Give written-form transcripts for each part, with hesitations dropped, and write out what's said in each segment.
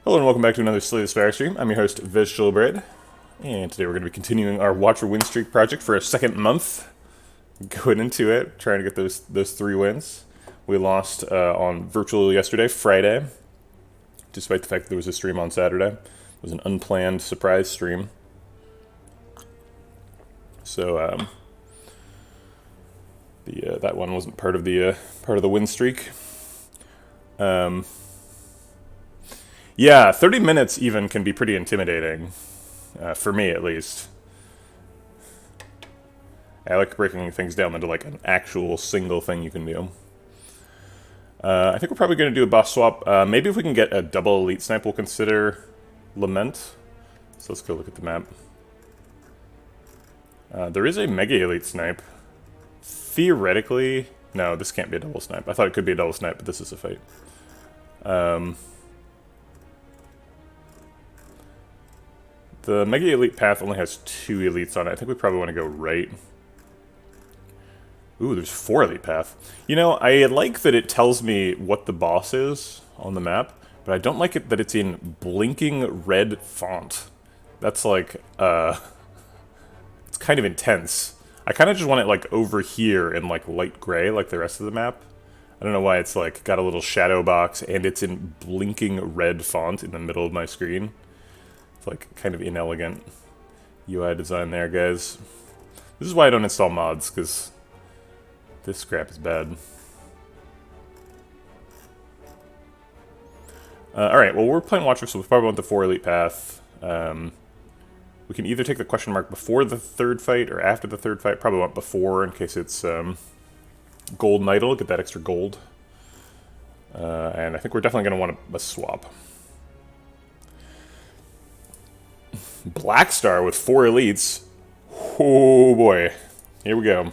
Hello and welcome back to another Slay the Spire stream. I'm your host, Vegetablebread, and today we're going to be continuing our Watcher win streak project for a second month. Going into it, trying to get those 3 wins. We lost on virtual yesterday, Friday, despite the fact that there was a stream on Saturday. It was an unplanned surprise stream. So that one wasn't part of the win streak. Yeah, 30 minutes even can be pretty intimidating, for me at least. I like breaking things down into like an actual single thing you can do. I think we're probably going to do a boss swap. Maybe if we can get a double elite snipe, we'll consider Lament. So let's go look at the map. There is a mega elite snipe. Theoretically, no, this can't be a double snipe. I thought it could be a double snipe, but this is a fight. The Mega Elite path only has 2 elites on it. I think we probably want to go right. Ooh, there's 4 elite path. You know, I like that it tells me what the boss is on the map, but I don't like it that it's in blinking red font. That's like, it's kind of intense. I kind of just want it like over here in like light gray like the rest of the map. I don't know why it's like got a little shadow box and it's in blinking red font in the middle of my screen. Like, kind of inelegant UI design there, guys. This is why I don't install mods, because this crap is bad. Alright, well, we're playing Watcher, so we probably want the 4 elite path. We can either take the question mark before the 3rd fight or after the 3rd fight. Probably want before, in case it's Golden Idol, get that extra gold. And I think we're definitely going to want a swap. Black Star with 4 elites. Oh boy. Here we go.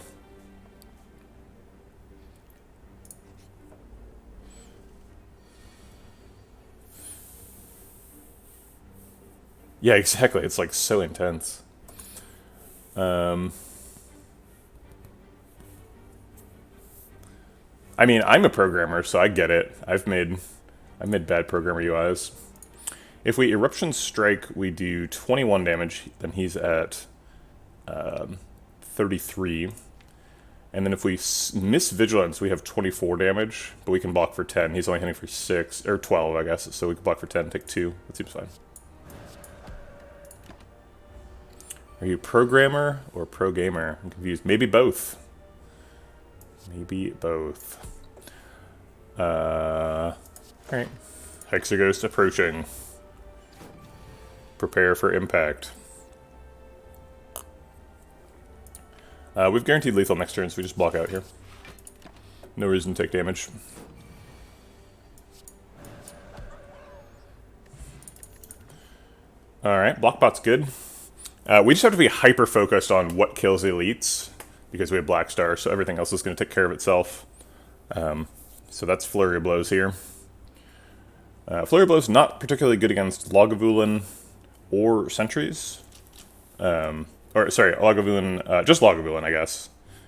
Yeah, exactly. It's like so intense. I mean, I'm a programmer, so I get it. I've made bad programmer UIs. If we Eruption Strike, we do 21 damage, then he's at 33. And then if we miss Vigilance, we have 24 damage, but we can block for 10. He's only hitting for 6, or 12, I guess, so we can block for 10, take 2. That seems fine. Are you programmer or pro gamer? I'm confused. Maybe both. Maybe both. Alright. Hexaghost approaching. Prepare for impact. We've guaranteed lethal next turn, so we just block out here. No reason to take damage. Alright, blockbot's good. We just have to be hyper-focused on what kills elites, because we have Black Star, so everything else is going to take care of itself. So that's Flurry of Blows here. Flurry of Blows not particularly good against Lagavulin or Sentries. Or, sorry, Lagavulin, just Lagavulin, I guess.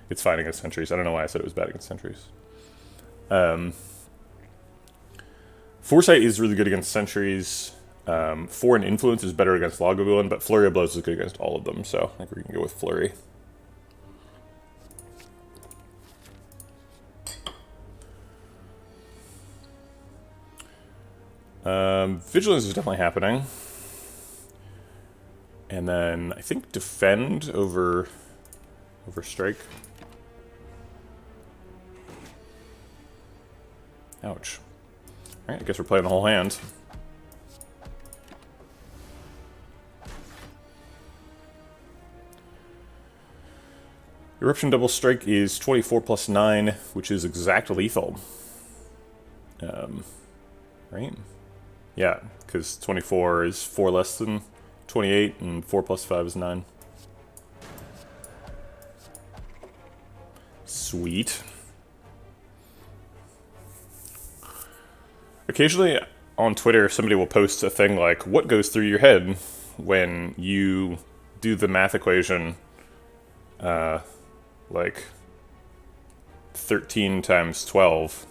It's fine against Sentries. I don't know why I said it was bad against Sentries. Foresight is really good against Sentries. Foreign Influence is better against Lagavulin, but Flurry of Blows is good against all of them, so I think we can go with Flurry. Vigilance is definitely happening. And then I think Defend over Strike. Ouch. Alright, I guess we're playing the whole hand. Eruption Double Strike is 24 plus 9, which is exact lethal. Right? Yeah, because 24 is 4 less than 28, and 4 plus 5 is 9. Sweet. Occasionally on Twitter, somebody will post a thing like, what goes through your head when you do the math equation, like 13 times 12.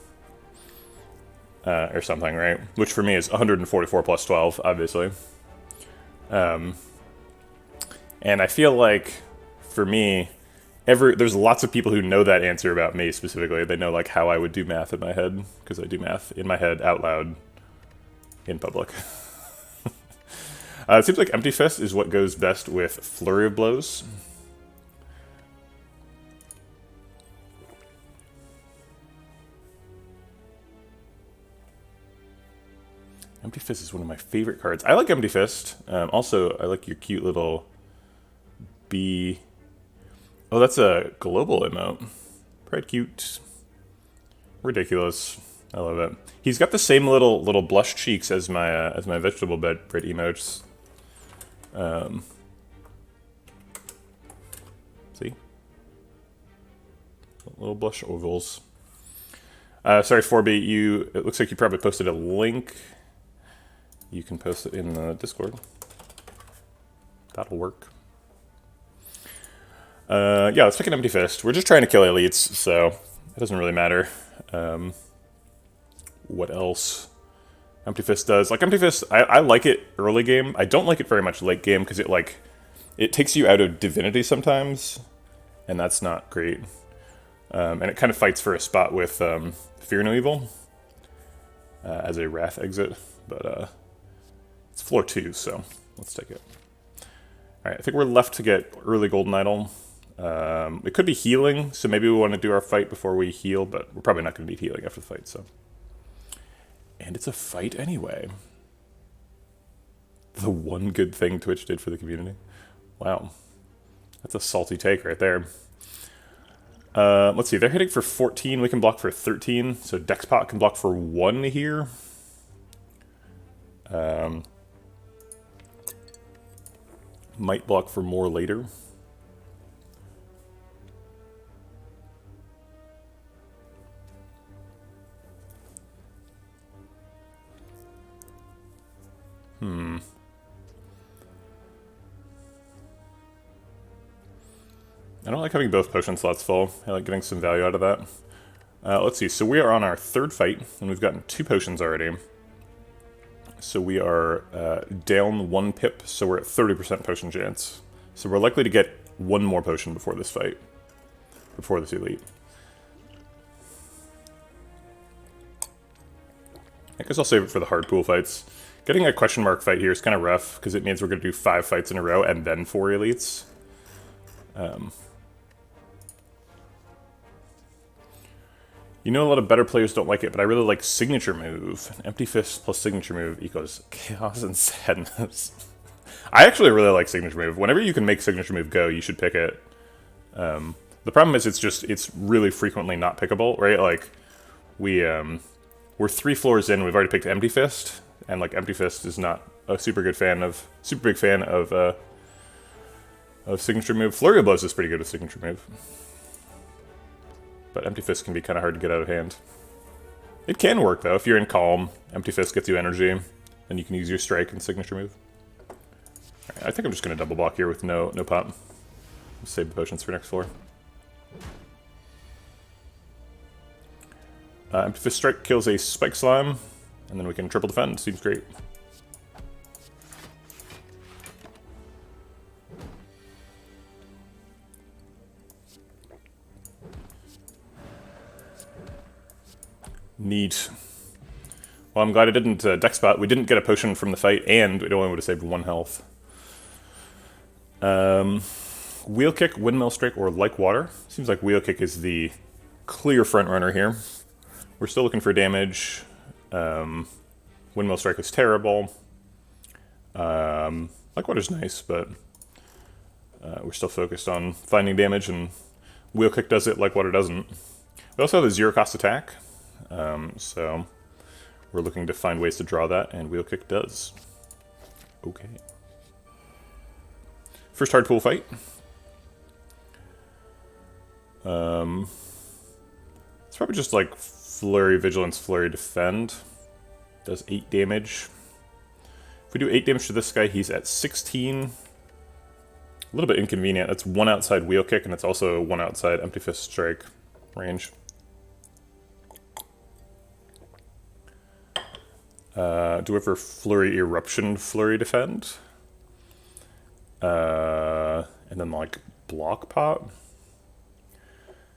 or something, right? Which for me is 144 plus 12, obviously. And I feel like, for me, there's lots of people who know that answer about me specifically. They know like how I would do math in my head, because I do math in my head out loud in public. It seems like Empty Fist is what goes best with Flurry of Blows. Empty Fist is one of my favorite cards. I like Empty Fist. Also, I like your cute little bee. Oh, that's a global emote. Pretty cute. Ridiculous. I love it. He's got the same little blush cheeks as my Vegetablebread emotes. See? Little blush ovals. Sorry, 4B, it looks like you probably posted a link. You can post it in the Discord. That'll work. Yeah, let's pick an Empty Fist. We're just trying to kill elites, so it doesn't really matter. What else Empty Fist does? Like, Empty Fist, I like it early game. I don't like it very much late game, because it takes you out of Divinity sometimes, and that's not great. And it kind of fights for a spot with Fear No Evil as a Wrath exit, but it's floor 2, so let's take it. Alright, I think we're left to get early Golden Idol. It could be healing, so maybe we want to do our fight before we heal, but we're probably not going to need healing after the fight, so. And it's a fight anyway. The one good thing Twitch did for the community. Wow. That's a salty take right there. Let's see, they're hitting for 14, we can block for 13, so Dexpot can block for 1 here. Might block for more later. I don't like having both potion slots full. I like getting some value out of that. Let's see, so we are on our 3rd fight, and we've gotten 2 potions already. So we are down 1 pip, so we're at 30% potion chance. So we're likely to get 1 more potion before this fight. Before this elite. I guess I'll save it for the hard pool fights. Getting a question mark fight here is kind of rough, because it means we're going to do 5 fights in a row and then 4 elites. You know, a lot of better players don't like it, but I really like Signature Move. Empty Fist plus Signature Move equals Chaos and Sadness. I actually really like Signature Move. Whenever you can make Signature Move go, you should pick it. The problem is it's really frequently not pickable, right? Like, we're 3 floors in, we've already picked Empty Fist, and like Empty Fist is not a super big fan of Signature Move. Flurry of Blows is pretty good with Signature Move. But Empty Fist can be kind of hard to get out of hand. It can work, though. If you're in Calm, Empty Fist gets you energy, then you can use your Strike and Signature Move. Right, I think I'm just going to double block here with no pop. Save the potions for next floor. Empty Fist Strike kills a Spike Slime, and then we can triple defend. Seems great. Neat. Well, I'm glad I didn't Dexpot. We didn't get a potion from the fight, and it only would have saved 1 health. Wheel Kick, Windmill Strike, or Like Water. Seems like Wheel Kick is the clear front runner here. We're still looking for damage. Windmill Strike is terrible. Like Water's nice, but we're still focused on finding damage, and Wheel Kick does it, Like Water doesn't. We also have a 0-cost attack. So we're looking to find ways to draw that, and Wheel Kick does. Okay. First hard pool fight. It's probably just like Flurry Vigilance, Flurry Defend. Does 8 damage. If we do 8 damage to this guy, he's at 16. A little bit inconvenient. That's 1 outside Wheel Kick, and it's also 1 outside Empty Fist Strike range. Do we ever Flurry Eruption, Flurry Defend? And then like Block Pot.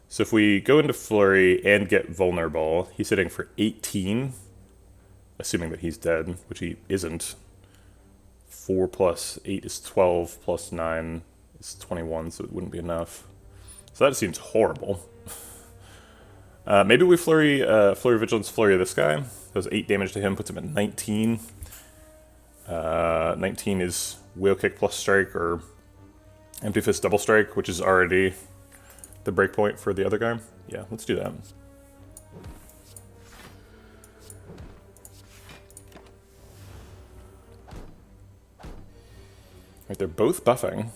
So if we go into Flurry and get Vulnerable, he's hitting for 18, assuming that he's dead, which he isn't. 4 plus 8 is 12, plus 9 is 21, so it wouldn't be enough. So that seems horrible. Maybe we Flurry Vigilance, Flurry this guy. Does 8 damage to him, puts him at 19. 19 is Wheel Kick plus Strike, or Empty Fist Double Strike, which is already the breakpoint for the other guy. Yeah, let's do that. Right, they're both buffing.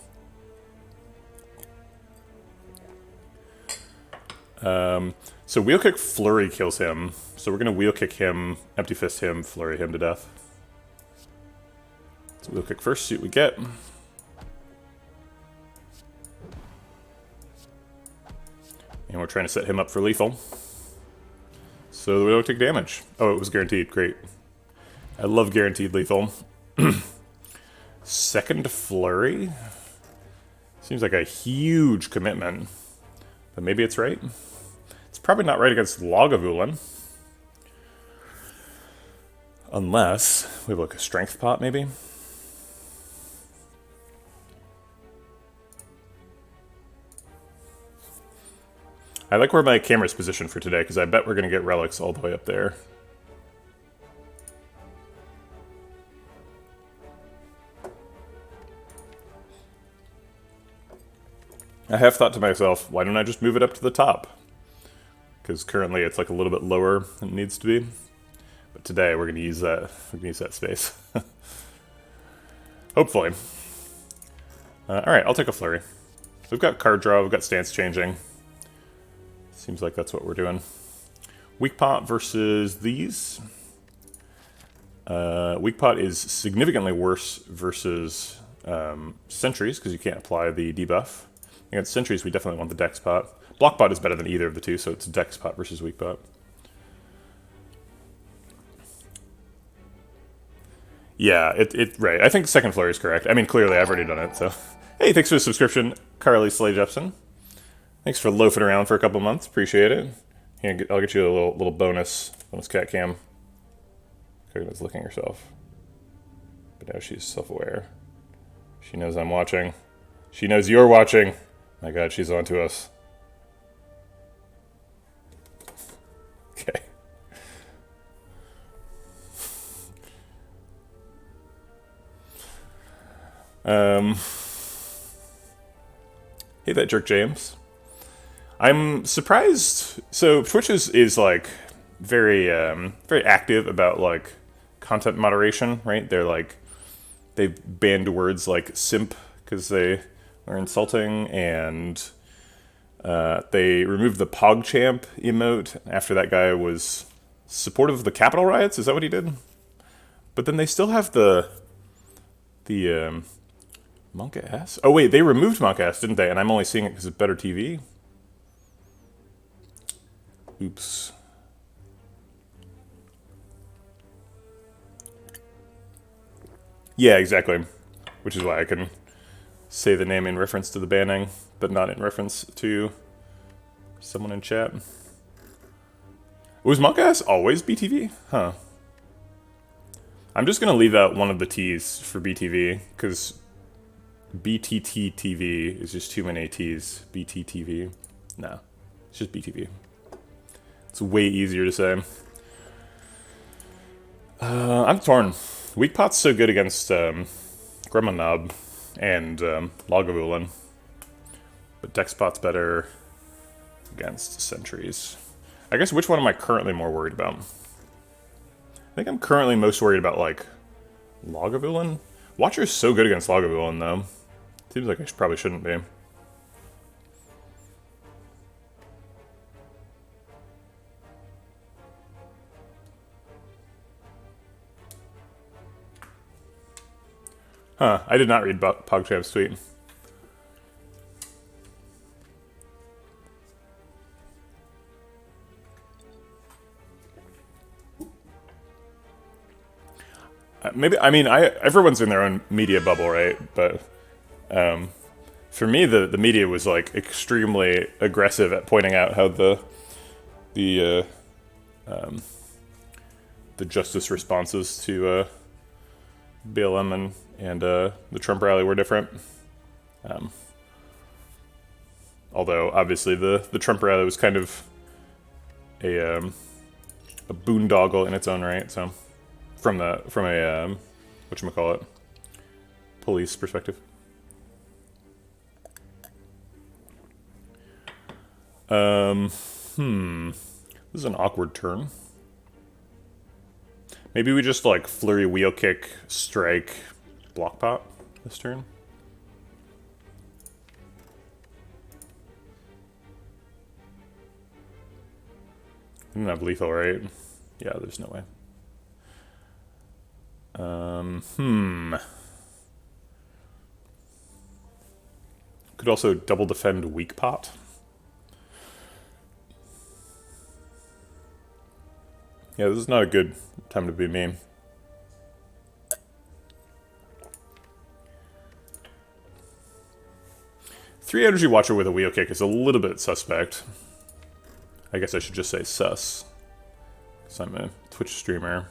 So Wheel Kick Flurry kills him. So we're going to Wheel Kick him, Empty Fist him, Flurry him to death. So Wheel Kick first, see what we get. And we're trying to set him up for lethal. So we don't take damage. Oh, it was guaranteed. Great. I love guaranteed lethal. Second Flurry? Seems like a huge commitment. But maybe it's right. It's probably not right against Lagavulin. Unless we have like a Strength Pot, maybe? I like where my camera's positioned for today, because I bet we're going to get relics all the way up there. I have thought to myself, why don't I just move it up to the top? Because currently it's like a little bit lower than it needs to be. But today we're going to use that. We're going to use that space. Hopefully. Alright, I'll take a Flurry. So we've got card draw, we've got stance changing. Seems like that's what we're doing. Weak Pot versus these. Weak Pot is significantly worse versus Sentries, because you can't apply the debuff. Against Sentries, we definitely want the Dex Pot. Block Pot is better than either of the two, so it's Dex Pot versus Weak Pot. Yeah, right. I think second Flurry is correct. I mean, clearly I've already done it, so. Hey, thanks for the subscription, Carly Slay Jepson. Thanks for loafing around for a couple months. Appreciate it. Here, I'll get you a little bonus cat cam. Coconuts licking herself. But now she's self-aware. She knows I'm watching. She knows you're watching. My god, she's on to us. Okay. Hey, that jerk James. I'm surprised. So Twitch is like very very active about like content moderation, right? They've banned words like simp because they are insulting, and they removed the PogChamp emote after that guy was supportive of the Capitol riots. Is that what he did? But then they still have the Monk Ass. Oh wait, they removed Monk Ass, didn't they? And I'm only seeing it because it's better TV. Oops. Yeah, exactly. Which is why I can say the name in reference to the banning, but not in reference to someone in chat. Was Monk Ass always BTV? Huh. I'm just going to leave out one of the T's for BTV, because BTT TV is just too many T's. BTTV. No, it's just BTV. It's way easier to say. I'm torn. Weak Pot's so good against Grandma Knob and Lagavulin, but Dex Pot's better against Sentries. I guess which one am I currently more worried about? I think I'm currently most worried about, like, Lagavulin? Watcher's so good against Lagavulin, though. Seems like I probably shouldn't be. Huh, I did not read PogChamp's tweet. maybe, I mean, everyone's in their own media bubble, right? But for me, the media was like extremely aggressive at pointing out how the the justice responses to BLM and the Trump rally were different. Although obviously the Trump rally was kind of a boondoggle in its own right. So from a whatchamacallit, police perspective. This is an awkward turn. Maybe we just like flurry, wheel kick, strike, block pot this turn. I don't have lethal, right? Yeah, there's no way. Could also double defend weak pot. Yeah, this is not a good time to be mean. Three energy watcher with a wheel kick is a little bit suspect. I guess I should just say sus. Because I'm a Twitch streamer.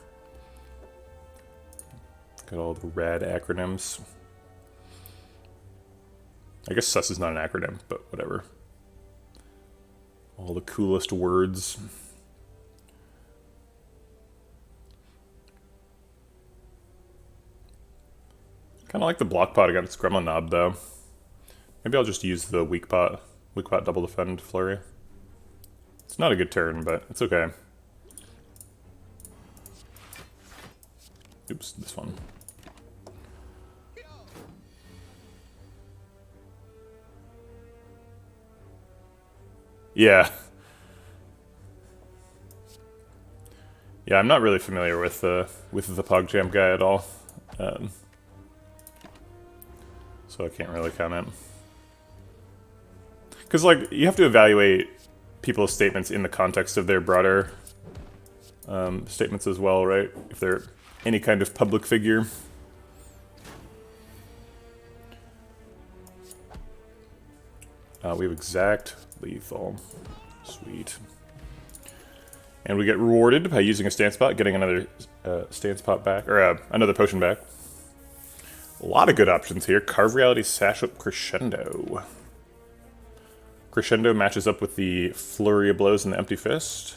Got all the rad acronyms. I guess sus is not an acronym, but whatever. All the coolest words. Kind of like the block pot against Gremlin Knob, though. Maybe I'll just use the weak pot double defend flurry. It's not a good turn, but it's okay. Oops, this one. Yeah. Yeah, I'm not really familiar with the PogChamp guy at all. So I can't really comment. Because, like, you have to evaluate people's statements in the context of their broader statements as well, right? If they're any kind of public figure. We have exact lethal. Sweet. And we get rewarded by using a stance pot, getting another stance pot back, or another potion back. A lot of good options here. Carve Reality, Sash Up, Crescendo. Crescendo matches up with the Flurry of Blows and the Empty Fist.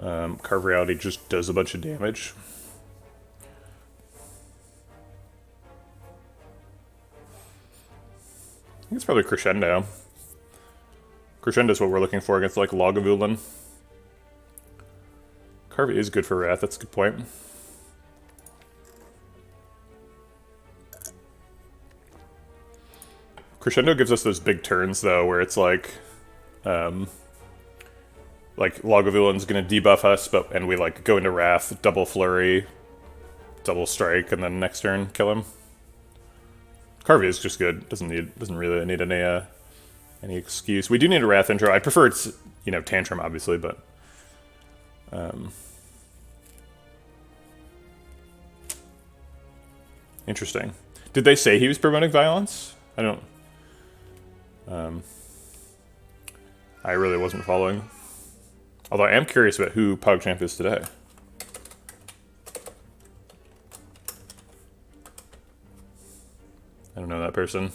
Carve Reality just does a bunch of damage. I think it's probably Crescendo. Crescendo is what we're looking for against, like, Lagavulin. Carve is good for Wrath, that's a good point. Crescendo gives us those big turns, though, where it's like Lagavulin's gonna debuff us, and we like go into Wrath, double Flurry, double Strike, and then next turn kill him. Carvey is just good. Doesn't really need any excuse. We do need a Wrath intro. I prefer it's Tantrum obviously, but interesting. Did they say he was promoting violence? I don't. I really wasn't following. Although I am curious about who PogChamp is today. I don't know that person.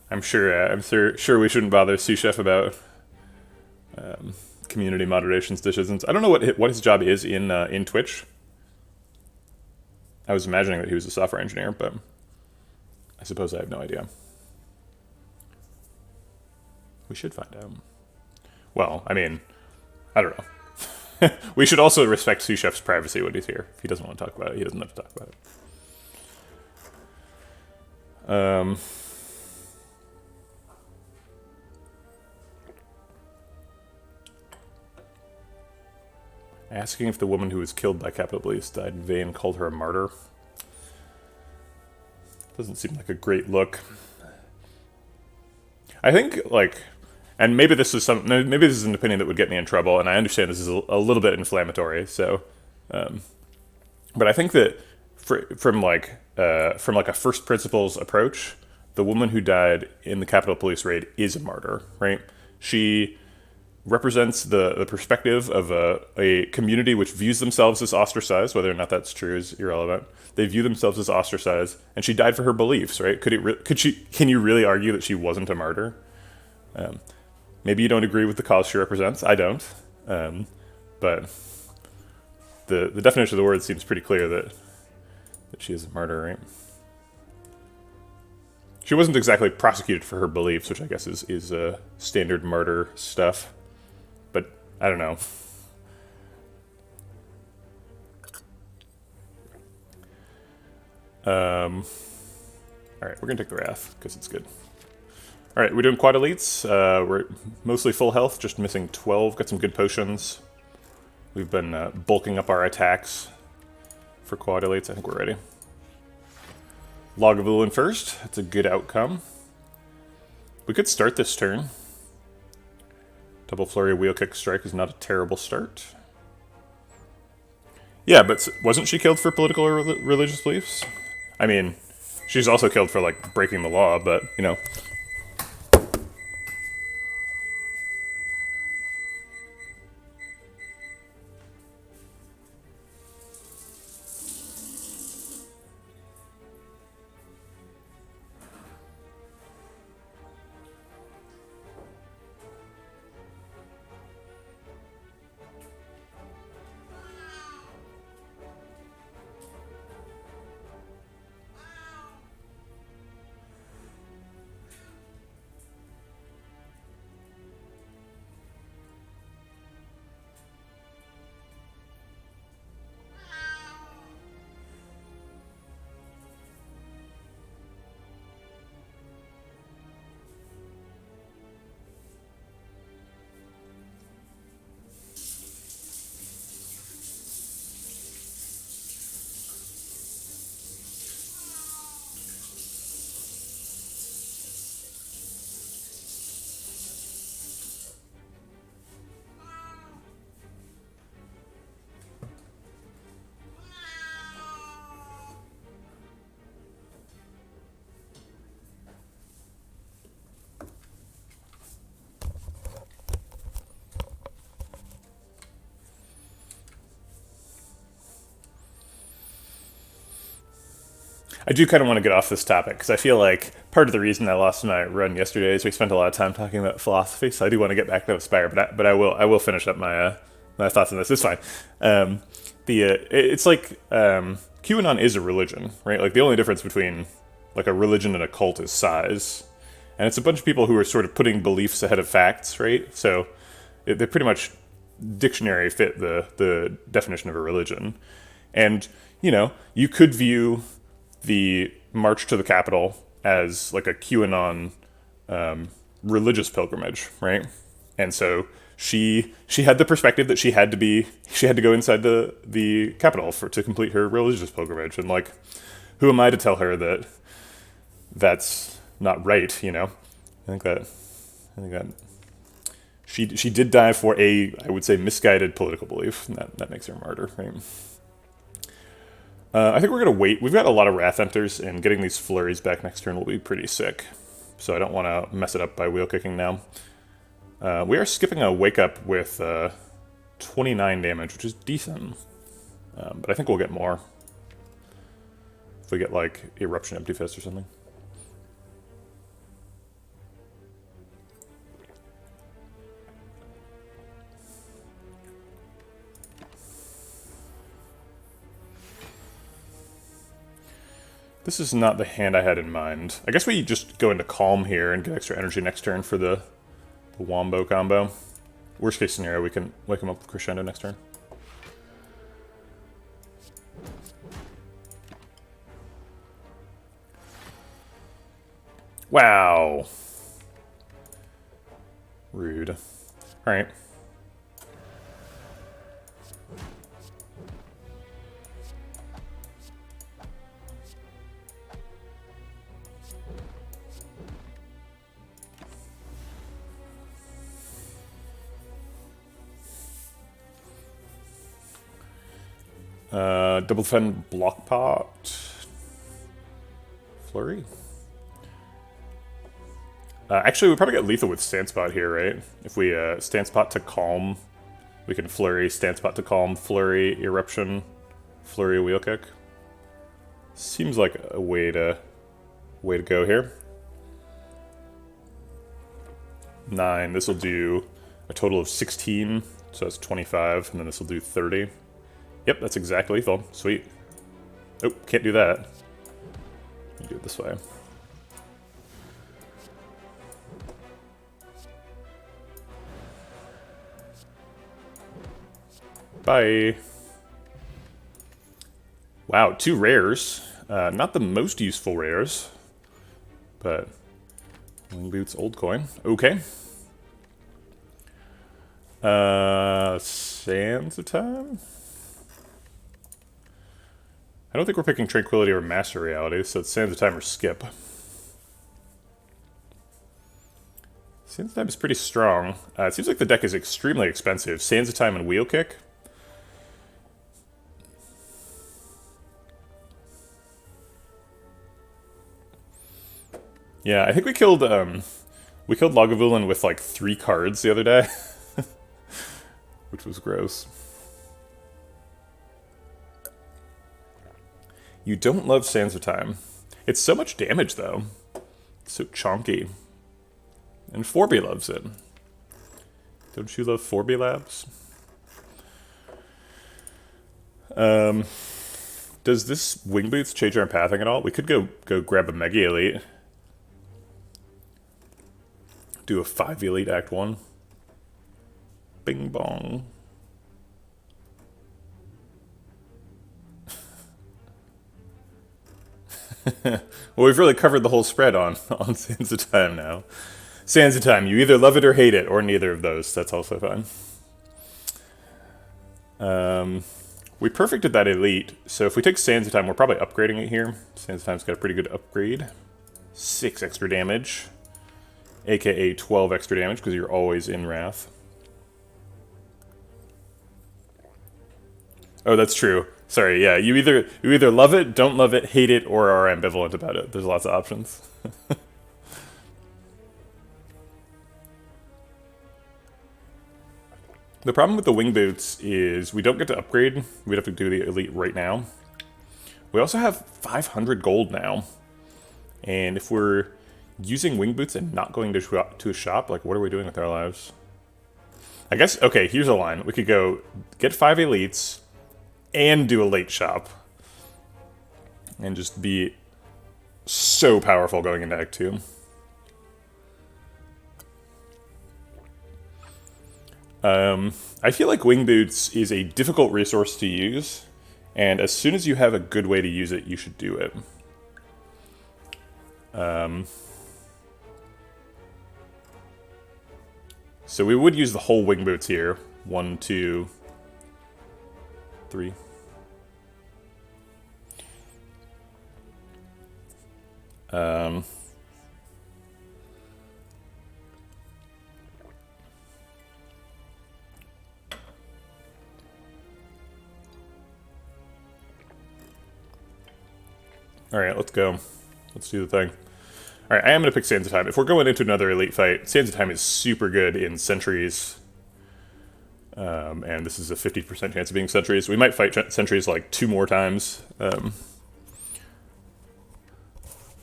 I'm sure we shouldn't bother sous chef about community moderations decisions. I don't know what his job is in Twitch. I was imagining that he was a software engineer, but I suppose I have no idea. We should find out. Well, I mean, I don't know. We should also respect sous chef's privacy when he's here. If he doesn't want to talk about it, he doesn't have to talk about it. Asking if the woman who was killed by Capital Police died in vain called her a martyr. Doesn't seem like a great look. I think, like, And maybe this is maybe this is an opinion that would get me in trouble, and I understand this is a little bit inflammatory. So, but I think that from like a first principles approach, the woman who died in the Capitol Police raid is a martyr, right? She represents the perspective of a community which views themselves as ostracized. Whether or not that's true is irrelevant. They view themselves as ostracized, and she died for her beliefs, right? Can you really argue that she wasn't a martyr? Maybe you don't agree with the cause she represents. I don't. But the definition of the word seems pretty clear that she is a martyr, right? She wasn't exactly prosecuted for her beliefs, which I guess is standard martyr stuff. But I don't know. All right, we're gonna take the Wrath because it's good. All right, we're doing quad elites. We're mostly full health, just missing 12. Got some good potions. We've been bulking up our attacks for quad elites. I think we're ready. Lagavulin first. That's a good outcome. We could start this turn. Double flurry wheel kick strike is not a terrible start. Yeah, but wasn't she killed for political or religious beliefs? I mean, she's also killed for like breaking the law, but you know. I do kind of want to get off this topic because I feel like part of the reason I lost my run yesterday is we spent a lot of time talking about philosophy. So I do want to get back to Aspire, but I will finish up my my thoughts on this. It's fine. It's like QAnon is a religion, right? Like the only difference between like a religion and a cult is size, and it's a bunch of people who are sort of putting beliefs ahead of facts, right? So they pretty much dictionary fit the definition of a religion, and you know you could view the march to the Capitol as like a QAnon religious pilgrimage, right? And so she had the perspective that she had to go inside the Capitol to complete her religious pilgrimage, and like, who am I to tell her that that's not right? You know, I think that she did die for I would say misguided political belief, and that makes her a martyr, right? I think we're going to wait. We've got a lot of Wrath Enters, and getting these flurries back next turn will be pretty sick. So I don't want to mess it up by wheel kicking now. We are skipping a Wake Up with 29 damage, which is decent. But I think we'll get more. If we get, like, Eruption Empty Fist or something. This is not the hand I had in mind. I guess we just go into Calm here and get extra energy next turn for the Wombo combo. Worst case scenario, we can wake him up with Crescendo next turn. Wow. Rude. Alright. Double defend, block pot, flurry. Actually, we probably get lethal with stance pot here, right? If we stance pot to calm, we can flurry, stance pot to calm, flurry, eruption, flurry, wheel kick. Seems like a way to go here. 9. This will do a total of 16, so that's 25, and then this will do 30. Yep, that's exactly lethal. Sweet. Oh, can't do that. Do it this way. Bye. Wow, 2 rares. Not the most useful rares, but Wing Boots, old coin. Okay. Sands of Time? I don't think we're picking Tranquility or Master Reality, so it's Sands of Time or skip. Sands of Time is pretty strong. It seems like the deck is extremely expensive. Sands of Time and Wheel Kick. Yeah, I think we killed Lagavulin with like 3 cards the other day, which was gross. You don't love Sands of Time. It's so much damage though. It's so chonky. And Forby loves it. Don't you love Forby Labs? Does this Wing Boots change our pathing at all? We could go grab a Mega Elite. Do a 5 Elite Act 1. Bing bong. Well, we've really covered the whole spread on Sands of Time now. Sands of Time, you either love it or hate it, or neither of those. That's also fine. We perfected that Elite, so if we take Sands of Time, we're probably upgrading it here. Sands of Time's got a pretty good upgrade. 6 extra damage. AKA 12 extra damage, because you're always in Wrath. Oh, that's true. Sorry, yeah, you either love it, don't love it, hate it, or are ambivalent about it. There's lots of options. The problem with the Wing Boots is we don't get to upgrade. We'd have to do the Elite right now. We also have 500 gold now. And if we're using Wing Boots and not going to a shop, like, what are we doing with our lives? I guess, okay, here's a line. We could go get 5 Elites and do a late shop. And just be so powerful going into Act 2. I feel like Wing Boots is a difficult resource to use, and as soon as you have a good way to use it, you should do it. So we would use the whole Wing Boots here. 1, 2, 3. Alright, let's go. Let's do the thing. Alright, I am going to pick Sands of Time. If we're going into another Elite fight, Sands of Time is super good in Sentries. And this is a 50% chance of being Sentries. We might fight Sentries like 2 more times.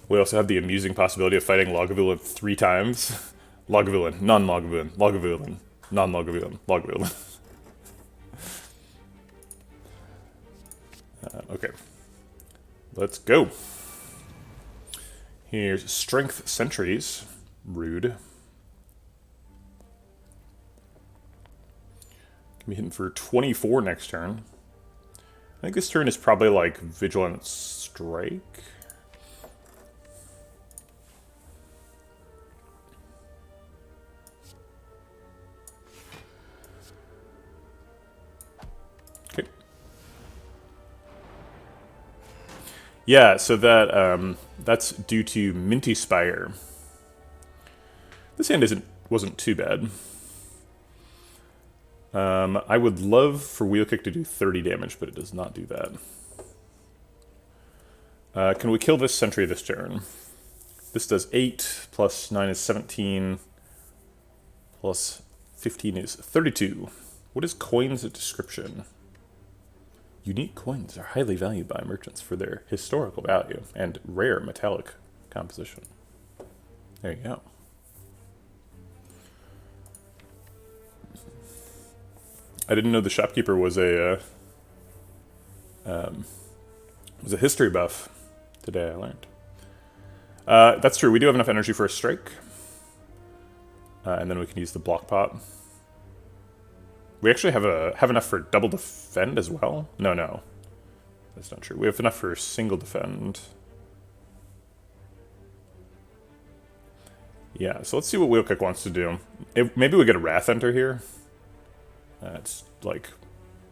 We also have the amusing possibility of fighting Lagavulin 3 times. Lagavulin, non-Lagavulin, Lagavulin, non-Lagavulin, Lagavulin. Okay. Let's go. Here's Strength Sentries. Rude. Gonna be hitting for 24 next turn. I think this turn is probably like Vigilant Strike. Okay. Yeah, so that that's due to Minty Spire. This hand wasn't too bad. I would love for Wheel Kick to do 30 damage, but it does not do that. Can we kill this sentry this turn? This does 8, plus 9 is 17, plus 15 is 32. What is coins description? Unique coins are highly valued by merchants for their historical value and rare metallic composition. There you go. I didn't know the shopkeeper was a history buff. Today I learned. That's true. We do have enough energy for a strike, and then we can use the block pot. We actually have enough for double defend as well. No, that's not true. We have enough for single defend. Yeah, so let's see what Wheel Kick wants to do. Maybe we get a Wrath Enter here. It's, like,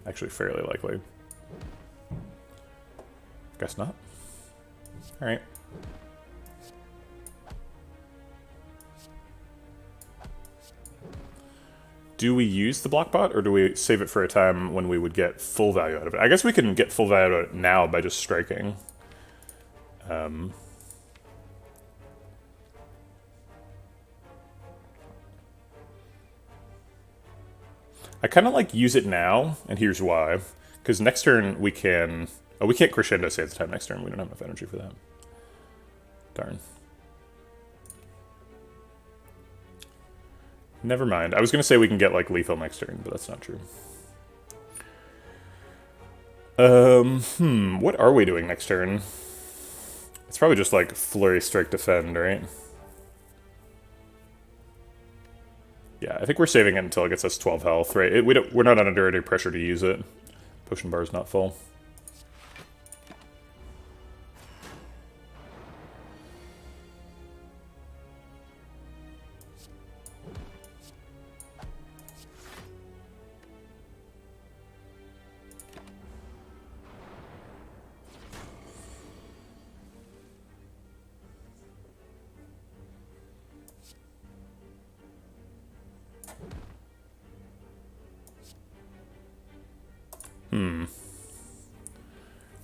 actually fairly likely. Guess not. Alright. Do we use the block pot, or do we save it for a time when we would get full value out of it? I guess we can get full value out of it now by just striking. I kind of like use it now, and here's why. Because next turn we can... Oh, we can't crescendo save the time next turn. We don't have enough energy for that. Darn. Never mind. I was going to say we can get, like, lethal next turn, but that's not true. What are we doing next turn? It's probably just, like, Flurry, Strike, Defend, right? Yeah, I think we're saving it until it gets us 12 health, right? We're not under any pressure to use it. Potion bar is not full.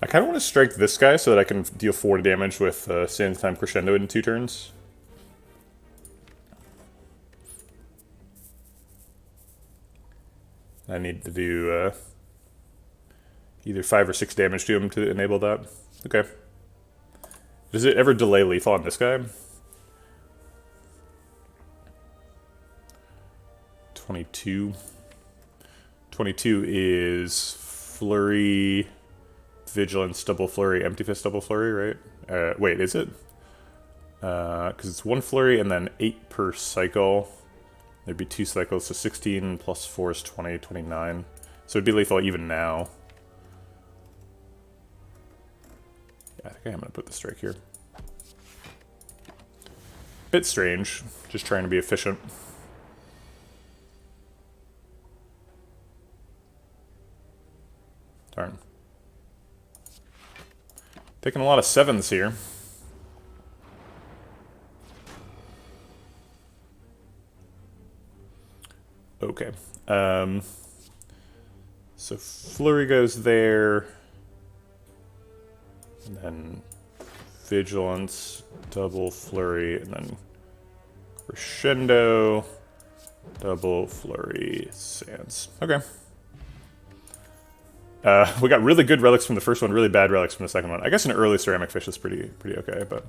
I kind of want to strike this guy so that I can deal 4 damage with Sands Time Crescendo in 2 turns. I need to do either 5 or 6 damage to him to enable that. Okay. Does it ever delay lethal on this guy? 22. 22 is Flurry, Vigilance, Double Flurry, Empty Fist, Double Flurry, right? Wait, is it? Because it's 1 Flurry and then 8 per cycle. There'd be 2 cycles, so 16 plus 4 is 20, 29. So it'd be lethal even now. Yeah, I think I am going to put the strike here. Bit strange, just trying to be efficient. Darn. Taking a lot of 7s here. Okay. So Flurry goes there. And then Vigilance, Double Flurry, and then Crescendo, Double Flurry, Sands. Okay. We got really good relics from the first one, really bad relics from the second one. I guess an early Ceramic Fish is pretty okay, but...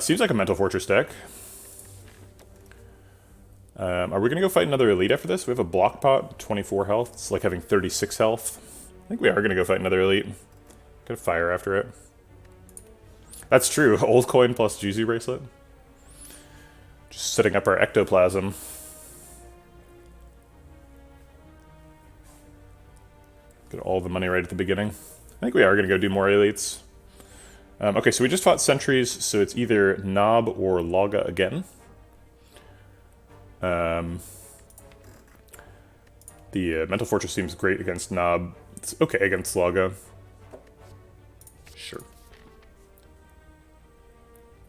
seems like a Mental Fortress deck. Are we going to go fight another Elite after this? We have a Block Pot, 24 health. It's like having 36 health. I think we are going to go fight another Elite. Get a fire after it. That's true. Old Coin plus Juicy Bracelet. Just setting up our Ectoplasm. Get all the money right at the beginning. I think we are going to go do more Elites. Okay, so we just fought Sentries, so it's either Nob or Laga again. The Mental Fortress seems great against Nob. It's okay against Laga. Sure.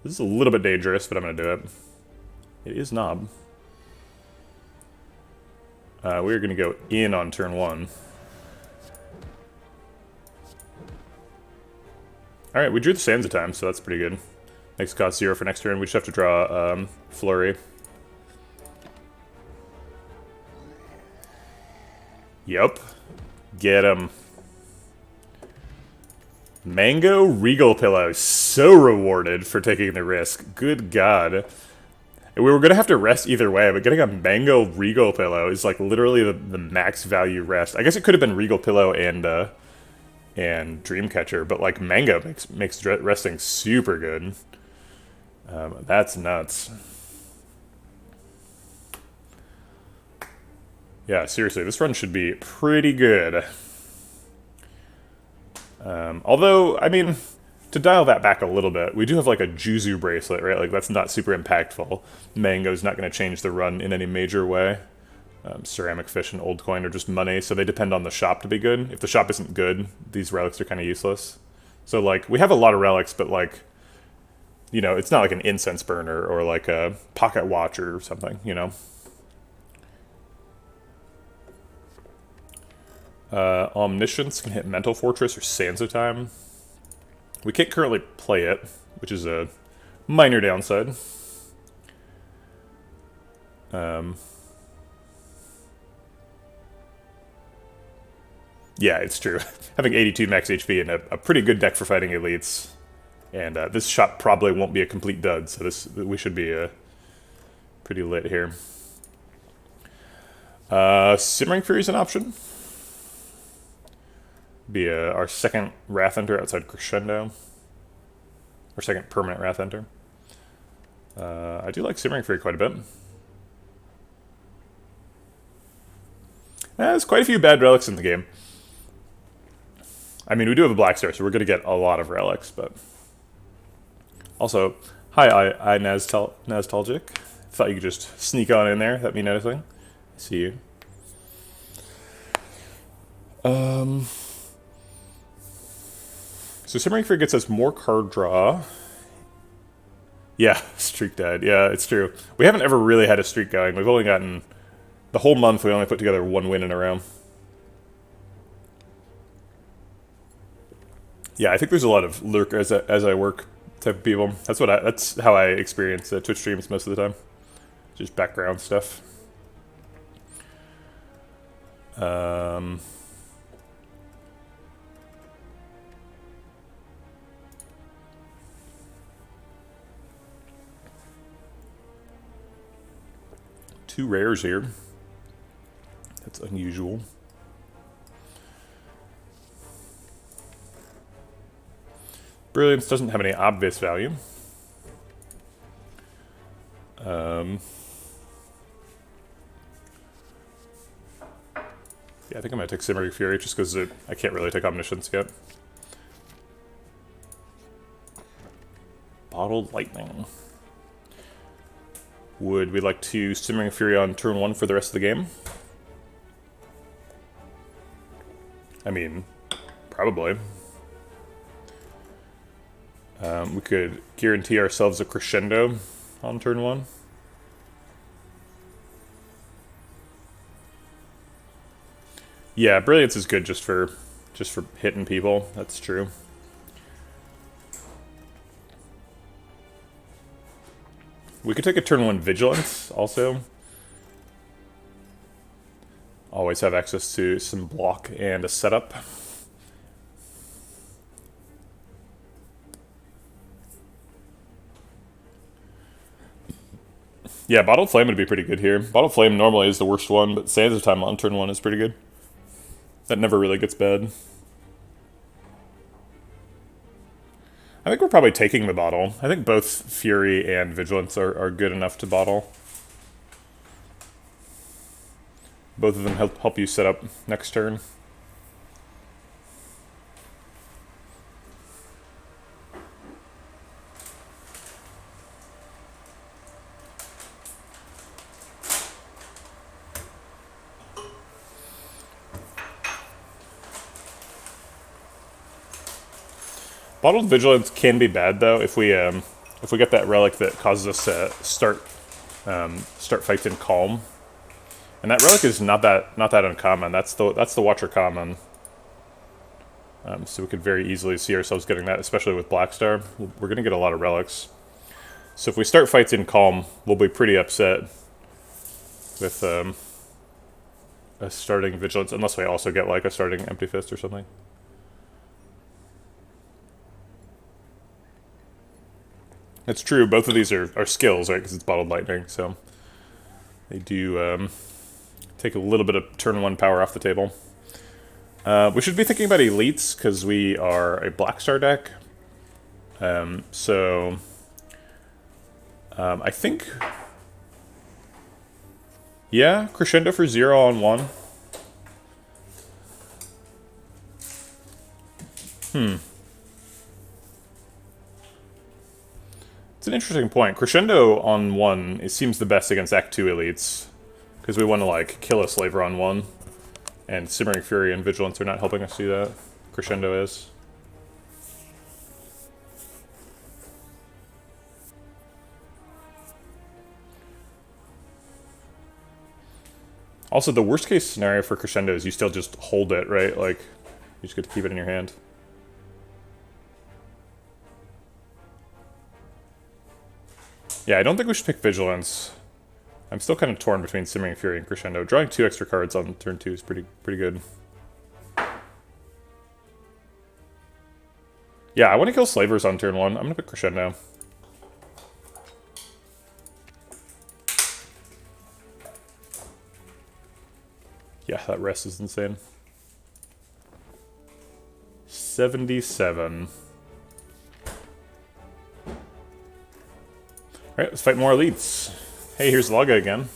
This is a little bit dangerous, but I'm going to do it. It is Nob. We're going to go in on turn 1. Alright, we drew the Sands of Time, so that's pretty good. Makes cost 0 for next turn. We just have to draw Flurry. Yup. Get him. Mango Regal Pillow. So rewarded for taking the risk. Good God. We were going to have to rest either way, but getting a Mango Regal Pillow is like literally the max value rest. I guess it could have been Regal Pillow and Dreamcatcher, but like Mango makes resting super good. That's nuts. Yeah, seriously, this run should be pretty good. Although, I mean, to dial that back a little bit, we do have like a Juzu bracelet, right? Like that's not super impactful. Mango's not going to change the run in any major way. Ceramic Fish and Old Coin are just money, so they depend on the shop to be good. If the shop isn't good, these relics are kind of useless. So like, we have a lot of relics, but like, you know, it's not like an incense burner or like a pocket watch or something, you know? Omniscience can hit Mental Fortress or Sands of Time. We can't currently play it, which is a minor downside. Yeah, it's true. Having 82 max HP and a pretty good deck for fighting elites. And this shot probably won't be a complete dud, so we should be pretty lit here. Simmering Fury is an option. Be our second Wrath Enter outside Crescendo. Our second permanent Wrath Enter. I do like Simmering Fury quite a bit. There's quite a few bad relics in the game. I mean, we do have a Black Star, so we're going to get a lot of relics, but... Also, hi, I Nostalgic. Thought you could just sneak on in there without me noticing. I see you. So Simmering Fury gets us more card draw. Yeah, streak died. Yeah, it's true. We haven't ever really had a streak going. We've only gotten... The whole month, we only put together 1 win in a row. Yeah, I think there's a lot of lurk as I work type of people. That's how I experience Twitch streams most of the time. Just background stuff. Two rares here. That's unusual. Brilliance doesn't have any obvious value. Yeah, I think I'm going to take Simmering Fury just because I can't really take Omniscience yet. Bottled Lightning. Would we like to Simmering Fury on turn 1 for the rest of the game? I mean, probably. We could guarantee ourselves a Crescendo on turn 1. Yeah, Brilliance is good just for hitting people. That's true. We could take a turn 1 Vigilance also. Always have access to some block and a setup. Yeah, Bottled Flame would be pretty good here. Bottled Flame normally is the worst one, but Sands of Time on turn 1 is pretty good. That never really gets bad. I think we're probably taking the bottle. I think both Fury and Vigilance are good enough to bottle. Both of them help you set up next turn. Bottled Vigilance can be bad though if we get that relic that causes us to start fights in calm. And that relic is not that uncommon. That's the Watcher common. So we could very easily see ourselves getting that, especially with Blackstar. We're going to get a lot of relics. So if we start fights in Calm, we'll be pretty upset with a starting Vigilance, unless we also get like a starting Empty Fist or something. It's true, both of these are skills, right, because it's Bottled Lightning, so they do take a little bit of turn 1 power off the table. We should be thinking about elites, because we are a Blackstar deck. I think... Yeah, Crescendo for 0 on 1. It's an interesting point. Crescendo on 1, it seems the best against Act 2 elites. Because we want to, like, kill a Slaver on 1. And Simmering Fury and Vigilance are not helping us do that. Crescendo is. Also, the worst case scenario for Crescendo is you still just hold it, right? Like, you just get to keep it in your hand. Yeah, I don't think we should pick Vigilance. I'm still kind of torn between Simmering Fury and Crescendo. Drawing 2 extra cards on turn 2 is pretty good. Yeah, I want to kill Slavers on turn 1. I'm going to pick Crescendo. Yeah, that rest is insane. 77. Alright, let's fight more elites. Hey, here's Laga again.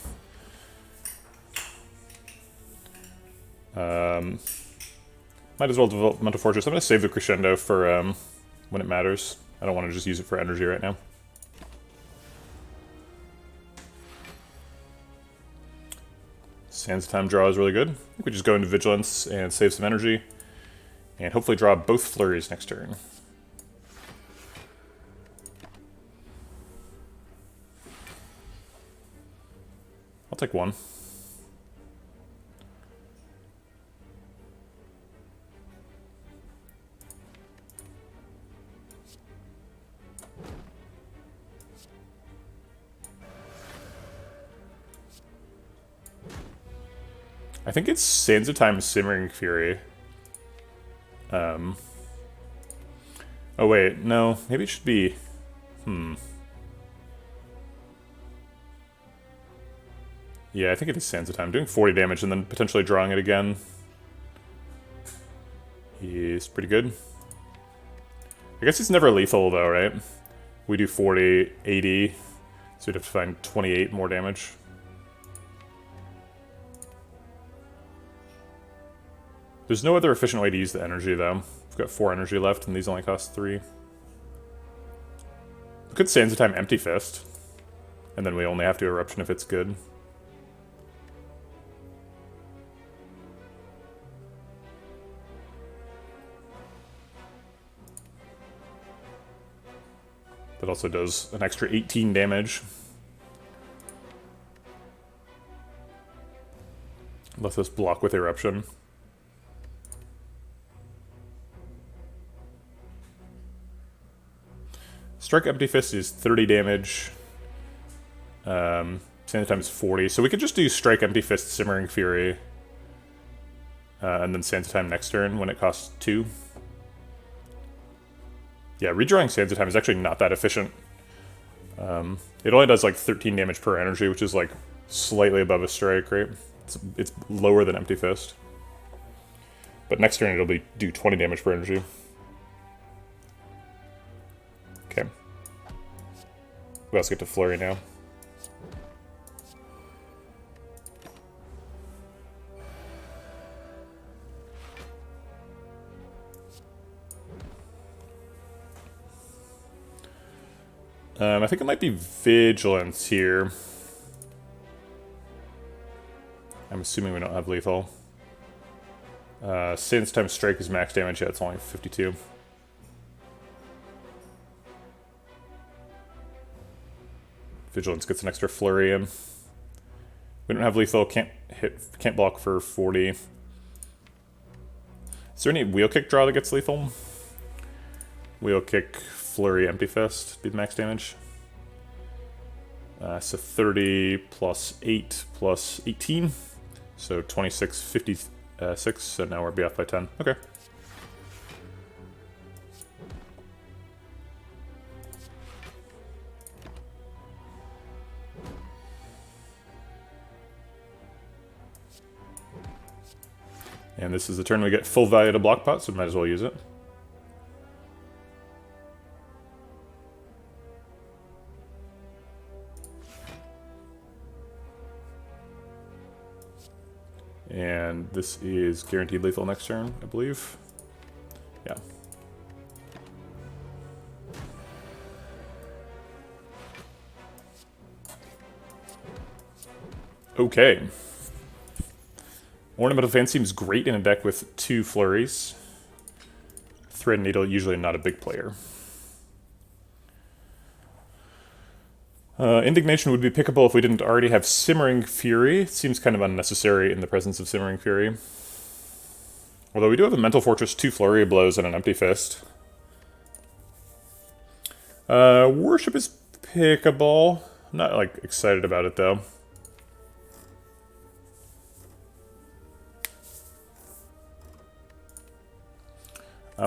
Might as well develop Mental Fortress. I'm going to save the Crescendo for when it matters. I don't want to just use it for energy right now. Sands of Time draw is really good. I think we just go into Vigilance and save some energy. And hopefully draw both Flurries next turn. I'll take one. I think it's Sands of Time Simmering Fury. Oh wait, no, maybe it should be... Yeah, I think it is Sands of Time. Doing 40 damage and then potentially drawing it again is pretty good. I guess it's never lethal though, right? We do 40, 80, so we'd have to find 28 more damage. There's no other efficient way to use the energy though. We've got 4 energy left and these only cost 3. We could Sands of Time Empty Fist, and then we only have to Eruption if it's good. That also does an extra 18 damage. Let us block with Eruption. Strike Empty Fist is 30 damage. Sands of Time is 40. So we could just do Strike Empty Fist, Simmering Fury. And then Sands of Time next turn when it costs 2. Yeah, redrawing Sands of Time is actually not that efficient. It only does like 13 damage per energy, which is like slightly above a strike, right? It's lower than Empty Fist. But next turn it'll do 20 damage per energy. Okay. We also get to Flurry now. I think it might be Vigilance here. I'm assuming we don't have lethal. Sands times Strike is max damage, yeah, it's only 52. Vigilance gets an extra Flurry in. We don't have lethal, can't block for 40. Is there any wheel kick draw that gets lethal? Wheel kick, flurry, empty fist, be the max damage. So 30 plus 8 plus 18. So 26, 56. So now we're off by 10. Okay. And this is the turn we get full value to block pot, so might as well use it. And this is guaranteed lethal next turn, I believe. Yeah. Okay. Ornamental Fan seems great in a deck with 2 flurries. Thread Needle, usually not a big player. Indignation would be pickable if we didn't already have Simmering Fury. It seems kind of unnecessary in the presence of Simmering Fury. Although we do have a Mental Fortress, 2 Flurry Blows, and an Empty Fist. Worship is pickable. I'm not, like, excited about it, though.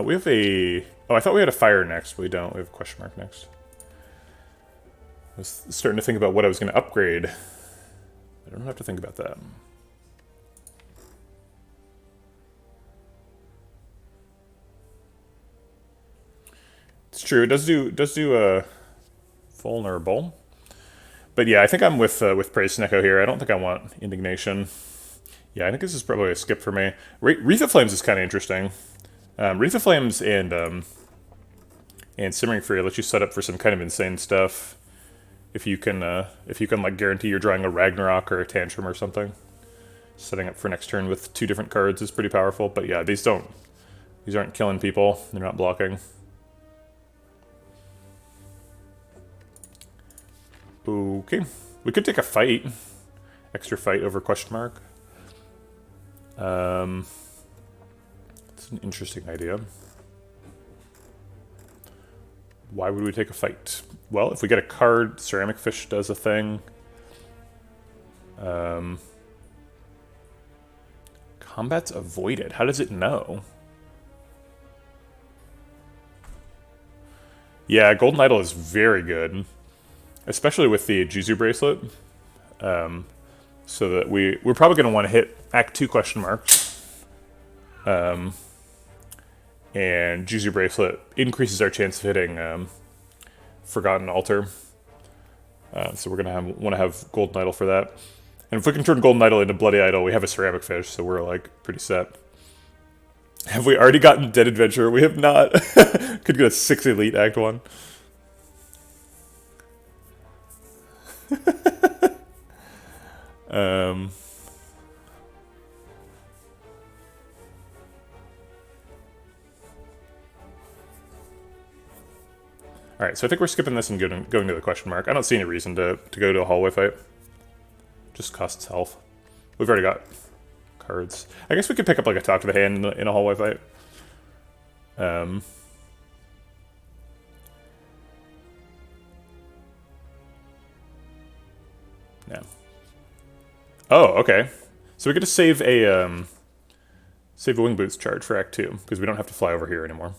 We have a... Oh, I thought we had a Fire next, but we don't. We have a question mark next. I was starting to think about what I was going to upgrade. I don't have to think about that. It's true. It does do vulnerable. But yeah, I think I'm with Praise Neko here. I don't think I want Indignation. Yeah, I think this is probably a skip for me. Wreath of Flames is kind of interesting. Wreath of Flames and Simmering Fury let you set up for some kind of insane stuff. If you can like guarantee you're drawing a Ragnarok or a Tantrum or something, setting up for next turn with 2 different cards is pretty powerful. But yeah, these aren't killing people. They're not blocking. Okay, we could take a fight, extra fight over question mark. It's an interesting idea. Why would we take a fight? Well, if we get a card, Ceramic Fish does a thing. Combat's avoided. How does it know? Yeah, Golden Idol is very good. Especially with the Juzu Bracelet. So that we're probably going to want to hit Act 2 question marks. And Juzu Bracelet increases our chance of hitting Forgotten Altar. So we're going to want to have Golden Idol for that. And if we can turn Golden Idol into Bloody Idol, we have a Ceramic Fish, so we're like pretty set. Have we already gotten Dead Adventure? We have not. Could get a 6 Elite Act 1. Alright, so I think we're skipping this and going to the question mark. I don't see any reason to go to a hallway fight. Just costs health. We've already got cards. I guess we could pick up like a Talk to the Hand in a hallway fight. No. Oh, okay. So we get to save a Wing Boots charge for Act 2, because we don't have to fly over here anymore.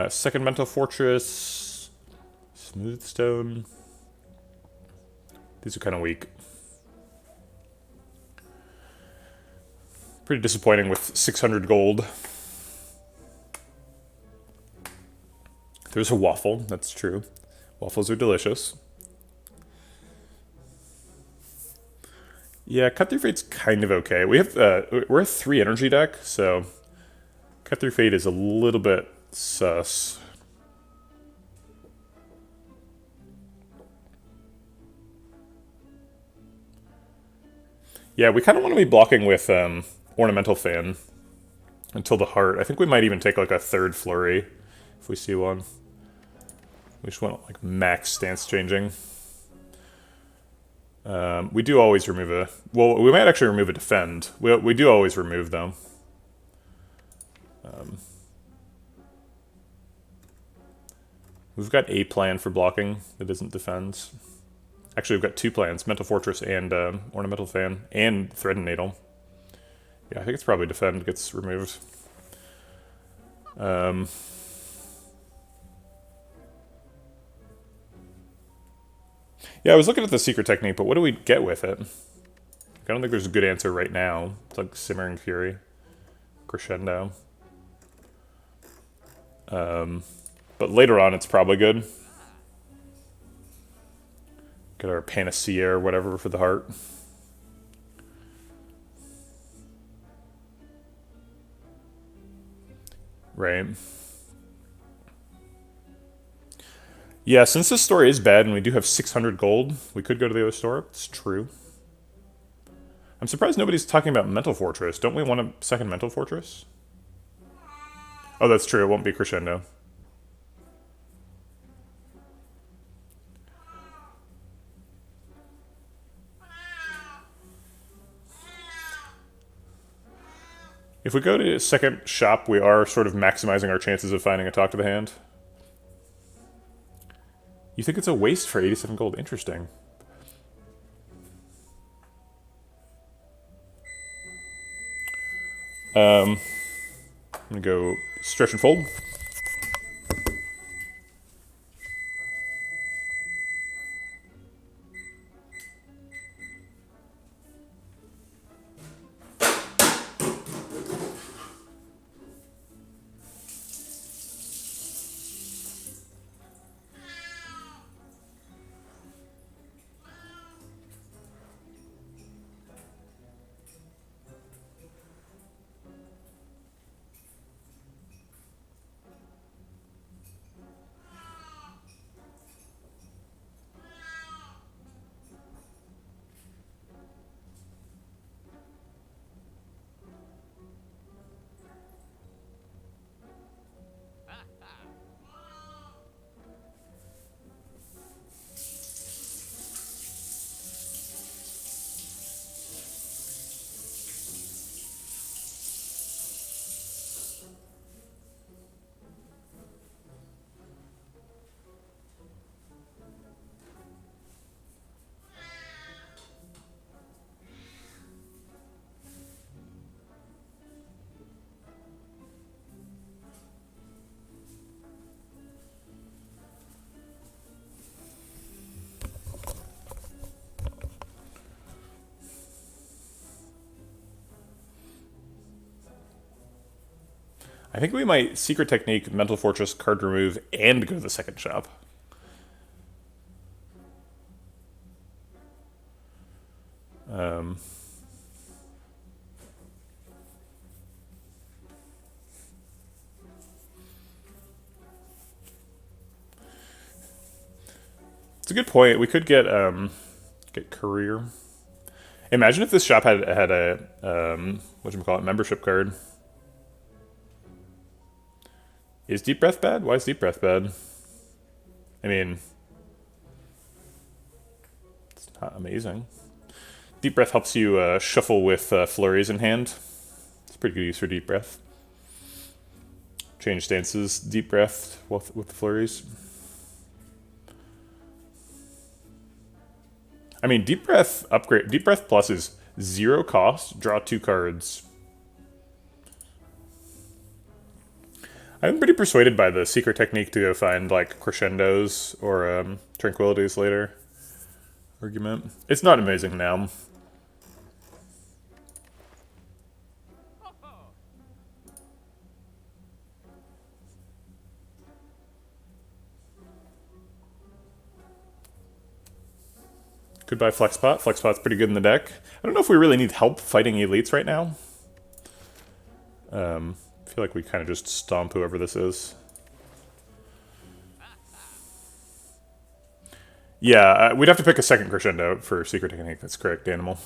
Second Mental Fortress, Smooth Stone. These are kind of weak. Pretty disappointing with 600 gold. There's a waffle, that's true. Waffles are delicious. Yeah, Cut Through Fate's kind of okay. We're a 3 energy deck, so Cut Through Fate is a little bit sus. Yeah, we kind of want to be blocking with Ornamental Fan until the heart. I think we might even take like a 3rd Flurry if we see one. We just want like max stance changing. We do always remove a... Well, we might actually remove a defend. We do always remove, though. We've got a plan for blocking that isn't defends. Actually, we've got 2 plans, Mental Fortress and Ornamental Fan, and Thread and Needle. Yeah, I think it's probably defend gets removed. Yeah, I was looking at the secret technique, but what do we get with it? I don't think there's a good answer right now. It's like Simmering Fury, Crescendo. But later on, it's probably good. Get our Panacea or whatever for the heart. Right. Yeah, since this store is bad and we do have 600 gold, we could go to the other store. It's true. I'm surprised nobody's talking about Mental Fortress. Don't we want a second Mental Fortress? Oh, that's true. It won't be Crescendo. If we go to a second shop, we are sort of maximizing our chances of finding a Talk to the Hand. You think it's a waste for 87 gold? Interesting. I'm gonna go stretch and fold. I think we might Secret Technique, Mental Fortress, card remove, and go to the second shop. It's a good point. We could get career. Imagine if this shop had a whatchamacallit, membership card. Is Deep Breath bad? Why is Deep Breath bad? I mean, it's not amazing. Deep Breath helps you shuffle with flurries in hand. It's pretty good use for Deep Breath. Change stances, Deep Breath with the flurries. I mean, Deep Breath upgrade. Deep Breath Plus is 0 cost. Draw 2 cards. I'm pretty persuaded by the secret technique to go find like crescendos or tranquilities later. Argument. It's not amazing now. Goodbye Flexpot. Flexpot's pretty good in the deck. I don't know if we really need help fighting elites right now. I feel like we kind of just stomp whoever this is. Yeah, we'd have to pick a second crescendo for secret technique. That's correct, Animal.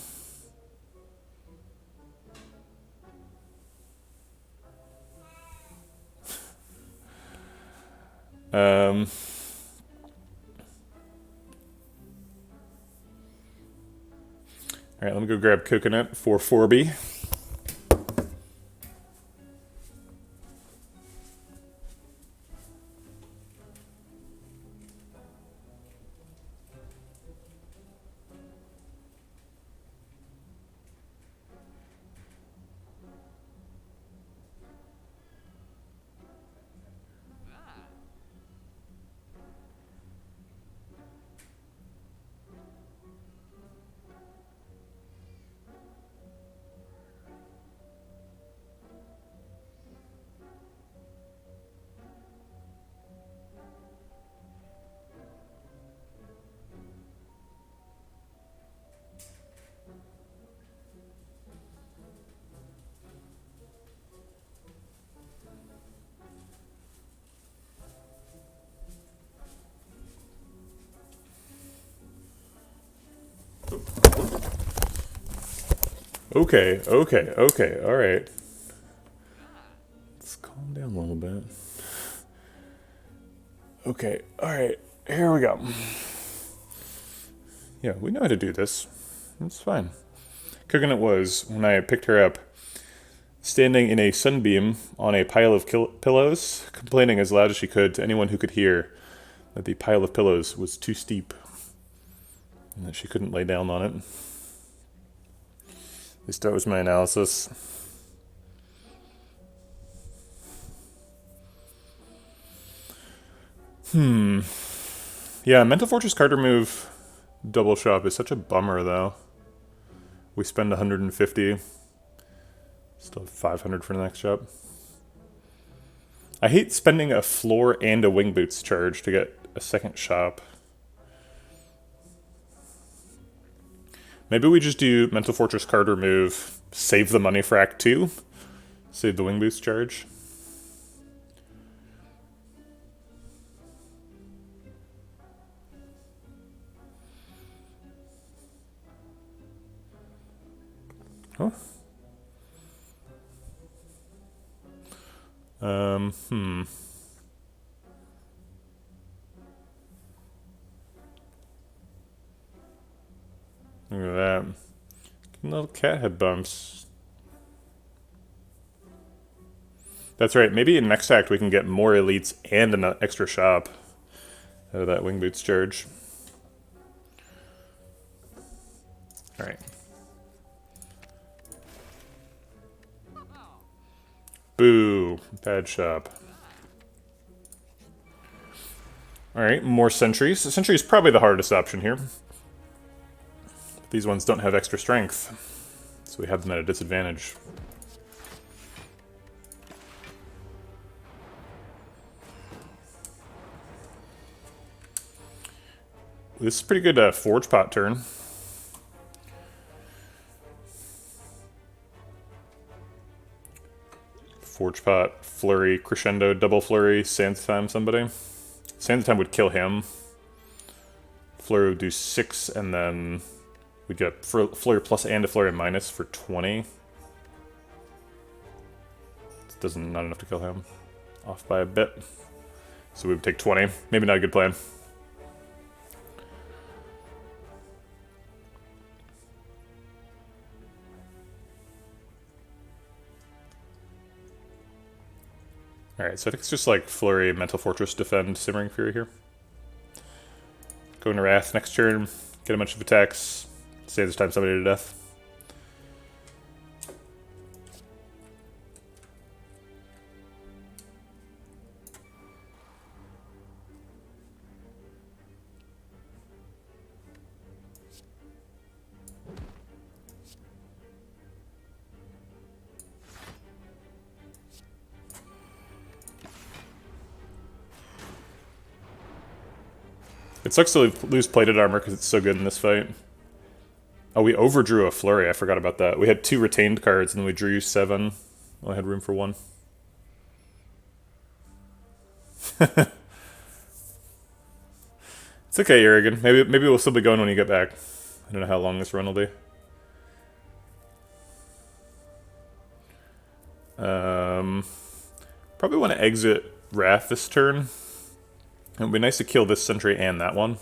Alright, let me go grab coconut for 4B. Okay, alright. Let's calm down a little bit. Okay, alright, here we go. Yeah, we know how to do this. It's fine. Coconut was, when I picked her up, standing in a sunbeam on a pile of pillows, complaining as loud as she could to anyone who could hear that the pile of pillows was too steep and that she couldn't lay down on it. At least that was my analysis. Yeah, Mental Fortress Carter move double shop is such a bummer, though. We spend 150. Still have 500 for the next shop. I hate spending a floor and a wing boots charge to get a second shop. Maybe we just do Mental Fortress Carter move, save the money for Act 2, save the wing boots charge. Oh. Look at that. Little cat head bumps. That's right, maybe in next act we can get more elites and an extra shop out of that wing boots charge. Alright. Boo. Bad shop. Alright, more sentries. The sentry is probably the hardest option here. These ones don't have extra strength, so we have them at a disadvantage. This is a pretty good forge pot turn. Forge pot, flurry, crescendo, double flurry, sands time somebody. Sands time would kill him. Flurry would do 6, and then we'd get flurry plus and a flurry minus for 20. This doesn't not enough to kill him. Off by a bit. So we would take 20. Maybe not a good plan. Alright, so I think it's just like Flurry, Mental Fortress, Defend, Simmering Fury here. Go into Wrath next turn, get a bunch of attacks, save this time somebody to death. It sucks to lose plated armor because it's so good in this fight. Oh, we overdrew a flurry. I forgot about that. We had 2 retained cards and then we drew 7. Only had room for 1. It's okay, Irrigan. Maybe we'll still be going when you get back. I don't know how long this run will be. Probably want to exit Wrath this turn. It would be nice to kill this sentry and that one.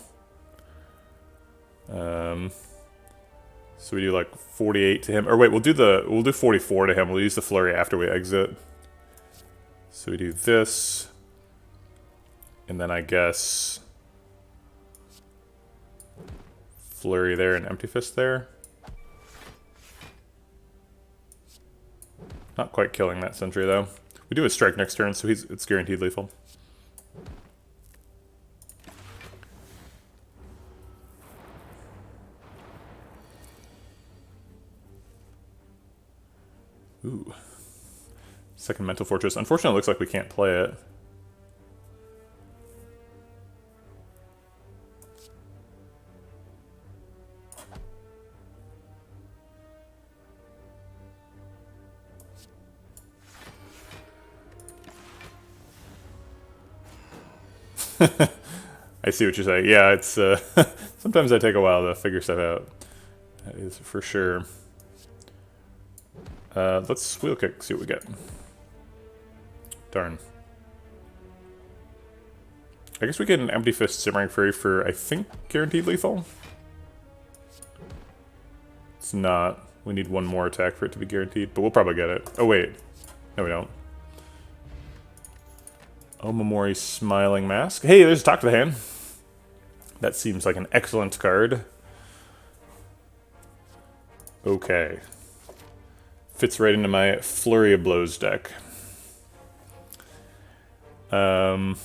So we do like 48 to him. Or wait, we'll do 44 to him. We'll use the flurry after we exit. So we do this. And then I guess flurry there and empty fist there. Not quite killing that sentry though. We do a strike next turn, so it's guaranteed lethal. Ooh. Second Mental Fortress. Unfortunately, it looks like we can't play it. I see what you're saying. Yeah, it's sometimes I take a while to figure stuff out. That is for sure. Let's wheel kick, see what we get. Darn. I guess we get an Empty Fist Simmering Fury for, I think, guaranteed lethal? It's not. We need one more attack for it to be guaranteed, but we'll probably get it. Oh, wait. No, we don't. Omamori Smiling Mask. Hey, there's Talk to the Hand. That seems like an excellent card. Okay. Fits right into my Flurry of Blows deck. Could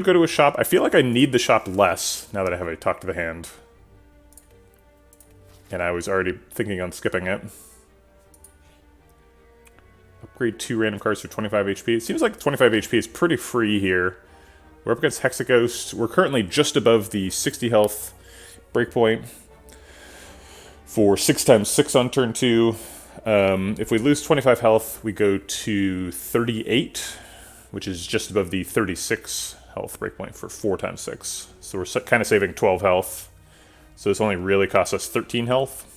go to a shop. I feel like I need the shop less now that I have a Talk to the Hand. And I was already thinking on skipping it. Upgrade 2 random cards for 25 HP. It seems like 25 HP is pretty free here. We're up against Hexaghost. We're currently just above the 60 health breakpoint for 6x6 on turn 2. If we lose 25 health, we go to 38, which is just above the 36 health breakpoint for 4x6. So we're kind of saving 12 health. So this only really costs us 13 health.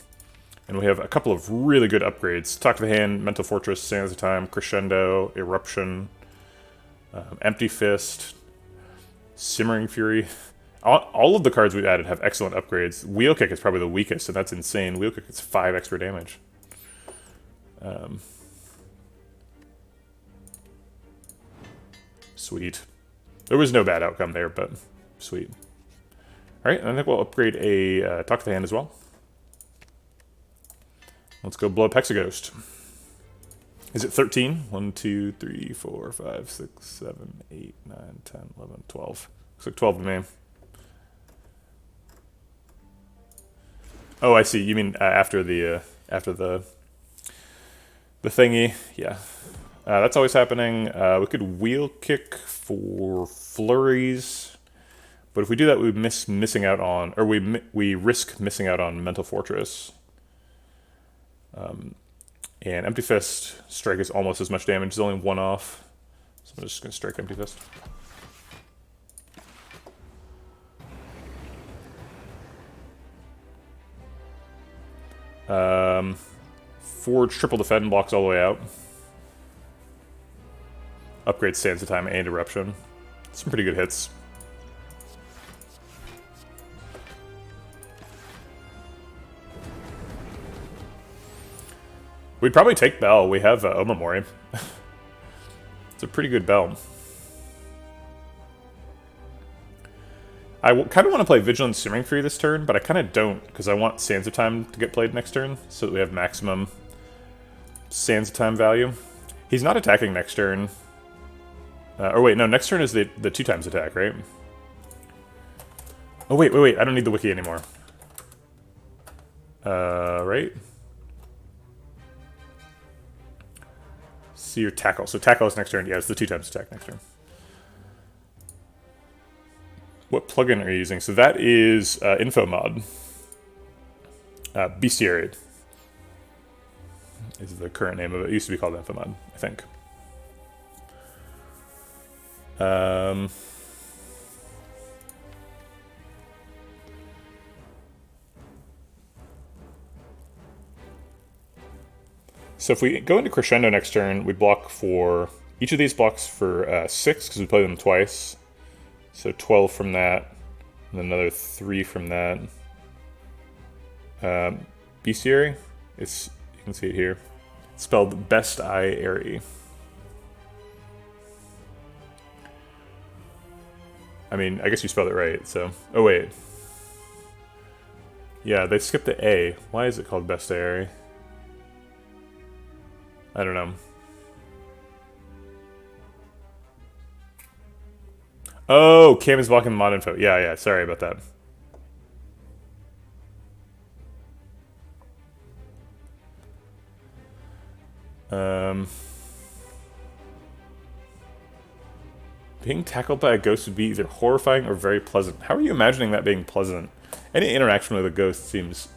And we have a couple of really good upgrades. Talk to the Hand, Mental Fortress, Sands of Time, Crescendo, Eruption, Empty Fist, Simmering Fury. All of the cards we've added have excellent upgrades. Wheel Kick is probably the weakest, and that's insane. Wheel Kick is 5 extra damage. Sweet. There was no bad outcome there, but sweet. Alright, I think we'll upgrade a Talk to the Hand as well. Let's go blow up Hexaghost. Is it 13? 1, 2, 3, 4, 5, 6, 7, 8, 9, 10, 11, 12. Looks like 12 to me. Oh, I see. You mean after the thingy? Yeah. That's always happening. We could Wheel Kick for flurries, but if we do that, we missing out on, or we risk missing out on Mental Fortress. And Empty Fist strike is almost as much damage. It's only 1 off, so I'm just gonna strike Empty Fist. Forge triple defend blocks all the way out. Upgrade Sands of Time and Eruption. Some pretty good hits. We'd probably take Bell. We have Omamori. It's a pretty good Bell. I kind of want to play Vigilant Simmering Fury this turn, but I kind of don't, because I want Sands of Time to get played next turn, so that we have maximum Sands of Time value. He's not attacking next turn. Or wait, no, next turn is the 2x attack, right? Oh, wait, I don't need the wiki anymore. Right? See your tackle. So tackle is next turn. Yeah, it's the 2x attack next turn. What plugin are you using? So that is Infomod. Bestiary is the current name of it. It used to be called Infomod, I think. So if we go into Crescendo next turn, we block for... Each of these blocks for 6, because we play them twice. So 12 from that, and then another 3 from that. Bestiary. It's, you can see it here. It's spelled Bestiary. I mean, I guess you spelled it right, so... Oh, wait. Yeah, they skipped the A. Why is it called Bestiary? I don't know. Oh, Cam is blocking mod info. Yeah, sorry about that. Being tackled by a ghost would be either horrifying or very pleasant. How are you imagining that being pleasant? Any interaction with a ghost seems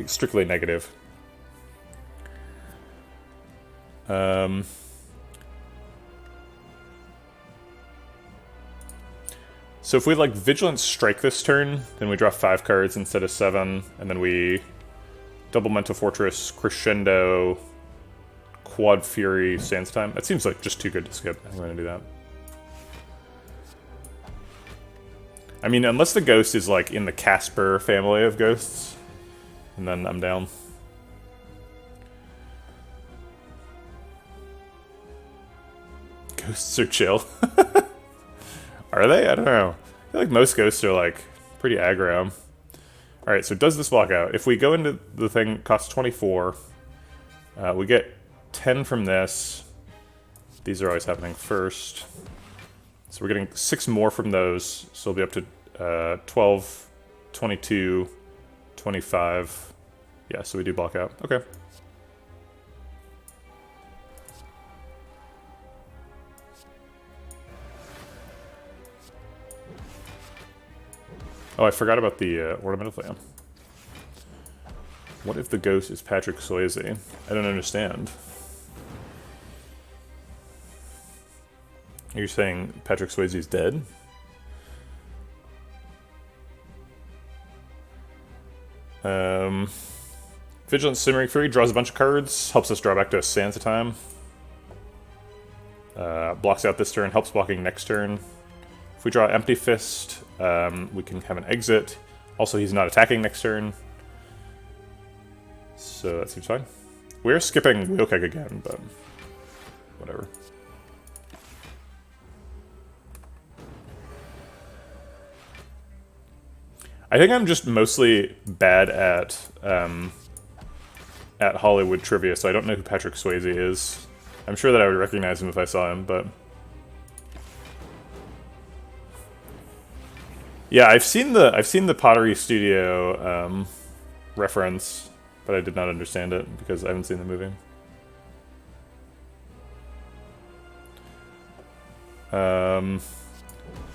strictly negative. So if we like Vigilance Strike this turn, then we draw 5 cards instead of 7, and then we double Mental Fortress, Crescendo, Quad Fury, Sands Time. That seems like just too good to skip. I'm going to do that. I mean, unless the ghost is like in the Casper family of ghosts, and then I'm down. Ghosts are chill. Are they? I don't know. I feel like most ghosts are like pretty aggro. Alright, so does this block out? If we go into the thing, it costs 24. We get 10 from this. These are always happening first. So we're getting 6 more from those, so we'll be up to 12, 22, 25. Yeah, so we do block out. Okay. Oh, I forgot about the Ornamental Flame. What if the ghost is Patrick Swayze? I don't understand. You're saying Patrick Swayze is dead? Vigilant Simmering Fury draws a bunch of cards, helps us draw back to a Sands of Time. Blocks out this turn, helps blocking next turn. If we draw Empty Fist, we can have an exit. Also, he's not attacking next turn. So that seems fine. We're skipping Wheelkick again, but whatever. I think I'm just mostly bad at Hollywood trivia, so I don't know who Patrick Swayze is. I'm sure that I would recognize him if I saw him, but... Yeah, I've seen the Pottery Studio reference, but I did not understand it because I haven't seen the movie.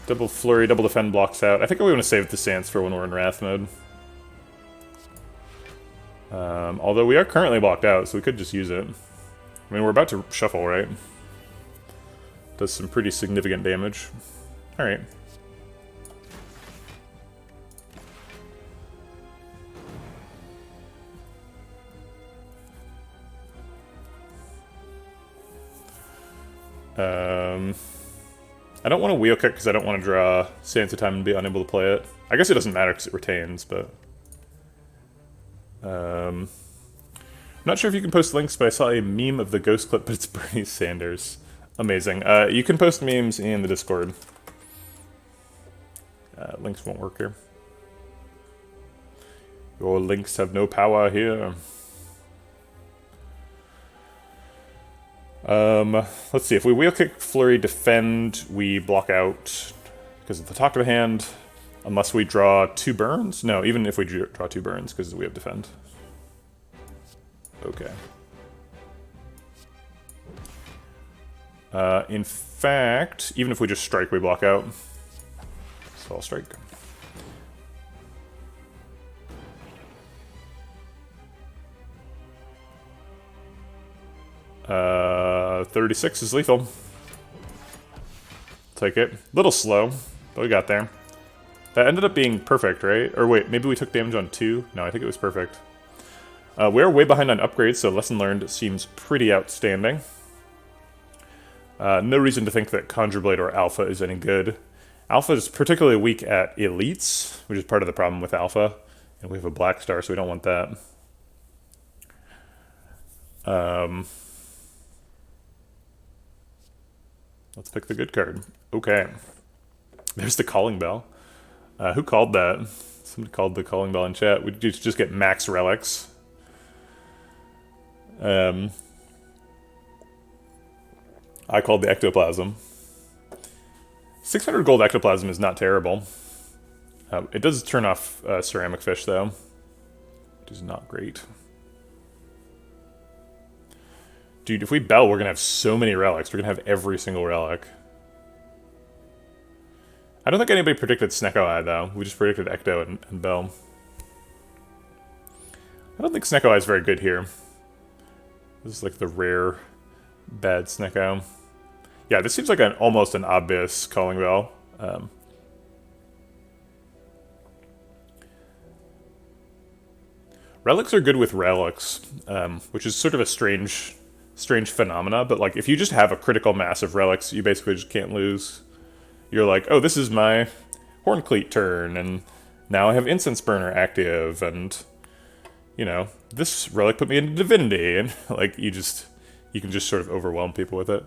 Double Flurry, double Defend blocks out. I think we want to save the Sands for when we're in Wrath mode. Although we are currently blocked out, so we could just use it. I mean, we're about to shuffle, right? Does some pretty significant damage. Alright. I don't want to Wheel Kick because I don't want to draw Sands of Time and be unable to play it. I guess it doesn't matter because it retains, but... I'm not sure if you can post links, but I saw a meme of the ghost clip, but it's Bernie Sanders. Amazing. You can post memes in the Discord. Links won't work here. Your links have no power here. Let's see, if we Wheel Kick, Flurry, Defend, we block out because of the top of the hand, unless we draw 2 burns? No, even if we draw 2 burns, because we have Defend. Okay. In fact, even if we just strike, we block out. So I'll strike. 36 is lethal. Take it. Little slow, but we got there. That ended up being perfect, right? Or wait, maybe we took damage on 2? No, I think it was perfect. We're way behind on upgrades, so Lesson Learned seems pretty outstanding. No reason to think that Conjure Blade or Alpha is any good. Alpha is particularly weak at elites, which is part of the problem with Alpha. And we have a black star, so we don't want that. Let's pick the good card. Okay. There's the calling bell. Who called that? Somebody called the calling bell in chat. We just get max relics. I called the ectoplasm. 600 gold ectoplasm is not terrible. It does turn off ceramic fish, though, which is not great. Dude, if we bell, we're going to have so many relics. We're going to have every single relic. I don't think anybody predicted Snecko Eye, though. We just predicted Ecto and Bell. I don't think Snecko Eye is very good here. This is like the rare bad Snecko. Yeah, this seems like almost an obvious calling bell. Relics are good with relics, which is sort of a strange phenomena, but like if you just have a critical mass of relics, you basically just can't lose. You're like, oh, this is my Horncleat turn, and now I have Incense Burner active, and you know, this relic put me into Divinity, and like you can just sort of overwhelm people with it.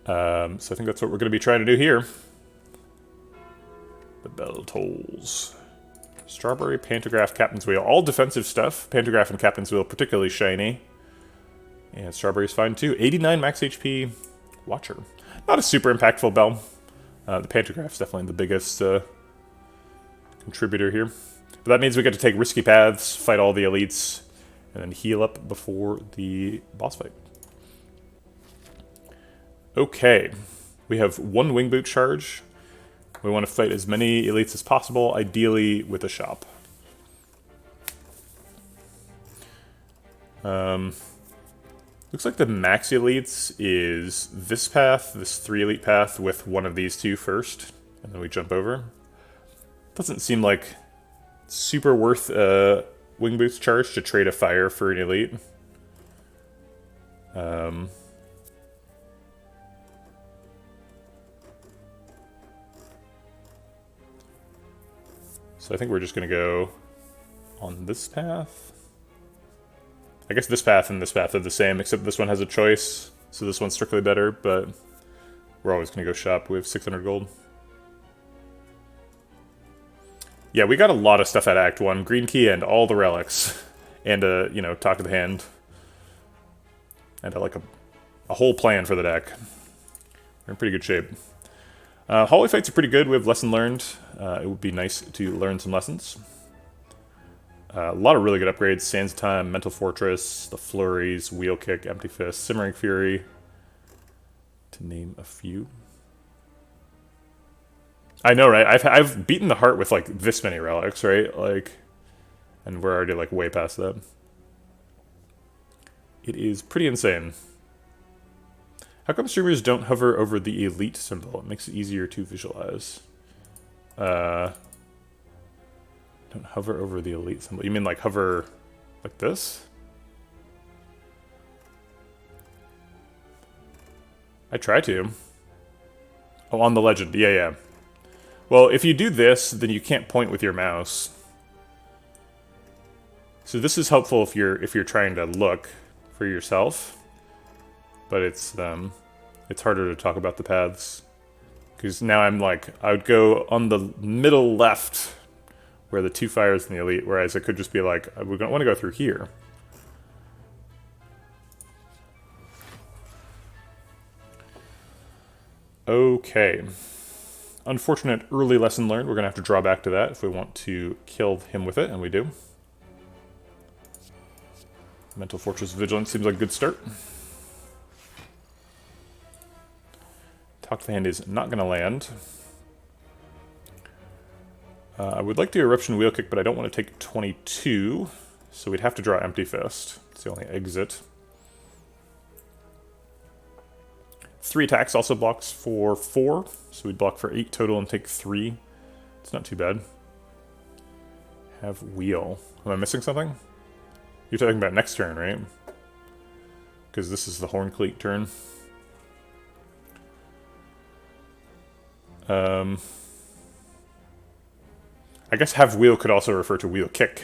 So I think that's what we're going to be trying to do here. The bell tolls. Strawberry, Pantograph, Captain's Wheel. All defensive stuff. Pantograph and Captain's Wheel particularly shiny. And Strawberry's fine too. 89 max HP. Watcher. Not a super impactful bell. The Pantograph's definitely the biggest contributor here. But that means we get to take risky paths, fight all the elites, and then heal up before the boss fight. Okay. We have one Wing Boot charge. We want to fight as many elites as possible, ideally with a shop. Looks like the max elites is this path, this 3 elite path, with one of these two first, and then we jump over. Doesn't seem like super worth Wing Boot's charge to trade a fire for an elite. So I think we're just going to go on this path. I guess this path and this path are the same, except this one has a choice, so this one's strictly better, but we're always going to go shop. We have 600 gold. Yeah, we got a lot of stuff at Act 1. Green Key and all the relics. And, you know, Talk to the Hand. And, like, a whole plan for the deck. We're in pretty good shape. Hallway fights are pretty good. We have Lesson Learned. It would be nice to learn some lessons. A lot of really good upgrades. Sands of Time, Mental Fortress, the Flurries, Wheel Kick, Empty Fist, Simmering Fury, to name a few. I know, right? I've beaten the heart with, like, this many relics, right? Like, and we're already, like, way past that. It is pretty insane. How come streamers don't hover over the elite symbol? It makes it easier to visualize. Don't hover over the elite symbol. You mean like hover like this? I try to. Oh, on the legend. Yeah, yeah. Well, if you do this, then you can't point with your mouse. So this is helpful if you're trying to look for yourself. But it's harder to talk about the paths. Because now I'm like, I would go on the middle left where the 2 fires in the elite, whereas it could just be like, we don't want to go through here. Okay. Unfortunate early lesson learned. We're going to have to draw back to that if we want to kill him with it, and we do. Mental Fortress Vigilance seems like a good start. Talk to the Hand is not going to land. I would like to do Eruption Wheel Kick, but I don't want to take 22, so we'd have to draw Empty Fist. It's the only exit. 3 attacks also blocks for 4, so we'd block for 8 total and take 3. It's not too bad. Have Wheel. Am I missing something? You're talking about next turn, right? Because this is the Horncleat turn. I guess have wheel could also refer to wheel kick.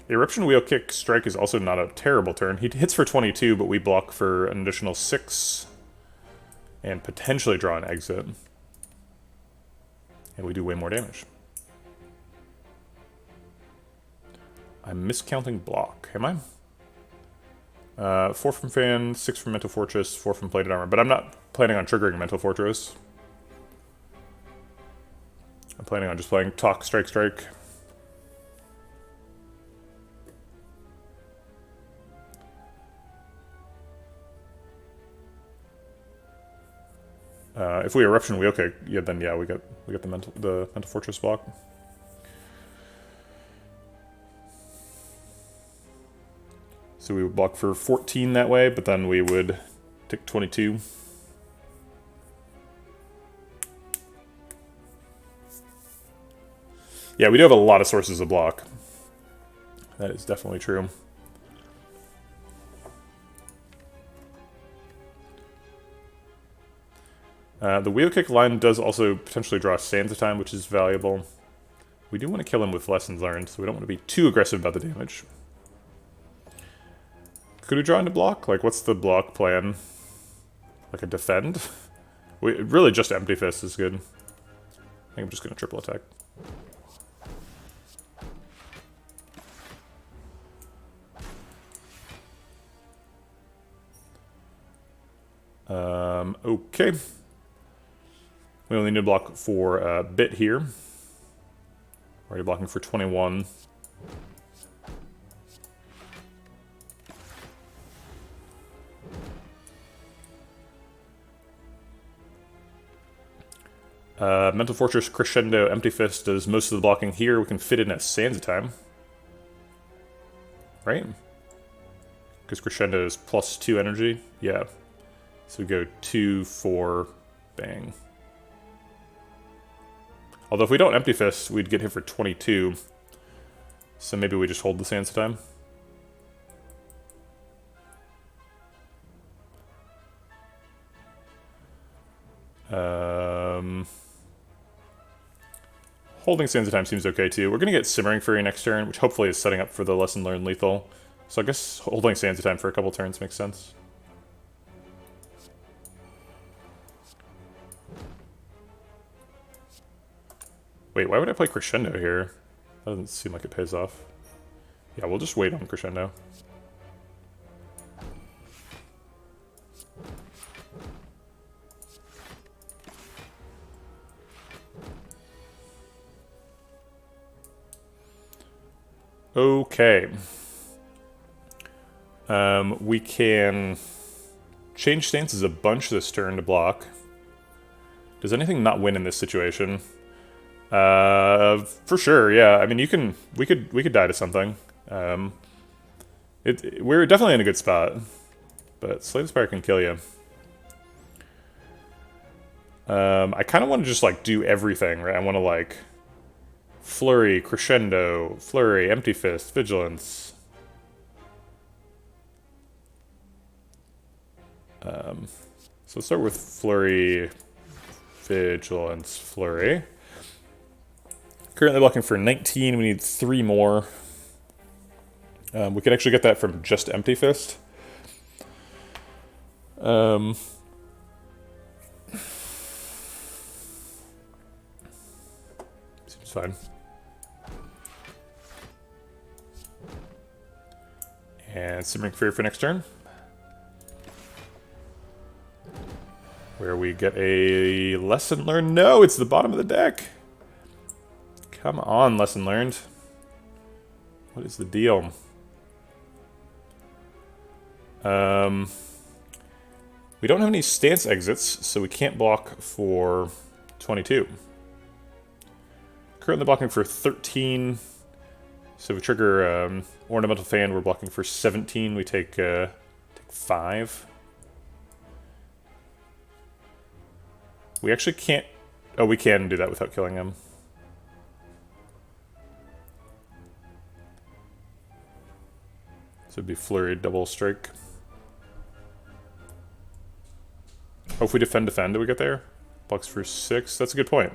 Eruption wheel kick strike is also not a terrible turn. He hits for 22, but we block for an additional 6. And potentially draw an exit. And we do way more damage. I'm miscounting block, am I? 4 from Fan, 6 from Mental Fortress, 4 from Plated Armor. But I'm not planning on triggering Mental Fortress. I'm planning on just playing Talk, Strike, Strike. If we Eruption Wheel Kick, yeah, then yeah, we get the Mental Fortress block. So we would block for 14 that way, but then we would take 22. Yeah, we do have a lot of sources of block. That is definitely true. The wheel kick line does also potentially draw Sands of Time, which is valuable. We do want to kill him with Lessons Learned, so we don't want to be too aggressive about the damage. Could we draw into block? Like, what's the block plan? Like a defend? Really just Empty Fist is good. I think I'm just going to triple attack. Okay. We only need to block for a bit here. Already blocking for 21. Mental Fortress, Crescendo, Empty Fist does most of the blocking here. We can fit in a Sands of Time. Right? Because Crescendo is +2 energy. Yeah. So we go 2, 4, bang. Although if we don't Empty Fist, we'd get hit for 22. So maybe we just hold the Sands of Time. Holding Sands of Time seems okay too. We're going to get Simmering Fury next turn, which hopefully is setting up for the Lesson Learned lethal. So I guess holding Sands of Time for a couple turns makes sense. Wait, why would I play Crescendo here? That doesn't seem like it pays off. Yeah, we'll just wait on Crescendo. Okay. We can change stances a bunch this turn to block. Does anything not win in this situation? For sure, yeah. I mean, we could die to something. We're definitely in a good spot, but Slay the Spire can kill you. I kind of want to just like do everything, right? I want to like Flurry, Crescendo, Flurry, Empty Fist, Vigilance. So let's start with Flurry, Vigilance, Flurry. Currently blocking for 19, we need 3 more. We could actually get that from just Empty Fist. Seems fine. And Simmering Fury for next turn. Where we get a Lesson Learned. No, it's the bottom of the deck. Come on, Lesson Learned. What is the deal? We don't have any stance exits, so we can't block for 22. Currently blocking for 13. So we trigger Ornamental Fan, we're blocking for 17. We take 5. We actually can't... Oh, we can do that without killing him. So it'd be Flurry, double strike. Oh, if we defend, do we get there? Blocks for 6. That's a good point.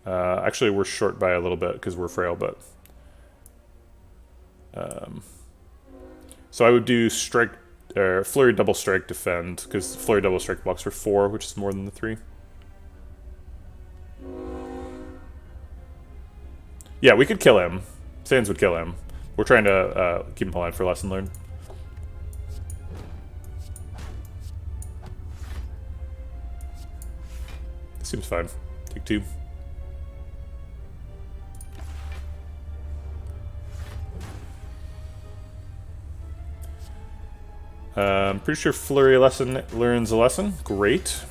Actually, we're short by a little bit because we're frail, but... so I would do strike... Flurry double strike defend, because Flurry double strike blocks for 4, which is more than the 3. Yeah, we could kill him. Sands would kill him. We're trying to keep him alive for lesson learned. Seems fine. Take 2. Pretty sure Flurry lesson learns a lesson. Great.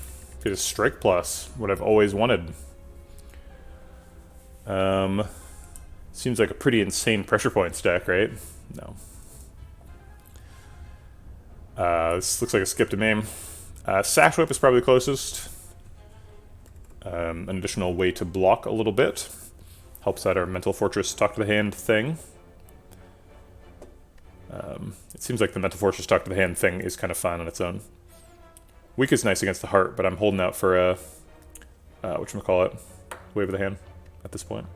Get a strike plus. What I've always wanted. Seems like a pretty insane pressure point stack, right? No. This looks like a skip to maim. Sash Whip is probably the closest. An additional way to block a little bit. Helps out our Mental Fortress Talk to the Hand thing. It seems like the Mental Fortress Talk to the Hand thing is kind of fun on its own. Weak is nice against the heart, but I'm holding out for a... whatchamacallit? Wave of the Hand at this point.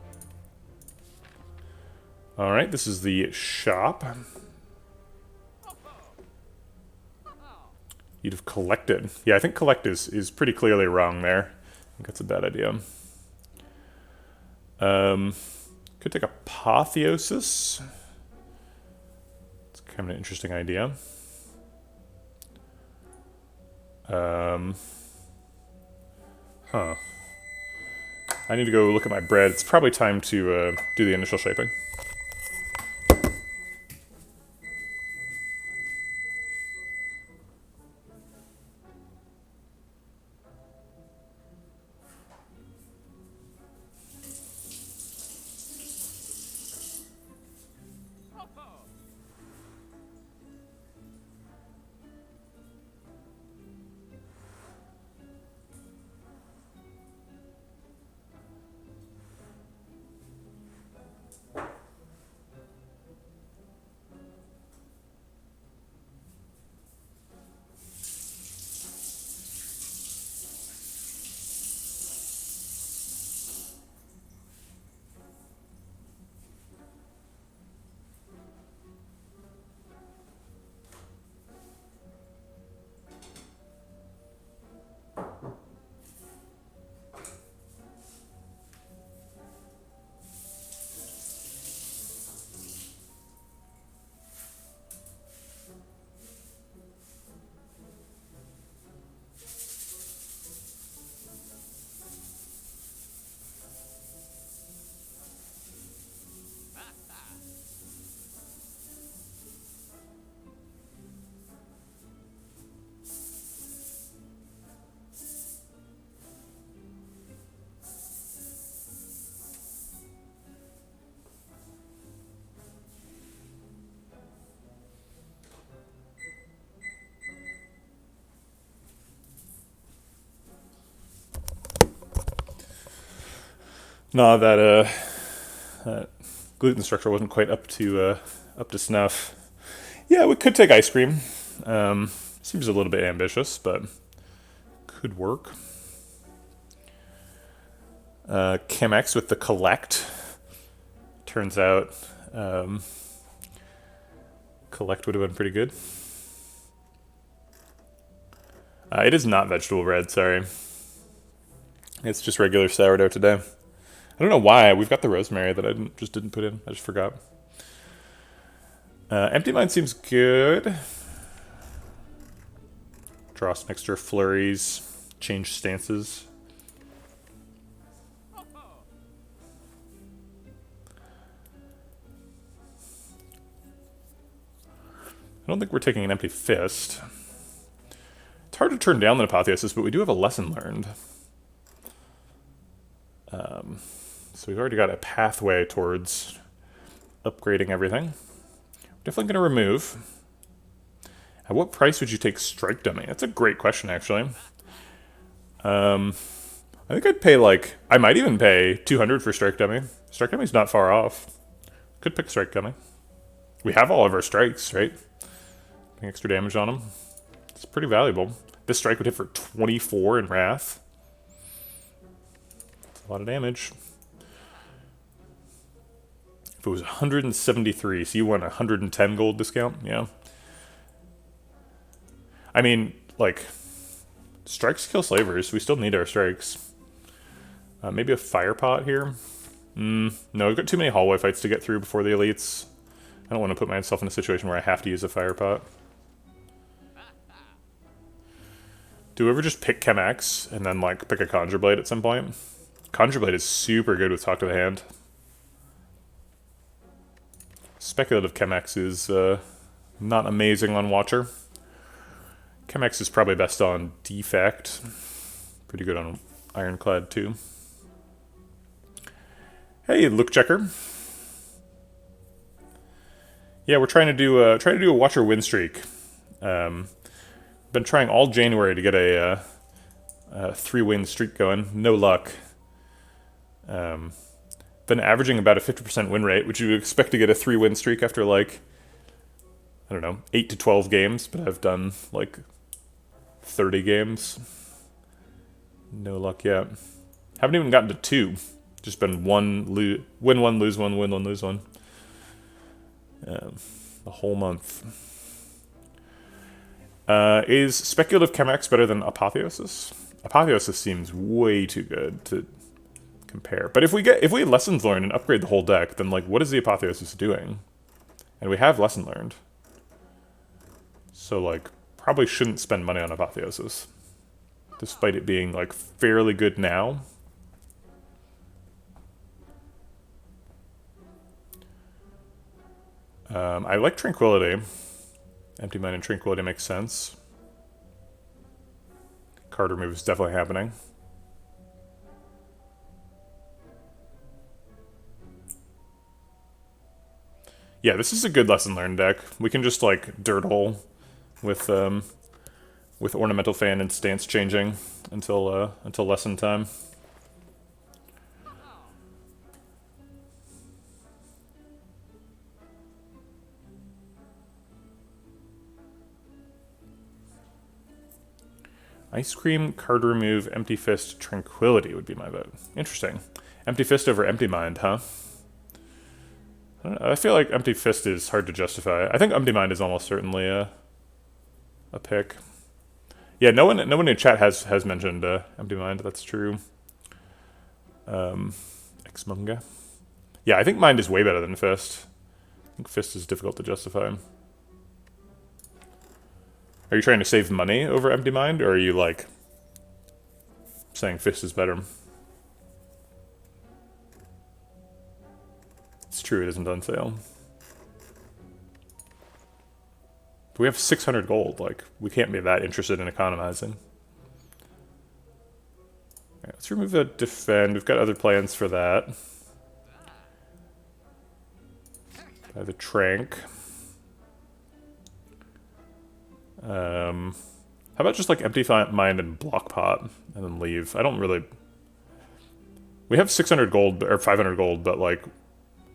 Alright, this is the shop. You'd have collected. Yeah, I think collect is pretty clearly wrong there. I think that's a bad idea. Could take Apotheosis. It's kind of an interesting idea. Huh. I need to go look at my bread. It's probably time to do the initial shaping. No, that gluten structure wasn't quite up to snuff. Yeah, we could take ice cream. Seems a little bit ambitious, but could work. Chemex with the collect. Turns out collect would have been pretty good. It is not vegetable bread, sorry. It's just regular sourdough today. I don't know why. We've got the rosemary that I just didn't put in. I just forgot. Empty Mind seems good. Draw some extra flurries. Change stances. I don't think we're taking an empty fist. It's hard to turn down the Apotheosis, but we do have a lesson learned. So we've already got a pathway towards upgrading everything. We're definitely going to remove. At what price would you take Strike Dummy? That's a great question, actually. I think I'd pay I might even pay 200 for Strike Dummy. Strike Dummy's not far off. Could pick Strike Dummy. We have all of our strikes, right? Putting extra damage on them. It's pretty valuable. This strike would hit for 24 in Wrath. That's a lot of damage. If it was 173, so you want 110 gold discount? Yeah. I mean, like, strikes kill slavers. We still need our strikes. Maybe a fire pot here? No, we've got too many hallway fights to get through before the elites. I don't want to put myself in a situation where I have to use a fire pot. Do we ever just pick Chemax and then, like, pick a Conjure Blade at some point? Conjure Blade is super good with Talk to the Hand. Speculative Chemax is not amazing on Watcher. Chemax is probably best on Defect. Pretty good on Ironclad, too. Hey, Look Checker. Yeah, we're trying to do a Watcher win streak. Been trying all January to get a 3-win streak going. No luck. Been averaging about a 50% win rate, which you would expect to get a 3-win streak after, like, I don't know, 8 to 12 games, but I've done, like, 30 games. No luck yet. Haven't even gotten to 2. Just been win one, lose one, win one, lose one. The whole month. Is Speculative Chemax better than Apotheosis? Apotheosis seems way too good to compare. But if we lessons learned and upgrade the whole deck, then, like, what is the Apotheosis doing? And we have lesson learned. So, like, probably shouldn't spend money on Apotheosis. Despite it being, like, fairly good now. I like Tranquility. Empty Mind and Tranquility makes sense. Card remove is definitely happening. Yeah, this is a good lesson learned deck. We can just, like, dirt hole with Ornamental Fan and stance changing until lesson time. Ice Cream, Card Remove, Empty Fist, Tranquility would be my vote. Interesting. Empty Fist over Empty Mind, huh? I feel like Empty Fist is hard to justify. I think Empty Mind is almost certainly a pick. Yeah, no one in chat has mentioned Empty Mind. That's true. Exmunga. Yeah, I think Mind is way better than Fist. I think Fist is difficult to justify. Are you trying to save money over Empty Mind, or are you, like, saying Fist is better? It's true, it isn't on sale. But we have 600 gold, like, we can't be that interested in economizing. Alright, let's remove the Defend. We've got other plans for that. Buy the Trank. How about just, like, Empty Mind and Block Pot, and then leave? I don't really... We have 600 gold, or 500 gold, but, like,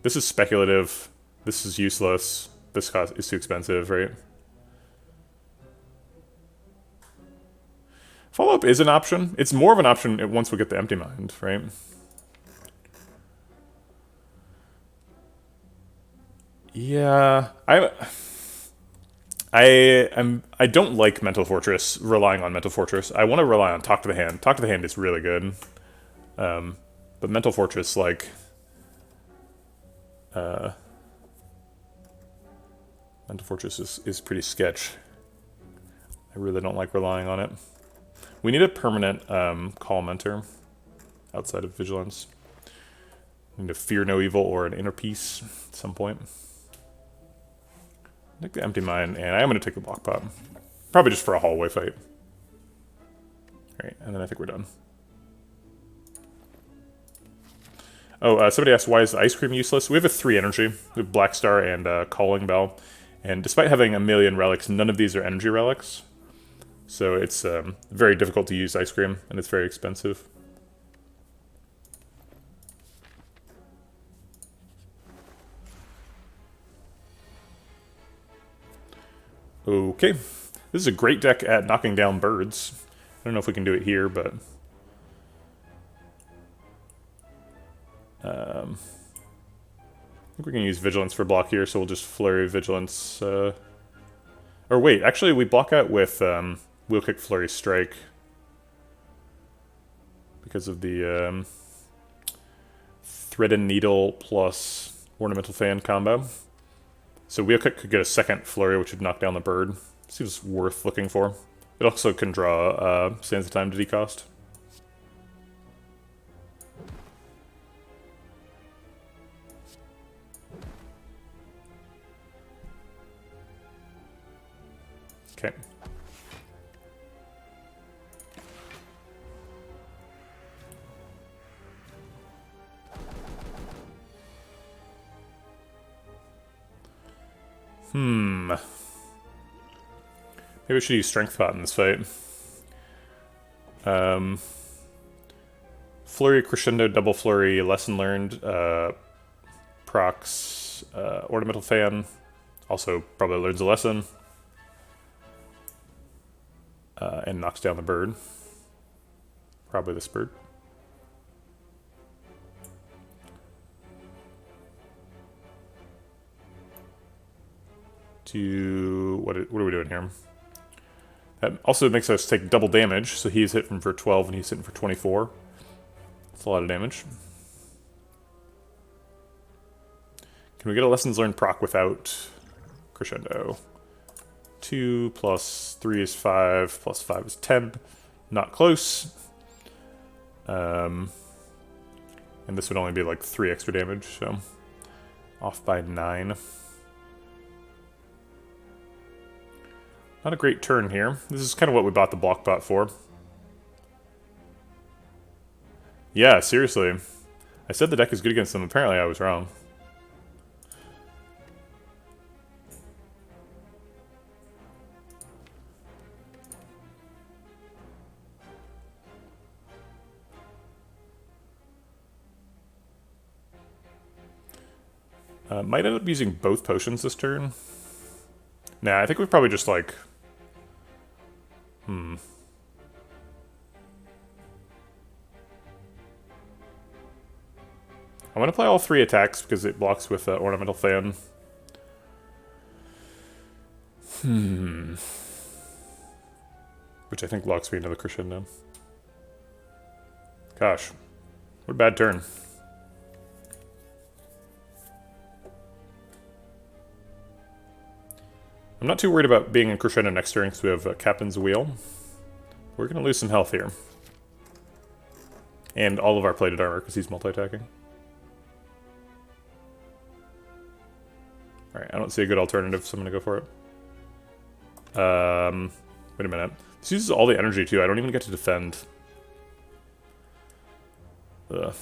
this is speculative, this is useless, this cost is too expensive, right? Follow-up is an option. It's more of an option once we get the Empty Mind, right? Yeah, I don't like Mental Fortress, relying on Mental Fortress. I want to rely on Talk to the Hand. Talk to the Hand is really good. But Mental Fortress, like... Mental Fortress is pretty sketch. I really don't like relying on it. We need a permanent Call Mentor outside of Vigilance. We need a Fear No Evil or an Inner Peace at some point. Take the Empty Mind, and I am going to take the Block Pot. Probably just for a hallway fight. Alright, and then I think we're done. Oh, somebody asked, why is Ice Cream useless? We have a 3 energy. We have Black Star and Calling Bell. And despite having a million relics, none of these are energy relics. So it's very difficult to use Ice Cream, and it's very expensive. Okay. This is a great deck at knocking down birds. I don't know if we can do it here, but... I think we can use Vigilance for block here, so we'll just Flurry Vigilance. Or wait, actually we block out with Wheel Kick Flurry Strike. Because of the Thread and Needle plus Ornamental Fan combo. So Wheel Kick could get a second Flurry, which would knock down the bird. Seems worth looking for. It also can draw Sands of Time to decost. Okay. Maybe we should use Strength Pot in this fight. Flurry, Crescendo, Double Flurry, Lesson Learned, procs, Ornamental Fan, also probably learns a lesson. And knocks down the bird. Probably this bird. What are we doing here? That also makes us take double damage, so he's hitting for 12 and he's hitting for 24. That's a lot of damage. Can we get a Lessons Learned proc without Crescendo? 2 plus 3 is 5, plus 5 is 10. Not close. And this would only be like 3 extra damage, so off by 9. Not a great turn here. This is kind of what we bought the block bot for. Yeah, seriously. I said the deck is good against them. Apparently I was wrong. Might end up using both potions this turn. Nah, I think we probably just like... I'm going to play all 3 attacks because it blocks with Ornamental Fan. Which I think locks me into the Crescendo. Gosh, what a bad turn. I'm not too worried about being in Crescendo next turn because we have Captain's Wheel. We're going to lose some health here. And all of our plated armor because he's multi-attacking. Alright, I don't see a good alternative, so I'm going to go for it. Wait a minute. This uses all the energy too, I don't even get to defend. Ugh.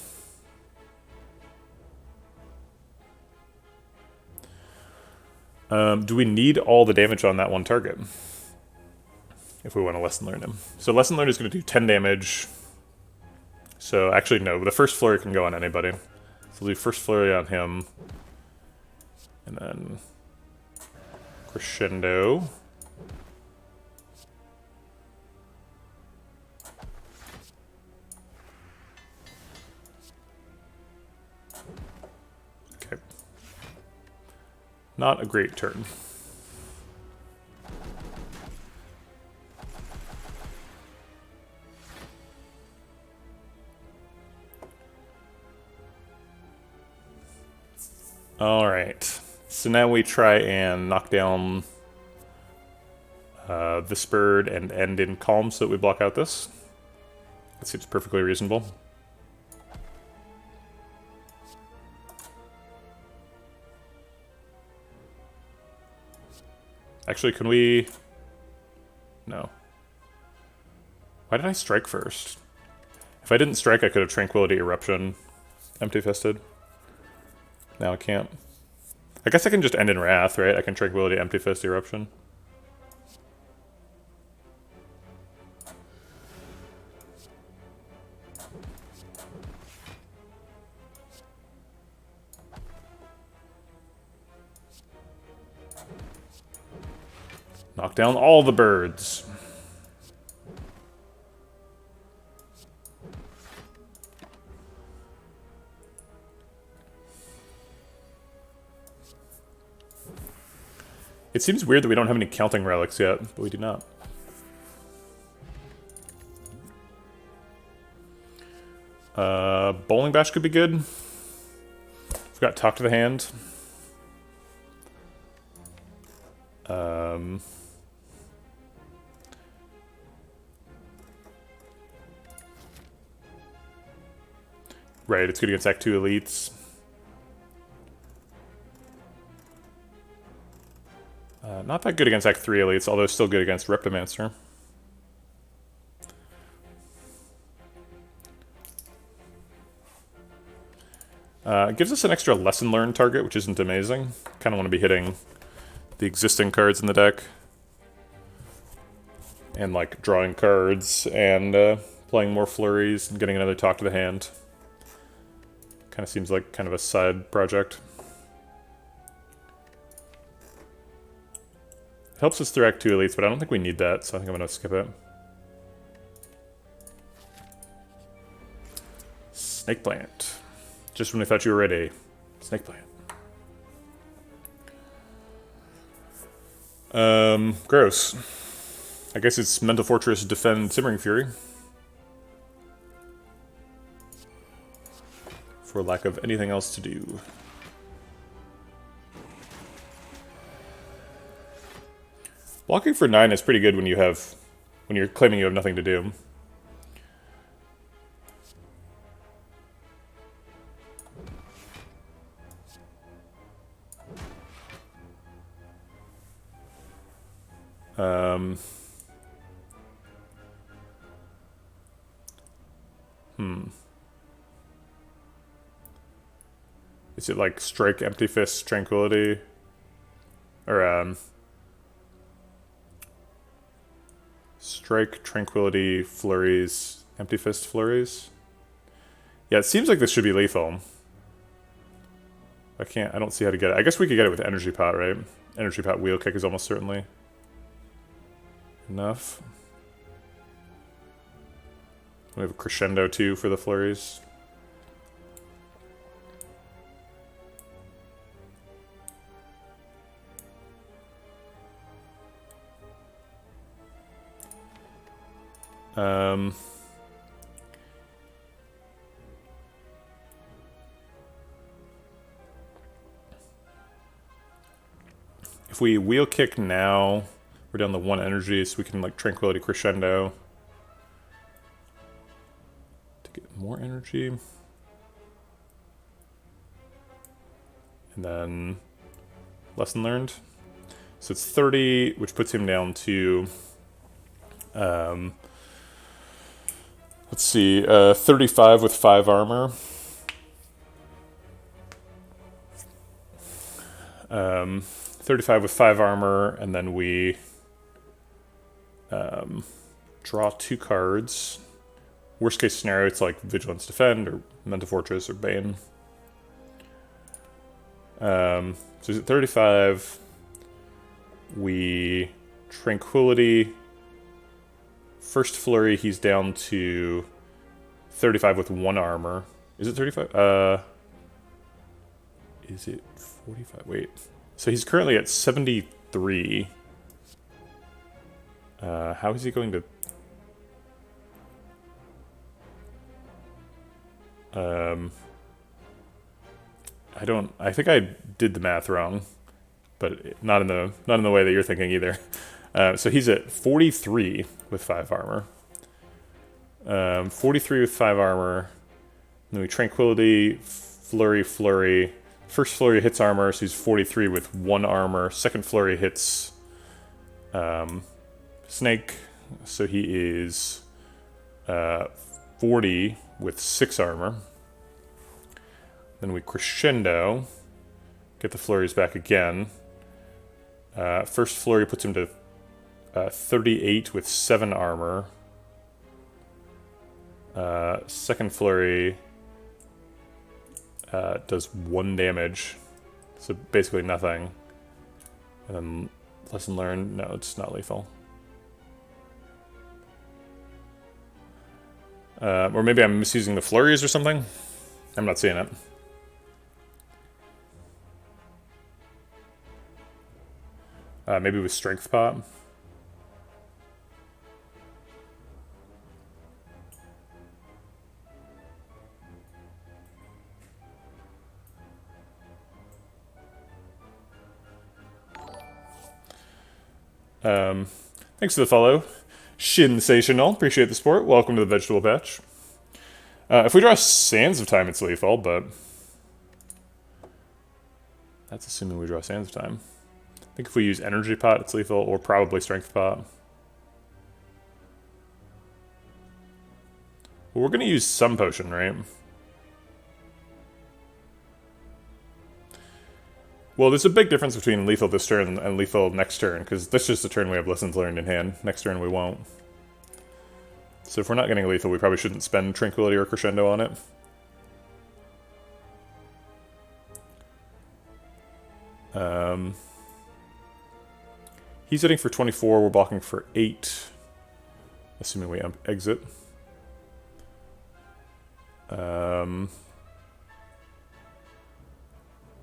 Do we need all the damage on that one target? If we want to Lesson Learn him. So Lesson Learn is going to do 10 damage. So actually no, the first flurry can go on anybody. So we'll do first flurry on him. And then Crescendo. Okay. Not a great turn. Alright, so now we try and knock down this bird and end in Calm so that we block out this. That seems perfectly reasonable. Actually, can we... No. Why did I strike first? If I didn't strike, I could have Tranquility Eruption empty-fisted. Now I can't. I guess I can just end in Wrath, right? I can Tranquility, Empty Fist, Eruption. Knock down all the birds. It seems weird that we don't have any counting relics yet, but we do not. Bowling bash could be good. We've got talk to the hand. Right, it's good against Act 2 elites. Not that good against Act 3 elites, although still good against Reptomancer. It gives us an extra lesson learned target, which isn't amazing. Kind of want to be hitting the existing cards in the deck. And like drawing cards and playing more flurries and getting another talk to the hand. Kind of seems like kind of a side project. Helps us through Act 2 elites, but I don't think we need that, so I think I'm going to skip it. Snake Plant. Just when I thought you were ready. Snake Plant. Gross. I guess it's Mental Fortress, Defend, Simmering Fury. For lack of anything else to do. Blocking for 9 is pretty good when you're claiming you have nothing to do. Is it like Strike, Empty Fist, Tranquility? Or, Strike, Tranquility, Flurries, Empty Fist, Flurries? Yeah, it seems like this should be lethal. I don't see how to get it. I guess we could get it with Energy Pot, right? Energy Pot Wheel Kick is almost certainly enough. We have a Crescendo too for the flurries. If we wheel kick now, we're down to 1 energy, so we can like Tranquility Crescendo to get more energy. And then lesson learned. So it's 30, which puts him down to let's see, 35 with 5 armor. 35 with 5 armor, and then we draw 2 cards. Worst case scenario, it's like Vigilance Defend, or Mental Fortress, or Bane. So he's at 35. We Tranquility. First Flurry, he's down to 35 with 1 armor. Is it 35? Is it 45? Wait. So he's currently at 73. How is he going to... I think I did the math wrong, but not in the way that you're thinking either. So he's at 43 with 5 armor. 43 with 5 armor. And then we Tranquility, Flurry, Flurry. First Flurry hits armor, so he's 43 with 1 armor. Second Flurry hits Snake, so he is 40 with 6 armor. Then we Crescendo, get the Flurries back again. First Flurry puts him to 38 with 7 armor. Second Flurry does 1 damage, so basically nothing. And then Lesson learned. No, it's not lethal. Or maybe I'm misusing the flurries or something. I'm not seeing it. Maybe with strength pot. Thanks for the follow. Shinsational. Appreciate the support. Welcome to the vegetable patch. If we draw Sands of Time, it's lethal, but that's assuming we draw Sands of Time. I think if we use Energy Pot, it's lethal, or probably Strength Pot. Well, we're going to use some potion, right? Well, there's a big difference between lethal this turn and lethal next turn, because this is just the turn we have Lessons Learned in hand. Next turn we won't. So if we're not getting lethal, we probably shouldn't spend Tranquility or Crescendo on it. He's hitting for 24, we're blocking for 8. Assuming we exit.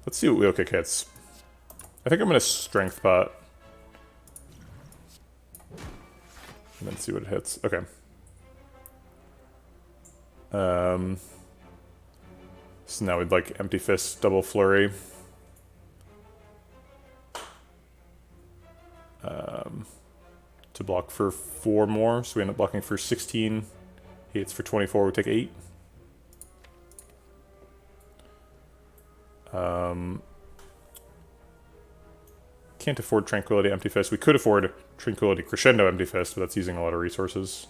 Let's see what Wheelkick hits. I think I'm going to Strength Pot. And then see what it hits. Okay. So now we'd like Empty Fist, Double Flurry. To block for 4 more, so we end up blocking for 16. He hits for 24, we take 8. Can't afford Tranquility Empty Fist. We could afford Tranquility Crescendo Empty Fist, but that's using a lot of resources.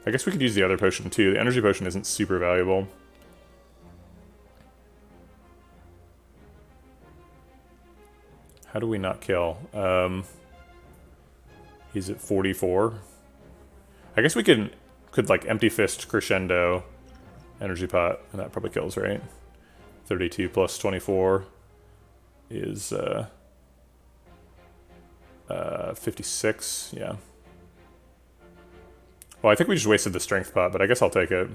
I guess we could use the other potion too. The energy potion isn't super valuable. How do we not kill? He's at 44. I guess we could like Empty Fist, Crescendo, Energy Pot, and that probably kills, right? 32 plus 24 is 56, yeah. Well, I think we just wasted the Strength Pot, but I guess I'll take it.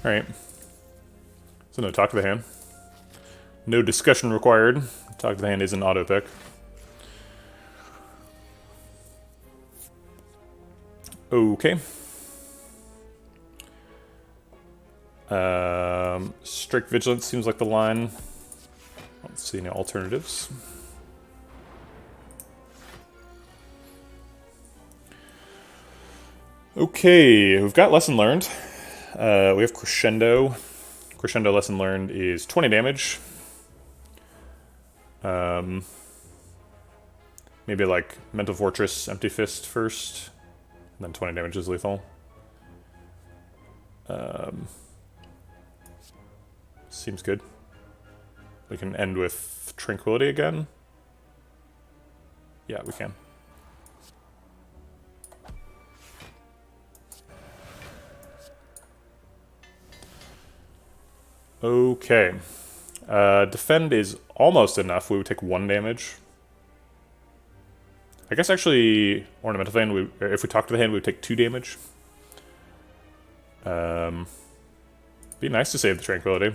Alright. So no talk to the hand. No discussion required. Talk to the hand is an auto pick. Okay. Strict Vigilance seems like the line. Let's see any alternatives. Okay, we've got Lesson Learned. We have Crescendo. Crescendo Lesson Learned is 20 damage. Maybe like Mental Fortress, Empty Fist first. And then 20 damage is lethal. Seems good. We can end with Tranquility again. Yeah, we can. Okay. Defend is almost enough. We would take 1 damage. I guess actually, Ornamental Hand, if we talk to the hand, we would take 2 damage. Be nice to save the Tranquility.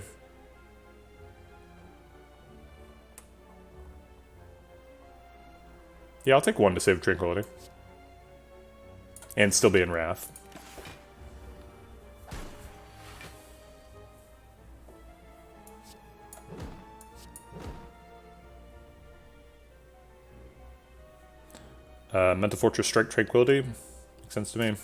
Yeah, I'll take 1 to save Tranquility. And still be in Wrath. Mental Fortress Strike Tranquility. Makes sense to me.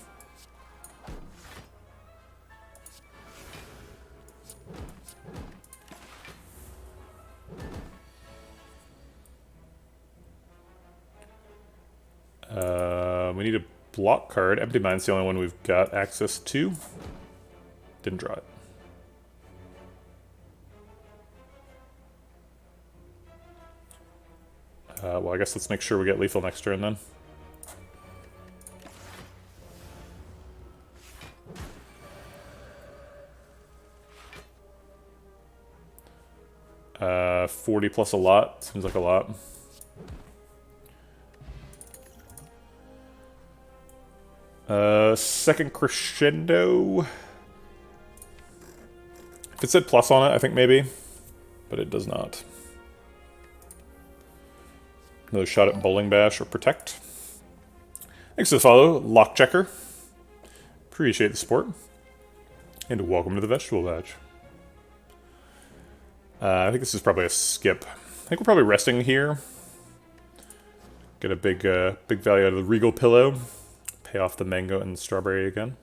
We need a block card. Empty Mind's the only one we've got access to. Didn't draw it. Well, I guess let's make sure we get lethal next turn then. 40 plus a lot. Seems like a lot. Second Crescendo. If it said plus on it, I think maybe. But it does not. Another shot at Bowling Bash or Protect. Thanks for the follow, Lock Checker. Appreciate the support. And welcome to the Vegetable Badge. I think this is probably a skip. I think we're probably resting here. Get a big value out of the Regal Pillow. Pay off the mango and the strawberry again.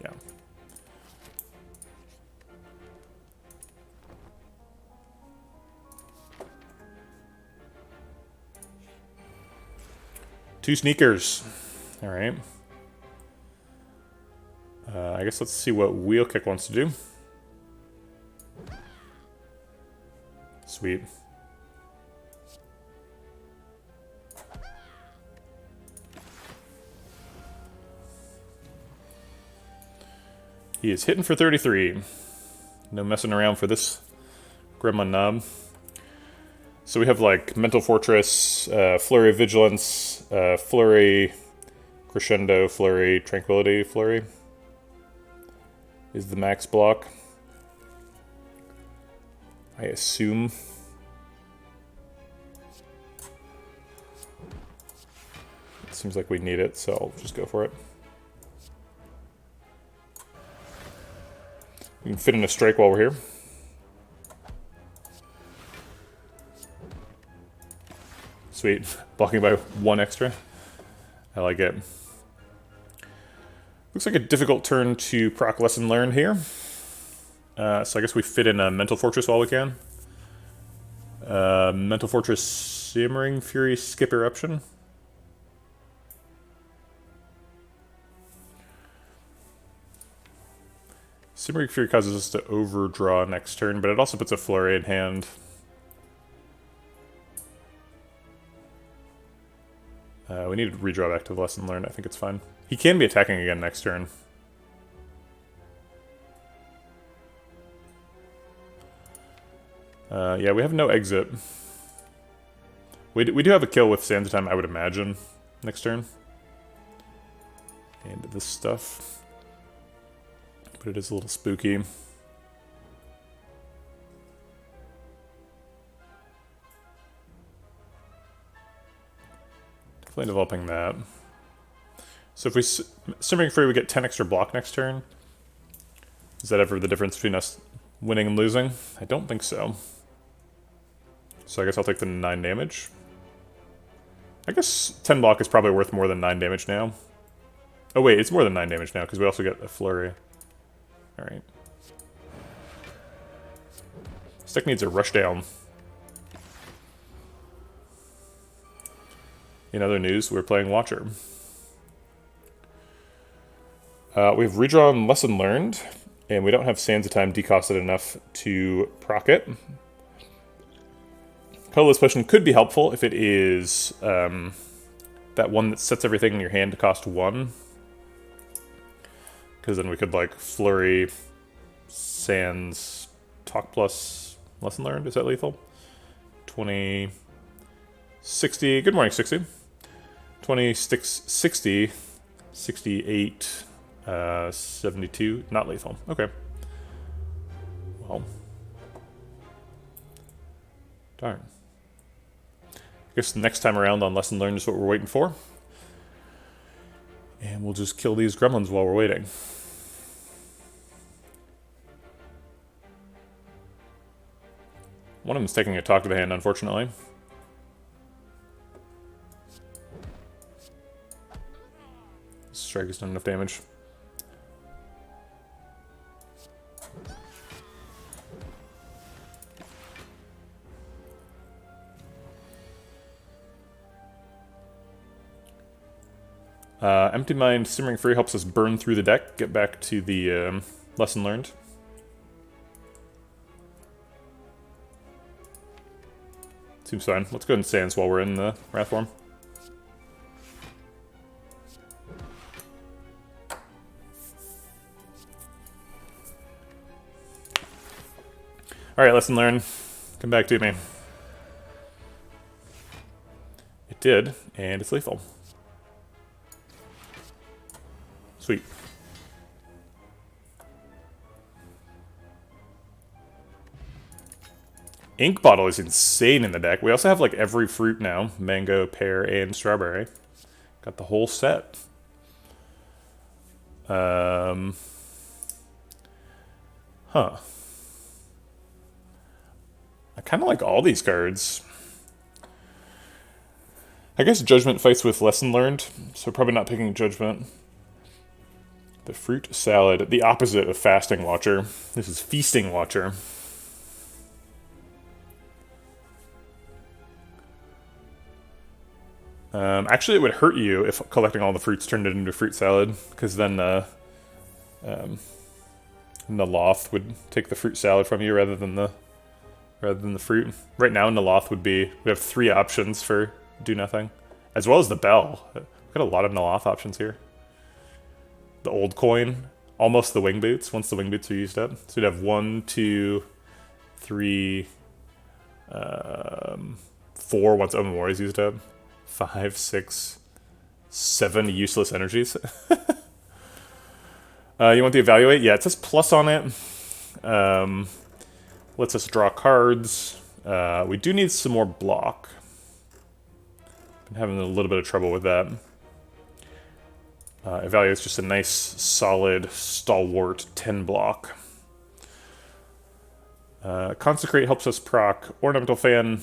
Yeah. Two sneakers. All right. I guess let's see what Wheel Kick wants to do. Sweet. He is hitting for 33. No messing around for this Gremlin knob. So we have like Mental Fortress, Flurry of Vigilance, Flurry, Crescendo, Flurry, Tranquility, Flurry is the max block. I assume. It seems like we need it, so I'll just go for it. We can fit in a strike while we're here. Sweet. Blocking by 1 extra. I like it. Looks like a difficult turn to proc Lesson Learned here. So I guess we fit in a Mental Fortress while we can. Mental Fortress, Simmering Fury, Skip Eruption. Simmering Fury causes us to overdraw next turn, but it also puts a Flurry in hand. We need to redraw back to the Lesson Learned. I think it's fine. He can be attacking again next turn. Yeah, we have no exit. We do have a kill with Sands of Time, I would imagine, next turn. And this stuff. But it is a little spooky. Definitely developing that. So if we Simmering Fury, we get 10 extra block next turn. Is that ever the difference between us winning and losing? I don't think so. So I guess I'll take the 9 damage. I guess 10 block is probably worth more than 9 damage now. Oh wait, it's more than 9 damage now, because we also get a Flurry. Alright. This deck needs a rush down. In other news, we're playing Watcher. We've redrawn Lesson Learned, and we don't have Sands of Time decosted enough to proc it. Colorless Potion could be helpful if it is that one that sets everything in your hand to cost 1. Because then we could, like, Flurry, Sands, Talk Plus, Lesson Learned. Is that lethal? 20, 60. Good morning, 60. 26, 60, 68, 72. Not lethal. Okay. Well. Darn. I guess the next time around on Lesson Learned is what we're waiting for. And we'll just kill these gremlins while we're waiting. One of them's taking a Talk to the hand, unfortunately. Strike has done enough damage. Empty Mind, Simmering Fury helps us burn through the deck, get back to the lesson learned. Seems fine. Let's go ahead and Sands while we're in the Wrath form. Alright, lesson learned. Come back to me. It did, and it's lethal. Sweet. Ink Bottle is insane in the deck. We also have like every fruit now. Mango, pear, and strawberry. Got the whole set. Huh. I kind of like all these cards. I guess Judgment fights with Lesson Learned, so probably not picking Judgment. The Fruit Salad, the opposite of Fasting Watcher. This is Feasting Watcher. Actually, it would hurt you if collecting all the fruits turned it into Fruit Salad, because then Naloth would take the Fruit Salad from you rather than the fruit. Right now, Naloth would be... We have 3 options for do nothing, as well as the Bell. We've got a lot of Naloth options here. The Old Coin, almost the Wing Boots, once the Wing Boots are used up. So we'd have 1, 2, 3, 4 once Omen War is used up. 5, 6, 7 useless energies. You want the Evaluate? Yeah, it says plus on it. Lets us draw cards. We do need some more block. Been having a little bit of trouble with that. Evaluate is just a nice, solid, stalwart 10 block. Consecrate helps us proc Ornamental Fan,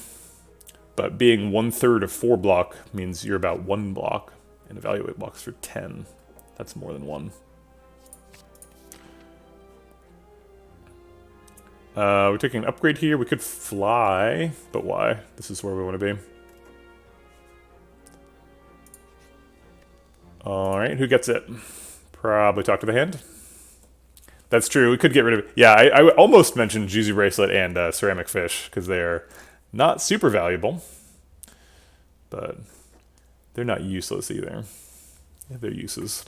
but being 1/3 of 4 block means you're about 1 block, and Evaluate blocks for 10. That's more than 1. We're taking an upgrade here. We could fly, but why? This is where we want to be. Alright, who gets it? Probably talk to the hand. That's true, we could get rid of it. Yeah, I almost mentioned Juicy Bracelet and Ceramic Fish, because they are not super valuable. But they're not useless either. They have their uses.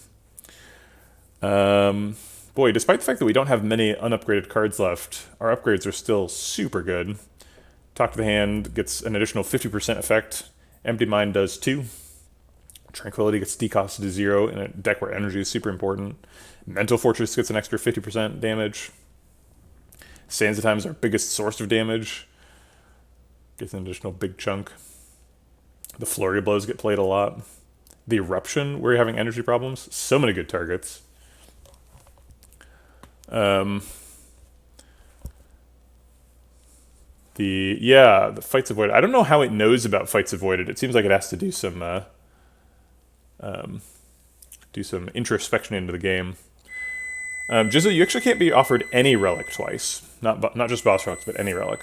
Boy, despite the fact that we don't have many unupgraded cards left, our upgrades are still super good. Talk to the Hand gets an additional 50% effect. Empty Mind does too. Tranquility gets decosted to 0 in a deck where energy is super important. Mental Fortress gets an extra 50% damage. Sands of Time is our biggest source of damage. Gets an additional big chunk. The Flurry Blows get played a lot. The Eruption, we're having energy problems. So many good targets. The Fights Avoided. I don't know how it knows about Fights Avoided. It seems like it has to do some introspection into the game. Jizzle, you actually can't be offered any relic twice. Not just boss relics, but any relic.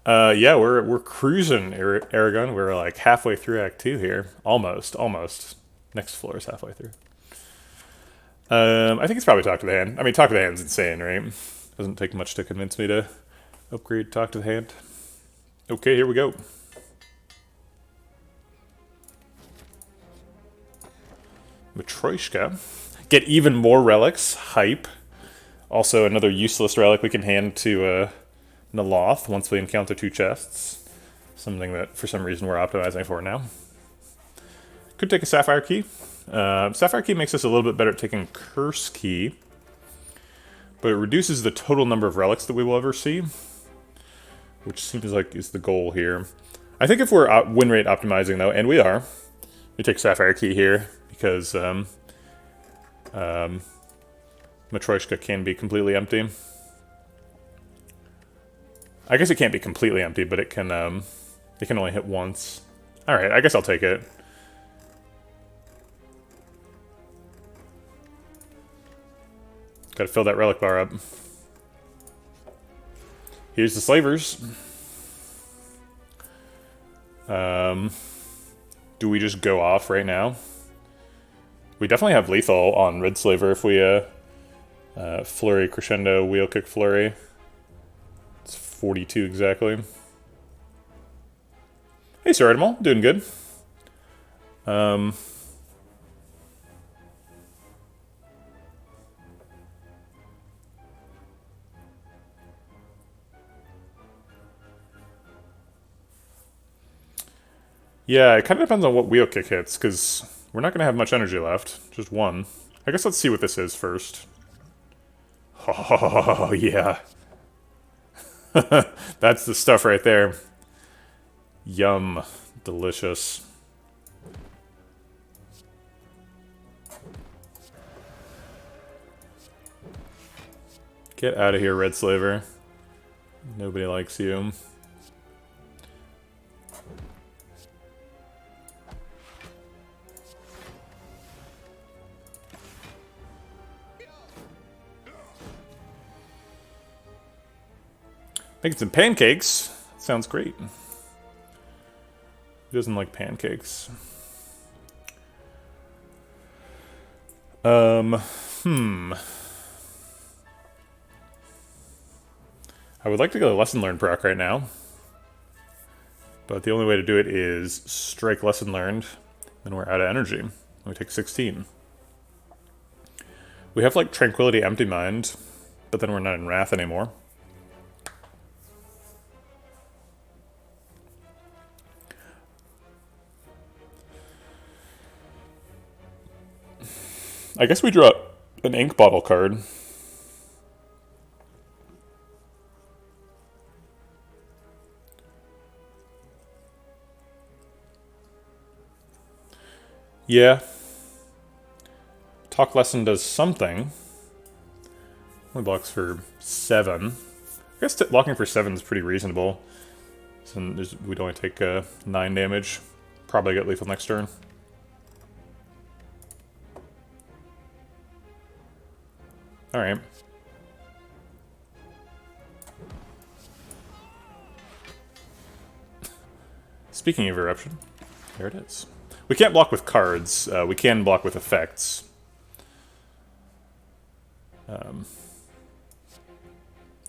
Yeah, we're cruising, Aragon. We're like halfway through Act 2 here. Almost, almost. Next floor is halfway through. I think it's probably Talk to the Hand. I mean, Talk to the Hand's insane, right? Doesn't take much to convince me to upgrade Talk to the Hand. Okay, here we go. Matryoshka. Get even more relics. Hype. Also, another useless relic we can hand to Naloth once we encounter 2 chests. Something that, for some reason, we're optimizing for now. Could take a Sapphire Key. Sapphire Key makes us a little bit better at taking Curse Key, but it reduces the total number of relics that we will ever see, which seems like is the goal here. I think if we're win rate optimizing, though, and we are, we take Sapphire Key here, because Matryoshka can be completely empty. I guess it can't be completely empty, but it can only hit once. Alright, I guess I'll take it. Gotta fill that relic bar up. Here's the slavers. Do we just go off right now? We definitely have lethal on Red Slaver if we Flurry, Crescendo, Wheel Kick, Flurry. It's 42 exactly. Hey, Sir Animal, doing good. Yeah, it kind of depends on what Wheel Kick hits, because we're not going to have much energy left. Just one. I guess let's see what this is first. Oh, yeah. That's the stuff right there. Yum. Delicious. Get out of here, Red Slaver. Nobody likes you. Making some pancakes. Sounds great. Who doesn't like pancakes? I would like to go to Lesson Learned proc right now. But the only way to do it is strike Lesson Learned, and we're out of energy. We take 16. We have, like, Tranquility Empty Mind, but then we're not in Wrath anymore. I guess we draw an ink bottle card. Yeah. Talk Lesson does something. Only blocks for 7. I guess blocking for 7 is pretty reasonable. So we'd only take 9 damage. Probably get lethal next turn. Alright. Speaking of Eruption, there it is. We can't block with cards. We can block with effects.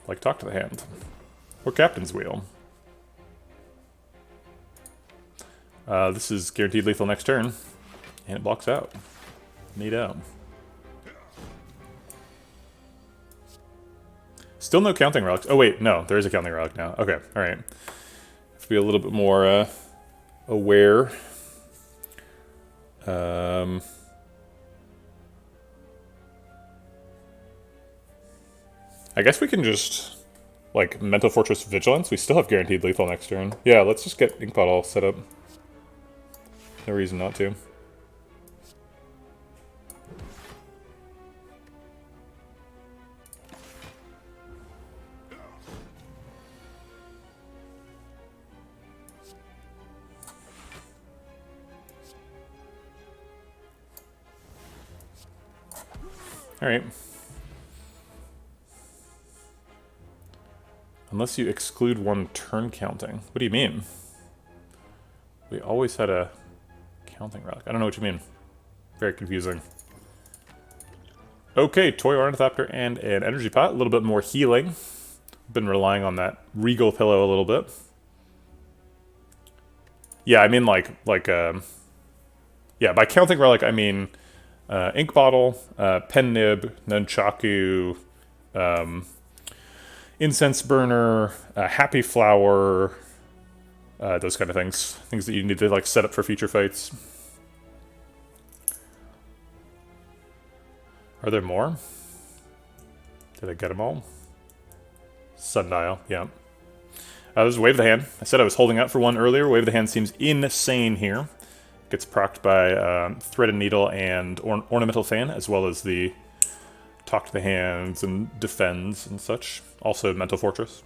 Like Talk to the Hand. Or Captain's Wheel. This is guaranteed lethal next turn. And it blocks out. Neato. Still no counting relics. Oh wait, no, there is a counting relic now. Okay, alright. Have to be a little bit more aware. I guess we can just, like, Mental Fortress Vigilance. We still have guaranteed lethal next turn. Yeah, let's just get Ink Bottle set up. No reason not to. Alright. Unless you exclude one turn counting. What do you mean? We always had a counting relic. I don't know what you mean. Very confusing. Okay, Toy Ornithopter and an energy pot. A little bit more healing. Been relying on that Regal Pillow a little bit. Yeah, I mean yeah, by counting relic, I mean ink bottle, pen nib, nunchaku, incense burner, happy flower, those kind of things. Things that you need to like set up for future fights. Are there more? Did I get them all? Sundial, yeah. There's Wave the Hand. I said I was holding out for one earlier. Wave the Hand seems insane here. Gets procced by Thread and Needle and Ornamental Fan, as well as the Talk to the Hands and Defends and such. Also Mental Fortress.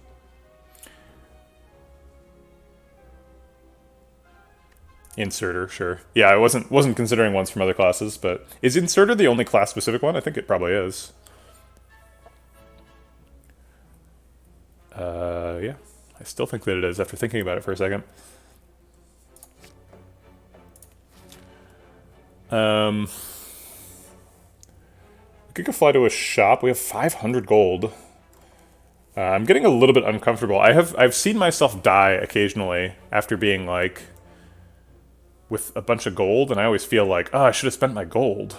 Inserter, sure. Yeah, I wasn't considering ones from other classes, but is Inserter the only class-specific one? I think it probably is. Yeah. I still think that it is after thinking about it for a second. We could go fly to a shop. We have 500 gold. I'm getting a little bit uncomfortable. I've seen myself die occasionally after being like with a bunch of gold, and I always feel like, oh, I should have spent my gold.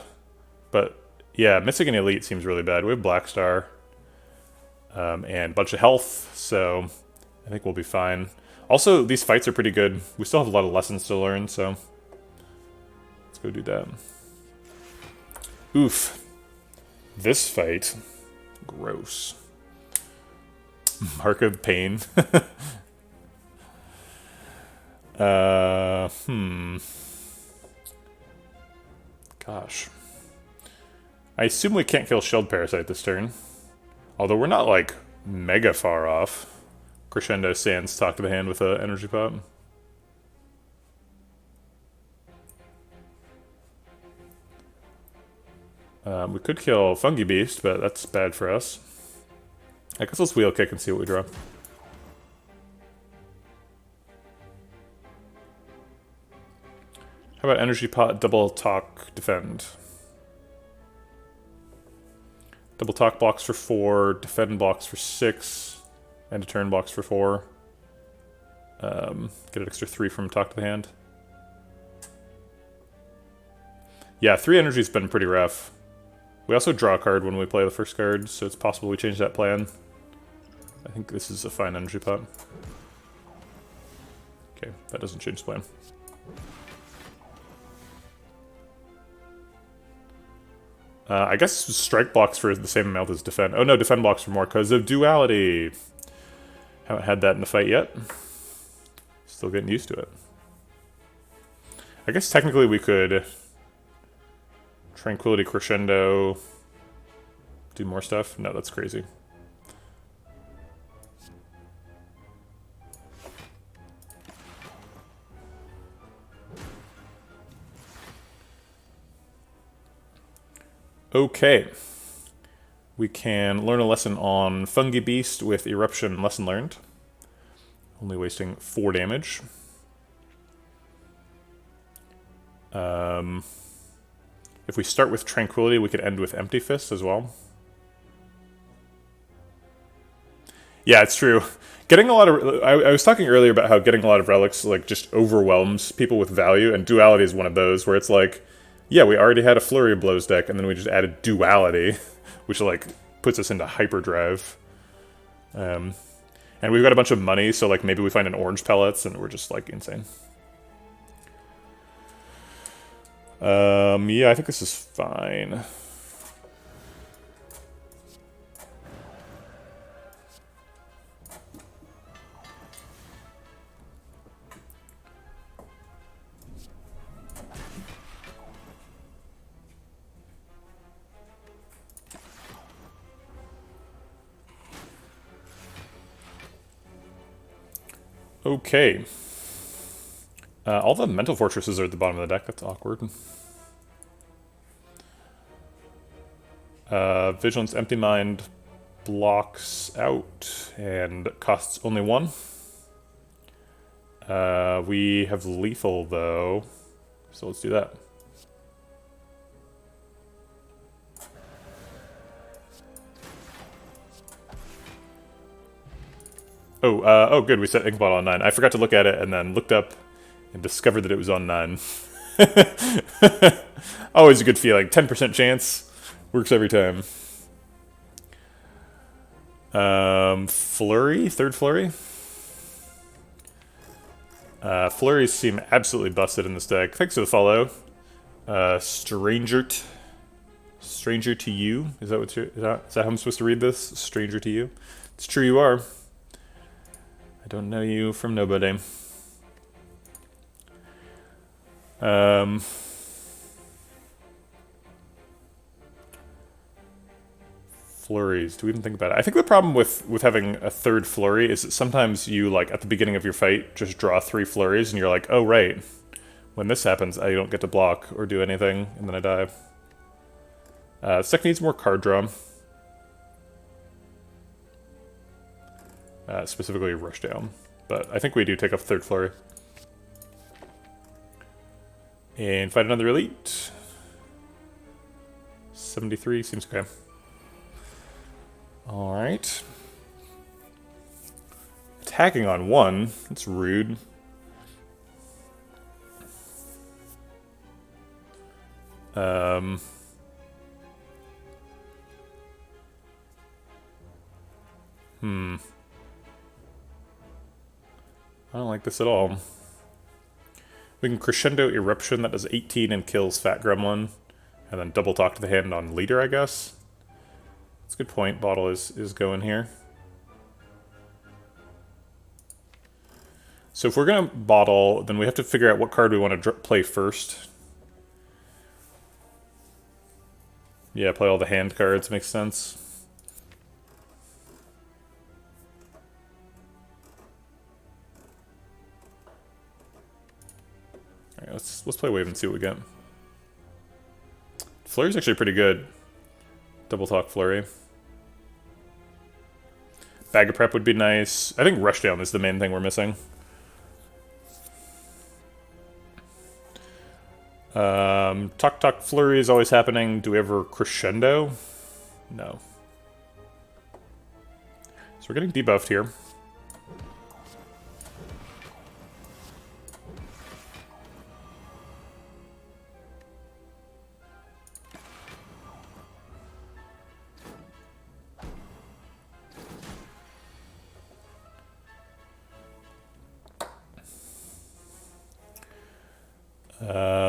But yeah, missing an elite seems really bad. We have Black Star and a bunch of health, so I think we'll be fine. Also, these fights are pretty good. We still have a lot of lessons to learn, so let's go do that. Oof. This fight. Gross. Mark of Pain. Gosh. I assume we can't kill Shield Parasite this turn. Although we're not, like, mega far off. Crescendo Sands Talk to the Hand with an energy pot. We could kill Fungi Beast, but that's bad for us. I guess let's Wheel Kick and see what we draw. How about Energy Pot, Double Talk, Defend? Double Talk blocks for 4, Defend blocks for 6, and a turn blocks for 4. Get an extra 3 from Talk to the Hand. Yeah, 3 energy's been pretty rough. We also draw a card when we play the first card, so it's possible we change that plan. I think this is a fine energy pot. Okay, that doesn't change the plan. I guess strike blocks for the same amount as defend. Oh no, defend blocks for more because of duality. Haven't had that in the fight yet. Still getting used to it. I guess technically we could Tranquility Crescendo, do more stuff. No, that's crazy. Okay. We can learn a lesson on Fungi Beast with Eruption Lesson Learned. Only wasting 4 damage. If we start with Tranquility, we could end with Empty Fist as well. Yeah, it's true. Getting a lot of... I was talking earlier about how getting a lot of relics like just overwhelms people with value, and Duality is one of those, where it's like, yeah, we already had a Flurry of Blows deck, and then we just added Duality, which like puts us into hyperdrive. And we've got a bunch of money, so like maybe we find an Orange Pellets, and we're just like insane. Yeah, I think this is fine. Okay. All the Mental Fortresses are at the bottom of the deck. That's awkward. Vigilance, Empty Mind, blocks out and costs only 1. We have lethal though, so let's do that. Oh, good, we set Inkbottle on 9. I forgot to look at it and then looked up and discovered that it was on 9. Always a good feeling. 10% chance. Works every time. Flurry? Third Flurry? Flurries seem absolutely busted in this deck. Thanks for the follow. Stranger to you? Is that what is that how I'm supposed to read this? Stranger to you? It's true you are. I don't know you from nobody. Flurries. Do we even think about it? I think the problem with having a third flurry is that sometimes you, like, at the beginning of your fight, just draw 3 flurries, and you're like, oh, right. When this happens, I don't get to block or do anything, and then I die. This deck needs more card draw. Specifically Rushdown. But I think we do take off third flurry. And fight another elite. 73 seems okay. Alright. Attacking on 1. That's rude. I don't like this at all. We can Crescendo Eruption, that does 18 and kills Fat Gremlin. And then double talk to the hand on Leader, I guess. That's a good point. Bottle is going here. So if we're going to bottle, then we have to figure out what card we want to play first. Yeah, play all the hand cards, makes sense. Alright, let's play Wave and see what we get. Flurry's actually pretty good. Double talk Flurry. Bag of Prep would be nice. I think Rushdown is the main thing we're missing. Talk Flurry is always happening. Do we ever Crescendo? No. So we're getting debuffed here.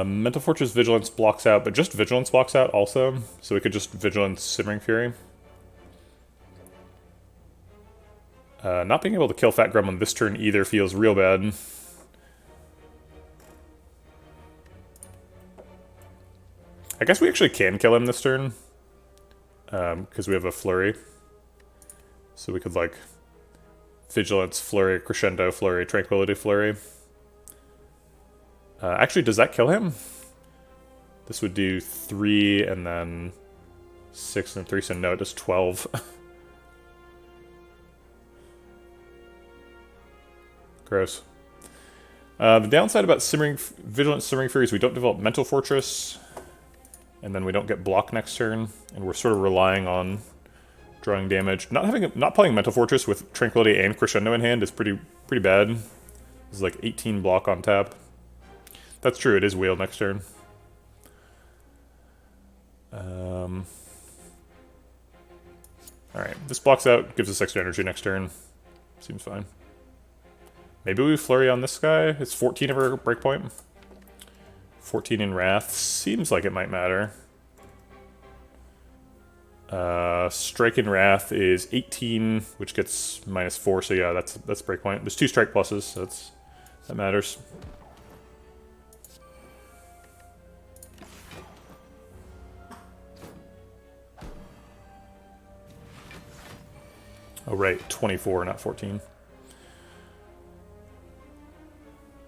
Mental Fortress Vigilance blocks out, but just Vigilance blocks out also, so we could just Vigilance Simmering Fury. Not being able to kill Fat Gremlin this turn either feels real bad. I guess we actually can kill him this turn, because we have a Flurry. So we could, like, Vigilance, Flurry, Crescendo, Flurry, Tranquility, Flurry. Actually, does that kill him? This would do 3 and then 6 and 3, so no, it does 12. Gross. The downside about Vigilant Simmering Fury is we don't develop Mental Fortress, and then we don't get block next turn, and we're sort of relying on drawing damage. Not playing Mental Fortress with Tranquility and Crescendo in hand is pretty bad. This is like 18 block on tap. That's true, it is wheel next turn. Alright, this blocks out, gives us extra energy next turn. Seems fine. Maybe we Flurry on this guy. It's 14 of our breakpoint. 14 in Wrath. Seems like it might matter. Strike in Wrath is 18, which gets -4, so yeah, that's breakpoint. There's 2 strike pluses, so that matters. Oh right, 24, not 14.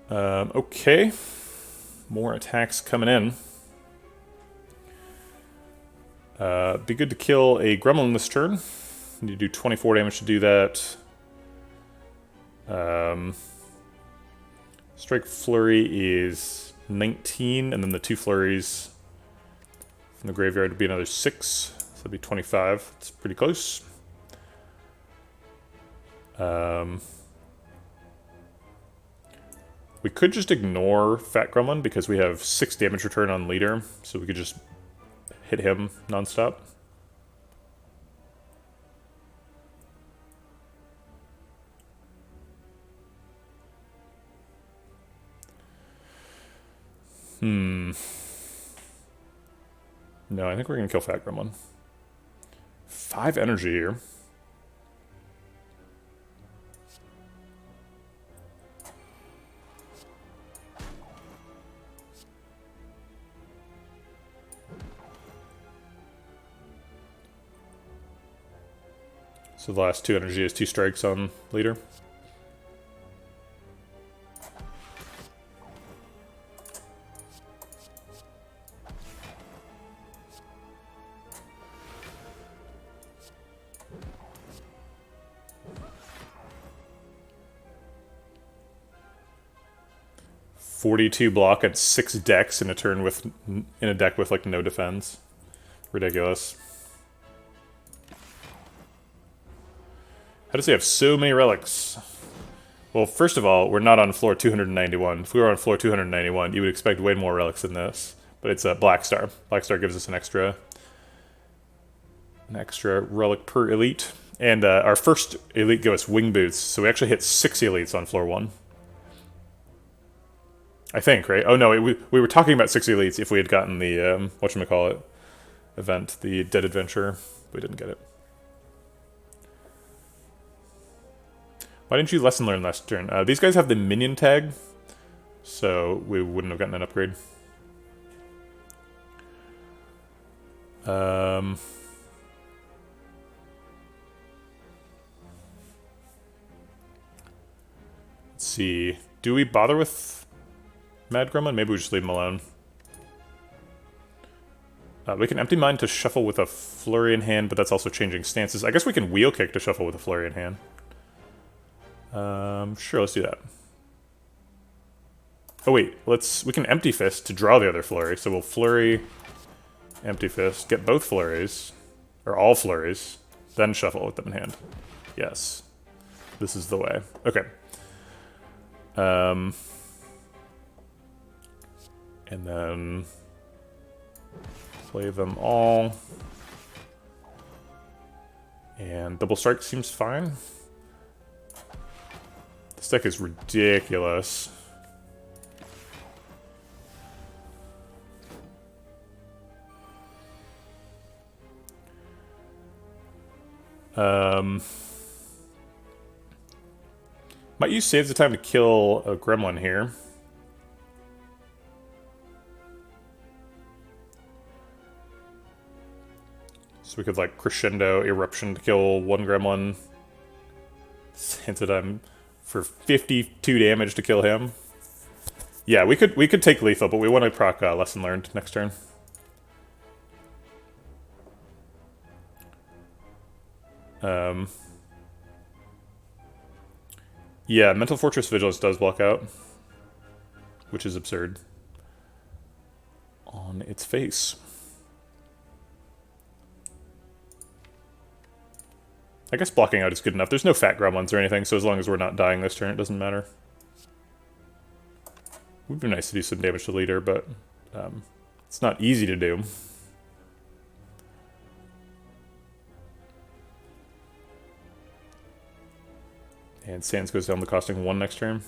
Okay. More attacks coming in. Be good to kill a Gremlin this turn. Need to do 24 damage to do that. Strike Flurry is 19, and then the 2 flurries from the graveyard would be another 6, so that'd be 25. It's pretty close. We could just ignore Fat Gremlin because we have 6 damage return on leader, so we could just hit him nonstop. No, I think we're gonna kill Fat Gremlin. 5 energy here. So the last 2 energy is 2 strikes on leader. .42 block and 6 decks in a turn with in a deck with like no defense. Ridiculous. How does he have so many relics? Well, first of all, we're not on floor 291. If we were on floor 291, you would expect way more relics than this. But it's a Black Star. Black Star gives us an extra relic per elite. And our first elite gave us Wing Boots, so we actually hit 6 elites on floor 1. I think, right? Oh no, we were talking about 6 elites if we had gotten the, whatchamacallit, event, the Dead Adventure. We didn't get it. Why didn't you lesson learn last turn? These guys have the minion tag, so we wouldn't have gotten an upgrade. Let's see. Do we bother with Mad Gremlin? Maybe we just leave him alone. We can empty mine to shuffle with a flurry in hand, but that's also changing stances. I guess we can wheel kick to shuffle with a flurry in hand. Sure, let's do that. Oh wait, we can empty fist to draw the other flurry. So we'll flurry, empty fist, get both flurries, or all flurries, then shuffle with them in hand. Yes, this is the way. Okay. And then play them all. And double strike seems fine. This deck is ridiculous. Might use Saves the Time to kill a gremlin here. So we could like Crescendo Eruption to kill one gremlin. Saves the Time for 52 damage to kill him. Yeah, we could take lethal, but we want to proc Lesson Learned next turn. Yeah, Mental Fortress Vigilance does block out, which is absurd on its face. I guess blocking out is good enough. There's no fat gremlins or anything, so as long as we're not dying this turn, it doesn't matter. Would be nice to do some damage to leader, but it's not easy to do. And Sands goes down to costing 1 next turn.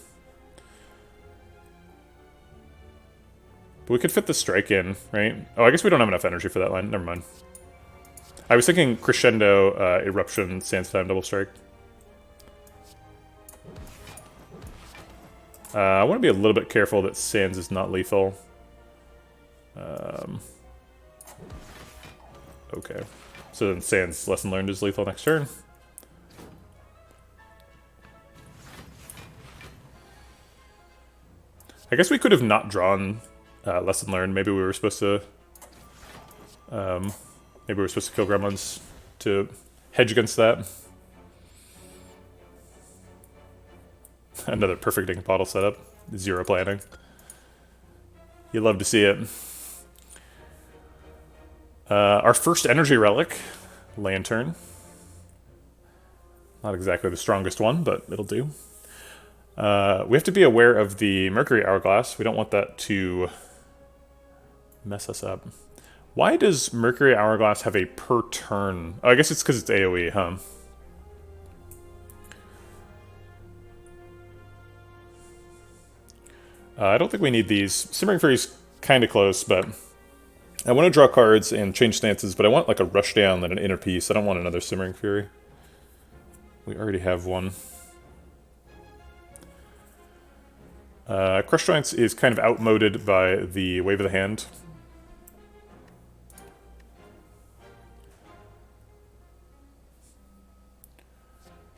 But we could fit the strike in, right? Oh, I guess we don't have enough energy for that line. Never mind. I was thinking Crescendo, Eruption, Sands Time, Double Strike. I want to be a little bit careful that Sands is not lethal. Okay. So then Sands Lesson Learned is lethal next turn. I guess we could have not drawn Lesson Learned. Maybe we were supposed to... maybe we were supposed to kill gremlins to hedge against that. Another perfect ink bottle setup. 0 planning. You love to see it. Our first energy relic, Lantern. Not exactly the strongest one, but it'll do. We have to be aware of the Mercury Hourglass. We don't want that to mess us up. Why does Mercury Hourglass have a per turn? Oh, I guess it's because it's AoE, huh? I don't think we need these. Simmering Fury's kind of close, but I want to draw cards and change stances, but I want like a Rushdown and an Inner Peace. I don't want another Simmering Fury. We already have one. Crush Joints is kind of outmoded by the Wave of the Hand.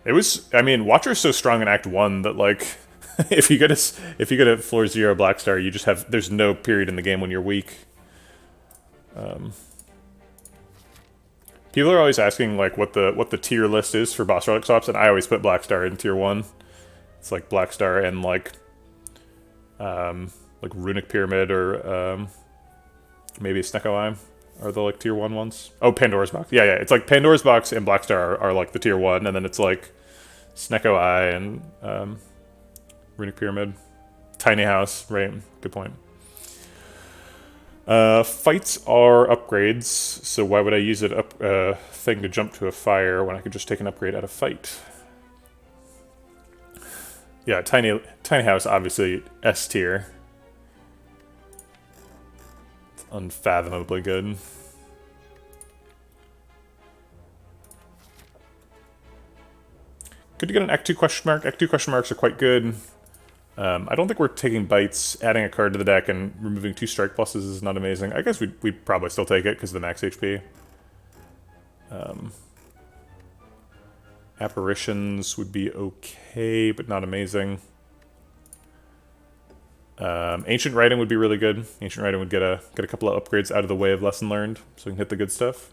It was, I mean, Watcher's so strong in Act 1 that, like, if you get a floor 0 Black Star, you just have, there's no period in the game when you're weak. People are always asking, like, what the tier list is for boss relic swaps, and I always put Black Star in tier 1. It's like Black Star and, like Runic Pyramid or, maybe Snecko Eye are the, like, tier 1 ones. Oh, Pandora's Box. Yeah, it's like Pandora's Box and Black Star are like, the tier 1, and then it's, like, Snecko Eye and, Runic Pyramid. Tiny House, right? Good point. Fights are upgrades, so why would I use an thing to jump to a fire when I could just take an upgrade at a fight? Yeah, Tiny House, obviously S tier. It's unfathomably good. Good to get an Act 2 question mark. Act 2 question marks are quite good. I don't think we're taking bites. Adding a card to the deck and removing 2 strike pluses is not amazing. I guess we'd probably still take it because of the max HP. Apparitions would be okay, but not amazing. Ancient Writing would be really good. Ancient Writing would get a couple of upgrades out of the way of Lesson Learned, so we can hit the good stuff.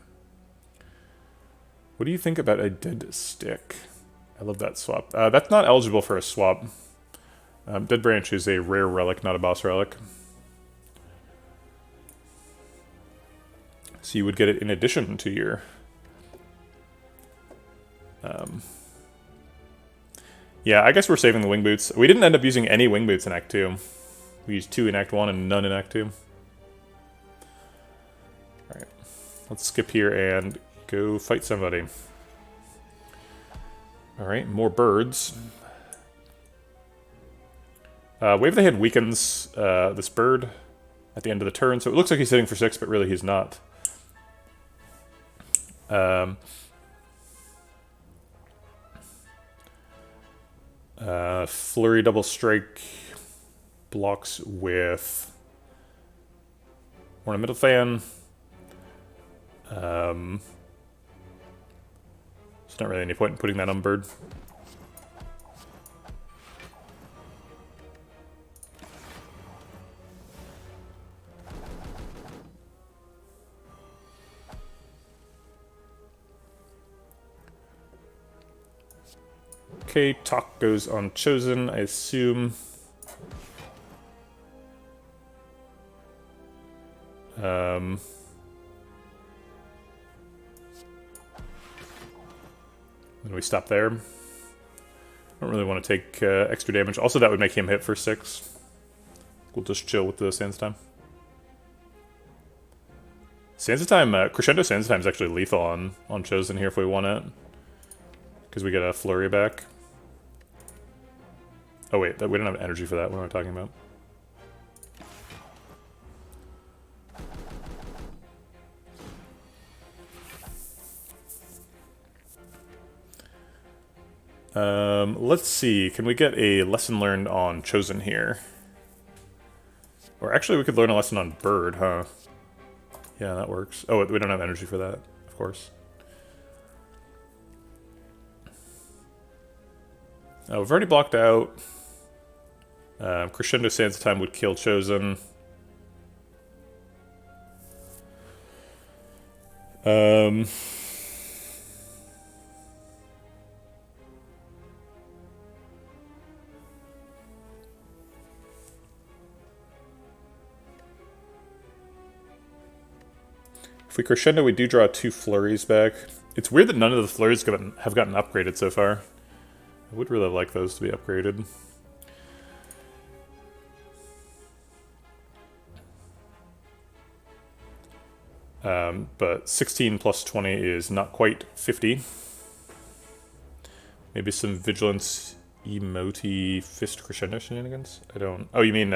What do you think about a Dead Stick? I love that swap. That's not eligible for a swap. Dead Branch is a rare relic, not a boss relic. So you would get it in addition to your... yeah, I guess we're saving the Wing Boots. We didn't end up using any Wing Boots in Act 2. We used 2 in Act 1 and none in Act 2. Alright, let's skip here and go fight somebody. Alright, more birds. Wave of the Hand weakens this bird at the end of the turn, so it looks like he's hitting for 6, but really he's not. Flurry Double Strike blocks with Ornamental Fan. There's not really any point in putting that on bird. Okay, Talk goes on Chosen, I assume. Then we stop there. I don't really want to take extra damage. Also, that would make him hit for 6. We'll just chill with the Sands Time. Sands Time, Crescendo Sands Time is actually lethal on Chosen here if we want it. Because we get a flurry back. Oh wait, we don't have energy for that. What am I talking about? Let's see. Can we get a lesson learned on Chosen here? Or actually, we could learn a lesson on Bird, huh? Yeah, that works. Oh, we don't have energy for that, of course. We've already blocked out. Crescendo Sands Time would kill Chosen. we crescendo, we do draw 2 flurries back. It's weird that none of the flurries have gotten upgraded so far. I would really like those to be upgraded. But 16 plus 20 is not quite 50. Maybe some Vigilance Emoti Fist Crescendo shenanigans? I don't... Oh, you mean...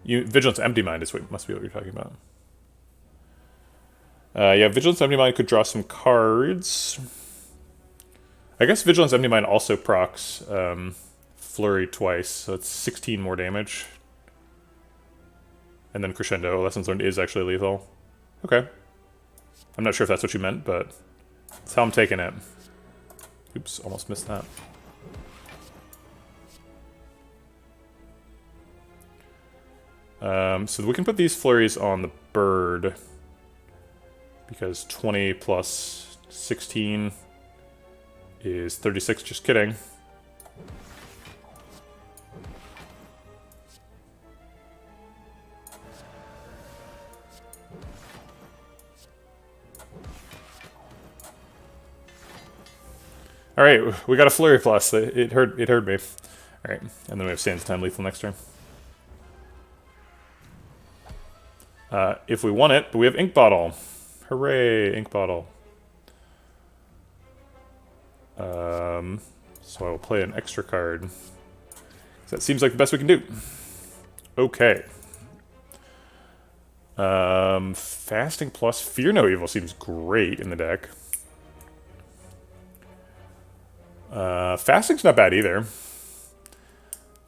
Vigilance Empty Mind is what must be what you're talking about. Yeah, Vigilance Empty Mind could draw some cards. I guess Vigilance Empty Mind also procs Flurry twice, so it's 16 more damage. And then Crescendo, Lessons Learned is actually lethal. Okay. I'm not sure if that's what you meant, but that's how I'm taking it. Oops, almost missed that. So we can put these flurries on the bird, because 20 plus 16 is 36, just kidding. All right, we got a flurry plus. It hurt me. All right, and then we have Sands Time lethal next turn. If we want it, but we have Ink Bottle. Hooray, Ink Bottle. So I will play an extra card. That seems like the best we can do. Okay. Fasting plus Fear No Evil seems great in the deck. Fasting's not bad either.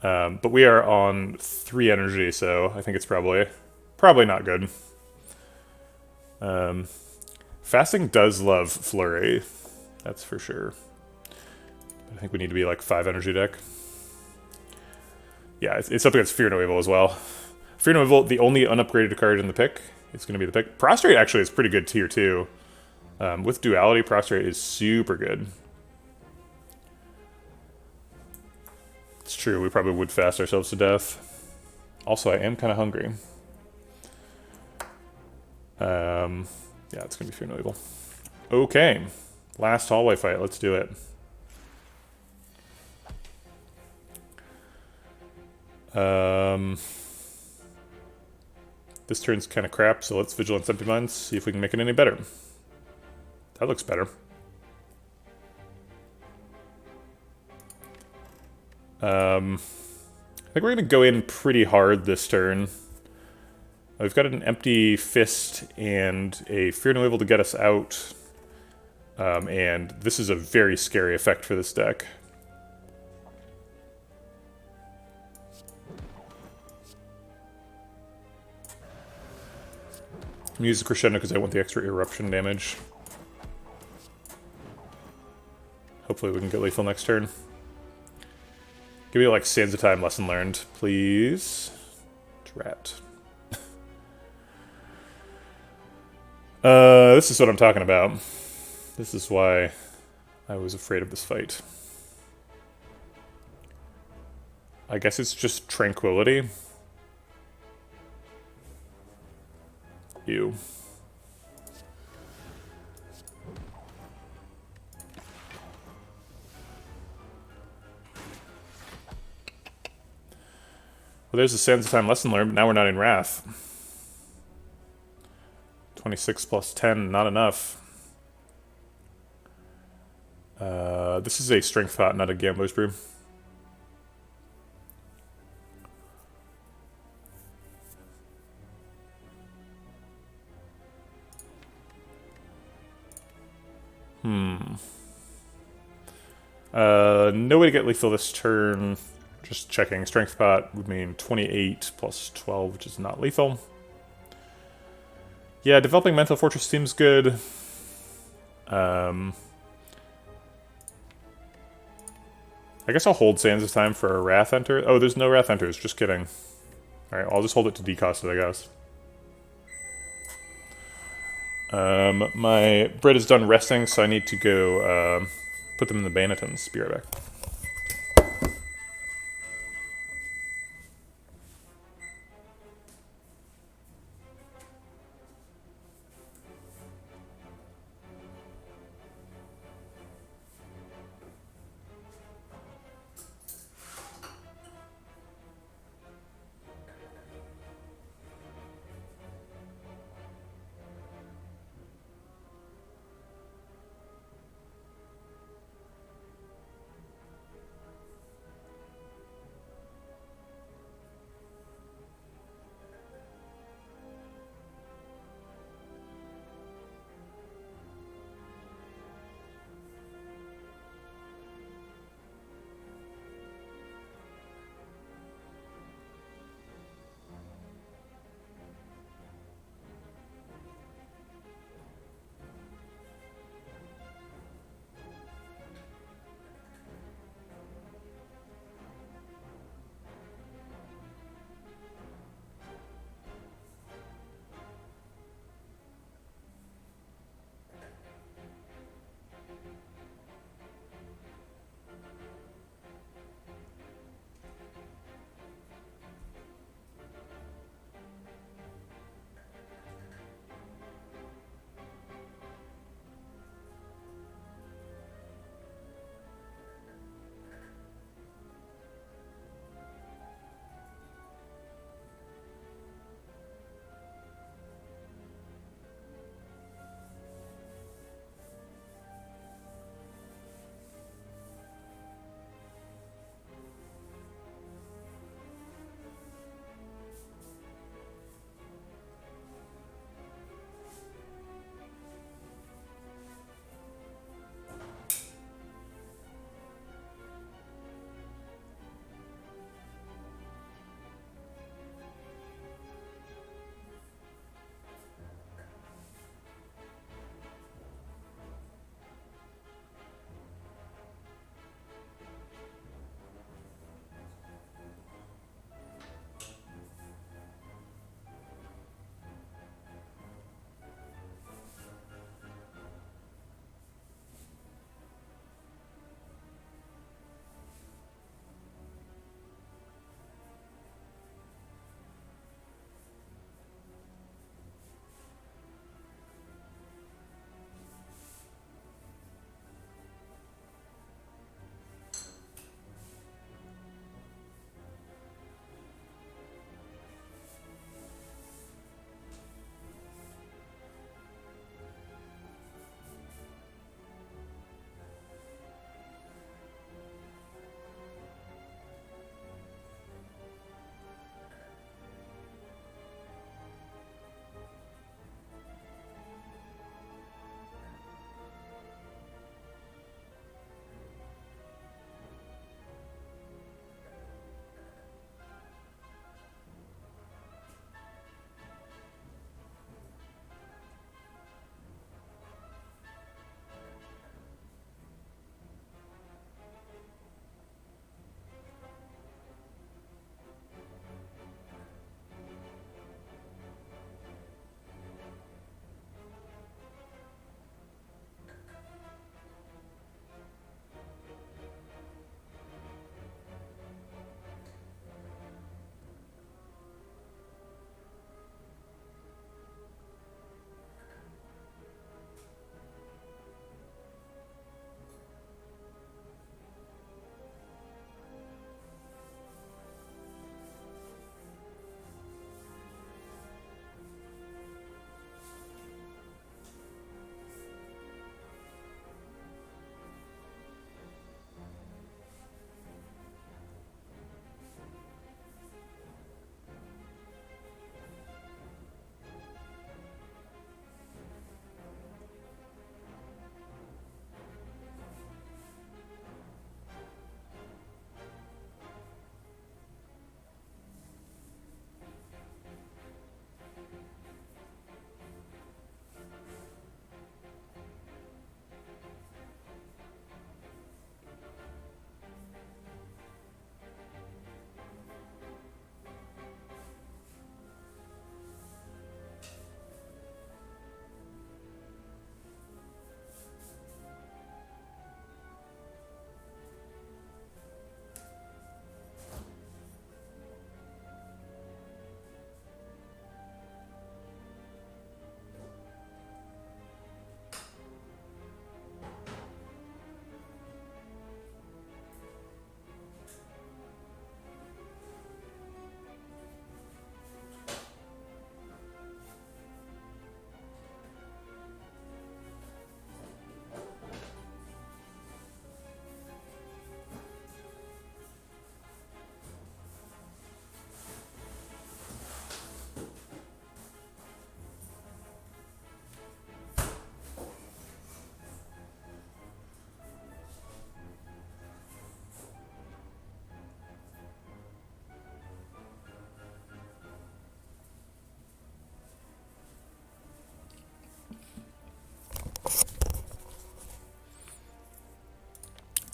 But we are on 3 energy, so I think it's probably not good. Fasting does love Flurry, that's for sure. I think we need to be like 5 energy deck. Yeah, it's up against Fear No Evil as well. Fear No Evil, the only unupgraded card in the pick. It's going to be the pick. Prostrate actually is pretty good tier 2. With Duality, Prostrate is super good. It's true, we probably would fast ourselves to death. Also, I am kind of hungry. Yeah, it's going to be Fear No Evil. Okay, last hallway fight, let's do it. This turn's kind of crap, so let's Vigilance Empty Minds, see if we can make it any better. That looks better. I think we're going to go in pretty hard this turn. We've got an Empty Fist and a Fear No Evil to get us out. And this is a very scary effect for this deck. I'm going to use the Crescendo because I want the extra Eruption damage. Hopefully we can get lethal next turn. Give me like Sands of Time Lesson Learned, please. Drat. This is what I'm talking about. This is why I was afraid of this fight. I guess it's just Tranquility. Ew. Well, there's the Sands of Time Lesson Learned, but now we're not in Wrath. 26 plus 10, not enough. This is a Strength Pot, not a Gambler's Brew. No way to get lethal this turn. Just checking. Strength Pot would mean 28 plus 12, which is not lethal. Yeah, developing Mental Fortress seems good. I guess I'll hold Sands of Time for a Wrath Enter. Oh, there's no Wrath Enters. Just kidding. Alright, I'll just hold it to decost it, I guess. My bread is done resting, so I need to go put them in the Banatons. Be right back.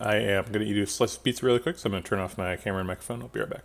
I am going to eat a slice of pizza really quick, so I'm going to turn off my camera and microphone. I'll be right back.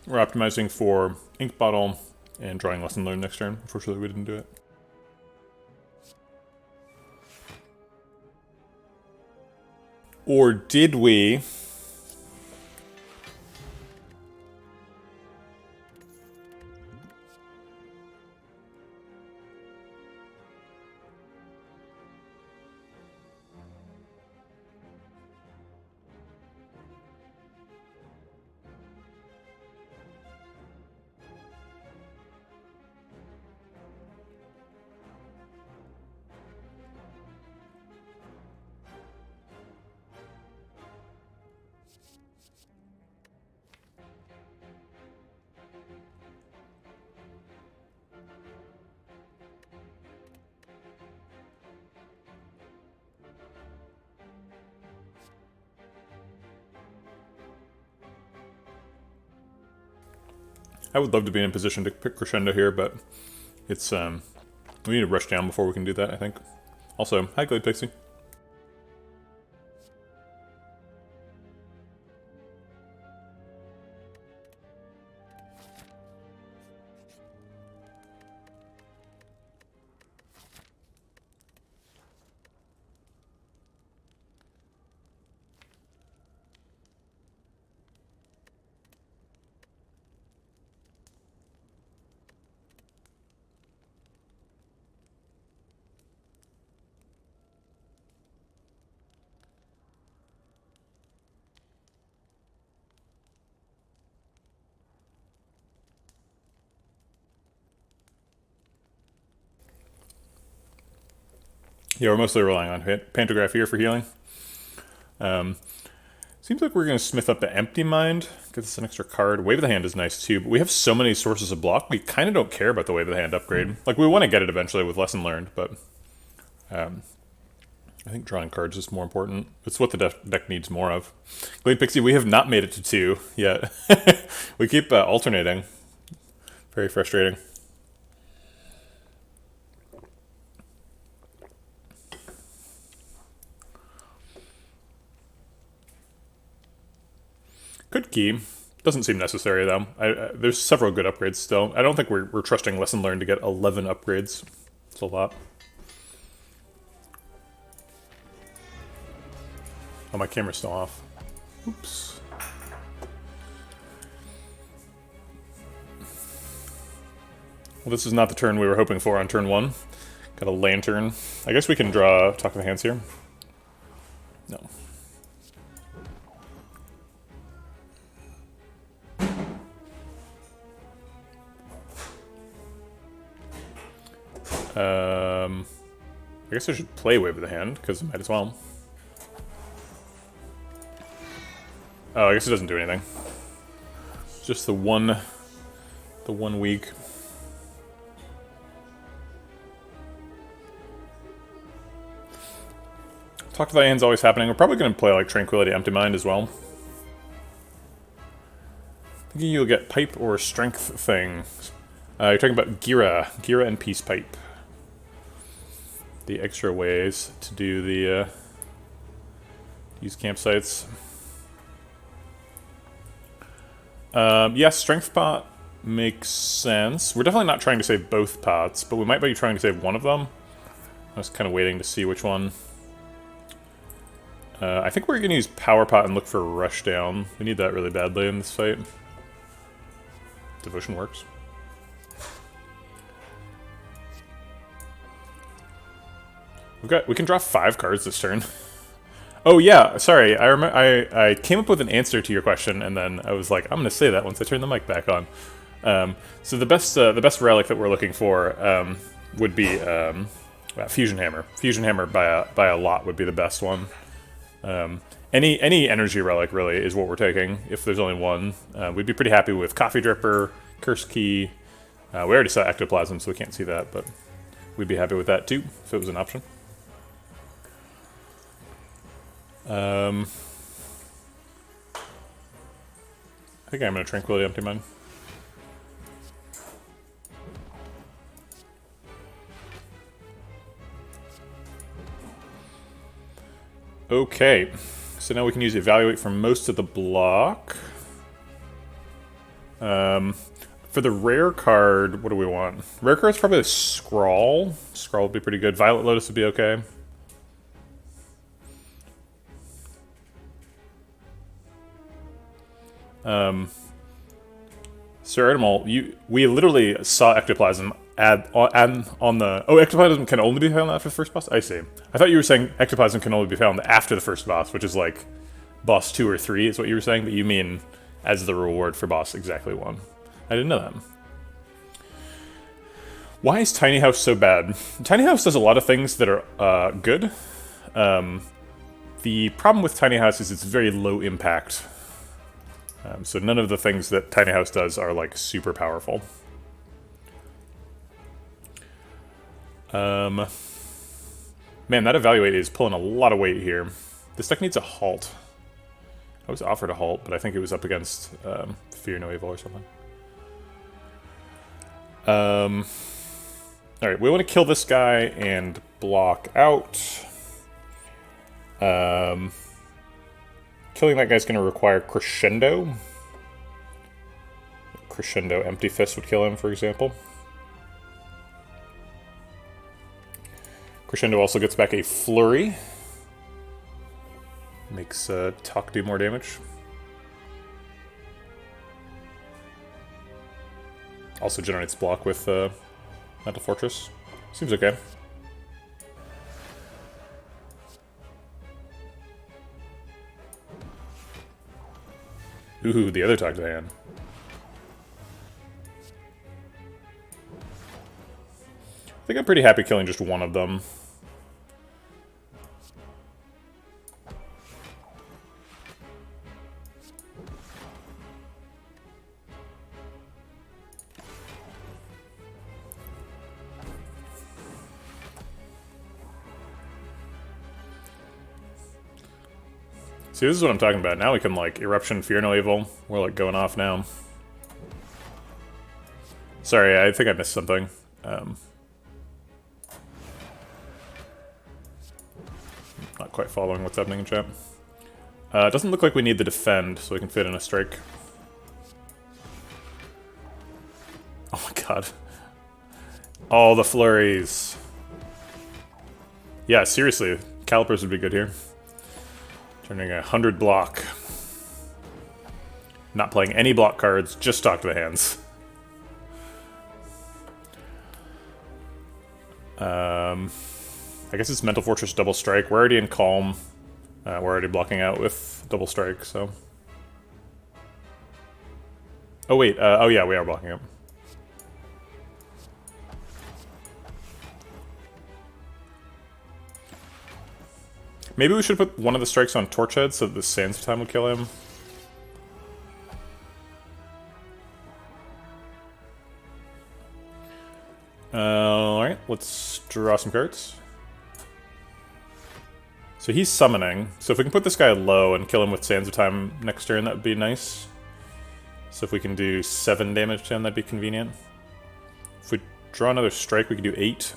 We're optimizing for ink bottle and drawing lesson learned next turn. Unfortunately, we didn't do it. Or did we? I would love to be in a position to pick Crescendo here, but it's, we need to rush down before we can do that, I think. Also, hi Glade Pixie. Yeah, we're mostly relying on Pantograph here for healing. Seems like we're going to smith up the Empty Mind, get us an extra card. Wave of the Hand is nice too, but we have so many sources of block, we kind of don't care about the Wave of the Hand upgrade. Like, we want to get it eventually with Lesson Learned, but I think drawing cards is more important. It's what the deck needs more of. Glade Pixie, we have not made it to 2 yet. We keep alternating. Very frustrating. Good key. Doesn't seem necessary, though. There's several good upgrades still. I don't think we're trusting Lesson Learned to get 11 upgrades. It's a lot. Oh, my camera's still off. Oops. Well, this is not the turn we were hoping for on turn 1. Got a Lantern. I guess we can draw Talk of the Hands here. No. I guess I should play Wave of the Hand, because I might as well. Oh, I guess it doesn't do anything. It's just the one week. Talk to the Hand's always happening. We're probably going to play like Tranquility Empty Mind as well. Thinking you'll get Pipe or Strength things. You're talking about Gira and Peace Pipe. The extra ways to do the use campsites. Yeah, strength pot makes sense. We're definitely not trying to save both pots, but we might be trying to save one of them. I was kind of waiting to see which one. I think we're going to use Power Pot and look for Rushdown. We need that really badly in this fight. Devotion works. We can draw 5 cards this turn. Oh yeah, sorry. I remember I came up with an answer to your question, and then I was like, I'm going to say that once I turn the mic back on. So the best relic that we're looking for would be Fusion Hammer. Fusion Hammer by a lot would be the best one. Any energy relic really is what we're taking. If there's only one, we'd be pretty happy with Coffee Dripper, Curse Key. We already saw Ectoplasm, so we can't see that, but we'd be happy with that too if it was an option. I think I'm gonna Tranquility Empty Mine. Okay, so now we can use Evaluate for most of the block. For the rare card, what do we want? Rare card's probably a Scrawl. Scrawl would be pretty good. Violet Lotus would be okay. Sir Artemal, we literally saw Ectoplasm on the... Oh, Ectoplasm can only be found after the first boss? I see. I thought you were saying Ectoplasm can only be found after the first boss, which is like boss 2 or 3 is what you were saying, but you mean as the reward for boss exactly 1. I didn't know that. Why is Tiny House so bad? Tiny House does a lot of things that are good. The problem with Tiny House is it's very low impact. So none of the things that Tiny House does are like super powerful. Man, that Evaluate is pulling a lot of weight here. This deck needs a halt. I was offered a halt, but I think it was up against Fear No Evil or something. Alright, we want to kill this guy and block out. Killing that guy's going to require Crescendo. Crescendo Empty Fist would kill him, for example. Crescendo also gets back a Flurry. Makes Talk do more damage. Also generates block with Mental Fortress. Seems okay. Ooh, the other Talk to the Hand. I think I'm pretty happy killing just one of them. See, this is what I'm talking about. Now we can, like, Eruption, Fear No Evil. We're, like, going off now. Sorry, I think I missed something. Not quite following what's happening in chat. It doesn't look like we need the Defend, so we can fit in a Strike. Oh my god. All the flurries. Yeah, seriously. Calipers would be good here. Turning 100 block. Not playing any block cards, just Talk to the Hands. I guess it's Mental Fortress Double Strike. We're already in Calm. We're already blocking out with Double Strike, so... Oh wait, oh yeah, we are blocking out. Maybe we should put one of the strikes on Torchhead so that the Sands of Time would kill him. Alright, let's draw some cards. So he's summoning. So if we can put this guy low and kill him with Sands of Time next turn, that would be nice. So if we can do 7 damage to him, that'd be convenient. If we draw another strike, we could do 8.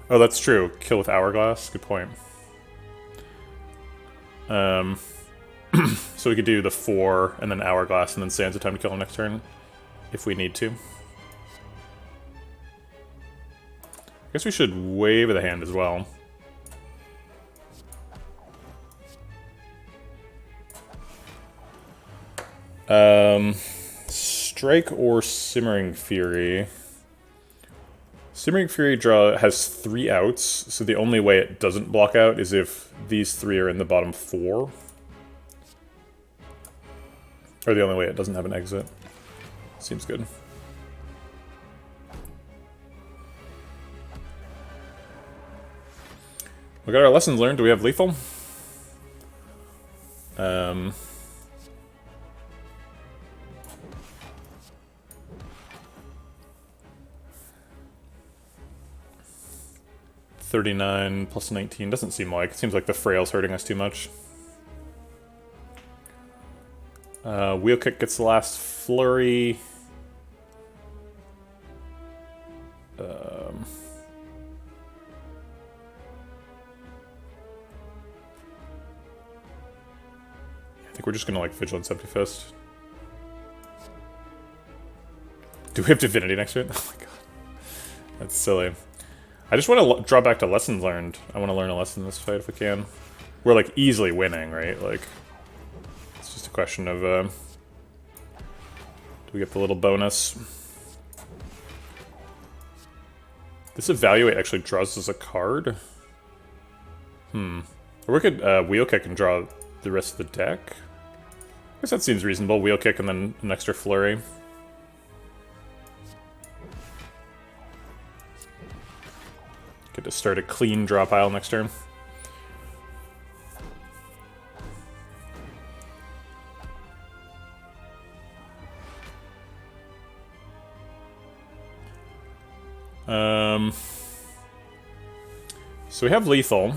Oh, that's true. Kill with Hourglass. Good point. So we could do the 4, and then Hourglass, and then Sands of Time to kill him next turn, if we need to. I guess we should Wave of the Hand as well. Strike or Simmering Fury. Simmering Fury draw has 3 outs, so the only way it doesn't block out is if these 3 are in the bottom 4. Or the only way it doesn't have an exit. Seems good. We got our lessons learned. Do we have lethal? 39 plus 19 doesn't seem like. It seems like the Frail's hurting us too much. Wheel Kick gets the last flurry. I think we're just gonna like Vigilance Empty Fist. Do we have Divinity next to it? Oh my god. That's silly. I just want to draw back to Lessons Learned. I want to learn a lesson in this fight if we can. We're like easily winning, right? Like, it's just a question of, do we get the little bonus? This Evaluate actually draws us a card. Or we could Wheel Kick and draw the rest of the deck. I guess that seems reasonable. Wheel Kick and then an extra Flurry. Get to start a clean draw pile next turn. So we have lethal.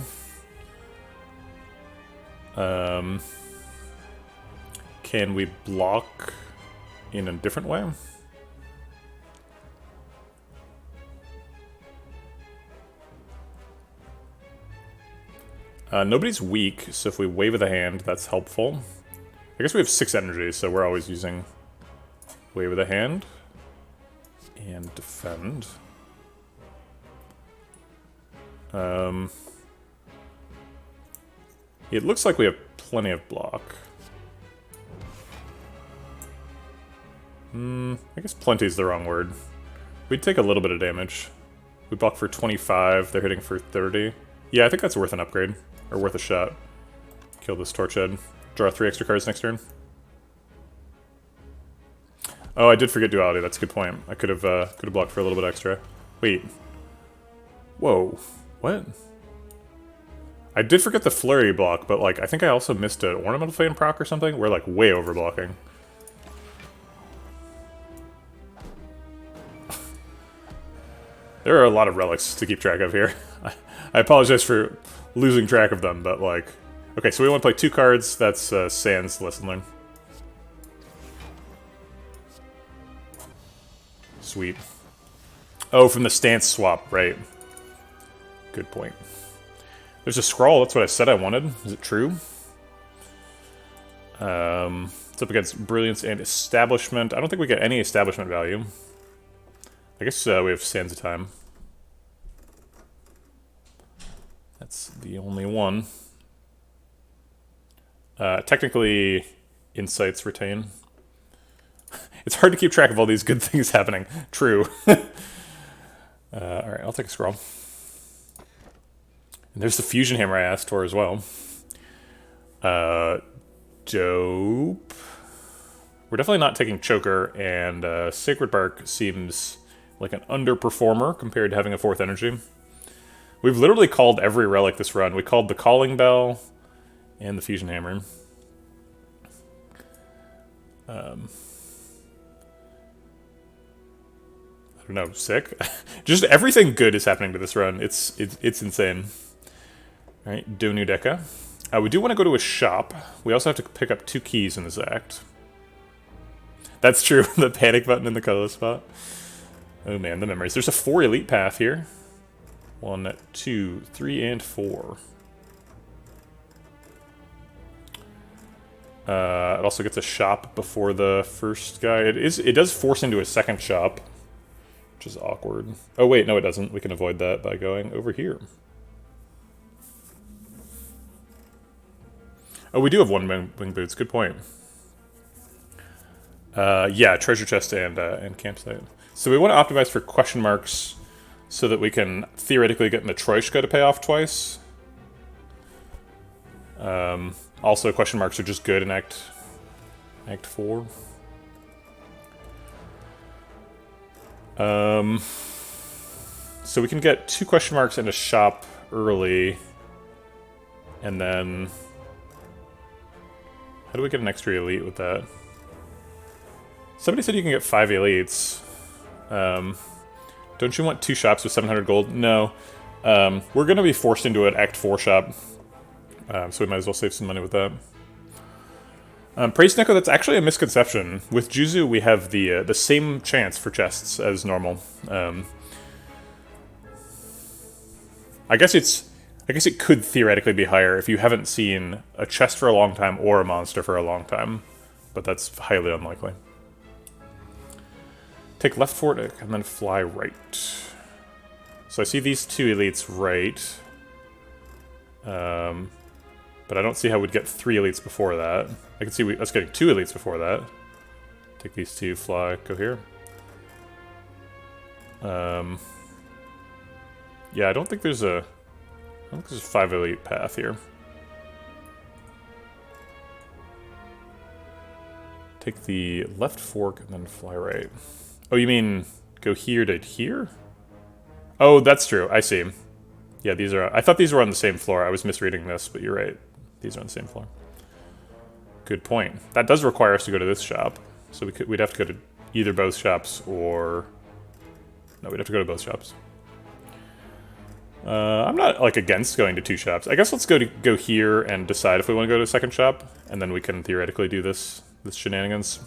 Can we block in a different way? Nobody's weak, so if we Wave of the Hand, that's helpful. I guess we have 6 energy, so we're always using Wave of the Hand. And defend. It looks like we have plenty of block. I guess plenty is the wrong word. We'd take a little bit of damage. We block for 25, they're hitting for 30. Yeah, I think that's worth an upgrade. Or worth a shot. Kill this Torchhead. Draw 3 extra cards next turn. Oh, I did forget Duality, that's a good point. I could have blocked for a little bit extra. Wait. Whoa. What? I did forget the Flurry block, but like I think I also missed an Ornamental Fan proc or something. We're like way over blocking. There are a lot of relics to keep track of here. I apologize for losing track of them, but like... Okay, so we want to play 2 cards. That's Sans Lesson Learn. Sweet. Oh, from the stance swap, right. Good point. There's a scroll, that's what I said I wanted. Is it true? It's up against Brilliance and Establishment. I don't think we get any Establishment value. I guess we have Sands of Time. That's the only one. Technically, Insights retain. It's hard to keep track of all these good things happening. True. Alright, I'll take a scroll. And there's the Fusion Hammer I asked for as well. Dope. We're definitely not taking Choker, and Sacred Bark seems like an underperformer compared to having a 4th energy. We've literally called every relic this run. We called the Calling Bell and the Fusion Hammer. I don't know, sick? Just everything good is happening to this run. It's insane. Alright, Donu Deka. We do want to go to a shop. We also have to pick up 2 keys in this act. That's true, the panic button in the colorless spot. Oh man, the memories. There's a 4 elite path here. 1, 2, 3, and 4. It also gets a shop before the first guy. It does force into a second shop, which is awkward. Oh wait, no it doesn't. We can avoid that by going over here. Oh, we do have one wing boots. Good point. Yeah, treasure chest and campsite. So we want to optimize for question marks so that we can theoretically get Matryoshka to pay off twice. Also, question marks are just good in Act 4. So we can get 2 question marks in a shop early, and then how do we get an extra elite with that? Somebody said you can get 5 elites. Don't you want 2 shops with 700 gold? No. We're going to be forced into an Act 4 shop, so we might as well save some money with that. Praise Neko, that's actually a misconception. With Juzu, we have the same chance for chests as normal. I guess it could theoretically be higher if you haven't seen a chest for a long time or a monster for a long time, but that's highly unlikely. Take left forward and then fly right. So I see these 2 elites right. But I don't see how we'd get 3 elites before that. I can see us getting 2 elites before that. Take these 2, fly, go here. Yeah, I don't think there's a 5 elite path here. Take the left fork and then fly right. Oh, you mean go here to here? Oh, that's true. I see. Yeah, these are... I thought these were on the same floor. I was misreading this, but you're right. These are on the same floor. Good point. That does require us to go to this shop. So we'd have to go to either both shops or... No, we'd have to go to both shops. I'm not, like, against going to 2 shops. I guess let's go here and decide if we want to go to a second shop, and then we can theoretically do this shenanigans.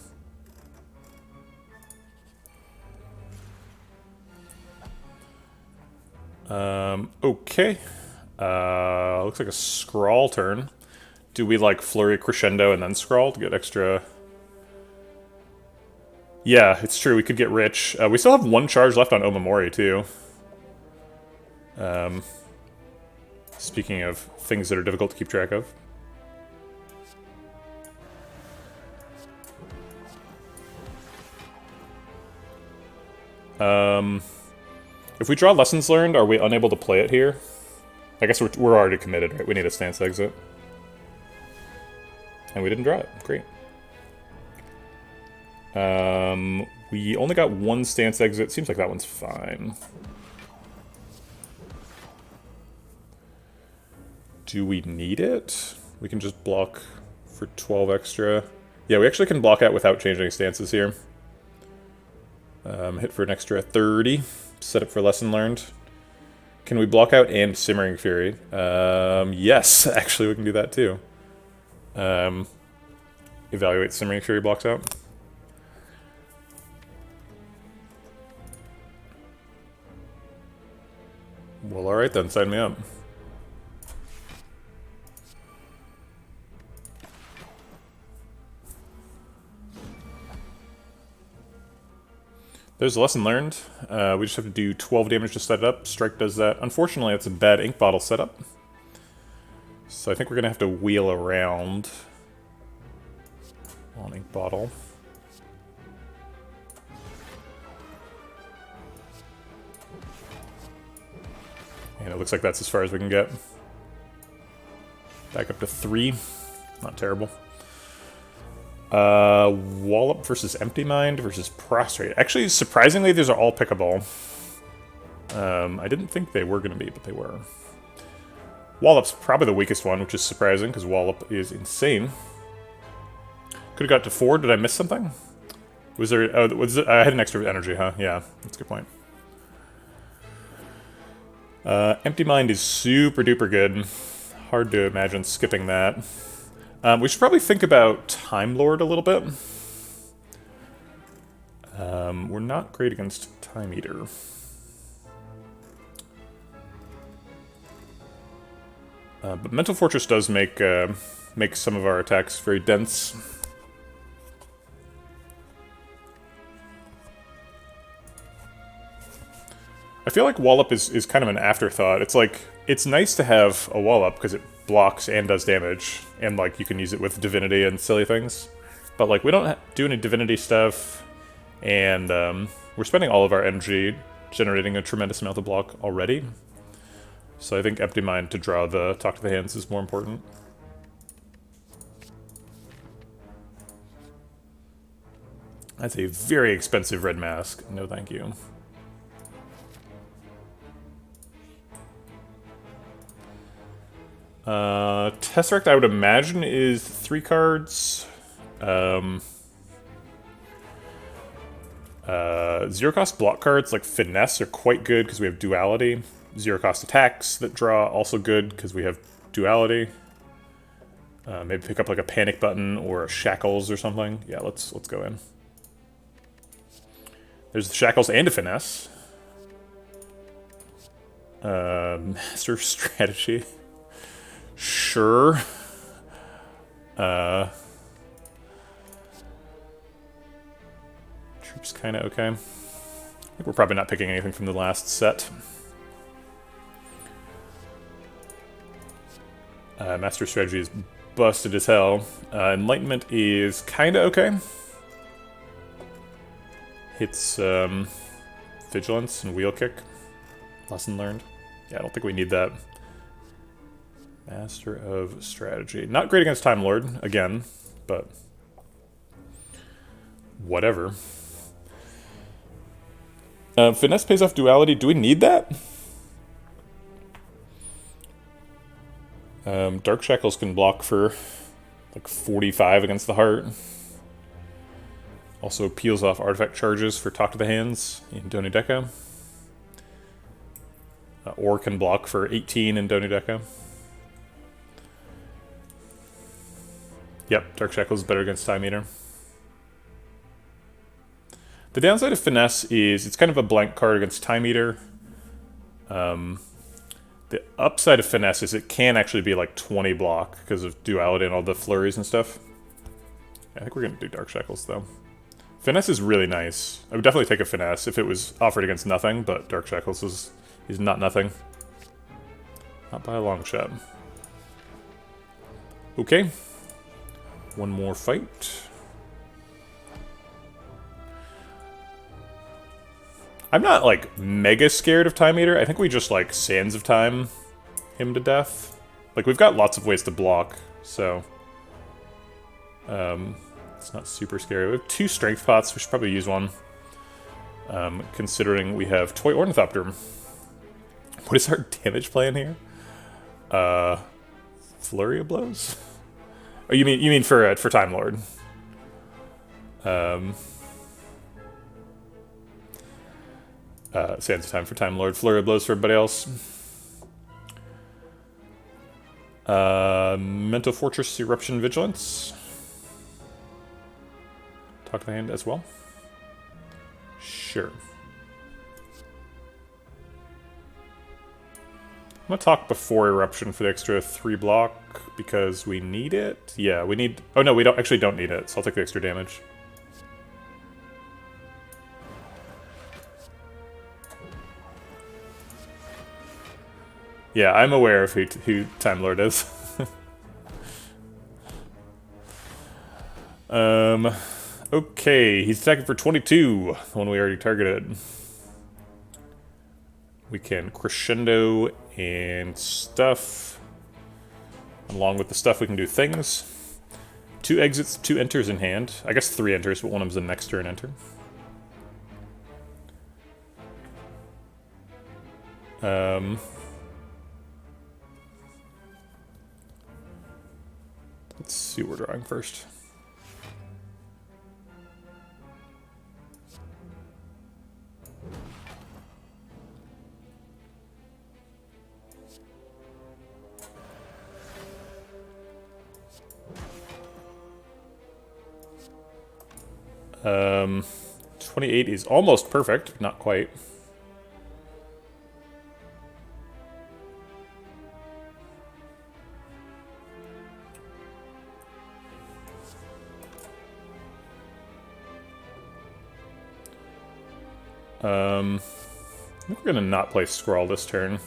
Okay. Looks like a scrawl turn. Do we, like, flurry crescendo and then scrawl to get extra... Yeah, it's true, we could get rich. We still have 1 charge left on Omamori, too. Speaking of things that are difficult to keep track of. If we draw lessons learned, are we unable to play it here? I guess we're already committed, right? We need a stance exit. And we didn't draw it. Great. We only got 1 stance exit. Seems like that one's fine. Do we need it? We can just block for 12 extra. Yeah, we actually can block out without changing stances here. Hit for an extra 30. Set up for lesson learned. Can we block out and Simmering Fury? Yes, actually we can do that too. Evaluate Simmering Fury blocks out. Well, alright then, sign me up. There's a lesson learned. We just have to do 12 damage to set it up. Strike does that. Unfortunately, it's a bad ink bottle setup. So I think we're going to have to wheel around on ink bottle. And it looks like that's as far as we can get. Back up to 3. Not terrible. Wallop versus Empty Mind versus Prostrate. Actually, surprisingly, these are all pickable. I didn't think they were going to be, but they were. Wallop's probably the weakest one, which is surprising, because Wallop is insane. Could have got to 4. Did I miss something? Was there... Oh, I had an extra energy, huh? Yeah, that's a good point. Empty Mind is super duper good. Hard to imagine skipping that. We should probably think about Time Lord a little bit. We're not great against Time Eater. But Mental Fortress does make make some of our attacks very dense. I feel like Wallop is kind of an afterthought. It's like, it's nice to have a Wallop because it blocks and does damage, and like you can use it with Divinity and silly things. But like we don't do any Divinity stuff, and we're spending all of our energy generating a tremendous amount of block already. So I think Empty Mind to draw the Talk to the Hands is more important. That's a very expensive red mask. No thank you. Tesseract, I would imagine, is 3 cards. Zero-cost block cards like Finesse are quite good because we have Duality. Zero-cost attacks that draw also good because we have Duality. Maybe pick up like a Panic Button or a Shackles or something. Yeah, let's go in. There's the Shackles and a Finesse. Master Strategy. Sure. Troops kind of okay. I think we're probably not picking anything from the last set. Master Strategy is busted as hell. Enlightenment is kind of okay. Hits Vigilance and Wheel Kick. Lesson learned. Yeah, I don't think we need that. Master of Strategy. Not great against Time Lord, again, but whatever. Finesse pays off Duality. Do we need that? Dark Shackles can block for like 45 against the Heart. Also peels off artifact charges for Talk to the Hands in Donideka. Or can block for 18 in Donideka. Yep, Dark Shackles is better against Time Eater. The downside of Finesse is it's kind of a blank card against Time Eater. The upside of Finesse is it can actually be like 20 block because of Duality and all the flurries and stuff. Yeah, I think we're going to do Dark Shackles though. Finesse is really nice. I would definitely take a Finesse if it was offered against nothing, but Dark Shackles is not nothing. Not by a long shot. Okay. One more fight. I'm not, like, mega scared of Time Eater. I think we just, like, Sands of Time him to death. Like, we've got lots of ways to block, so... it's not super scary. We have 2 Strength Pots. We should probably use one. Considering we have Toy Ornithopter. What is our damage plan here? Flurry of Blows? Oh, you mean for Time Lord? Sands of Time for Time Lord. Flurry of Blows for everybody else. Mental Fortress, Eruption, Vigilance. Talk to the Hand as well. Sure. I'm gonna talk before Eruption for the extra 3 block because we need it. Yeah, we need. Oh no, we don't need it. So I'll take the extra damage. Yeah, I'm aware of who Time Lord is. Okay, he's attacking for 22, the one we already targeted. We can crescendo and stuff. Along with the stuff, we can do things. 2 exits, 2 enters in hand. I guess 3 enters, but one of them's the next turn enter. Let's see what we're drawing first. Um, 28 is almost perfect, not quite. I think we're gonna not play Scrawl this turn.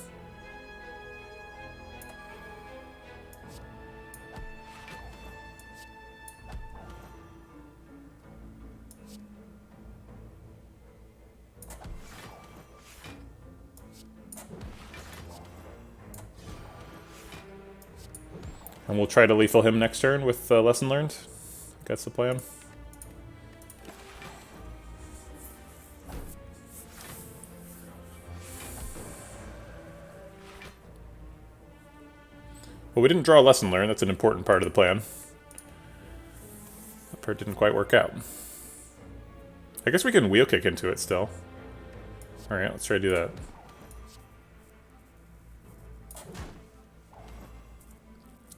And we'll try to lethal him next turn with Lesson Learned. That's the plan. Well, we didn't draw a Lesson Learned. That's an important part of the plan. That part didn't quite work out. I guess we can Wheel Kick into it still. Alright, let's try to do that.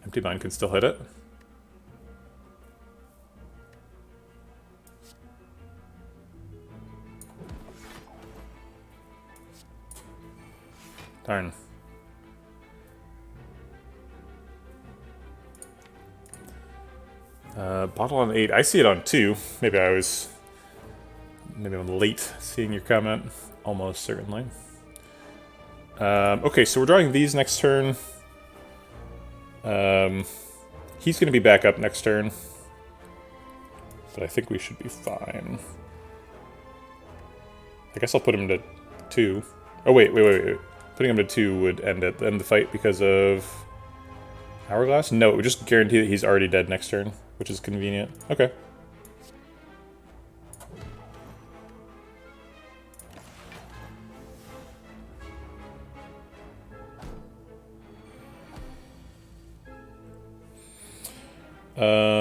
Empty Mind can still hit it. Darn. Bottle on 8. I see it on 2. Maybe I'm late seeing your comment. Almost certainly. Okay, so we're drawing these next turn. He's going to be back up next turn. But I think we should be fine. I guess I'll put him to 2. Oh, wait. Putting him to 2 would end the fight because of Hourglass? No, it would just guarantee that he's already dead next turn, which is convenient. Okay.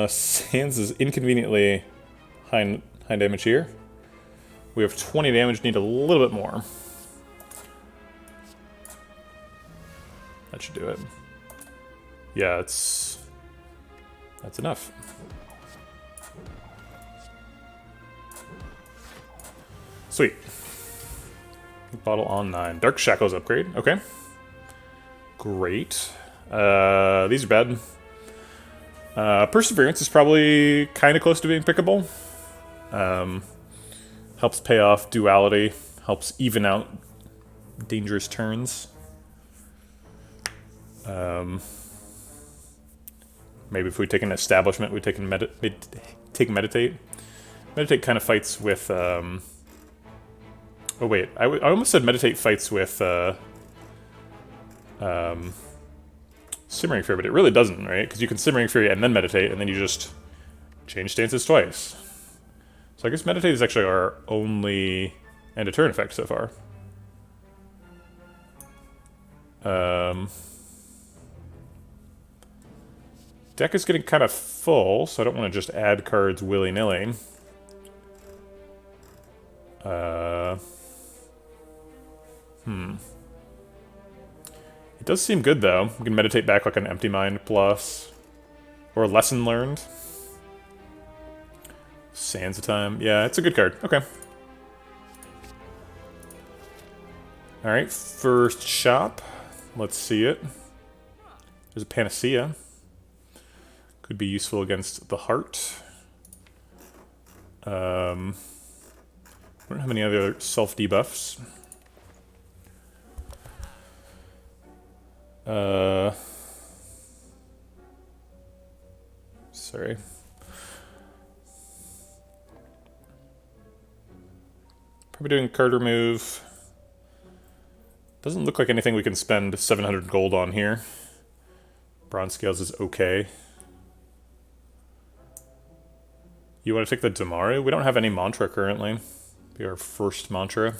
Sands is inconveniently high damage here. We have 20 damage, need a little bit more. That should do it. Yeah, that's enough. Sweet. Bottle on 9. Dark Shackles upgrade. Okay. Great. These are bad. Perseverance is probably kind of close to being pickable. Helps pay off duality. Helps even out dangerous turns. Maybe if we take an Establishment, we take Meditate. Meditate kind of fights with... oh wait, I almost said Meditate fights with... Simmering Fury, but it really doesn't, right? Because you can Simmering Fury and then Meditate, and then you just change stances twice. So I guess Meditate is actually our only end of turn effect so far. Deck is getting kind of full, so I don't want to just add cards willy-nilly. It does seem good, though. We can Meditate back like an Empty Mind plus. Or a Lesson Learned. Sands of Time. Yeah, it's a good card. Okay. Alright, first shop. Let's see it. There's a Panacea. Could be useful against the Heart. I don't have any other self-debuffs. Sorry. Probably doing card remove. Doesn't look like anything we can spend 700 gold on here. Bronze Scales is okay. You want to take the Damaru? We don't have any mantra currently. Be our first mantra.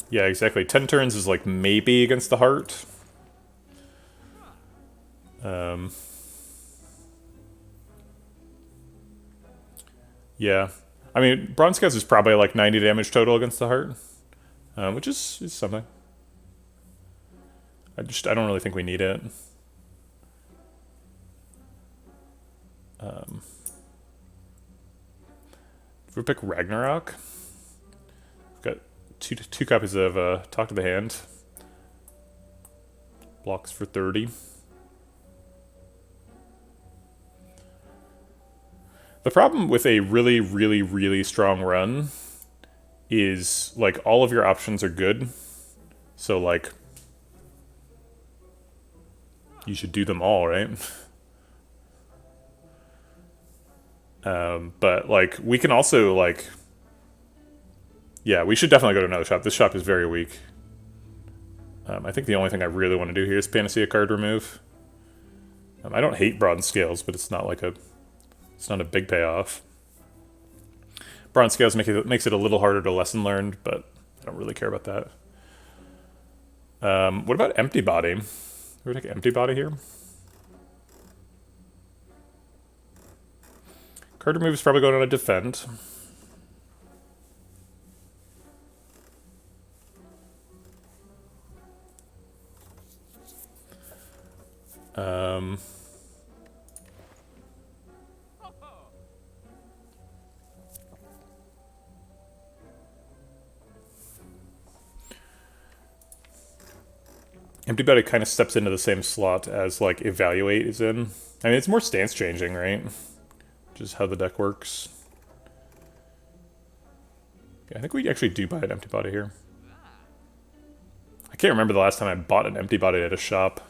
Yeah, exactly. 10 turns is like maybe against the Heart. Yeah. I mean, Bronze Scales is probably like 90 damage total against the Heart. Which is something. I don't really think we need it. If we pick Ragnarok, we've got two copies of Talk to the Hand. Blocks for 30. The problem with a really, really, really strong run is, like, all of your options are good. So, like, you should do them all, right? But, like, we can also, like... Yeah, we should definitely go to another shop. This shop is very weak. I think the only thing I really want to do here is Panacea card remove. I don't hate bronze scales, but it's not like a... It's not a big payoff. Bronze scales makes it a little harder to lesson learned, but I don't really care about that. What about empty body? We're take empty body here. Card remove is probably going on a defend. Empty body kind of steps into the same slot as, like, evaluate is in. I mean, it's more stance changing, right? Which is how the deck works. Yeah, I think we actually do buy an empty body here. I can't remember the last time I bought an empty body at a shop.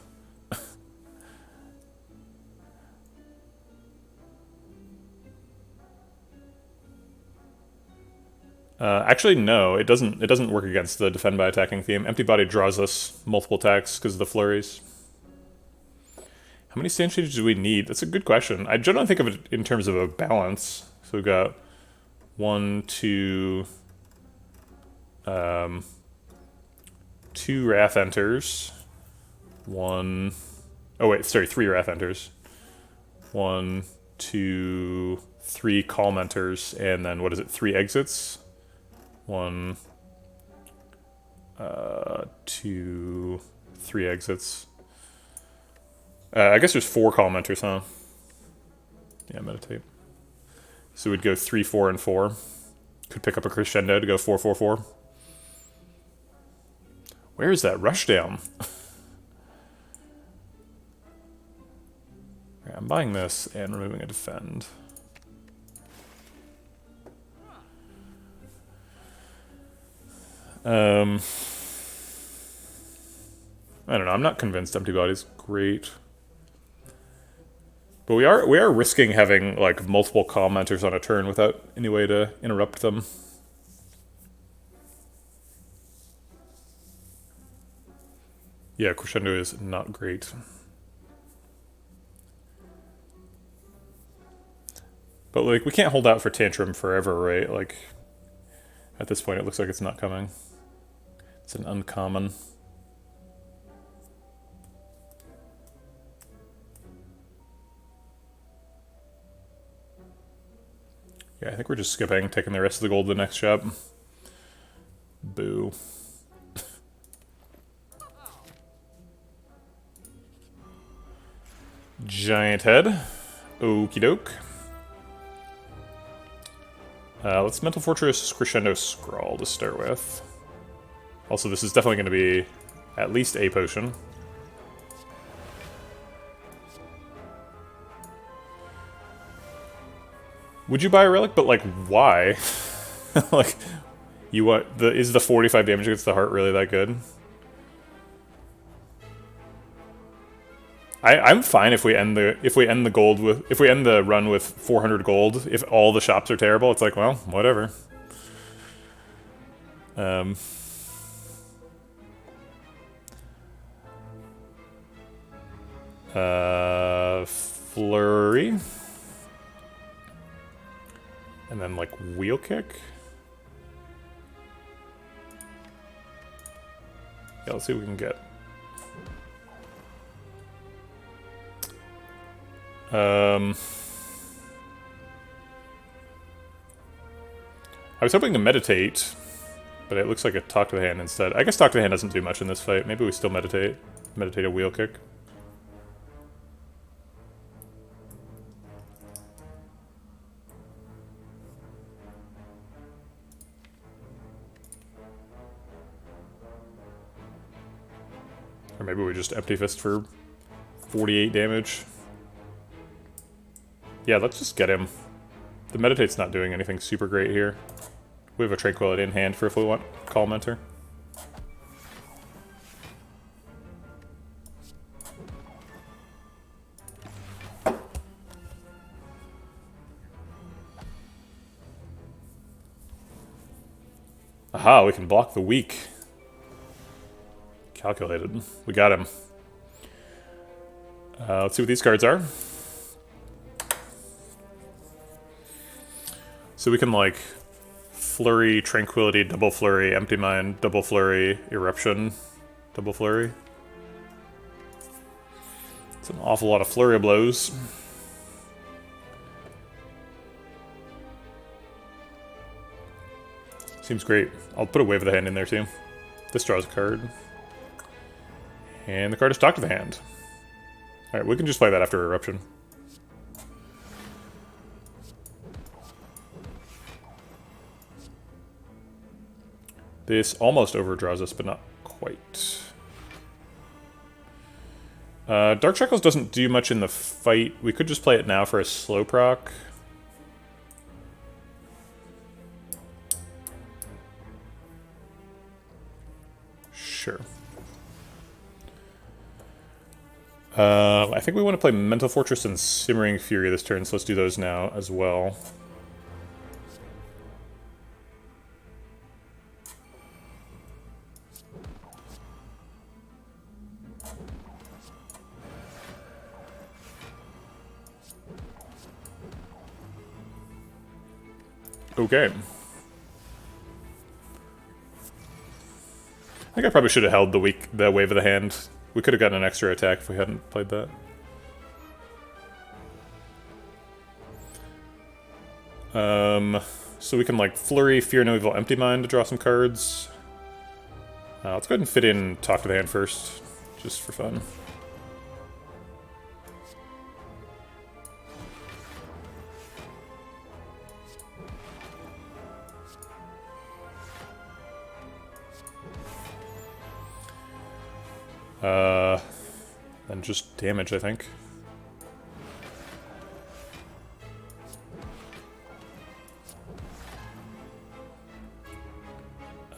Actually, no, it doesn't. It doesn't work against the defend by attacking theme. Empty body draws us multiple attacks because of the flurries. How many stance changes do we need? That's a good question. I generally think of it in terms of a balance. So we've got 1, 2, 2 Wrath Enters. 1... Oh wait, sorry, 3 Wrath Enters. 1, 2, 3 Calm Enters, and then what is it, 3 Exits? 1, 2, 3 Exits. I guess there's 4 Calm Enters, huh? Yeah, meditate. So we'd go 3, 4, and 4. Could pick up a crescendo to go 4, 4, 4. Where is that rush down? Right, I'm buying this and removing a defend. I don't know. I'm not convinced empty body's great. But we are risking having, like, multiple commenters on a turn without any way to interrupt them. Yeah, crescendo is not great. But, like, we can't hold out for tantrum forever, right? Like, at this point it looks like it's not coming. It's an uncommon. Yeah, I think we're just skipping, taking the rest of the gold to the next shop. Boo. Giant head. Okie doke. Let's Mental Fortress Crescendo Scrawl to start with. Also, this is definitely going to be at least a potion. Would you buy a relic? But, like, why? Like, you want is the 45 damage against the heart really that good? I'm fine if we end the gold with if we end the run with 400 gold. If all the shops are terrible, it's like, well, whatever. Flurry. And then, like, wheel kick. Yeah, let's see what we can get. I was hoping to meditate, but it looks like a talk to the hand instead. I guess talk to the hand doesn't do much in this fight. Maybe we still meditate. Meditate a wheel kick. Or maybe we just empty fist for 48 damage. Yeah, let's just get him. The Meditate's not doing anything super great here. We have a Tranquility in hand for if we want Calm Mentor. Aha, we can block the weak. Calculated. We got him. Let's see what these cards are. So we can, like, Flurry, Tranquility, Double Flurry, Empty Mind, Double Flurry, Eruption, Double Flurry. It's an awful lot of Flurry of blows. Seems great. I'll put a Wave of the Hand in there too. This draws a card. And the card is Talk to the Hand. Alright, we can just play that after Eruption. This almost overdraws us, but not quite. Dark Shackles doesn't do much in the fight. We could just play it now for a slow proc. Sure. I think we want to play Mental Fortress and Simmering Fury this turn, so let's do those now as well. Okay. I think I probably should have held the Wave of the Hand. We could have gotten an extra attack if we hadn't played that. So we can, like, Flurry, Fear No Evil, Empty Mind to draw some cards. Let's go ahead and fit in Talk to the Hand first, just for fun. And just damage, I think.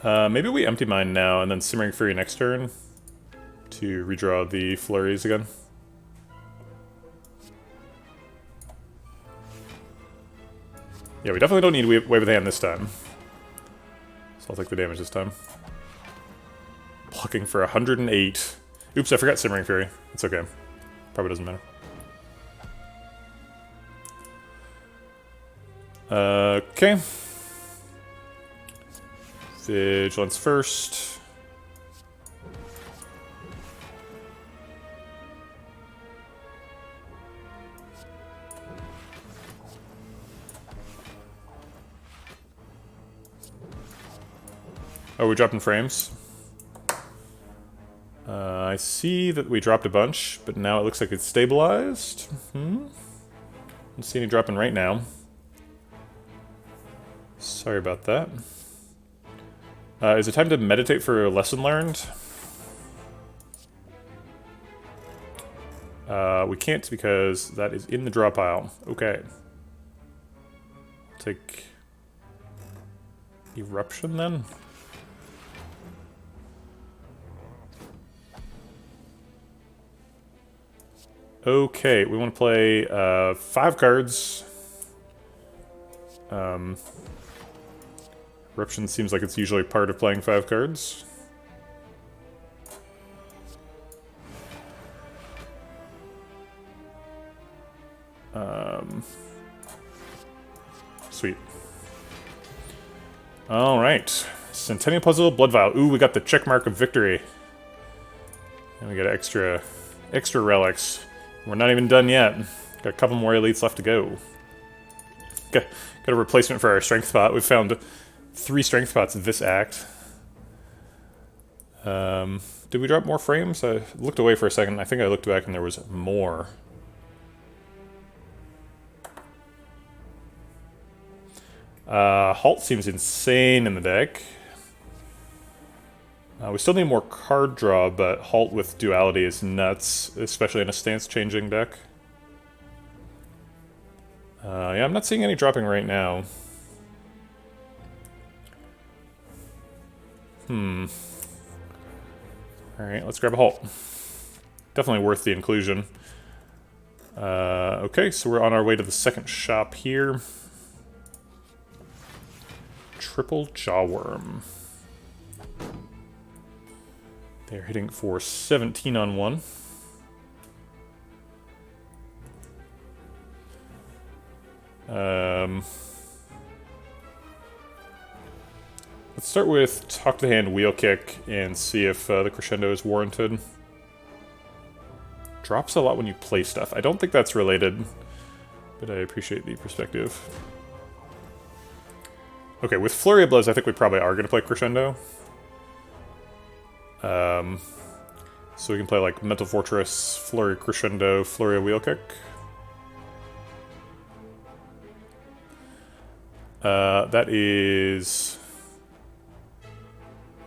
Maybe we Empty Mind now, and then Simmering Fury next turn to redraw the Flurries again. Yeah, we definitely don't need Wave of the Hand this time. So I'll take the damage this time. Blocking for 108. Oops, I forgot Simmering Fury. It's okay. Probably doesn't matter. Okay. Vigilance first. Oh, we dropped in frames. I see that we dropped a bunch, but now it looks like it's stabilized. Don't see any dropping right now. Sorry about that. Is it time to meditate for a lesson learned? We can't because that is in the draw pile. Okay. Take Eruption then? Okay, we want to play 5 cards. Eruption seems like it's usually part of playing 5 cards. Sweet. Alright. Centennial Puzzle, Blood Vial. Ooh, we got the check mark of victory. And we got extra relics. We're not even done yet. Got a couple more elites left to go. Got a replacement for our strength spot. We've found 3 strength spots this act. Did we drop more frames? I looked away for a second. I think I looked back and there was more. Halt seems insane in the deck. We still need more card draw, but Halt with Duality is nuts, especially in a stance-changing deck. Yeah, I'm not seeing any dropping right now. Alright, let's grab a halt. Definitely worth the inclusion. Okay, so we're on our way to the second shop here. Triple Jawworm. They're hitting for 17 on 1. Let's start with Talk to the Hand Wheel Kick and see if the crescendo is warranted. Drops a lot when you play stuff. I don't think that's related, but I appreciate the perspective. Okay, with Flurry of Blows, I think we probably are going to play crescendo. So we can play like Mental Fortress, Flurry Crescendo, Flurry of Wheel Kick. That is...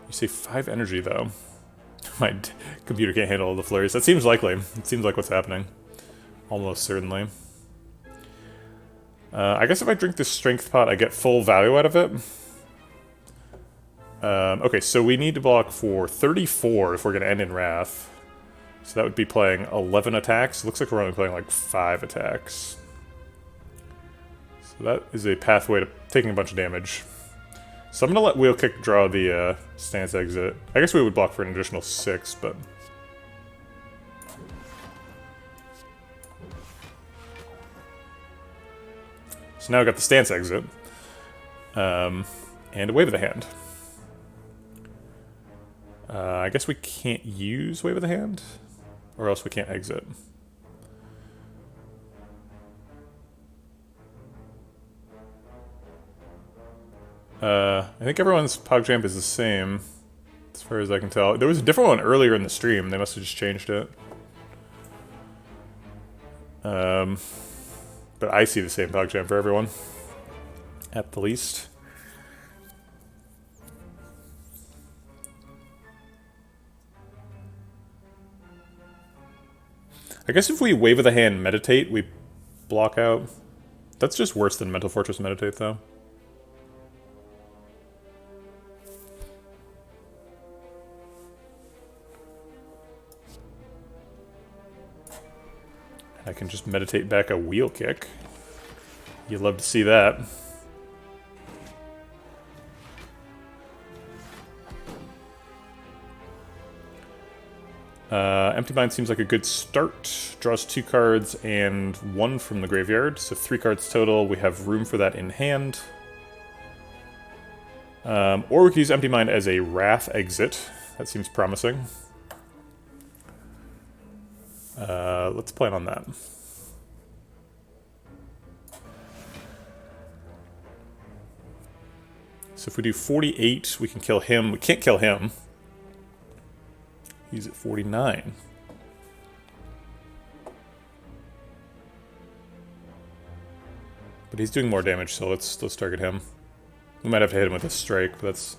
You say 5 energy, though. My computer can't handle all the flurries. That seems likely. It seems like what's happening. Almost certainly. I guess if I drink this strength pot, I get full value out of it. Okay, so we need to block for 34 if we're going to end in Wrath. So that would be playing 11 attacks. Looks like we're only playing like 5 attacks. So that is a pathway to taking a bunch of damage. So I'm going to let Wheel Kick draw the stance exit. I guess we would block for an additional 6, but... So now I've got the stance exit. And a Wave of the Hand. I guess we can't use Wave of the Hand? Or else we can't exit. I think everyone's PogChamp is the same, as far as I can tell. There was a different one earlier in the stream. They must have just changed it. But I see the same PogChamp for everyone, at the least. I guess if we Wave of the Hand Meditate, we block out. That's just worse than Mental Fortress Meditate, though. I can just meditate back a Wheel Kick. You'd love to see that. Empty Mind seems like a good start. Draws 2 cards and 1 from the graveyard, so 3 cards total. We have room for that in hand. Or we could use Empty Mind as a Wrath exit. That seems promising. Let's plan on that. So if we do 48, we can kill him. We can't kill him. He's at 49. But he's doing more damage, so let's target him. We might have to hit him with a strike, but that's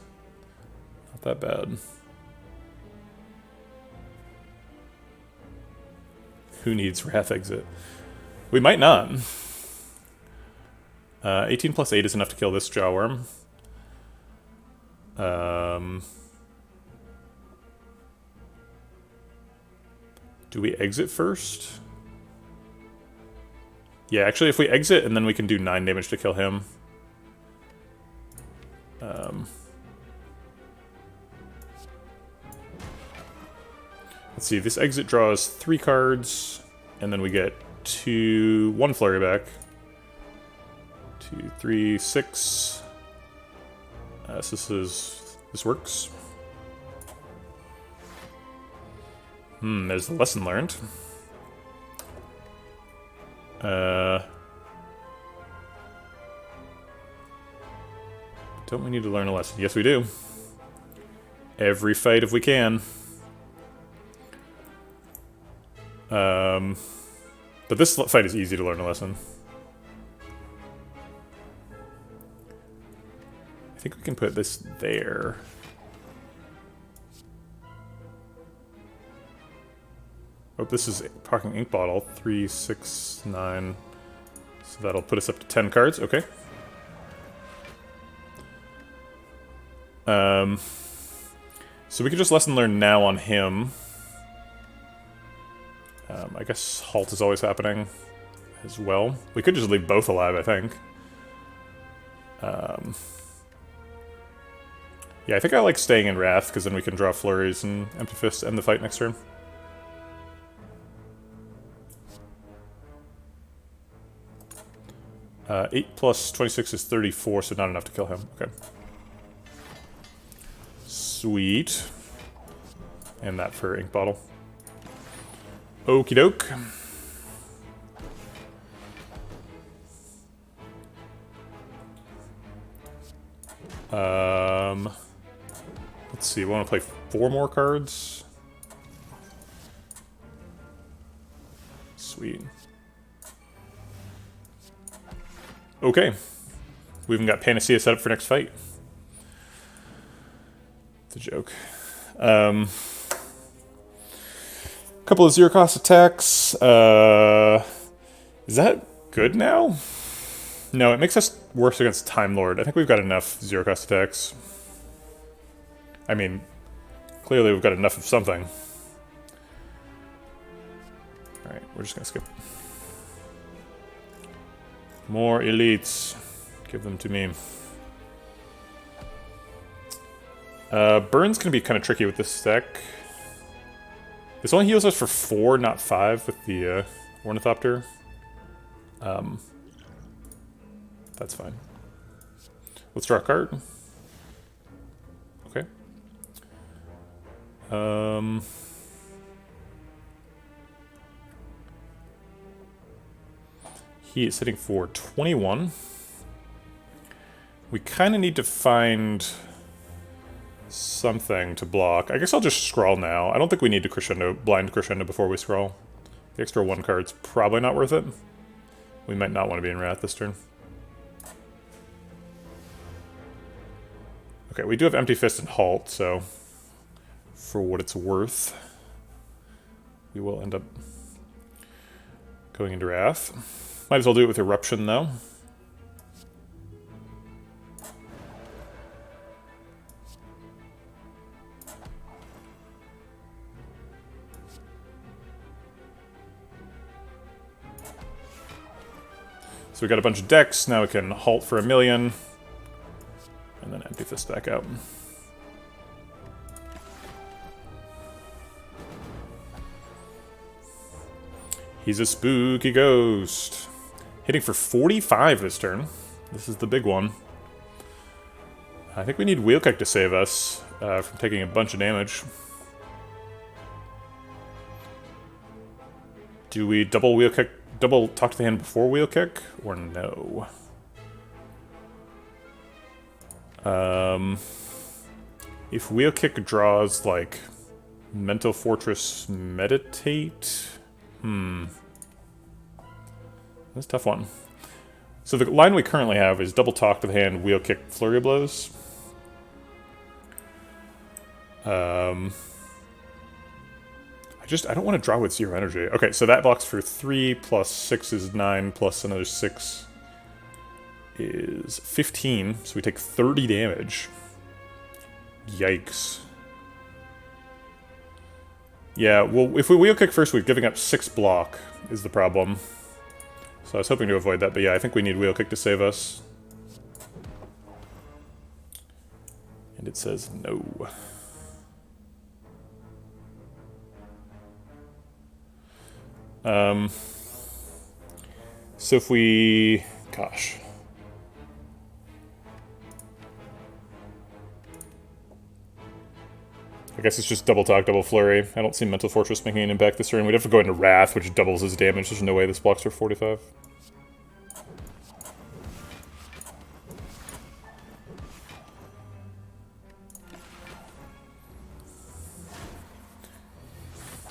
not that bad. Who needs Wrath exit? We might not. 18 plus 8 is enough to kill this Jawworm. Do we exit first? Yeah, actually, if we exit and then we can do 9 damage to kill him. Let's see, this exit draws 3 cards, and then we get 1 flurry back. 2, 3, 6. So this works. There's the lesson learned. Don't we need to learn a lesson? Yes, we do. Every fight if we can. But this fight is easy to learn a lesson. I think we can put this there. Oh, this is Parking Ink Bottle. 3, 6, 9, So that'll put us up to 10 cards. Okay. So we could just lesson learn now on him. I guess halt is always happening as well. We could just leave both alive, I think. Yeah, I think I like staying in Wrath, because then we can draw Flurries and Empty Fists end the fight next turn. Uh, 8 plus 26 is 34, so not enough to kill him. Okay. Sweet. And that for Ink Bottle. Okie doke. Let's see, we want to play 4 more cards. Sweet. Okay. We even got Panacea set up for next fight. It's a joke. Couple of zero-cost attacks. Is that good now? No, it makes us worse against Time Lord. I think we've got enough zero-cost attacks. I mean, clearly we've got enough of something. Alright, we're just gonna skip. More elites. Give them to me. Burn's gonna be kind of tricky with this deck. This only heals us for 4, not 5, with the Ornithopter. That's fine. Let's draw a card. Okay. He is hitting for 21. We kind of need to find something to block. I guess I'll just scroll now. I don't think we need to blind crescendo before we scroll. The extra 1 card's probably not worth it. We might not want to be in Wrath this turn. Okay, we do have Empty Fist and Halt, so for what it's worth, we will end up going into Wrath. Might as well do it with Eruption, though. So we got a bunch of decks, now we can Halt for 1,000,000, and then Empty Fist back out. He's a spooky ghost. Hitting for 45 this turn. This is the big one. I think we need Wheel Kick to save us from taking a bunch of damage. Do we double Wheel Kick, double talk to the hand before Wheel Kick, or no? If Wheel Kick draws, like, Mental Fortress Meditate? That's a tough one. So the line we currently have is double talk to the hand, Wheel Kick, Flurry Blows. I don't want to draw with 0 energy. Okay, so that blocks for 3, plus 6 is 9, plus another 6 is 15, so we take 30 damage. Yikes. Yeah, well, if we Wheel Kick first, we're giving up 6 block, is the problem. So I was hoping to avoid that, but yeah, I think we need Wheel Kick to save us. And it says no. So if we... gosh. I guess it's just double talk, double flurry. I don't see Mental Fortress making an impact this turn. We'd have to go into Wrath, which doubles his damage. There's no way this blocks for 45.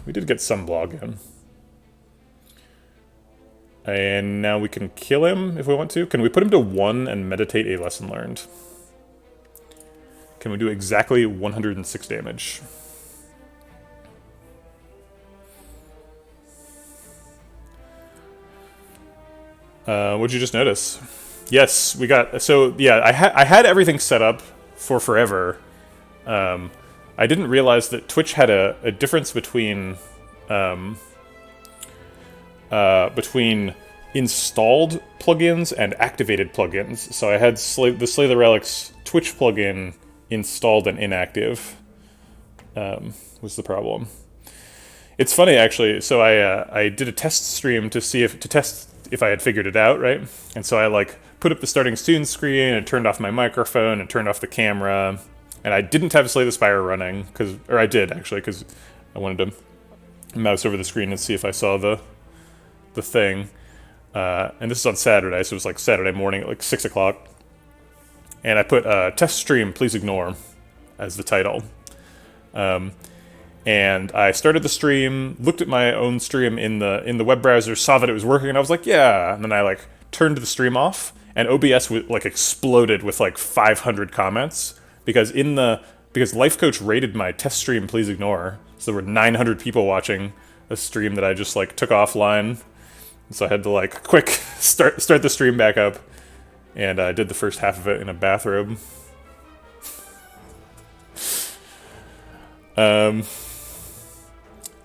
We did get some block in. And now we can kill him if we want to. Can we put him to 1 and meditate a lesson learned? Can we do exactly 106 damage? What'd you just notice? Yes, we got... So, yeah, I had everything set up for forever. I didn't realize that Twitch had a difference between installed plugins and activated plugins. So I had the Slay the Relics Twitch plugin installed and inactive. Was the problem. It's funny, actually. So I did a test stream to test if I had figured it out, right? And so I like put up the starting student screen and turned off my microphone and turned off the camera. And I didn't have Slay the Spire running, or I did actually, because I wanted to mouse over the screen and see if I saw the thing. And this is on Saturday, so it was like Saturday morning at like 6 o'clock. And I put test stream, please ignore, as the title. And I started the stream, looked at my own stream in the web browser, saw that it was working, and I was like, yeah. And then I like turned the stream off, and OBS like exploded with like 500 comments because Life Coach rated my test stream, please ignore. So there were 900 people watching a stream that I just like took offline. So I had to like quick start the stream back up, and I did the first half of it in a bathrobe.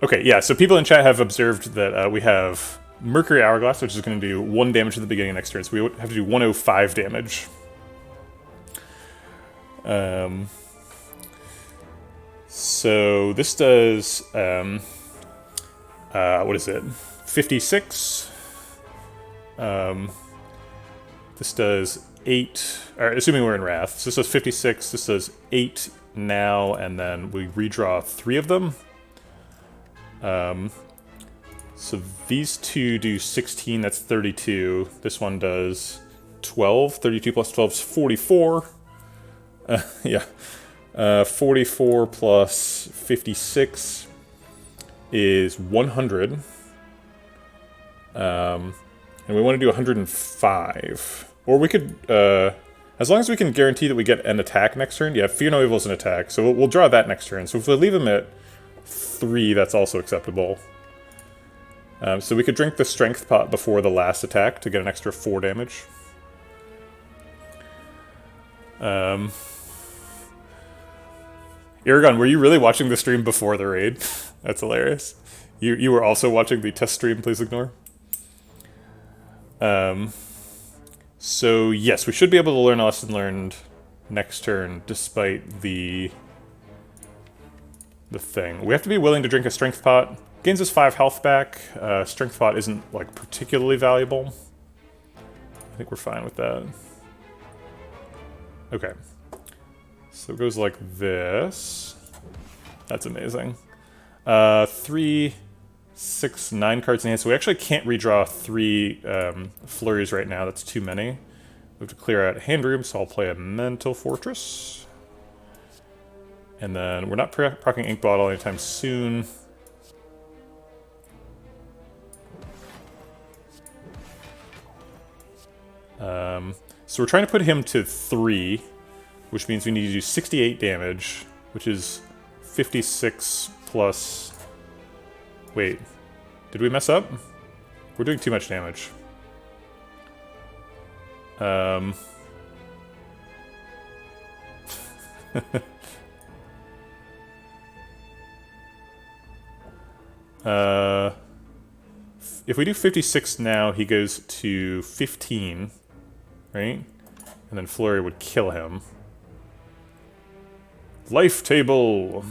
Okay, yeah, so people in chat have observed that we have Mercury Hourglass, which is going to do 1 damage at the beginning of next turn, so we have to do 105 damage. So this does, what is it? 56. This does 8, assuming we're in Wrath. So this does 56, this does 8 now, and then we redraw 3 of them. So these two do 16, that's 32. This one does 12. 32 plus 12 is 44. Yeah. 44 plus 56 is 100. And we want to do 105. Or we could, as long as we can guarantee that we get an attack next turn. Yeah, Fear No Evil is an attack, so we'll draw that next turn. So if we leave him at 3, that's also acceptable. So we could drink the Strength Pot before the last attack to get an extra 4 damage. Aragon, were you really watching the stream before the raid? That's hilarious. You were also watching the test stream, please ignore. So yes, we should be able to learn a lesson learned next turn, despite the thing. We have to be willing to drink a Strength Pot. Gains us 5 health back. Strength Pot isn't like particularly valuable. I think we're fine with that. Okay. So it goes like this. That's amazing. 3, 6, 9 cards in hand. So we actually can't redraw 3 flurries right now. That's too many. We have to clear out hand room, so I'll play a Mental Fortress. And then we're not proccing Ink Bottle anytime soon. So we're trying to put him to 3, which means we need to do 68 damage, which is 56 plus... Wait, did we mess up? We're doing too much damage. If we do 56 now, he goes to 15, right? And then Flurry would kill him. Life table!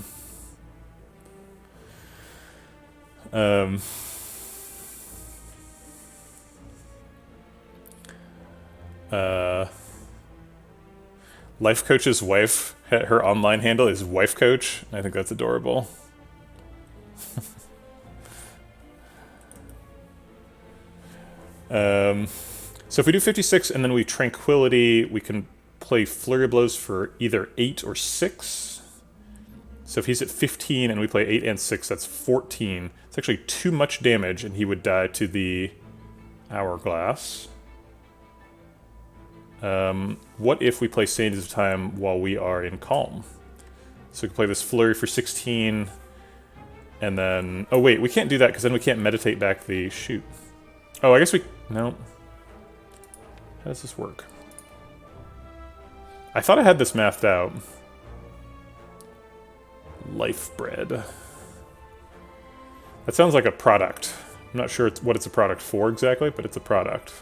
Life Coach's wife, her online handle is Wife Coach. I think that's adorable. So if we do 56 and then we Tranquility, we can play Flurry Blows for either 8 or 6. So if he's at 15 and we play 8 and 6, that's 14. It's actually too much damage, and he would die to the Hourglass. What if we play Sands of Time while we are in Calm? So we can play this Flurry for 16, and then... Oh wait, we can't do that because then we can't meditate back the... Shoot. Oh, I guess we... No. How does this work? I thought I had this mathed out. Life bread. That sounds like a product. I'm not sure what it's a product for exactly, but it's a product.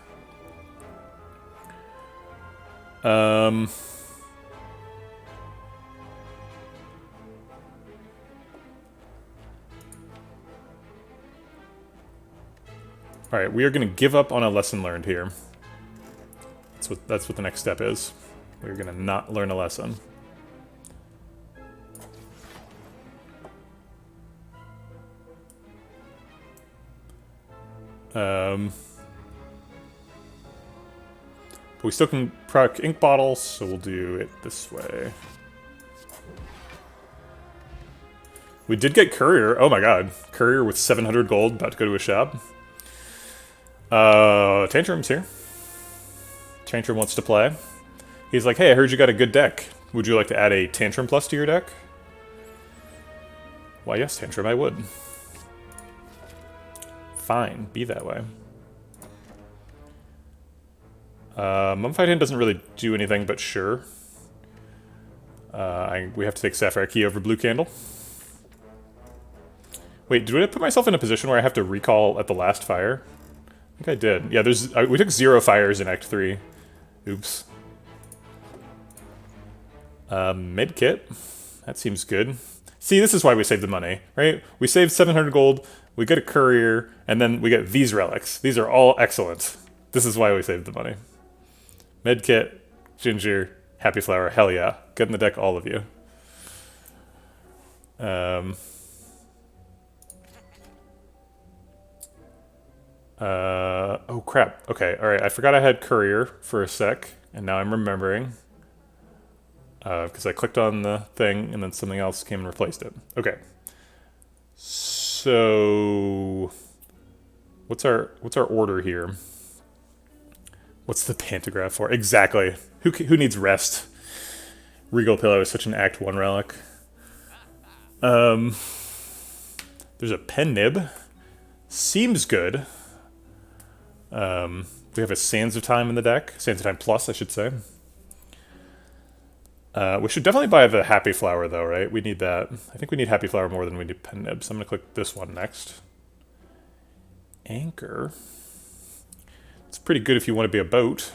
Alright, we are going to give up on a lesson learned here. That's what the next step is. We're going to not learn a lesson. But we still can proc ink bottles, so we'll do it this way. We did get Courier. Oh my god. Courier with 700 gold, about to go to a shop. Tantrum's here. Tantrum wants to play. He's like, hey, I heard you got a good deck. Would you like to add a Tantrum Plus to your deck? Why, yes, Tantrum, I would. Fine, be that way. Mummified Hand doesn't really do anything, but sure. We have to take Sapphire Key over Blue Candle. Wait, did I put myself in a position where I have to recall at the last fire? I think I did. Yeah, we took 0 fires in Act 3. Oops. Medkit. That seems good. See, this is why we saved the money, right? We saved 700 gold, we get a Courier, and then we get these relics. These are all excellent. This is why we saved the money. Medkit, Ginger, Happy Flower, hell yeah. Get in the deck, all of you. Oh crap. Okay, alright, I forgot I had Courier for a sec, and now I'm remembering. Because I clicked on the thing, and then something else came and replaced it. Okay. So... What's our order here? What's the pantograph for? Exactly. Who needs rest? Regal Pillow is such an Act 1 relic. There's a pen nib. Seems good. We have a Sands of Time in the deck. Sands of Time Plus, I should say. We should definitely buy the Happy Flower, though, right? We need that. I think we need Happy Flower more than we need pen nib, so I'm going to click this one next. Anchor. It's pretty good if you want to be a boat.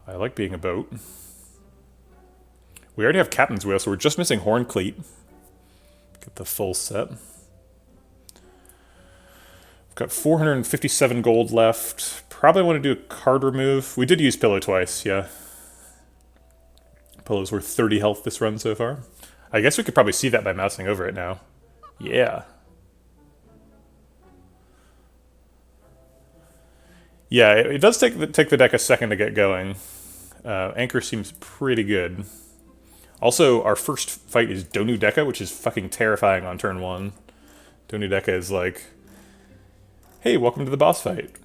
I like being a boat. We already have Captain's Wheel, so we're just missing Horn Cleat. Get the full set. We've got 457 gold left. Probably want to do a card remove. We did use Pillow twice, yeah. Pillow's worth 30 health this run so far. I guess we could probably see that by mousing over it now. Yeah. Yeah, it does take the deck a second to get going. Anchor seems pretty good. Also, our first fight is Donu Deka, which is fucking terrifying on turn 1. Donu Deka is like, hey, welcome to the boss fight.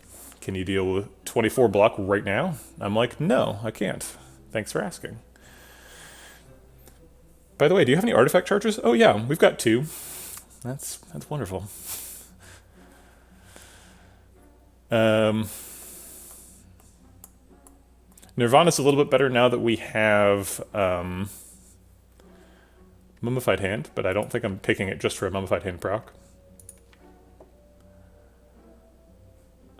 Can you deal with 24 block right now? I'm like, no, I can't. Thanks for asking. By the way, do you have any artifact charges? Oh yeah, we've got 2. That's wonderful. Nirvana's a little bit better now that we have Mummified Hand, but I don't think I'm taking it just for a Mummified Hand proc.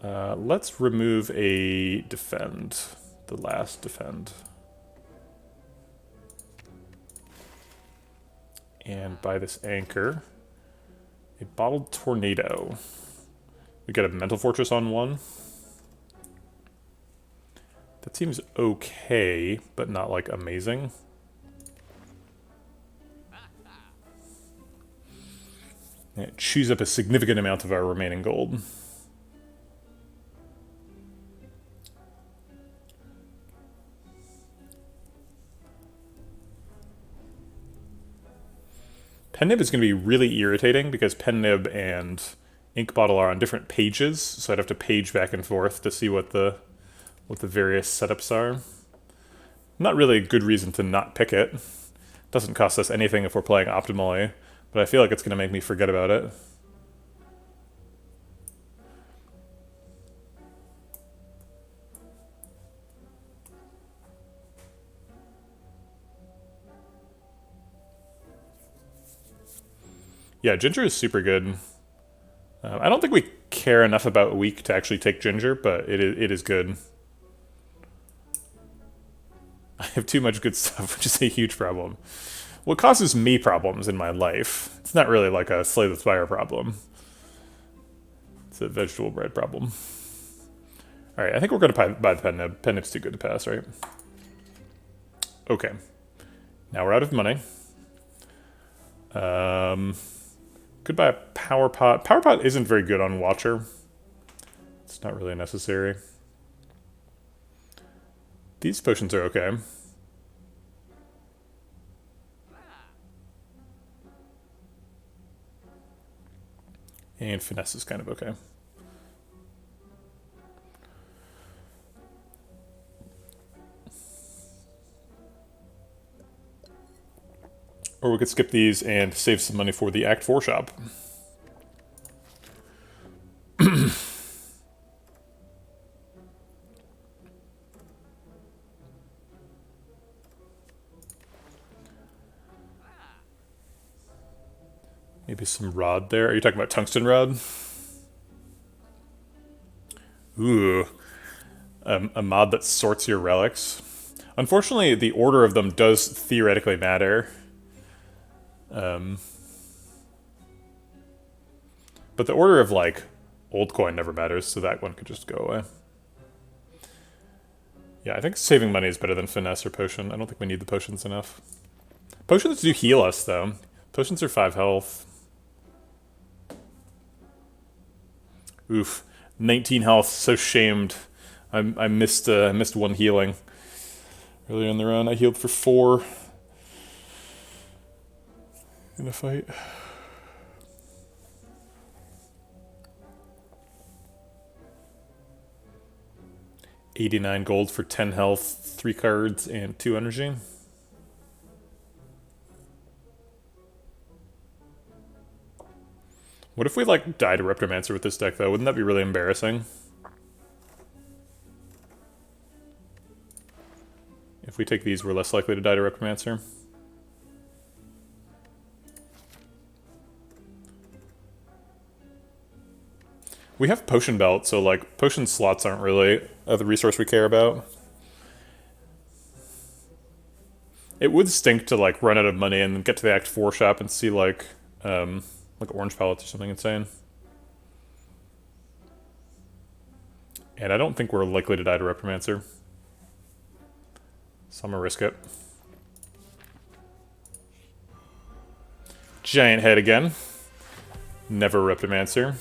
Let's remove a defend, the last defend. And buy this anchor. A bottled tornado. We got a mental fortress on 1. That seems okay, but not like amazing. And it chews up a significant amount of our remaining gold. Pen nib is going to be really irritating because pen nib and ink bottle are on different pages, so I'd have to page back and forth to see what the various setups are. Not really a good reason to not pick it. Doesn't cost us anything if we're playing optimally, but I feel like it's going to make me forget about it. Yeah, ginger is super good. I don't think we care enough about weak to actually take ginger, but it is good. I have too much good stuff, which is a huge problem. What causes me problems in my life? It's not really like a Slay the Spire problem. It's a Vegetablebread problem. Alright, I think we're going to buy the pen nib. Pen nib's too good to pass, right? Okay. Now we're out of money. Could buy a power pot. Power pot isn't very good on Watcher. It's not really necessary. These potions are okay. And finesse is kind of okay. Or we could skip these and save some money for the Act 4 shop. Maybe some rod there. Are you talking about tungsten rod? Ooh. A mod that sorts your relics. Unfortunately, the order of them does theoretically matter. But the order of, like, old coin never matters, so that one could just go away. Yeah, I think saving money is better than finesse or potion. I don't think we need the potions enough. Potions do heal us, though. Potions are 5 health. Oof. 19 health, so shamed. I missed one healing earlier in the run. I healed for 4 in a fight. $89 gold for 10 health, 3 cards, and 2 energy. What if we, like, died a Reptomancer with this deck, though? Wouldn't that be really embarrassing? If we take these, we're less likely to die to Reptomancer. We have Potion Belt, so, like, potion slots aren't really the resource we care about. It would stink to, like, run out of money and get to the Act 4 shop and see, like orange pellets or something insane. And I don't think we're likely to die to Reptomancer. So I'm gonna risk it. Giant head again. Never Reptomancer.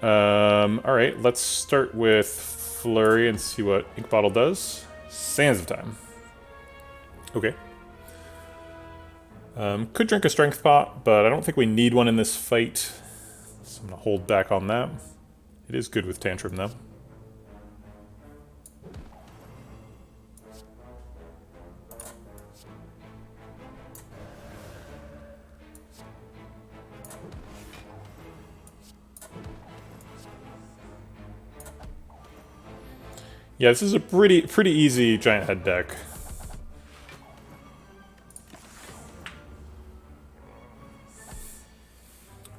Alright, let's start with Flurry and see what Ink Bottle does. Sands of Time. Okay. Could drink a Strength Pot, but I don't think we need one in this fight. So I'm gonna hold back on that. It is good with Tantrum, though. Yeah, this is a pretty easy Giant Head deck.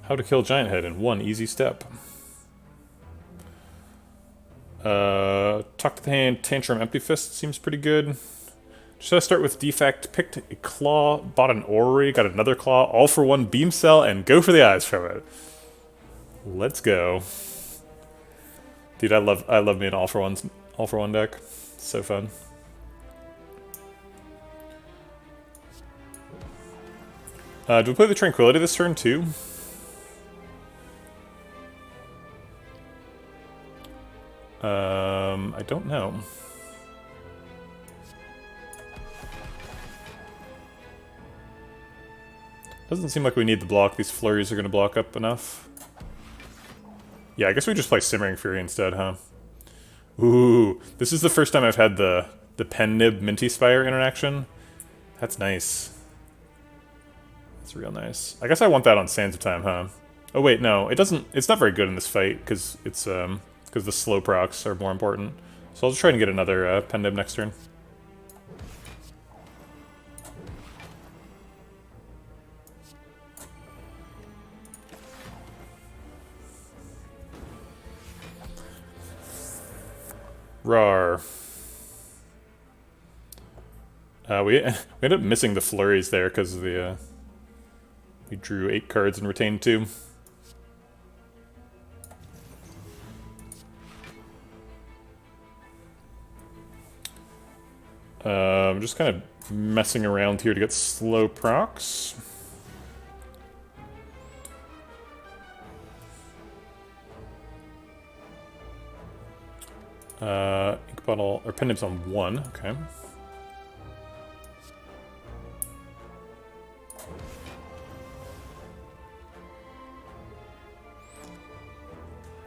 How to kill Giant Head in 1 easy step. Tuck the Hand, Tantrum, Empty Fist seems pretty good. Should I start with Defect? Picked a Claw, bought an Orrery, got another Claw, all for 1 Beam Cell, and go for the eyes from it. Let's go. Dude, I love me an all for one deck. So fun. Do we play the Tranquility this turn too? I don't know. Doesn't seem like we need the block. These flurries are going to block up enough. Yeah, I guess we just play Simmering Fury instead, huh? Ooh, this is the first time I've had the Pen Nib Minty Spire interaction. That's nice. That's real nice. I guess I want that on Sands of Time, huh? Oh wait, no, it doesn't. It's not very good in this fight because it's because the slow procs are more important. So I'll just try and get another Pen Nib next turn. Rar. We ended up missing the flurries there because of the we drew 8 cards and retained 2. I'm just kind of messing around here to get slow procs. Ink bottle or pen nibs on 1. Okay.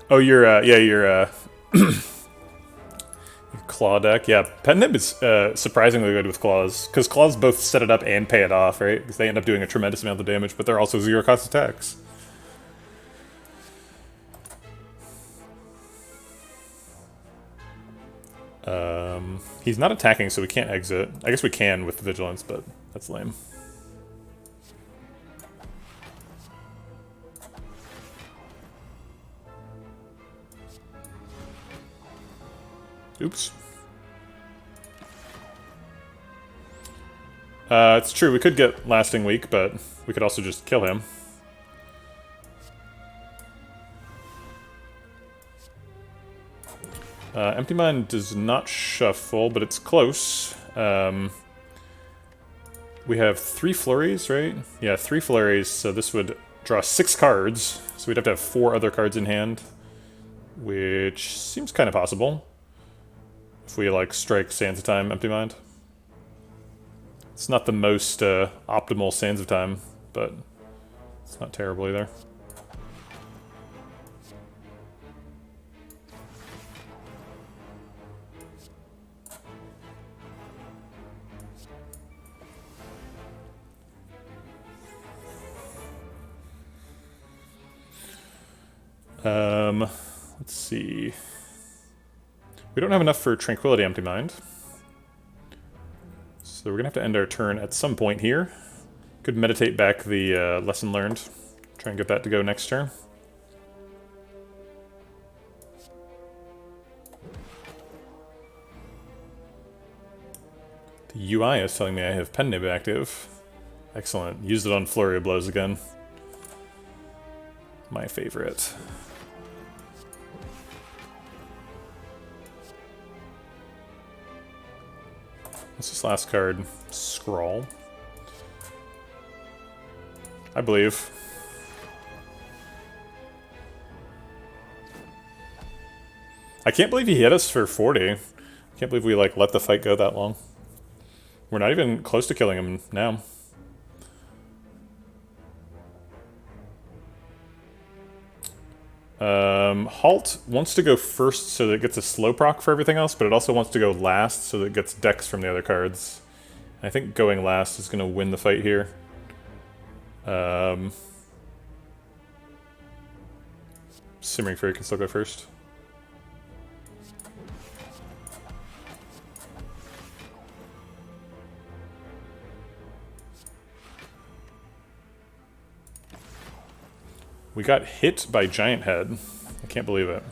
Oh, your claw deck. Yeah, pen nib is surprisingly good with claws because claws both set it up and pay it off, right? Because they end up doing a tremendous amount of damage, but they're also 0 cost attacks. He's not attacking, so we can't exit. I guess we can with vigilance, but that's lame. Oops. It's true, we could get Lasting Weak, but we could also just kill him. Empty Mind does not shuffle, but it's close. We have 3 flurries, right? Yeah, 3 flurries, so this would draw 6 cards. So we'd have to have 4 other cards in hand, which seems kind of possible. If we, like, strike Sands of Time, Empty Mind. It's not the most optimal Sands of Time, but it's not terrible either. Let's see. We don't have enough for Tranquility Empty Mind. So we're gonna have to end our turn at some point here. Could meditate back the lesson learned. Try and get that to go next turn. The UI is telling me I have Pen Nib active. Excellent. Used it on Flurry of Blows again. My favorite. What's this last card? Scrawl. I believe. I can't believe he hit us for 40. I can't believe we like let the fight go that long. We're not even close to killing him now. Halt wants to go first so that it gets a slow proc for everything else, but it also wants to go last so that it gets decks from the other cards. I think going last is going to win the fight here. Simmering Fury can still go first. We got hit by Giant Head. I can't believe it.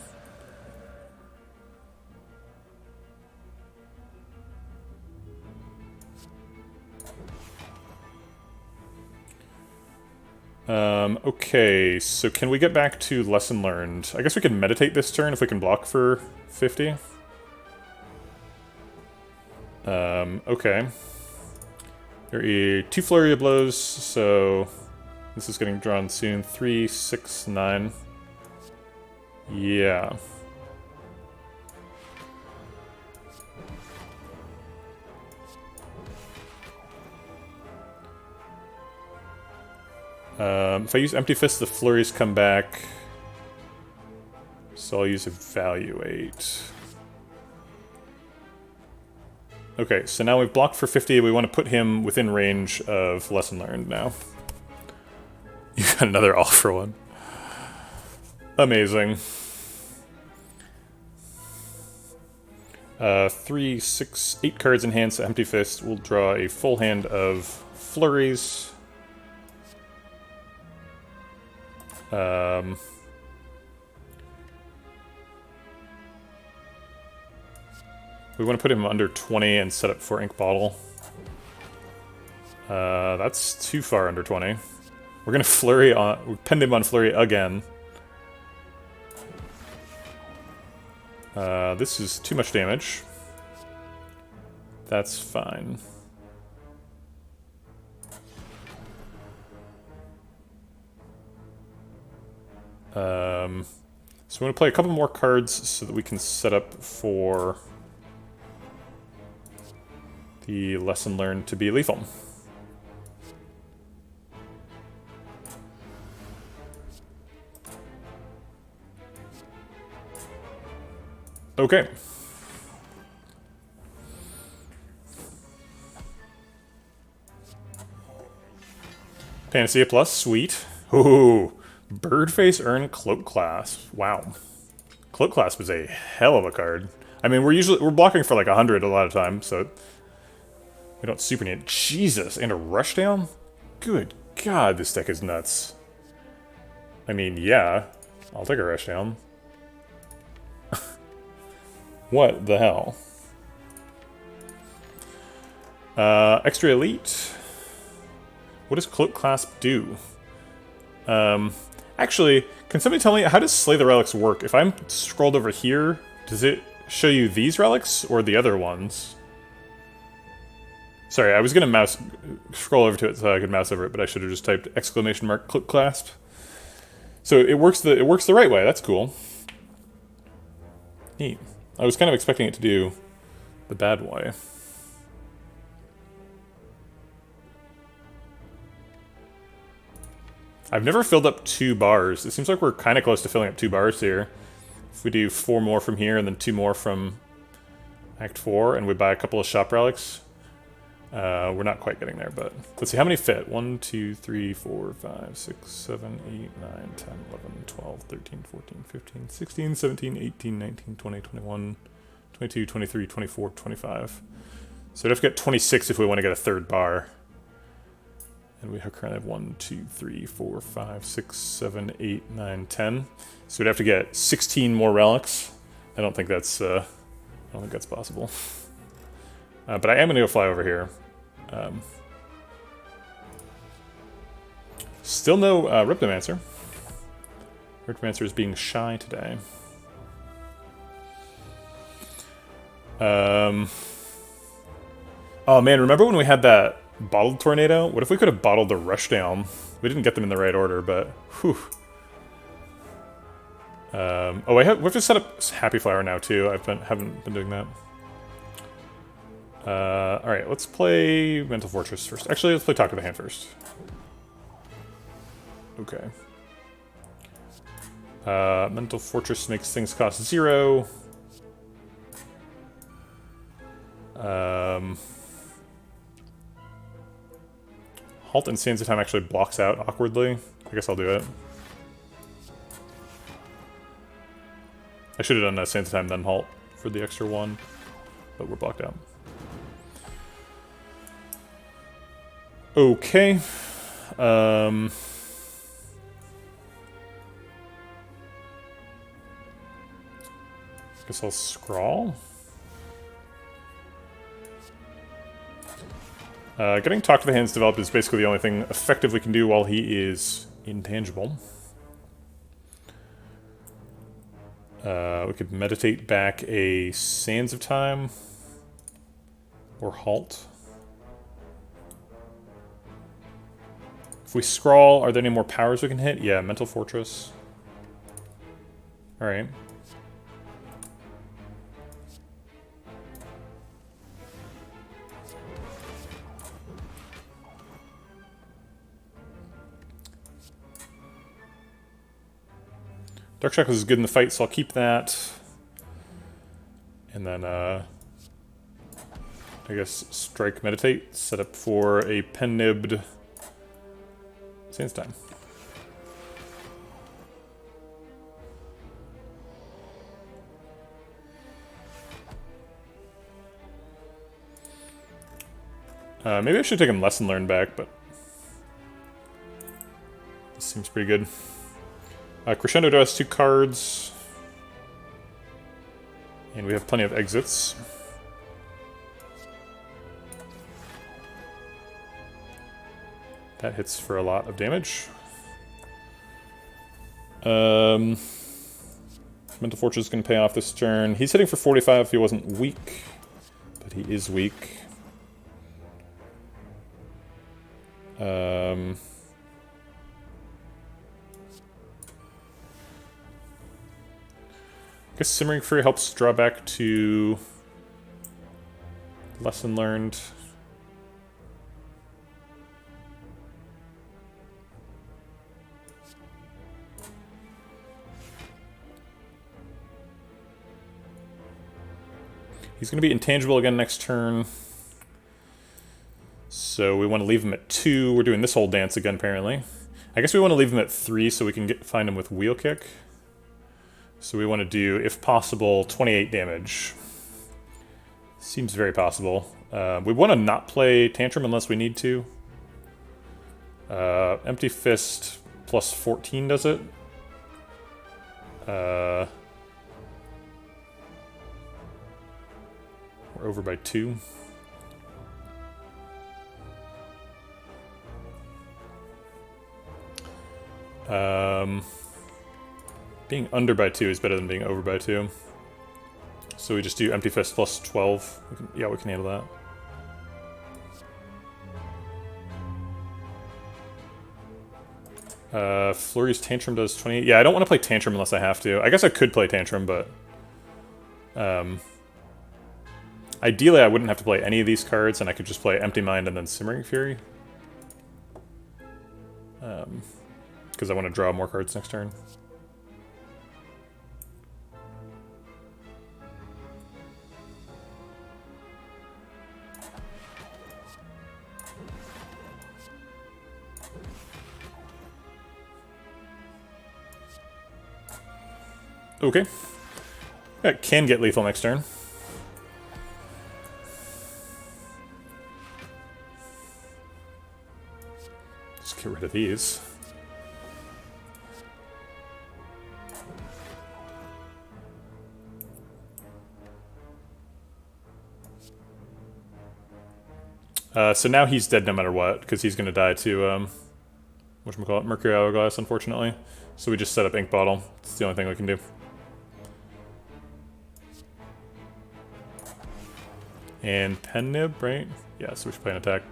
Okay, so can we get back to Lesson Learned? I guess we can meditate this turn if we can block for 50. Okay. There are 2 Flurry of Blows, so this is getting drawn soon. 3, 6, 9. Yeah. If I use Empty Fist, the flurries come back. So I'll use Evaluate. Okay, so now we've blocked for 50. We want to put him within range of Lesson Learned now. You got another all for one. Amazing. 3, 6, 8 cards in hand, so Empty Fist will draw a full hand of flurries. We want to put him under 20 and set up for Ink Bottle. That's too far under 20. We're gonna Flurry on... We pinned him on Flurry again. This is too much damage. That's fine. So we want to play a couple more cards so that we can set up for the lesson learned to be lethal. Okay. Panacea Plus, sweet. Ooh. Birdface earn Cloak Clasp. Wow. Cloak Clasp is a hell of a card. I mean, we're blocking for like 100 a lot of times, so we don't super need it. Jesus, and a Rushdown? Good God, this deck is nuts. I mean, yeah, I'll take a Rushdown. What the hell? Extra Elite. What does Cloak Clasp do? Actually, can somebody tell me, how does Slay the Relics work? If I'm scrolled over here, does it show you these relics or the other ones? Sorry, I was gonna scroll over to it so I could mouse over it, but I should have just typed exclamation mark Cloak Clasp. So it works the right way. That's cool. Neat. I was kind of expecting it to do the bad way. I've never filled up 2 bars. It seems like we're kind of close to filling up 2 bars here. If we do 4 more from here and then 2 more from Act 4 and we buy a couple of shop relics, we're not quite getting there, but let's see how many fit. 1, 2, 3, 4, 5, 6, 7, 8, 9, 10, 11, 12, 13, 14, 15, 16, 17, 18, 19, 20, 21, 22, 23, 24, 25. So we'd have to get 26 if we want to get a 3rd bar. And we currently have 1, 2, 3, 4, 5, 6, 7, 8, 9, 10. So we'd have to get 16 more relics. I don't think that's possible. But I am gonna go fly over here. Still no Rhypnomancer. Rhypnomancer is being shy today. Oh man, remember when we had that bottled tornado? What if we could have bottled the Rushdown? We didn't get them in the right order, but whew. Oh, we have to set up Happy Flower now too. Haven't been doing that. All right, let's play Mental Fortress first. Actually, let's play Talk to the Hand first. Okay. Mental Fortress makes things cost 0. Halt and Sands of Time actually blocks out awkwardly. I guess I'll do it. I should have done Sands of Time then Halt for the extra 1, but we're blocked out. Okay. Guess I'll scrawl. Getting Talk to the Hands developed is basically the only thing effective we can do while he is intangible. We could meditate back a Sands of Time or Halt. If we scrawl, are there any more powers we can hit? Yeah, Mental Fortress. Alright. Dark Shackles is good in the fight, so I'll keep that. And then, I guess, Strike, Meditate, set up for a Pen-Nibbed Sands Time. Maybe I should take him Lesson Learned back, but this seems pretty good. Crescendo draws 2 cards. And we have plenty of exits. That hits for a lot of damage. Mental Fortress is going to pay off this turn. He's hitting for 45 if he wasn't weak, but he is weak. I guess Simmering Fury helps draw back to Lesson Learned. He's going to be intangible again next turn. So we want to leave him at 2. We're doing this whole dance again, apparently. I guess we want to leave him at 3 so we can find him with Wheel Kick. So we want to do, if possible, 28 damage. Seems very possible. We want to not play Tantrum unless we need to. Empty Fist plus 14 does it. We're over by 2. Being under by 2 is better than being over by 2. So we just do Empty Fist plus 12. We can handle that. Flurry's Tantrum does 28. Yeah, I don't want to play Tantrum unless I have to. I guess I could play Tantrum, but... ideally, I wouldn't have to play any of these cards, and I could just play Empty Mind and then Simmering Fury. Because I want to draw more cards next turn. Okay. That can get lethal next turn. Just get rid of these. So now he's dead no matter what, because he's going to die to, whatchamacallit, Mercury Hourglass, unfortunately. So we just set up Ink Bottle. It's the only thing we can do. And Pen Nib, right? Yeah, so we should play an attack.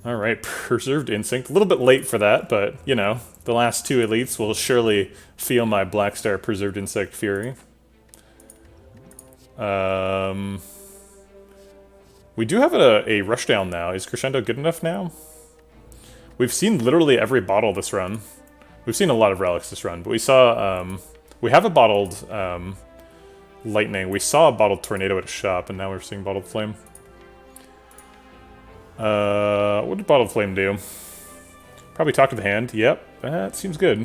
Alright, Preserved Instinct. A little bit late for that, but, you know, the last 2 elites will surely feel my Blackstar Preserved Insect Fury. We do have a Rushdown now. Is Crescendo good enough now? We've seen literally every bottle this run. We've seen a lot of relics this run, but we saw, we have a bottled Lightning. We saw a bottled Tornado at a shop, and now we're seeing Bottled Flame. What did Bottled Flame do? Probably talk to the hand. Yep, that seems good.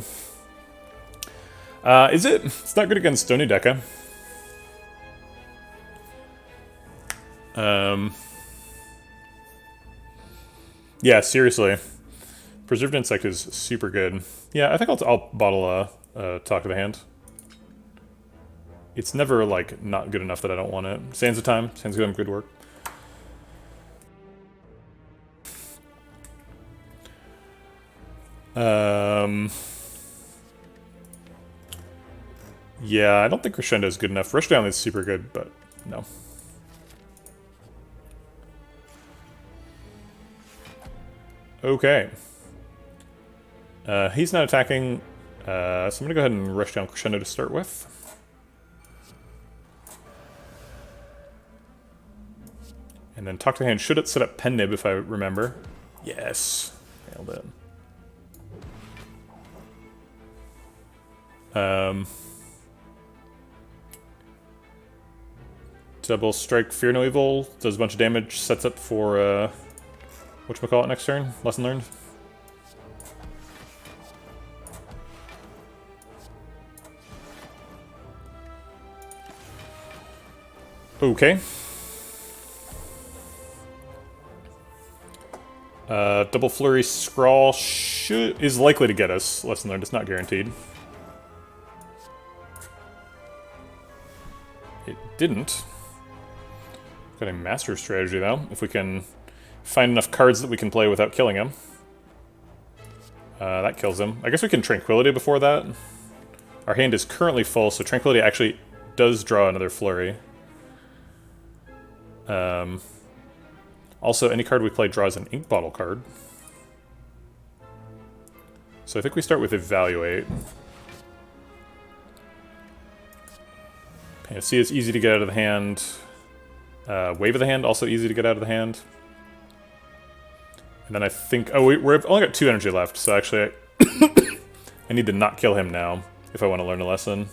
Is it? It's not good against Stony Deca. Yeah, seriously. Preserved Insect is super good. Yeah, I think I'll bottle Talk to the Hand. It's never, like, not good enough that I don't want it. Sands of Time. Sands of Time, good work. Yeah, I don't think Crescendo is good enough. Rushdown is super good, but no. Okay. He's not attacking, so I'm gonna go ahead and rush down Crescendo to start with. And then Talk to the Hand should set up Pen Nib if I remember. Yes. Nailed it. Double Strike, Fear No Evil, does a bunch of damage, sets up for, whatchamacallit next turn? Lesson Learned. Okay. Double Flurry Scrawl is likely to get us Lesson Learned, it's not guaranteed. didn't. Got a master strategy, though, if we can find enough cards that we can play without killing him. That kills him. I guess we can Tranquility before that. Our hand is currently full, so Tranquility actually does draw another Flurry. Also, any card we play draws an Ink Bottle card. So I think we start with Evaluate. Panacea is easy to get out of the hand. Wave of the Hand, also easy to get out of the hand. And then I think... Oh, we've only got 2 energy left, so actually I need to not kill him now if I want to learn a lesson.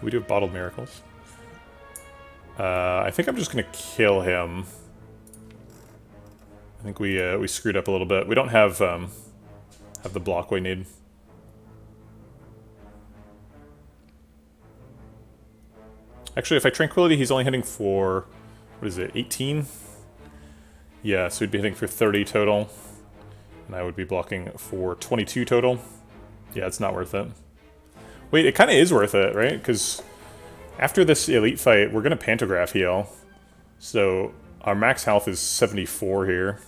We do have Bottled Miracles. I think I'm just going to kill him. I think we screwed up a little bit. We don't have the block we need. Actually, if I Tranquility, he's only hitting for, what is it, 18? Yeah, so he'd be hitting for 30 total. And I would be blocking for 22 total. Yeah, it's not worth it. Wait, it kind of is worth it, right? Because after this elite fight, we're going to Pantograph heal. So our max health is 74 here.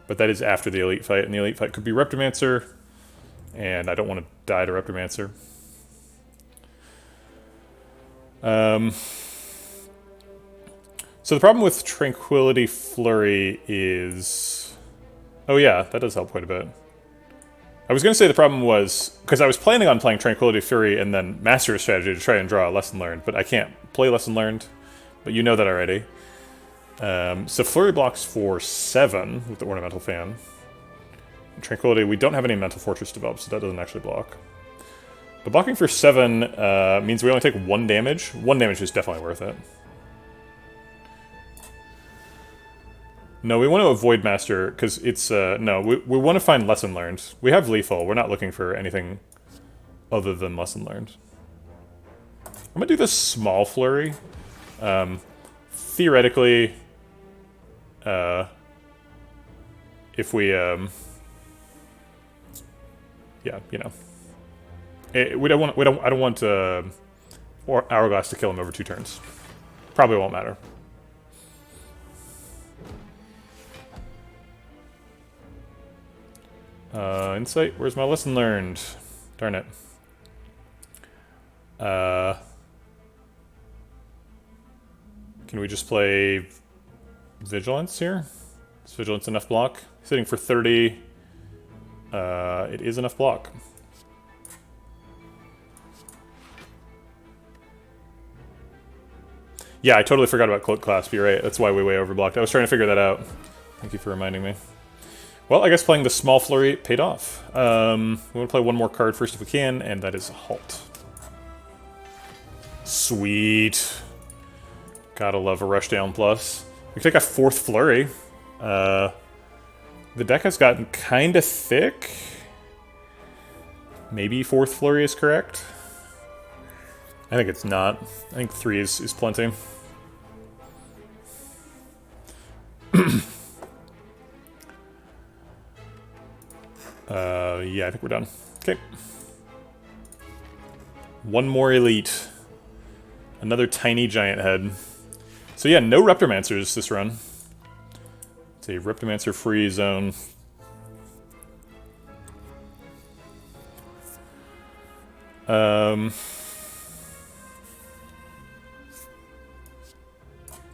But that is after the elite fight, and the elite fight could be Reptomancer. And I don't want to die to Reptomancer. So the problem with Tranquility Flurry is... Oh yeah, that does help quite a bit. I was going to say the problem was... Because I was planning on playing Tranquility Fury and then Master Strategy to try and draw a Lesson Learned, but I can't play Lesson Learned. But you know that already. So Flurry blocks for 7 with the Ornamental Fan. Tranquility, we don't have any Mental Fortress developed, so that doesn't actually block. But blocking for 7 means we only take 1 damage. 1 damage is definitely worth it. No, we want to avoid Master, because it's... no, we want to find Lesson Learned. We have Lethal. We're not looking for anything other than Lesson Learned. I'm going to do this small Flurry. Theoretically, if we... yeah, you know. I don't want Hourglass to kill him over 2 turns. Probably won't matter. Insight, where's my lesson learned? Darn it. Can we just play Vigilance here? Is Vigilance enough block? He's hitting for 30. It is enough block. Yeah, I totally forgot about Cloak Clasp, you're right. That's why we way overblocked. I was trying to figure that out. Thank you for reminding me. Well, I guess playing the small Flurry paid off. We want to play one more card first if we can, and that is Halt. Sweet. Gotta love a Rushdown Plus. We can take a 4th Flurry. The deck has gotten kind of thick. Maybe 4th Flurry is correct. I think it's not. I think 3 is plenty. Yeah, I think we're done. Okay. One more Elite. Another tiny giant head. So yeah, no Reptomancers this run. It's a Reptomancer free zone.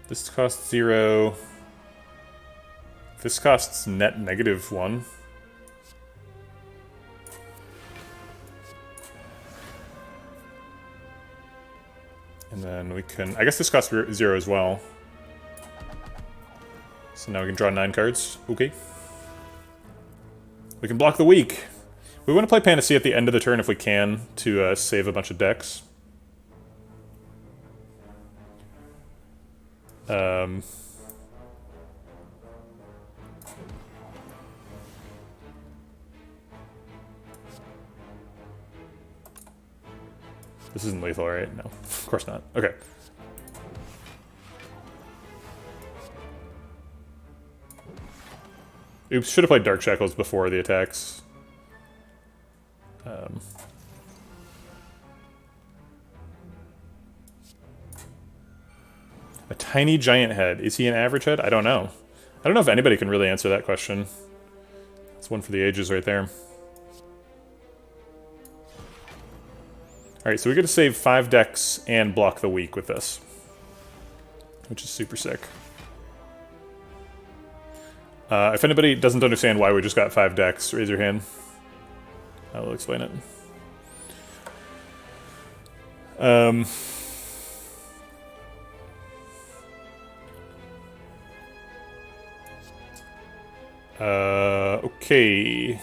This costs 0. This costs net -1. And then we can... I guess this costs 0 as well. So now we can draw 9 cards. Okay. We can block the weak. We want to play Panacea at the end of the turn if we can, to save a bunch of decks. This isn't lethal, right? No, of course not. Okay. Oops, should have played Dark Shackles before the attacks. A tiny giant head. Is he an average head? I don't know. I don't know if anybody can really answer that question. It's one for the ages right there. Alright, so we get to save 5 decks and block the week with this, which is super sick. If anybody doesn't understand why we just got 5 decks, raise your hand. I will explain it. Okay.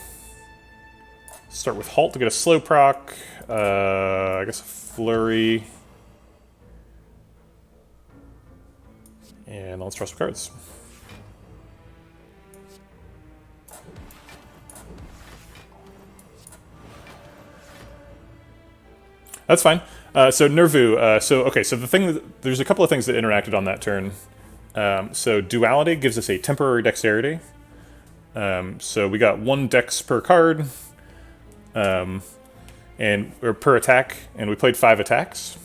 Start with Halt to get a slow proc. I guess a Flurry. And let's draw some cards. That's fine. So Nervu. So the thing, there's a couple of things that interacted on that turn. So Duality gives us a temporary dexterity. So we got 1 dex per card, or per attack, and we played 5 attacks.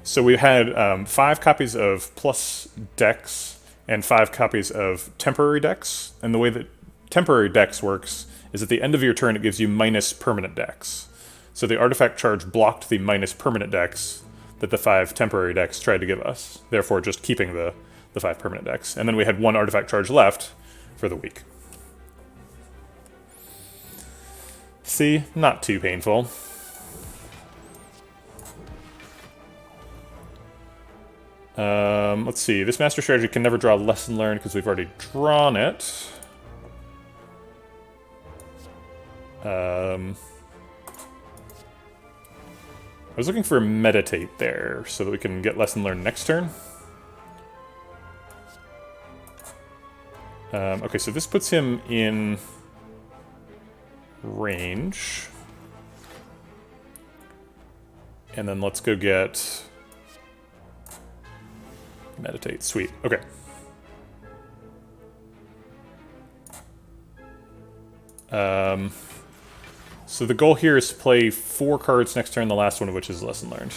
So we had 5 copies of plus dex and 5 copies of temporary dex. And the way that temporary dex works is at the end of your turn it gives you minus permanent dex. So the artifact charge blocked the minus permanent dex that the 5 temporary dex tried to give us, therefore just keeping the 5 permanent dex. And then we had 1 artifact charge left for the week. See? Not too painful. Let's see. This master strategy can never draw lesson learned because we've already drawn it. I was looking for meditate there so that we can get lesson learned next turn. Okay, so this puts him in range. And then let's go get meditate. Sweet. Okay. So the goal here is to play 4 cards next turn, the last one of which is lesson learned.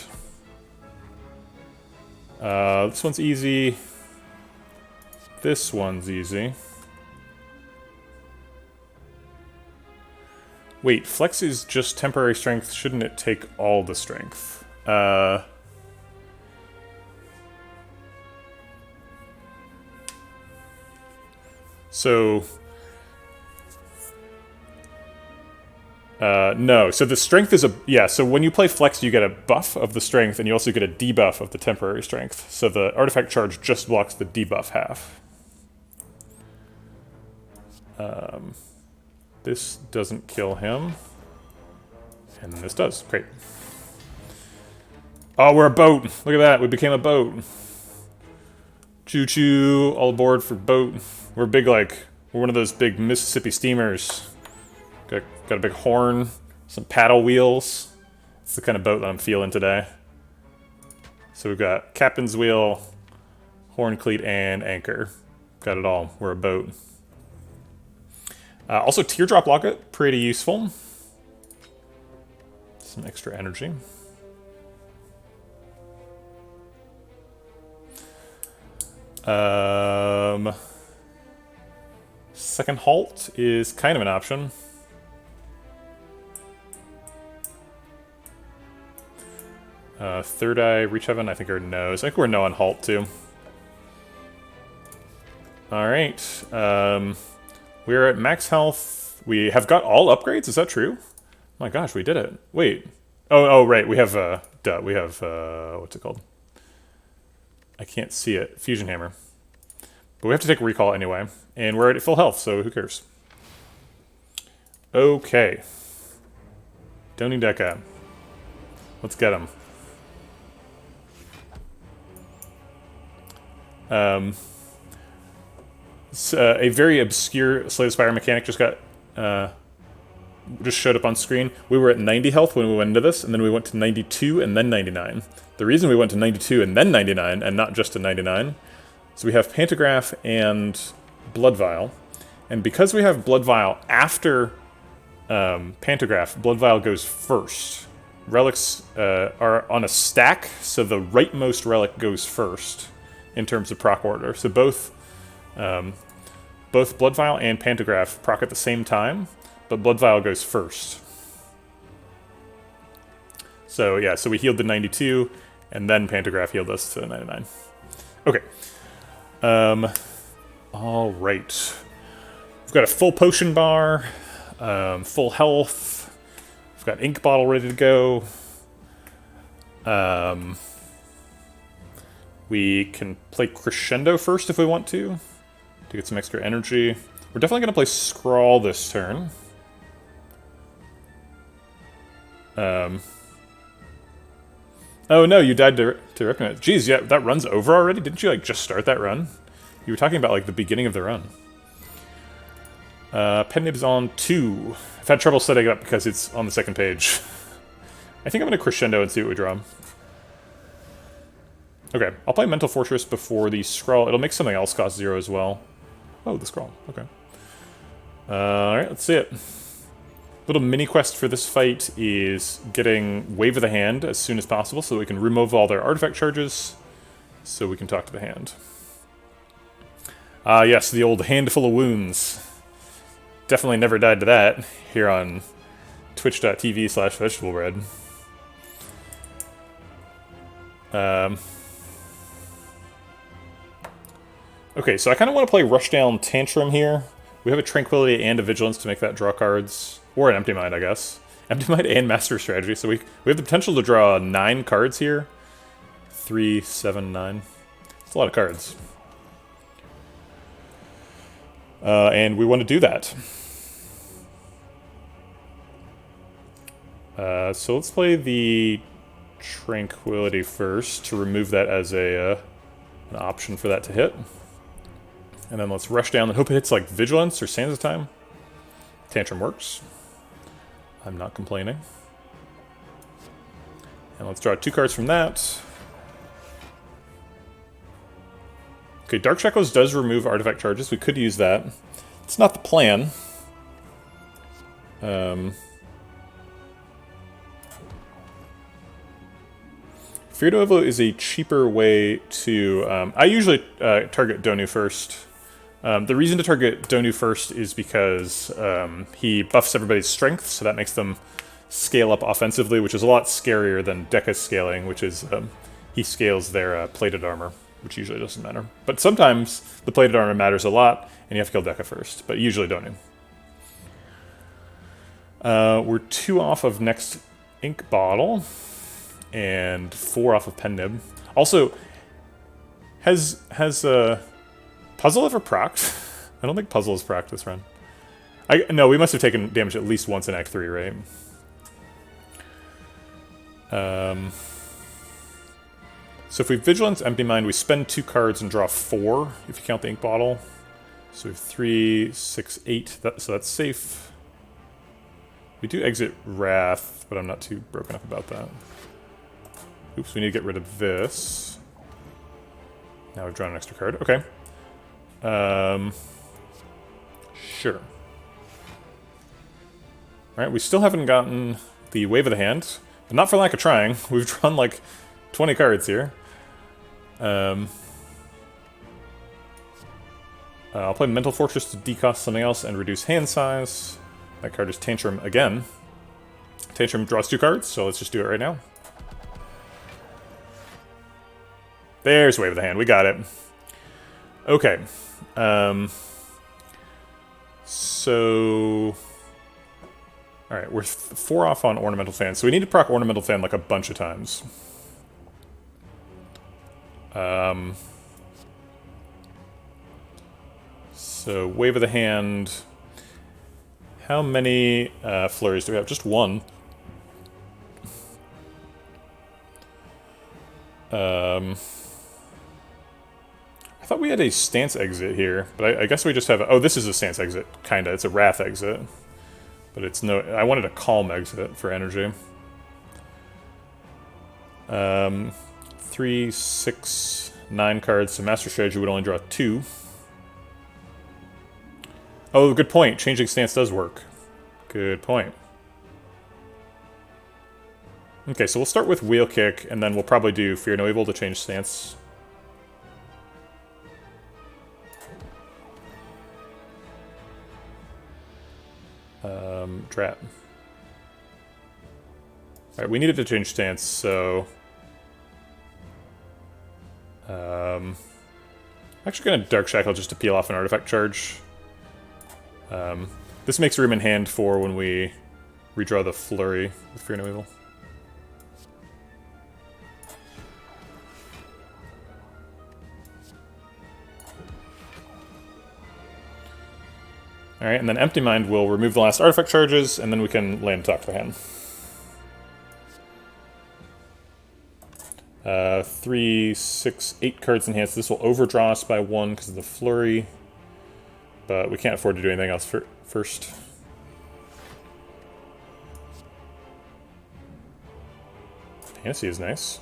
This one's easy. This one's easy. Wait, Flex is just temporary strength. Shouldn't it take all the strength? No. So the strength is so when you play Flex, you get a buff of the strength, and you also get a debuff of the temporary strength. So the artifact charge just blocks the debuff half. This doesn't kill him. And this does. Great. Oh, we're a boat! Look at that, we became a boat. Choo-choo, all aboard for boat. We're we're one of those big Mississippi steamers. Got a big horn, some paddle wheels. It's the kind of boat that I'm feeling today. So we've got captain's wheel, horn cleat, and anchor. Got it all. We're a boat. Also, Teardrop Locket, pretty useful. Some extra energy. Second Halt is kind of an option. Third Eye, Reach Heaven, I think are no's. I think we're no on Halt too. Alright. We're at max health. We have got all upgrades, is that true? My gosh, we did it. Wait. Oh, right, we have, we have, what's it called? I can't see it. Fusion Hammer. But we have to take recall anyway. And we're at full health, so who cares? Okay. Doni Deca. Let's get him. A very obscure Slay the Spire mechanic just showed up on screen. We were at 90 health when we went into this, and then we went to 92 and then 99. The reason we went to 92 and then 99, and not just to 99, is we have Pantograph and Blood Vial. And because we have Blood Vial after Pantograph, Blood Vial goes first. Relics are on a stack, so the rightmost relic goes first in terms of proc order. So both Blood Vial and Pantograph proc at the same time, but Blood Vial goes first. So yeah, so we healed the 92, and then Pantograph healed us to 99. Okay. All right. We've got a full potion bar, full health. We've got ink bottle ready to go. We can play Crescendo first if we want to get some extra energy. We're definitely going to play Scrawl this turn. Oh no, you died to recognize. Jeez, yeah, that run's over already? Didn't you, like, just start that run? You were talking about, like, the beginning of the run. Pen nib's on 2. I've had trouble setting it up because it's on the second page. I think I'm going to Crescendo and see what we draw. Okay, I'll play Mental Fortress before the Scrawl. It'll make something else cost 0 as well. Oh, the Scrawl. Okay. Alright, let's see it. Little mini quest for this fight is getting Wave of the Hand as soon as possible so that we can remove all their artifact charges so we can talk to the hand. Ah, yes, the old Handful of Wounds. Definitely never died to that here on twitch.tv/Vegetablebread. Okay, so I kind of want to play Rushdown Tantrum here. We have a Tranquility and a Vigilance to make that draw cards. Or an Empty Mind, I guess. Empty Mind and Master Strategy. So we have the potential to draw 9 cards here. 3, 7, 9. It's a lot of cards. And we want to do that. So let's play the Tranquility first to remove that as an option for that to hit. And then let's rush down and hope it hits like Vigilance or Sands of Time. Tantrum works. I'm not complaining. And let's draw 2 cards from that. Okay, Dark Shackles does remove artifact charges. We could use that. It's not the plan. Fear Novo is a cheaper way to... I usually target Donu first. The reason to target Donu first is because he buffs everybody's strength, so that makes them scale up offensively, which is a lot scarier than Dekka's scaling, which is he scales their plated armor, which usually doesn't matter. But sometimes the plated armor matters a lot, and you have to kill Dekka first, but usually Donu. We're 2 off of next ink bottle, and 4 off of pen nib. Also, has Puzzle ever procced? I don't think Puzzle has procced this run. No, we must have taken damage at least once in Act 3, right? So if we Vigilance, Empty Mind, we spend 2 cards and draw 4, if you count the ink bottle. So we have 3, 6, 8, so that's safe. We do exit Wrath, but I'm not too broken up about that. Oops, we need to get rid of this. Now we've drawn an extra card. Okay. Sure. Alright, we still haven't gotten the Wave of the Hand, but not for lack of trying. We've drawn like 20 cards here. I'll play Mental Fortress to decost something else and reduce hand size. That card is Tantrum again. Tantrum draws 2 cards, so let's just do it right now. There's Wave of the Hand, we got it. Okay. So... Alright, we're 4 off on Ornamental Fan, so we need to proc Ornamental Fan like a bunch of times. So, Wave of the Hand... How many flurries do we have? Just 1. I thought we had a stance exit here, but I guess we just have... Oh, this is a stance exit, kinda. It's a Wrath exit. But it's no... I wanted a Calm exit for energy. 3, 6, 9 cards, so Master Strategy would only draw 2. Oh, good point. Changing stance does work. Good point. Okay, so we'll start with Wheel Kick, and then we'll probably do Fear No Evil to change stance. Trap. Alright, we needed to change stance, so... actually gonna Dark Shackle just to peel off an artifact charge. This makes room in hand for when we redraw the Flurry with Fear No Evil. Alright, and then Empty Mind will remove the last artifact charges, and then we can land talk to the hand. 3, 6, 8 cards in hand, so this will overdraw us by 1 because of the Flurry. But we can't afford to do anything else first. Fantasy is nice.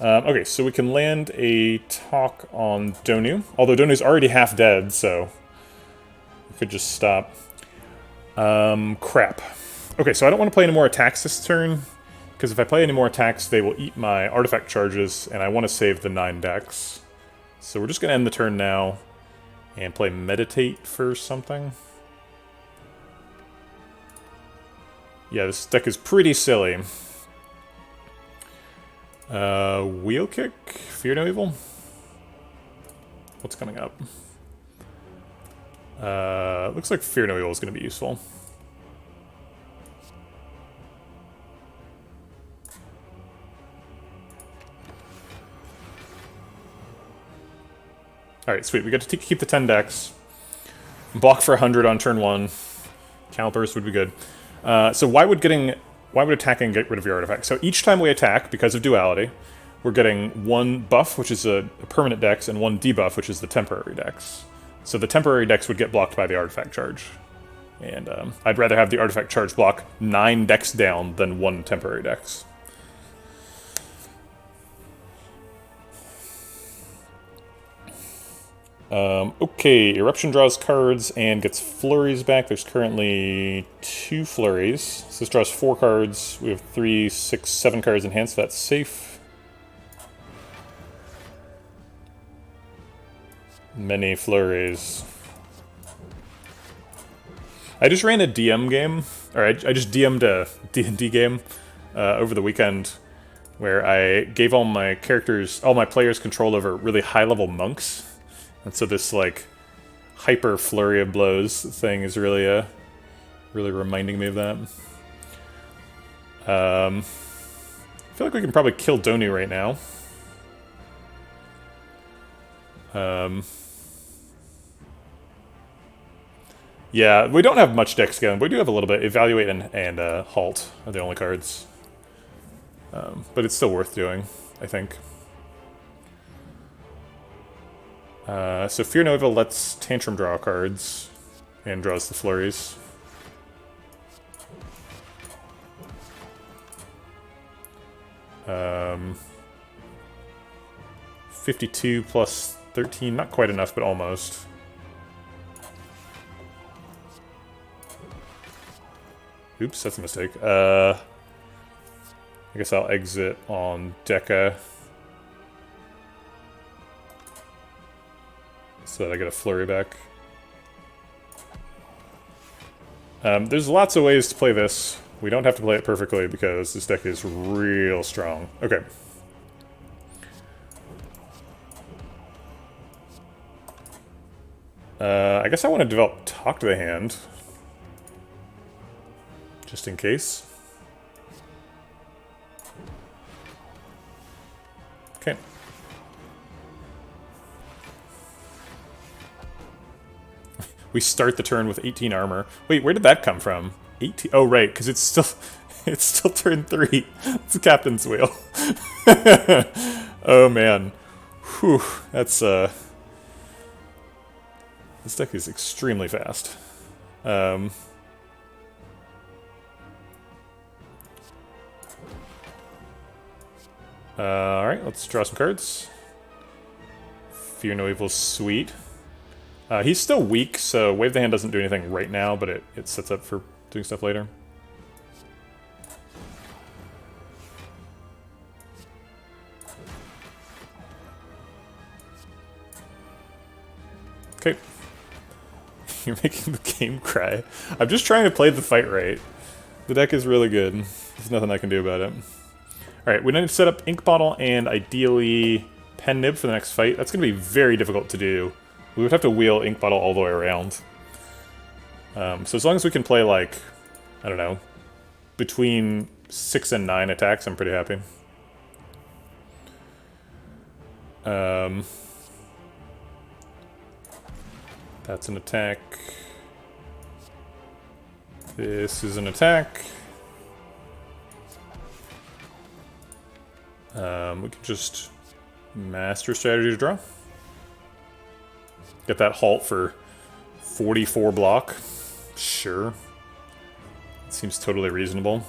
Okay, so we can land a talk on Donu. Although Donu's already half dead, so we could just stop. Crap. Okay, so I don't want to play any more attacks this turn, because if I play any more attacks, they will eat my artifact charges, and I want to save the 9 decks. So we're just going to end the turn now and play Meditate for something. Yeah, this deck is pretty silly. Wheel Kick? Fear No Evil? What's coming up? Looks like Fear No Evil is going to be useful. Alright, sweet. We get to keep the 10 decks. Block for 100 on turn 1. Calipers would be good. So why would attacking get rid of your artifact? So each time we attack, because of duality, we're getting 1 buff, which is a permanent dex, and 1 debuff, which is the temporary dex. So the temporary dex would get blocked by the artifact charge. And I'd rather have the artifact charge block 9 decks down than 1 temporary dex. Okay, Eruption draws cards and gets flurries back. There's currently 2 flurries. So this draws 4 cards. We have 3, 6, 7 cards in hand, so that's safe. Many flurries. I just ran a DM game, or I just DM'd a D&D game over the weekend where I gave all my players control over really high-level monks. And so this, like, hyper flurry of blows thing is really reminding me of that. I feel like we can probably kill Donu right now. Yeah, we don't have much deck scaling, but we do have a little bit. Evaluate and Halt are the only cards. But it's still worth doing, I think. So Fear No Evil lets Tantrum draw cards and draws the flurries. Um, 52 plus 13, not quite enough, but almost. Oops, that's a mistake. I guess I'll exit on Deca. So that I get a flurry back. There's lots of ways to play this. We don't have to play it perfectly because this deck is real strong. Okay. I guess I want to develop Talk to the Hand. Just in case. Okay. We start the turn with 18 armor. Wait, where did that come from? 18? Oh, right, because it's still turn 3. It's the captain's wheel. Oh man, whew. That's this deck is extremely fast. All right, let's draw some cards. Fear No Evil's sweet. He's still weak, so Wave the Hand doesn't do anything right now, but it sets up for doing stuff later. Okay. You're making the game cry. I'm just trying to play the fight right. The deck is really good. There's nothing I can do about it. Alright, we need to set up Ink Bottle and ideally Pen Nib for the next fight. That's going to be very difficult to do. We would have to wheel Ink Bottle all the way around. So as long as we can play, like, I don't know, between 6 and 9 attacks, I'm pretty happy. That's an attack. This is an attack. We can just master strategy to draw. Get that halt for 44 block. Sure. Seems totally reasonable.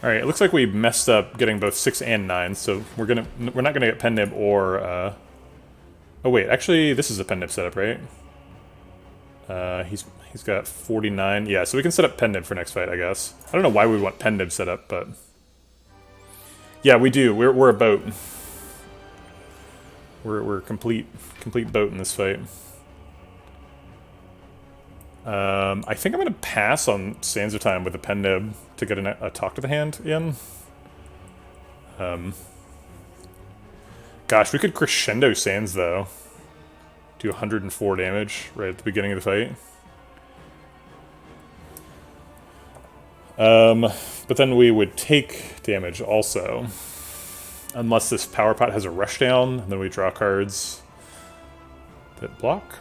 Alright, it looks like we messed up getting both 6 and 9, so we're not gonna get Pen Nib or oh wait, actually this is a Pen Nib setup, right? He's got 49. Yeah, so we can set up Pen Nib for next fight, I guess. I don't know why we want Pen Nib set up, but yeah, we do. We're a boat. We're complete boat in this fight. I think I'm gonna pass on Sands of Time with the Pen Nib to get a Talk to the Hand in. Gosh, we could crescendo Sands though. Do 104 damage right at the beginning of the fight. But then we would take damage also. Unless this Power Pot has a rushdown, and then we draw cards that block.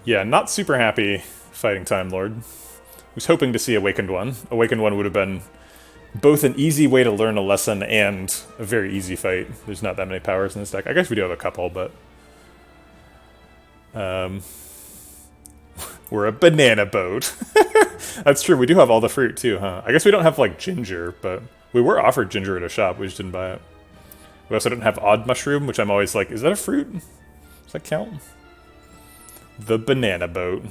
Yeah, not super happy fighting Time Lord. Was hoping to see Awakened One. Awakened One would have been both an easy way to learn a lesson and a very easy fight. There's not that many powers in this deck. I guess we do have a couple, but we're a banana boat. That's true. We do have all the fruit too, huh? I guess we don't have like ginger, but we were offered ginger at a shop. We just didn't buy it. We also don't have Odd Mushroom, which I'm always like, is that a fruit? Does that count? The banana boat.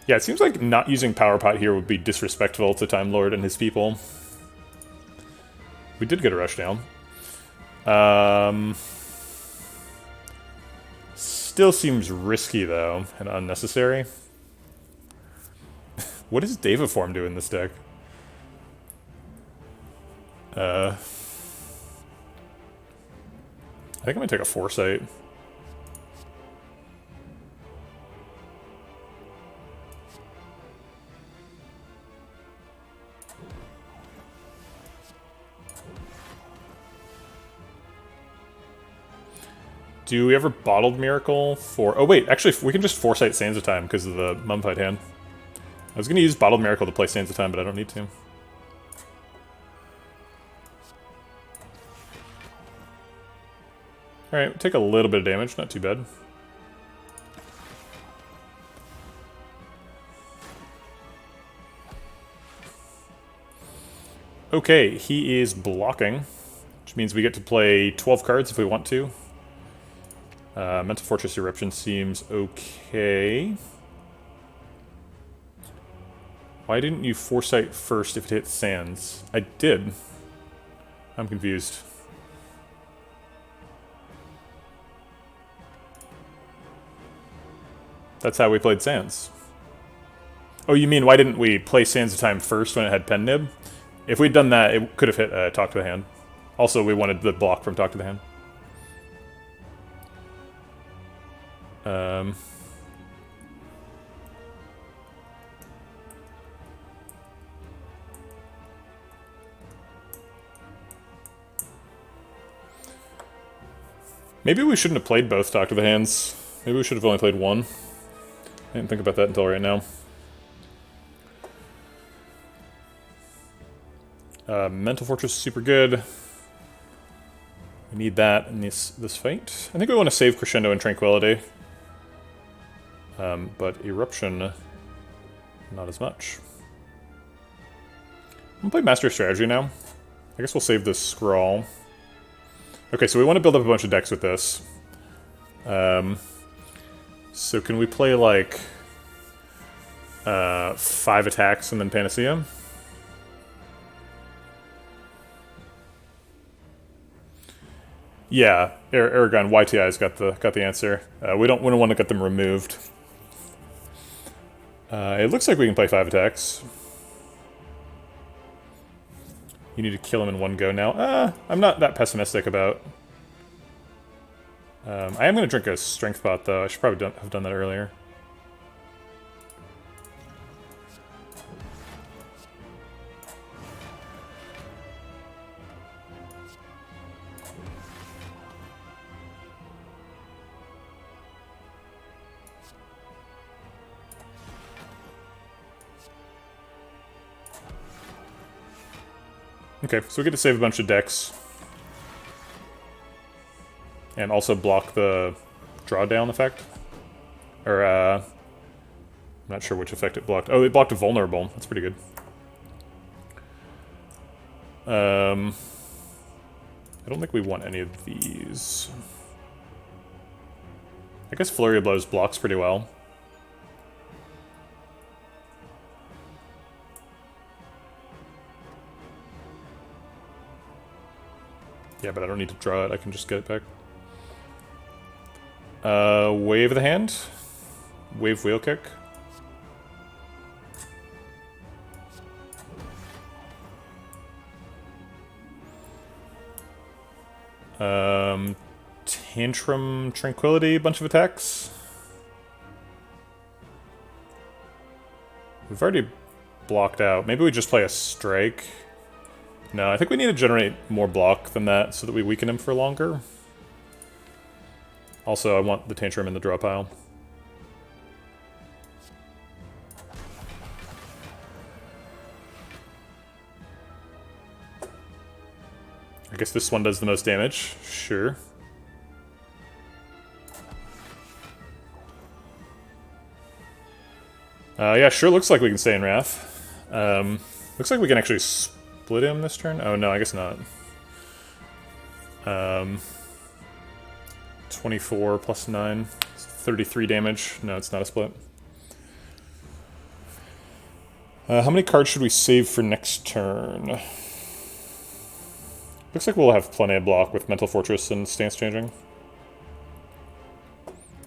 Yeah, it seems like not using Power Pot here would be disrespectful to Time Lord and his people. We did get a rushdown. Still seems risky, though, and unnecessary. What does Devaform do in this deck? I think I'm gonna take a Foresight. Do we ever Bottled Miracle for... Oh wait, actually we can just Foresight Sands of Time because of the Mummified hand. I was gonna use Bottled Miracle to play Sands of Time, but I don't need to. Alright, take a little bit of damage, not too bad. Okay, he is blocking, which means we get to play 12 cards if we want to. Mental Fortress Eruption seems okay. Why didn't you Foresight first if it hit Sands? I did. I'm confused. That's how we played Sands. Oh, you mean why didn't we play Sands of Time first when it had Pen Nib? If we'd done that, it could have hit Talk to the Hand. Also, we wanted the block from Talk to the Hand. Maybe we shouldn't have played both Talk to the Hands. Maybe we should have only played one. I didn't think about that until right now. Mental Fortress is super good. We need that in this fight. I think we want to save Crescendo and Tranquility. But Eruption, not as much. I'm gonna play Master of Strategy now. I guess we'll save this Scrawl. Okay, so we want to build up a bunch of decks with this. So can we play, like, 5 attacks and then Panacea? Yeah, Aragon YTI's got the answer. We don't want to get them removed. It looks like we can play 5 attacks. You need to kill him in one go now. I'm not that pessimistic about. I am going to drink a strength pot though. I should probably have done that earlier. Okay, so we get to save a bunch of decks. And also block the drawdown effect. Or, I'm not sure which effect it blocked. Oh, it blocked a vulnerable. That's pretty good. I don't think we want any of these. I guess Flurry of Blows blocks pretty well. Yeah, but I don't need to draw it. I can just get it back. Wave of the hand. Wave Wheel Kick. Tantrum Tranquility, bunch of attacks. We've already blocked out. Maybe we just play a Strike. No, I think we need to generate more block than that so that we weaken him for longer. Also, I want the Tantrum in the draw pile. I guess this one does the most damage. Sure. Yeah, sure looks like we can stay in Wrath. Looks like we can actually split him this turn? Oh, no, I guess not. 24 plus 9. 33 damage. No, it's not a split. How many cards should we save for next turn? Looks like we'll have plenty of block with Mental Fortress and Stance Changing.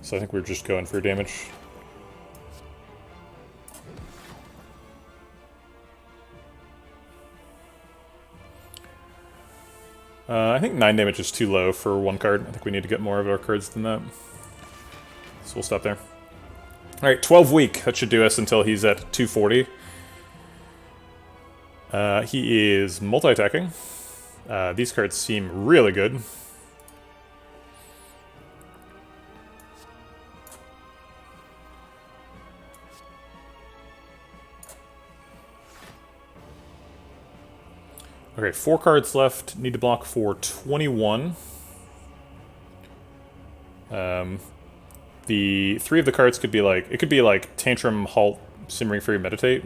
So I think we're just going for damage. I think 9 damage is too low for one card. I think we need to get more of our cards than that. So we'll stop there. Alright, 12 weak. That should do us until he's at 240. He is multi-attacking. These cards seem really good. Okay, 4 cards left. Need to block for 21. The 3 of the cards could be like... It could be like Tantrum, Halt, Simmering Fury, Meditate.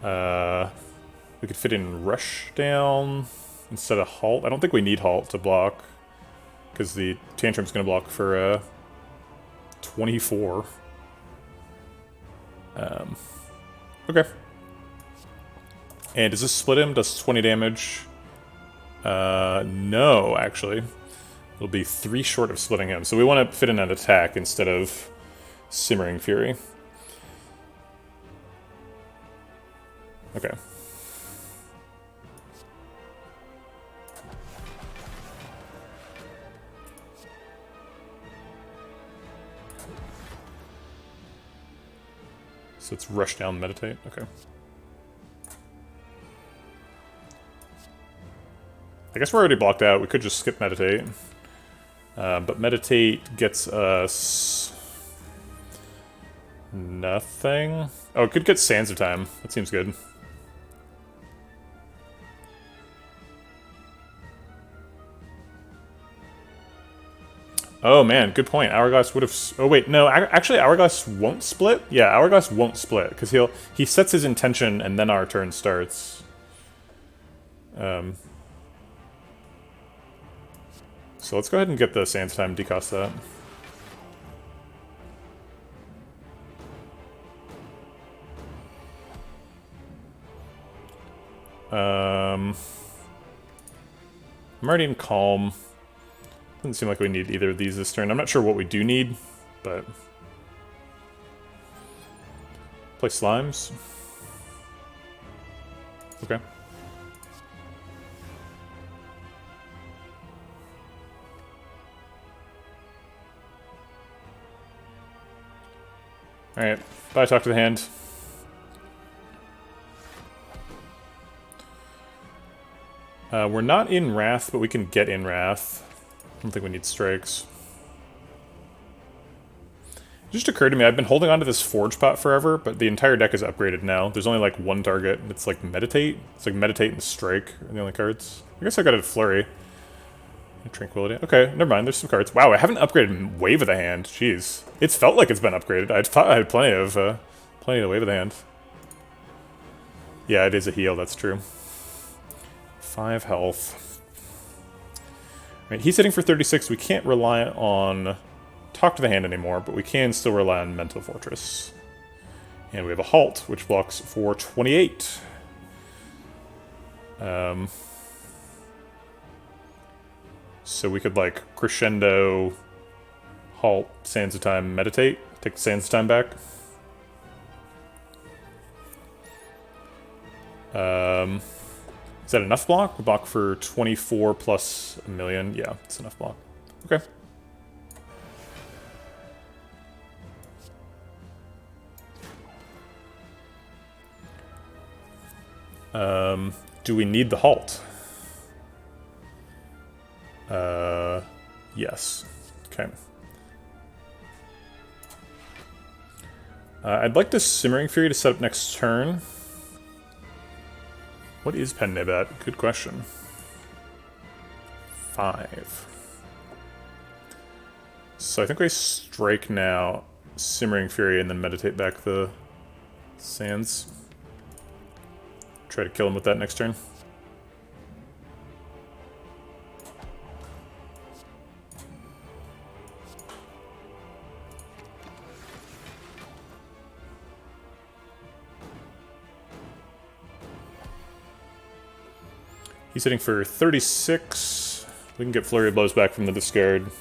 We could fit in Rush Down instead of Halt. I don't think we need Halt to block, because the Tantrum's going to block for 24. Okay. And does this split him? Does 20 damage? No, actually. It'll be 3 short of splitting him. So we want to fit in an attack instead of Simmering Fury. Okay. So it's Rush Down, Meditate? Okay. I guess we're already blocked out. We could just skip Meditate. But Meditate gets us... nothing? Oh, it could get Sands of Time. That seems good. Oh man, good point. Hourglass would have. Oh wait, no. Actually, Hourglass won't split. Yeah, Hourglass won't split because he sets his intention and then our turn starts. So let's go ahead and get the Sands time, decost that. I'm already in Calm. Doesn't seem like we need either of these this turn. I'm not sure what we do need, but... Play Slimes. Okay. Alright, bye, talk to the hand. We're not in Wrath, but we can get in Wrath. I don't think we need strikes. It just occurred to me, I've been holding on to this Forge Pot forever, but the entire deck is upgraded now. There's only like one target. It's like Meditate. It's like Meditate and Strike are the only cards. I guess I got a Flurry. Tranquility. Okay, never mind. There's some cards. Wow, I haven't upgraded Wave of the Hand. Jeez. It's felt like it's been upgraded. I thought I had plenty of Wave of the Hand. Yeah, it is a heal, that's true. 5 health. Right, he's hitting for 36. We can't rely on Talk to the Hand anymore, but we can still rely on Mental Fortress. And we have a Halt, which blocks for 28. So we could, like, Crescendo, Halt, Sands of Time, Meditate. Take the Sands of Time back. Is that enough block? We block for 24 plus a million. Yeah, it's enough block. Okay. Do we need the Halt? Yes. Okay. I'd like the Simmering Fury to set up next turn. What is Pen Nib at? Good question. 5. So I think we strike now, Simmering Fury, and then meditate back the Sands. Try to kill him with that next turn. He's hitting for 36. We can get Flurry of Blows back from the discard. We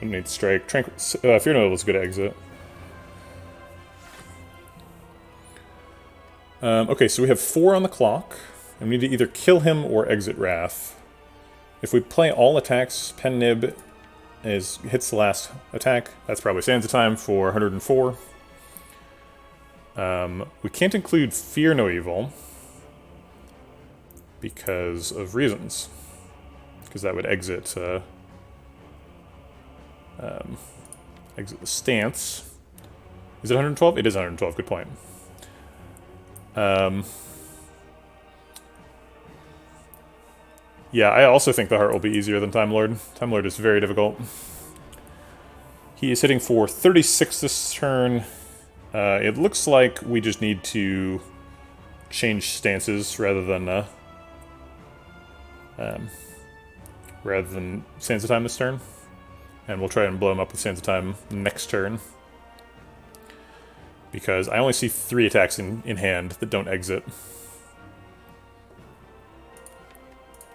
don't need Strike. Fear No is a good exit. Okay, so we have 4 on the clock. And we need to either kill him or exit Wrath. If we play all attacks, Pen Nib hits the last attack. That's probably Sands of Time for 104. We can't include Fear No Evil because of reasons. Because that would exit exit the stance. Is it 112? It is 112, good point. Yeah, I also think the Heart will be easier than Time Lord. Time Lord is very difficult. He is hitting for 36 this turn. It looks like we just need to change stances rather than Sands of Time this turn. And we'll try and blow him up with Sands of Time next turn. Because I only see 3 attacks in hand that don't exit.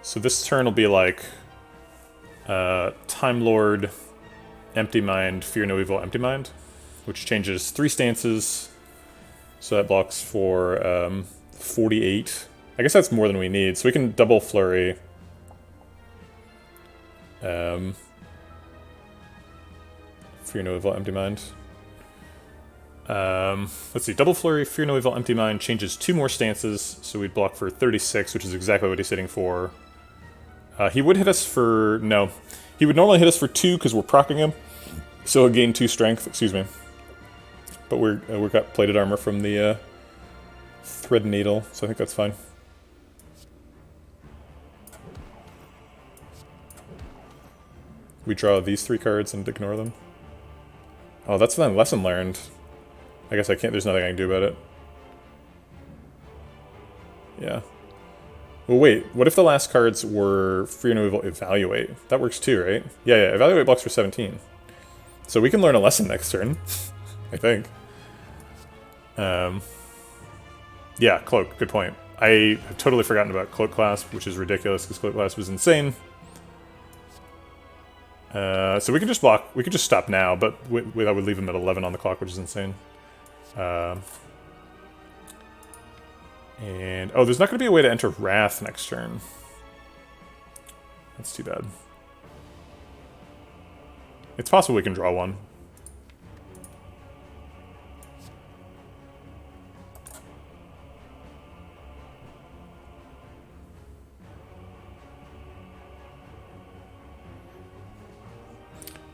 So this turn will be like Time Lord, Empty Mind, Fear No Evil, Empty Mind, which changes 3 stances. So that blocks for 48. I guess that's more than we need. So we can double Flurry. Fear No Evil, Empty Mind. Let's see, Double Flurry, Fear No Evil, Empty Mind changes 2 more stances, so we'd block for 36, which is exactly what he's hitting for. He would hit us for... no. He would normally hit us for 2 because we're proccing him, so he'll gain 2 strength, excuse me. But we've got plated armor from the Thread Needle, so I think that's fine. We draw these 3 cards and ignore them. Oh, that's then lesson learned. I guess I can't, there's nothing I can do about it. Yeah. Well, wait, what if the last cards were free removal evaluate? That works too, right? Yeah, yeah, evaluate blocks for 17. So we can learn a lesson next turn, I think. Yeah, Cloak, good point. I have totally forgotten about Cloak Clasp, which is ridiculous because Cloak Clasp was insane. So we can just block, we could just stop now, but I would leave him at 11 on the clock, which is insane. And, oh, there's not going to be a way to enter Wrath next turn. That's too bad. It's possible we can draw one.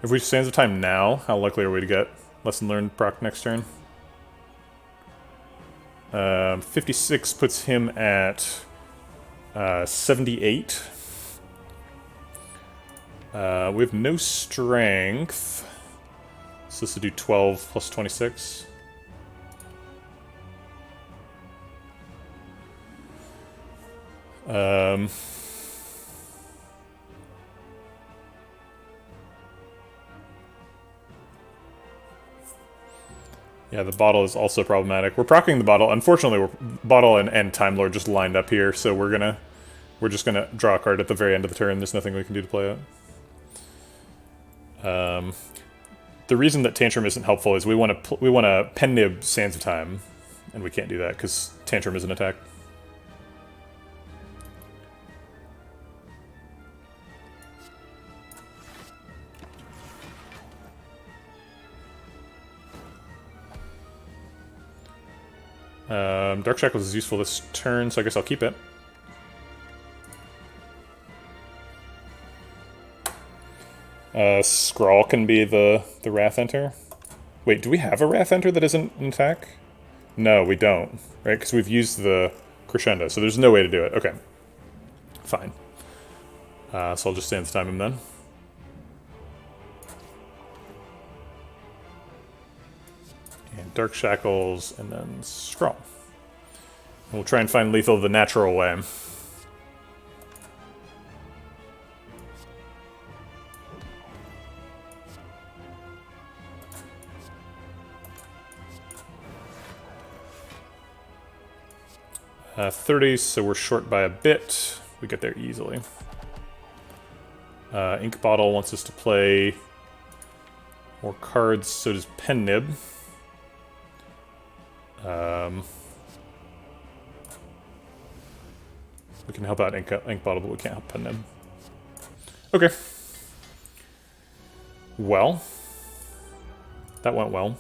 If we Sands of Time now, how likely are we to get Lesson Learned proc next turn? 56 puts him at 78. We have no strength. So this will do 12 plus 26. Yeah, the bottle is also problematic. We're proccing the bottle. Unfortunately, bottle and Time Lord just lined up here, so we're just gonna draw a card at the very end of the turn. There's nothing we can do to play it. The reason that Tantrum isn't helpful is we want to pen nib Sands of Time, and we can't do that because Tantrum is an attack. Dark Shackles is useful this turn, so I guess I'll keep it. Scrawl can be the Wrath Enter. Wait, do we have a Wrath Enter that isn't an attack? No, we don't, right? Because we've used the Crescendo, so there's no way to do it. Okay, fine. So I'll just Sands Time him then. And Dark Shackles, and then Scrawl. We'll try and find lethal the natural way. $30, so we're short by a bit. We get there easily. Ink Bottle wants us to play more cards, so does Pen Nib. We can help out Ink Bottle, but we can't help Pen Nib. Okay. Well. That went well.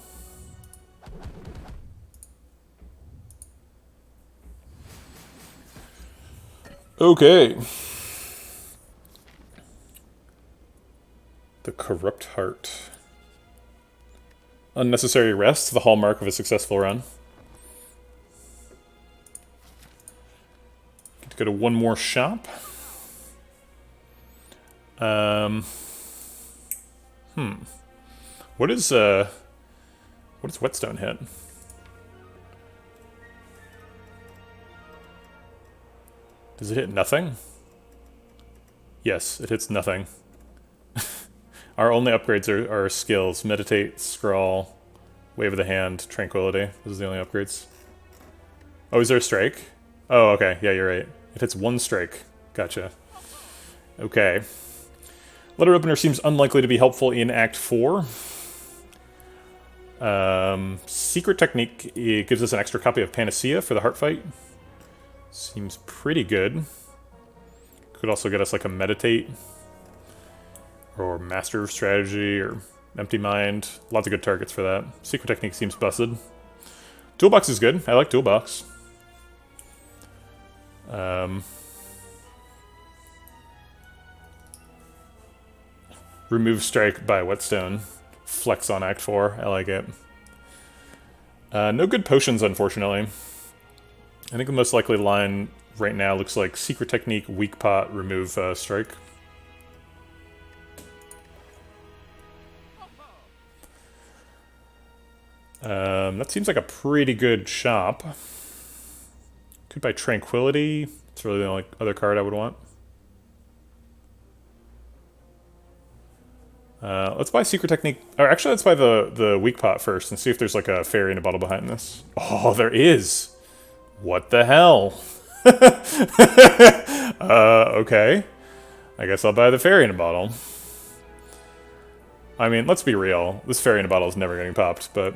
Okay. The Corrupt Heart. Unnecessary rest, the hallmark of a successful run. Get to go to one more shop. What does Whetstone hit? Does it hit nothing? Yes, it hits nothing. Our only upgrades are skills. Meditate, Scrawl, Wave of the Hand, Tranquility. Those are the only upgrades. Oh, is there a strike? Oh, okay. Yeah, you're right. It hits one strike. Gotcha. Okay. Letter Opener seems unlikely to be helpful in Act 4. Secret Technique, it gives us an extra copy of Panacea for the Heart Fight. Seems pretty good. Could also get us like a Meditate. Or Master of Strategy, or Empty Mind. Lots of good targets for that. Secret Technique seems busted. Toolbox is good. I like Toolbox. Remove Strike by Whetstone. Flex on Act 4. I like it. No good potions, unfortunately. I think the most likely line right now looks like Secret Technique, Weak Pot, remove Strike. That seems like a pretty good shop. Could buy Tranquility. It's really the only other card I would want. Let's buy Secret Technique. Or actually, let's buy the Weak Pot first and see if there's like a fairy in a bottle behind this. Oh, there is. What the hell? Okay. I guess I'll buy the fairy in a bottle. I mean, let's be real. This fairy in a bottle is never getting popped, but...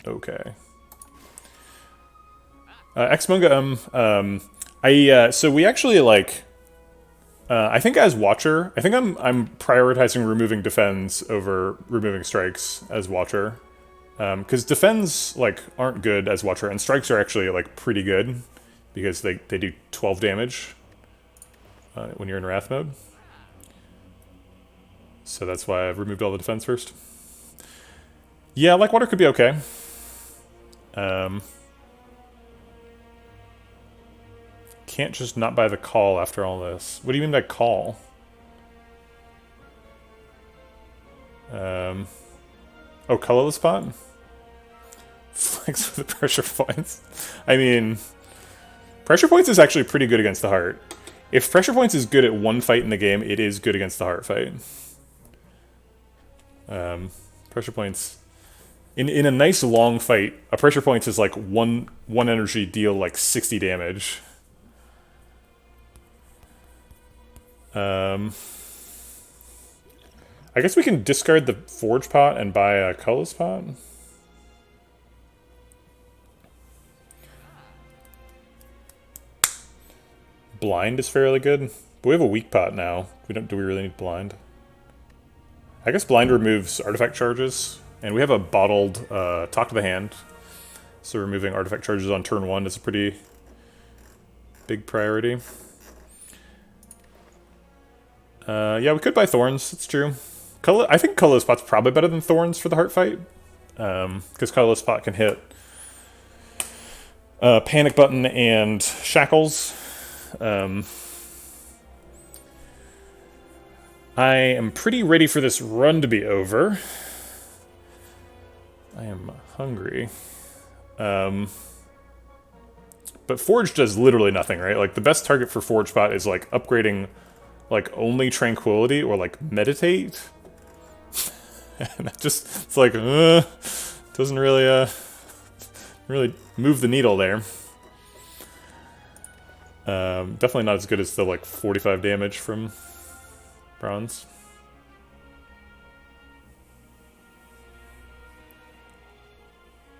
Okay. Exmunga, so we actually, like... I think as Watcher, I think I'm prioritizing removing Defends over removing Strikes as Watcher. Because Defends, like, aren't good as Watcher, and Strikes are actually, like, pretty good. Because they do 12 damage when you're in Wrath mode. So that's why I've removed all the Defense first. Yeah, like Water could be okay. Can't just not buy the call after all this. What do you mean by call? Oh, colorless pot? Flex with the pressure points. I mean, pressure points is actually pretty good against the heart. If pressure points is good at one fight in the game, it is good against the heart fight. Pressure points... In a nice long fight, a pressure point is like one energy deal like 60 damage. I guess we can discard the Forge Pot and buy a colorless pot. Blind is fairly good, but we have a weak pot now. Do we really need blind? I guess blind removes artifact charges. And we have a bottled Talk to the Hand, so removing artifact charges on turn 1 is a pretty big priority. Yeah, we could buy Thorns, that's true. I think Colorless Pot's probably better than Thorns for the heart fight, because Colorless Pot can hit Panic Button and Shackles. I am pretty ready for this run to be over. I am hungry. But Forge does literally nothing, right? Like, the best target for Forge Pot is, like, upgrading, like, only Tranquility or, like, Meditate. And that just, it's like, doesn't really, really move the needle there. Definitely not as good as the, like, 45 damage from Bronze.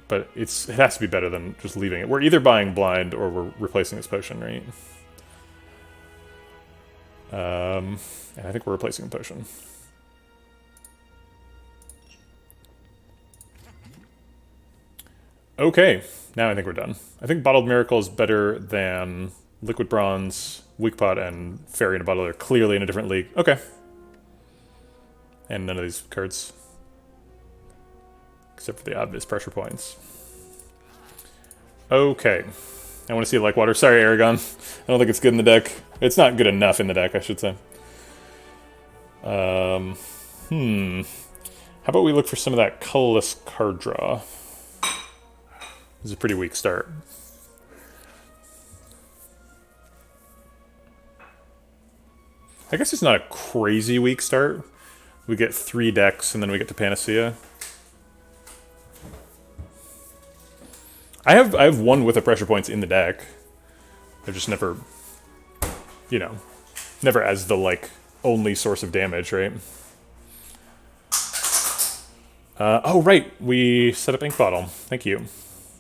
But it has to be better than just leaving it. We're either buying blind or we're replacing this potion, right? And I think we're replacing the potion. Okay, now I think we're done. I think Bottled Miracle is better than Liquid Bronze, Weak Pot, and Fairy in a Bottle are clearly in a different league. Okay. And none of these cards. Except for the obvious pressure points. Okay. I want to see like water. Sorry, Aragon. I don't think it's good in the deck. It's not good enough in the deck, I should say. How about we look for some of that colorless card draw? This is a pretty weak start. I guess it's not a crazy weak start. We get 3 decks, and then we get to Panacea. I have one with the pressure points in the deck. They're just never, you know, never as the, like, only source of damage, right? Oh, right, we set up Ink Bottle. Thank you.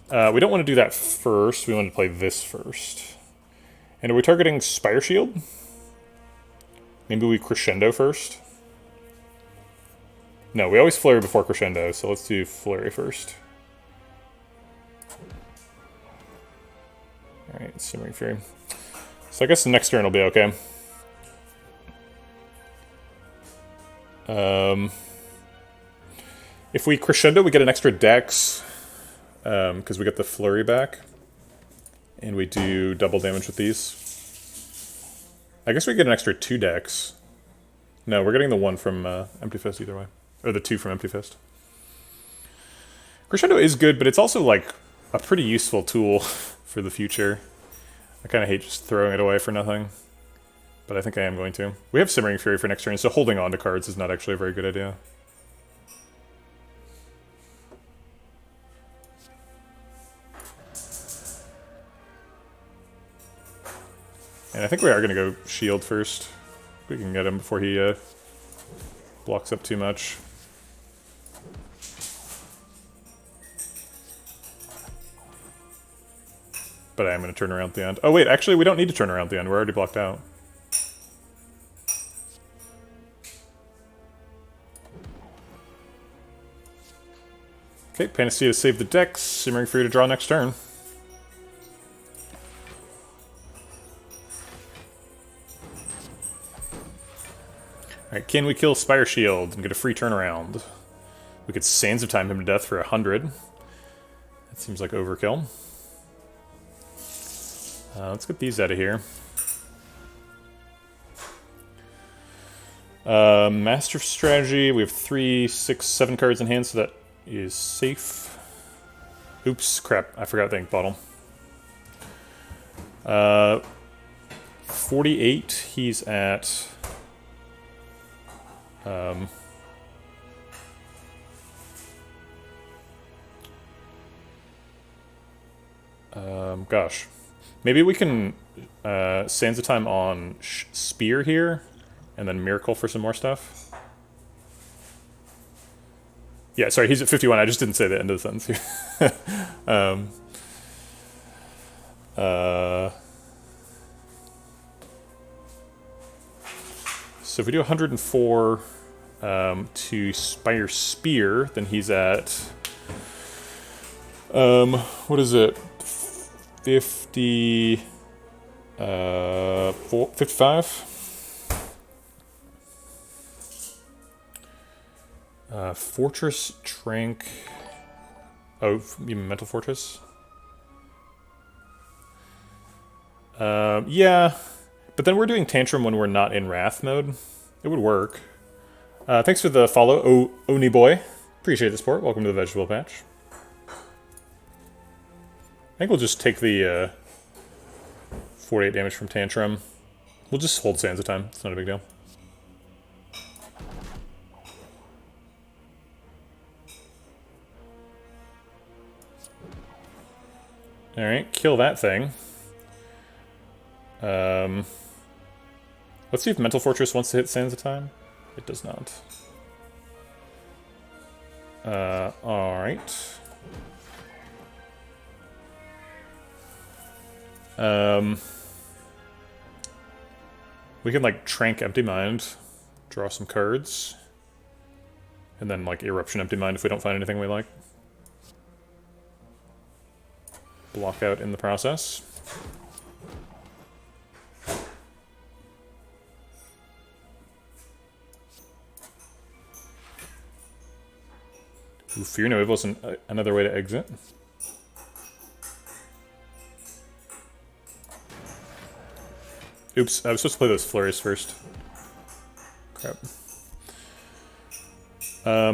We don't want to do that first. We want to play this first. And are we targeting Spire Shield? Maybe we Crescendo first? No, we always Flurry before Crescendo, so let's do Flurry first. Alright, Simmering Fury. So I guess the next turn will be okay. If we Crescendo, we get an extra Dex, because we get the Flurry back. And we do double damage with these. I guess we get an extra 2 decks. No, we're getting the 1 from Empty Fist either way. Or the 2 from Empty Fist. Crescendo is good, but it's also like a pretty useful tool for the future. I kind of hate just throwing it away for nothing. But I think I am going to. We have Simmering Fury for next turn, so holding on to cards is not actually a very good idea. And I think we are going to go shield first. We can get him before he blocks up too much. But I am going to turn around at the end. Oh wait, actually we don't need to turn around at the end. We're already blocked out. Okay, Panacea to save the decks. Simmering Fury to draw next turn. Alright, can we kill Spire Shield and get a free turnaround? We could Sands of Time him to death for 100. That seems like overkill. Let's get these out of here. Master of Strategy, we have 3, 6, 7 cards in hand, so that is safe. Oops, crap, I forgot the ink bottle. 48, he's at... gosh. Maybe we can Sands of Time on Spear here, and then Miracle for some more stuff. Yeah, sorry, he's at 51. I just didn't say the end of the sentence here. So if we do 104 to Spire Spear, then he's at... what is it? 50... 55? Fortress, Trank... Oh, you mean Mental Fortress? Yeah. But then we're doing Tantrum when we're not in Wrath mode. It would work. Thanks for the follow, Oni Boy. Appreciate the support. Welcome to the Vegetable Patch. I think we'll just take the 48 damage from Tantrum. We'll just hold Sands of Time. It's not a big deal. Alright, kill that thing. Let's see if Mental Fortress wants to hit Sands of Time. It does not. Alright. We can, like, Trank Empty Mind, draw some cards, and then, like, Eruption Empty Mind if we don't find anything we like. Block out in the process. Ooh, Fear No Evil is another way to exit. Oops, I was supposed to play those flurries first. Crap.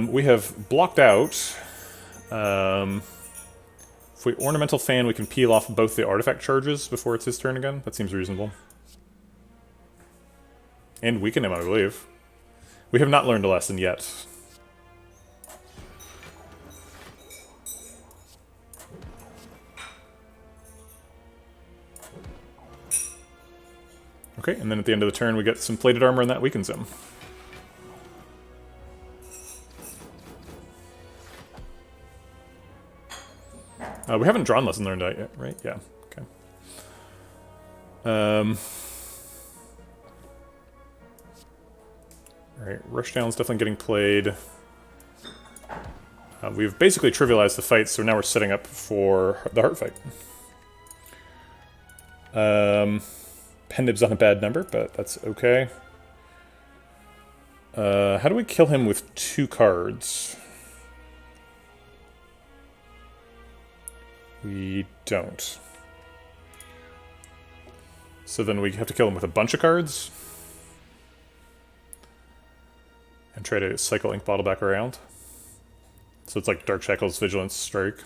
We have blocked out. If we Ornamental Fan, we can peel off both the artifact charges before it's his turn again. That seems reasonable. And weaken him, I believe. We have not learned a lesson yet. Okay, and then at the end of the turn we get some plated armor and that weakens him. We haven't drawn Lesson Learned out yet, right? Yeah, okay. Alright, Rushdown's definitely getting played. We've basically trivialized the fight, so now we're setting up for the heart fight. Pendib's on a bad number, but that's okay. How do we kill him with 2 cards? We don't. So then we have to kill him with a bunch of cards. And try to cycle Ink Bottle back around. So it's like Dark Shackles, Vigilance, Strike.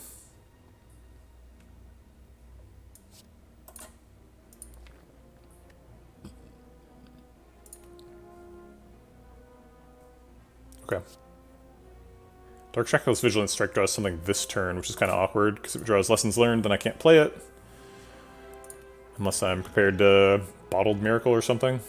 Okay. Dark Shackles, Vigilance, Strike draws something this turn, which is kind of awkward, because if it draws Lessons Learned, then I can't play it. Unless I'm prepared to Bottled Miracle or something.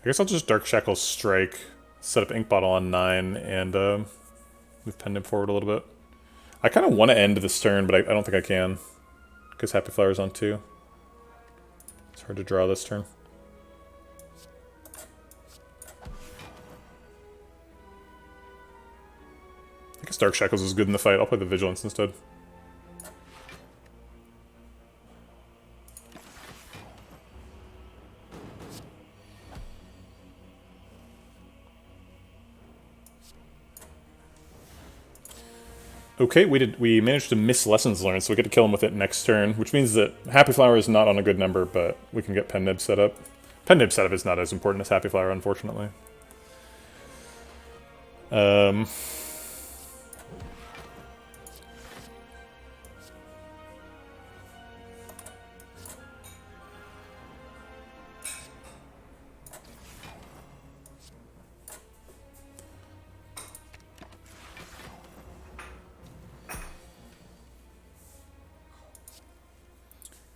I guess I'll just Dark Shackles Strike, set up Ink Bottle on 9, and move Pen Nib forward a little bit. I kind of want to end this turn, but I don't think I can. Because Happy Flower's on 2. It's hard to draw this turn. I guess Dark Shackles is good in the fight. I'll play the Vigilance instead. Okay, we managed to miss Lessons Learned, so we get to kill him with it next turn, which means that Happy Flower is not on a good number, but we can get Pen Nib set up. Pen Nib setup is not as important as Happy Flower, unfortunately.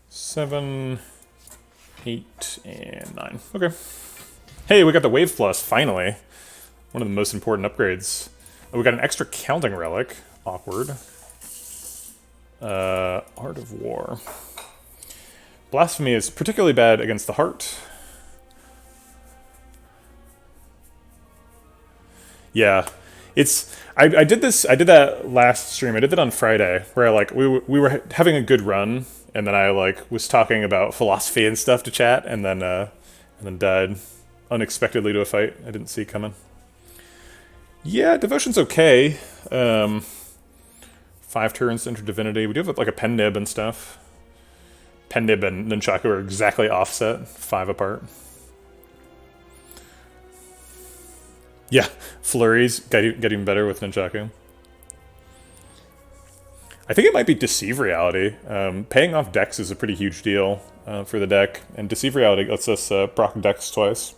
7, 8, and 9. Okay. Hey, we got the Wave Plus, finally. One of the most important upgrades. Oh, we got an extra Counting Relic. Awkward. Art of War. Blasphemy is particularly bad against the heart. Yeah. I did that last stream. I did that on Friday, where we were having a good run, and then I was talking about philosophy and stuff to chat, and then died unexpectedly to a fight I didn't see coming. Yeah, Devotion's okay. 5 turns into Divinity. We do have like a Pen Nib and stuff. Pen Nib and Nunchaku are exactly offset, 5 apart. Yeah, Flurries getting better with Nunchaku. I think it might be Deceive Reality. Paying off Dex is a pretty huge deal for the deck, and Deceive Reality lets us proc Dex twice.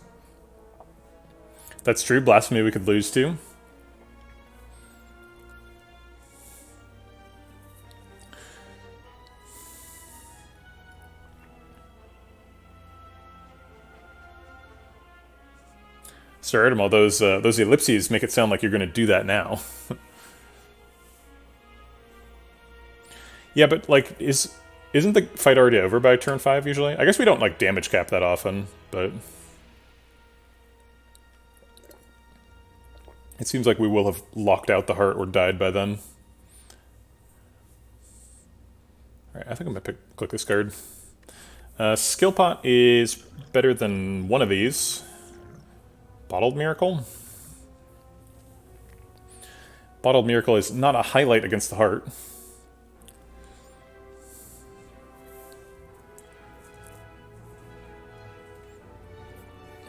That's true. Blasphemy we could lose to. Sir Artemal, those ellipses make it sound like you're going to do that now. Yeah, but isn't the fight already over by turn 5 usually? I guess we don't damage cap that often, but it seems like we will have locked out the heart or died by then. All right, I think I'm gonna click this card. Skill Pot is better than one of these. Bottled Miracle. Bottled Miracle is not a highlight against the heart.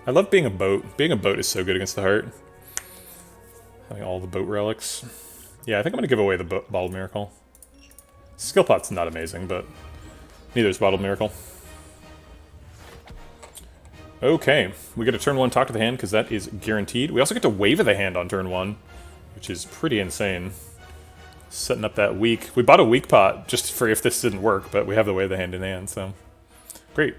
I love being a boat. Being a boat is so good against the heart. Having all the boat relics. Yeah, I think I'm going to give away the Bottled Miracle. Skill Pot's not amazing, but neither is Bottled Miracle. Okay, we get a turn 1 Talk to the Hand, because that is guaranteed. We also get to Wave of the Hand on turn 1, which is pretty insane. Setting up that weak. We bought a weak pot just for if this didn't work, but we have the Wave of the Hand in hand, so great.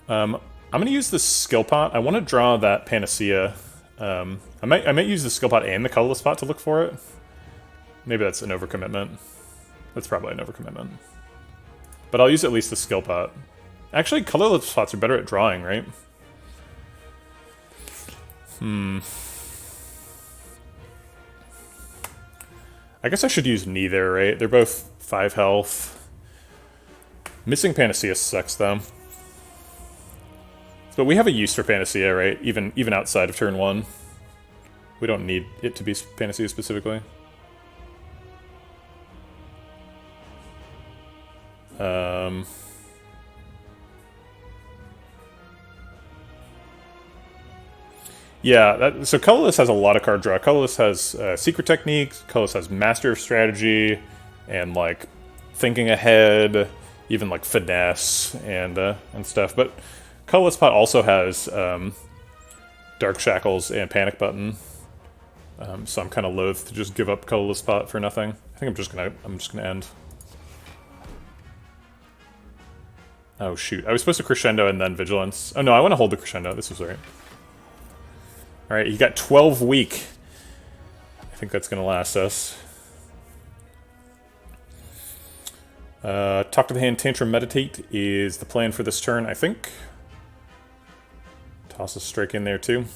I'm going to use the Skill Pot. I want to draw that Panacea. I might use the Skill Pot and the Colorless Pot to look for it. Maybe that's an overcommitment. That's probably an overcommitment. But I'll use at least the Skill Pot. Actually, Colorless Pots are better at drawing, right? I guess I should use neither, right? They're both 5 health. Missing Panacea sucks, though. But we have a use for Panacea, right? Even outside of turn 1. We don't need it to be Panacea specifically. Yeah, so Colorless has a lot of card draw. Colorless has Secret Techniques, Colorless has Master of Strategy, and, like, Thinking Ahead, even, like, Finesse, and stuff. But Colorless Pot also has Dark Shackles and Panic Button. So I'm kind of loath to just give up Colorless Pot for nothing. I think I'm just gonna end. Oh shoot, I was supposed to Crescendo and then Vigilance. Oh no, I want to hold the Crescendo, this was right. Alright, you got 12 weak. I think that's gonna last us. Talk to the Hand, Tantrum, Meditate is the plan for this turn, I think. Toss a strike in there too.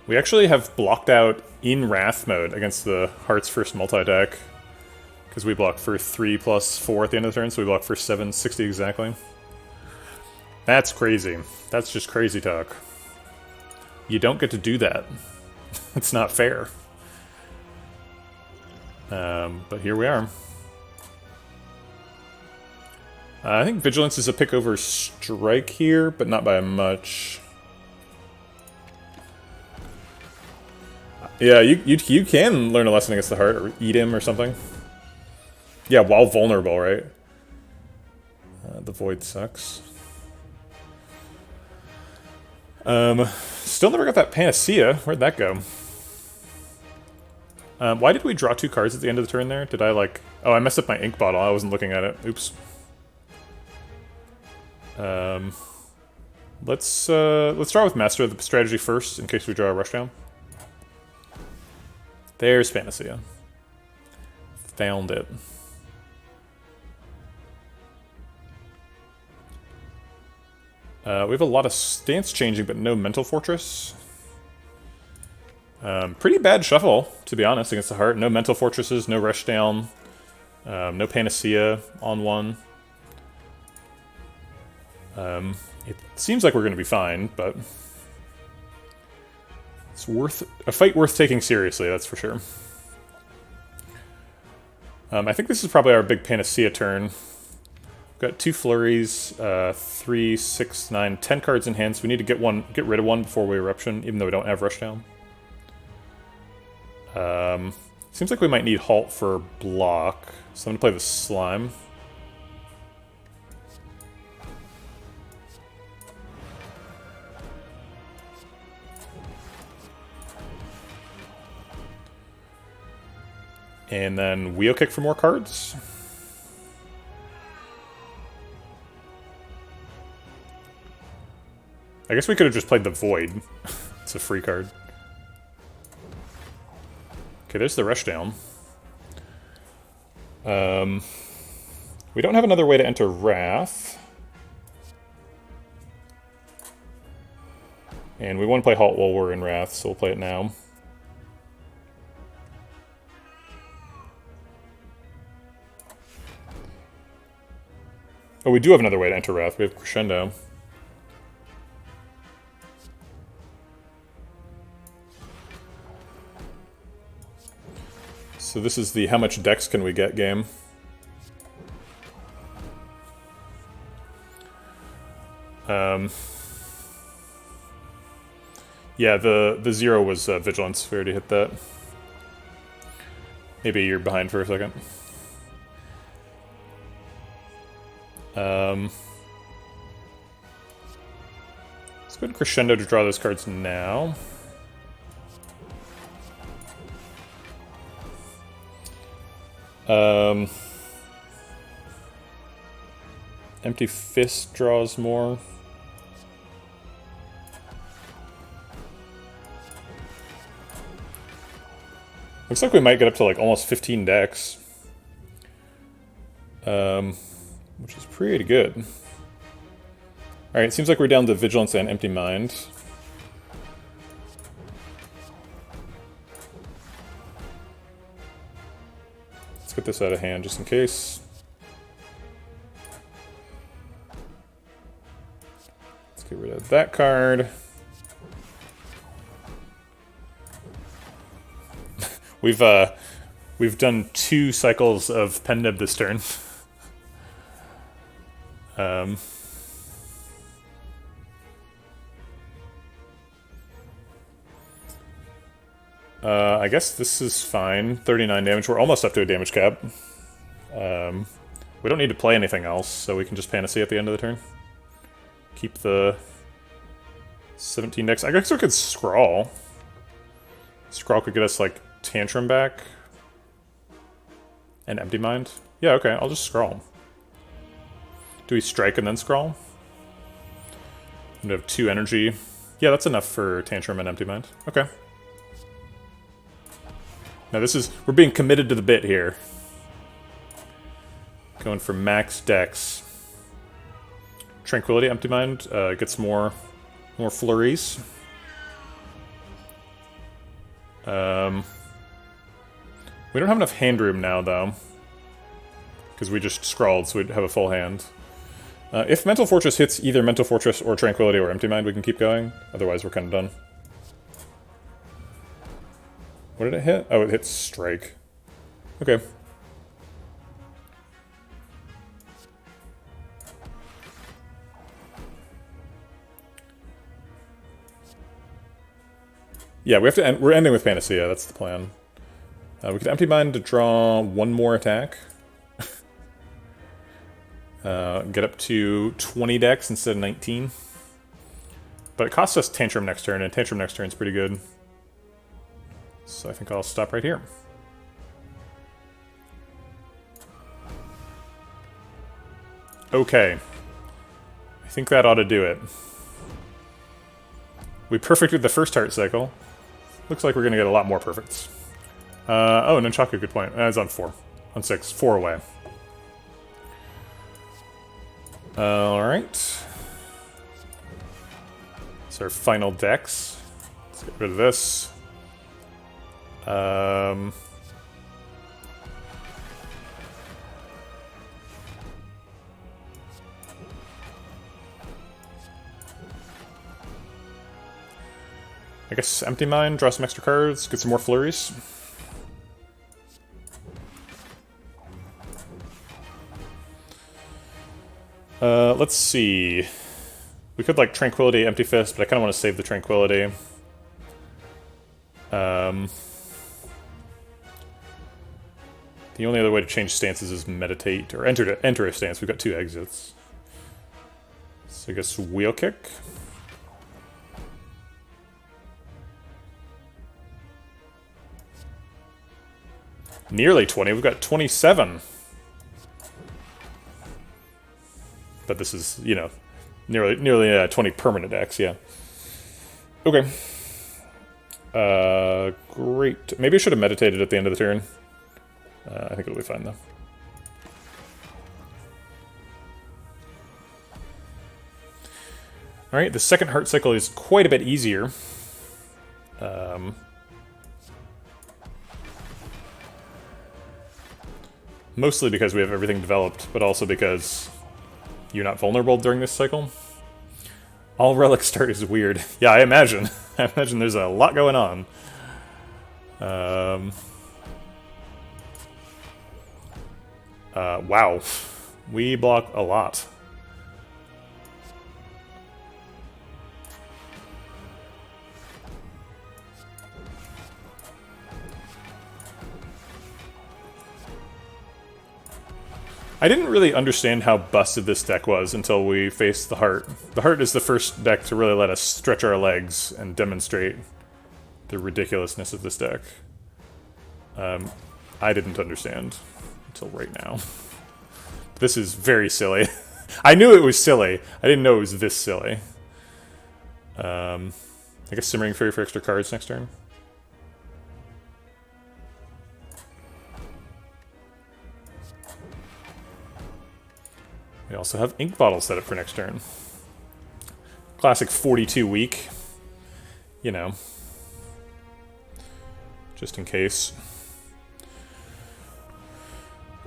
We actually have blocked out in Wrath mode against the Heart's First multi-deck. Because we block for 3 plus 4 at the end of the turn, so we block for 760 exactly. That's crazy. That's just crazy talk. You don't get to do that. It's not fair. But here we are. I think Vigilance is a pick over Strike here, but not by much. Yeah, you can learn a lesson against the Heart, or eat him or something. Yeah, while vulnerable, right? The Void sucks. Still never got that Panacea. Where'd that go? Why did we draw 2 cards at the end of the turn there? Did I, like... Oh, I messed up my ink bottle. I wasn't looking at it. Oops. Let's draw with Master of the Strategy first, in case we draw a Rushdown. There's Panacea. Found it. We have a lot of stance changing, but no Mental Fortress. Pretty bad shuffle, to be honest, against the Heart. No Mental Fortresses, no Rushdown, no Panacea on one. It seems like we're going to be fine, but... It's a fight worth taking seriously, that's for sure. I think this is probably our big Panacea turn. We've got 2 flurries, 3, 6, 9, 10 cards in hand, so we need to get rid of one before we Eruption, even though we don't have Rushdown. Seems like we might need Halt for block, so I'm gonna play the Slime. And then Wheel Kick for more cards. I guess we could have just played the Void. It's a free card. Okay, there's the Rushdown. We don't have another way to enter Wrath. And we want to play Halt while we're in Wrath, so we'll play it now. Oh, we do have another way to enter Wrath. We have Crescendo. So this is the how much dex can we get game. Yeah, the 0 was Vigilance. We already hit that. Maybe you're behind for a second. Let's go to Crescendo to draw those cards now. Empty Fist draws more. Looks like we might get up to like almost 15 decks. which is pretty good. Alright, seems like we're down to Vigilance and Empty Mind. Let's get this out of hand just in case. Let's get rid of that card. We've done 2 cycles of Pen Nib this turn. I guess this is fine. 39 damage. We're almost up to a damage cap. We don't need to play anything else, so we can just Panacea at the end of the turn. Keep the 17 decks. I guess we could Scrawl. Scrawl could get us, like, Tantrum back. And Empty Mind. Yeah, okay, I'll just Scrawl. Do we Strike and then Scrawl? And we have 2 energy. Yeah, that's enough for Tantrum and Empty Mind. Okay. Now this is... we're being committed to the bit here. Going for max dex. Tranquility, Empty Mind, gets more flurries. We don't have enough hand room now, though. Because we just scrawled, so we'd have a full hand. If Mental Fortress hits either Mental Fortress or Tranquility or Empty Mind, we can keep going. Otherwise, we're kind of done. What did it hit? Oh, it hit Strike. Okay. Yeah, we have to end. We're ending with Panacea. That's the plan. We could Empty Mind to draw 1 more attack. Get up to 20 decks instead of 19. But it costs us Tantrum next turn, and Tantrum next turn is pretty good. So I think I'll stop right here. Okay. I think that ought to do it. We perfected the first heart cycle. Looks like we're going to get a lot more perfects. Oh, Nunchaku, good point. It's on 4. On 6. 4 away. Alright. It's our final decks. Let's get rid of this. I guess Empty Mind, draw some extra cards, get some more flurries. Let's see. We could, like, Tranquility, Empty Fist, but I kind of want to save the Tranquility. The only other way to change stances is Meditate, or enter a stance. We've got 2 exits. So I guess Wheel Kick. Nearly 20. We've got 27. But this is, you know, nearly 20 permanent decks, yeah. Okay. Great. Maybe I should have meditated at the end of the turn. I think it'll be fine, though. Alright, the second heart cycle is quite a bit easier. Mostly because we have everything developed, but also because you're not vulnerable during this cycle. All relic start is weird. Yeah, I imagine. I imagine there's a lot going on. Wow. We block a lot. I didn't really understand how busted this deck was until we faced the Heart. The Heart is the first deck to really let us stretch our legs and demonstrate the ridiculousness of this deck. I didn't understand until right now. This is very silly. I knew it was silly. I didn't know it was this silly. I guess Simmering Fury for extra cards next turn. We also have ink bottle set up for next turn. Classic 42 week. You know. Just in case.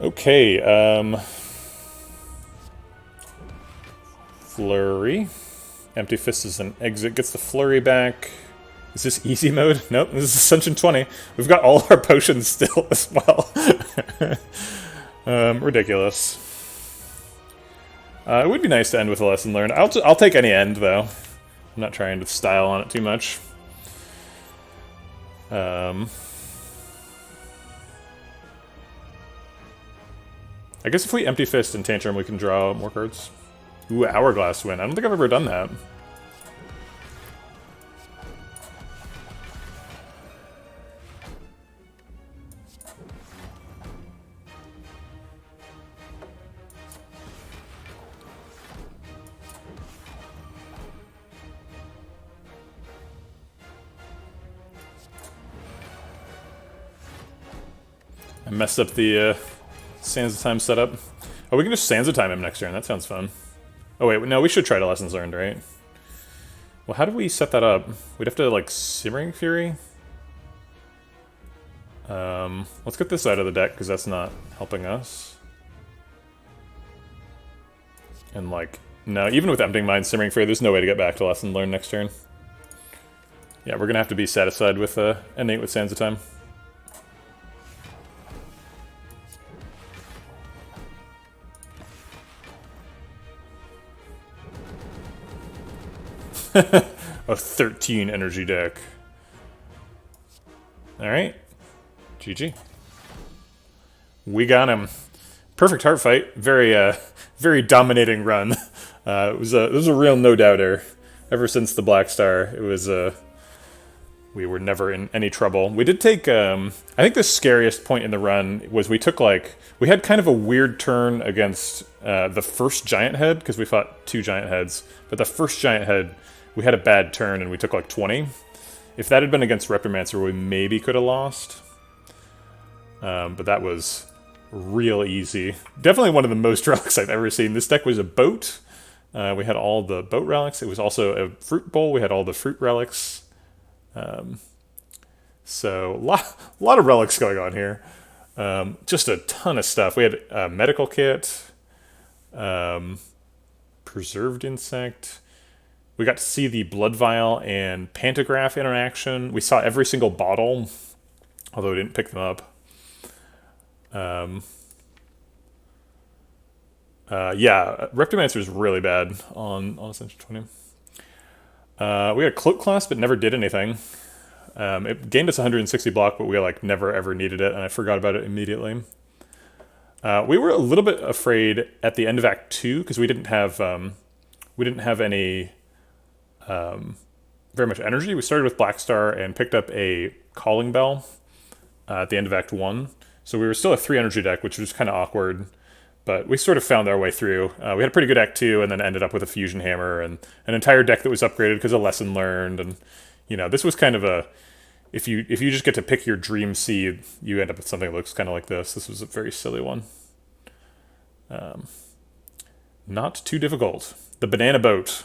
Okay, Flurry. Empty Fist is an exit, gets the Flurry back. Is this easy mode? Nope, this is Ascension 20. We've got all our potions still as well. Ridiculous. It would be nice to end with a lesson learned. I'll take any end, though. I'm not trying to style on it too much. I guess if we Empty Fist and Tantrum, we can draw more cards. Ooh, Hourglass win. I don't think I've ever done that. I messed up the Sands of Time setup. Oh, we can just Sands of Time him next turn. That sounds fun. Oh wait, no, we should try to Lessons Learned, right? Well, how do we set that up? We'd have to, like, Simmering Fury? Let's get this out of the deck, because that's not helping us. And, like, no, even with Emptying Mind, Simmering Fury, there's no way to get back to Lesson Learned next turn. Yeah, we're gonna have to be satisfied with N8 with Sands of Time. A 13 energy deck. Alright. GG. We got him. Perfect heart fight. Very, very dominating run. It was a real no-doubter. Ever since the Black Star, it was, we were never in any trouble. We did take, I think the scariest point in the run was we took, like, we had kind of a weird turn against the first Giant Head, because we fought 2 Giant Heads, but the first Giant Head, we had a bad turn and we took like 20. If that had been against Repromancer, we maybe could have lost. But that was real easy. Definitely one of the most relics I've ever seen. This deck was a boat. We had all the boat relics. It was also a fruit bowl. We had all the fruit relics. So a lot of relics going on here. Just a ton of stuff. We had a medical kit. Preserved insect. We got to see the Blood Vial and Pantograph interaction. We saw every single bottle, although we didn't pick them up. Yeah, Reptomancer is really bad on Ascension 20. We had a Cloak Class, but never did anything. It gained us 160 block, but we like never ever needed it, and I forgot about it immediately. We were a little bit afraid at the end of Act 2 because we didn't have any very much energy. We started with Black Star and picked up a Calling Bell at the end of Act 1. So we were still a 3 energy deck, which was kind of awkward. But we sort of found our way through. We had a pretty good Act 2 and then ended up with a Fusion Hammer and an entire deck that was upgraded because of Lesson Learned. And, you know, this was kind of a... If you just get to pick your dream seed, you end up with something that looks kind of like this. This was a very silly one. Not too difficult. The Banana Boat.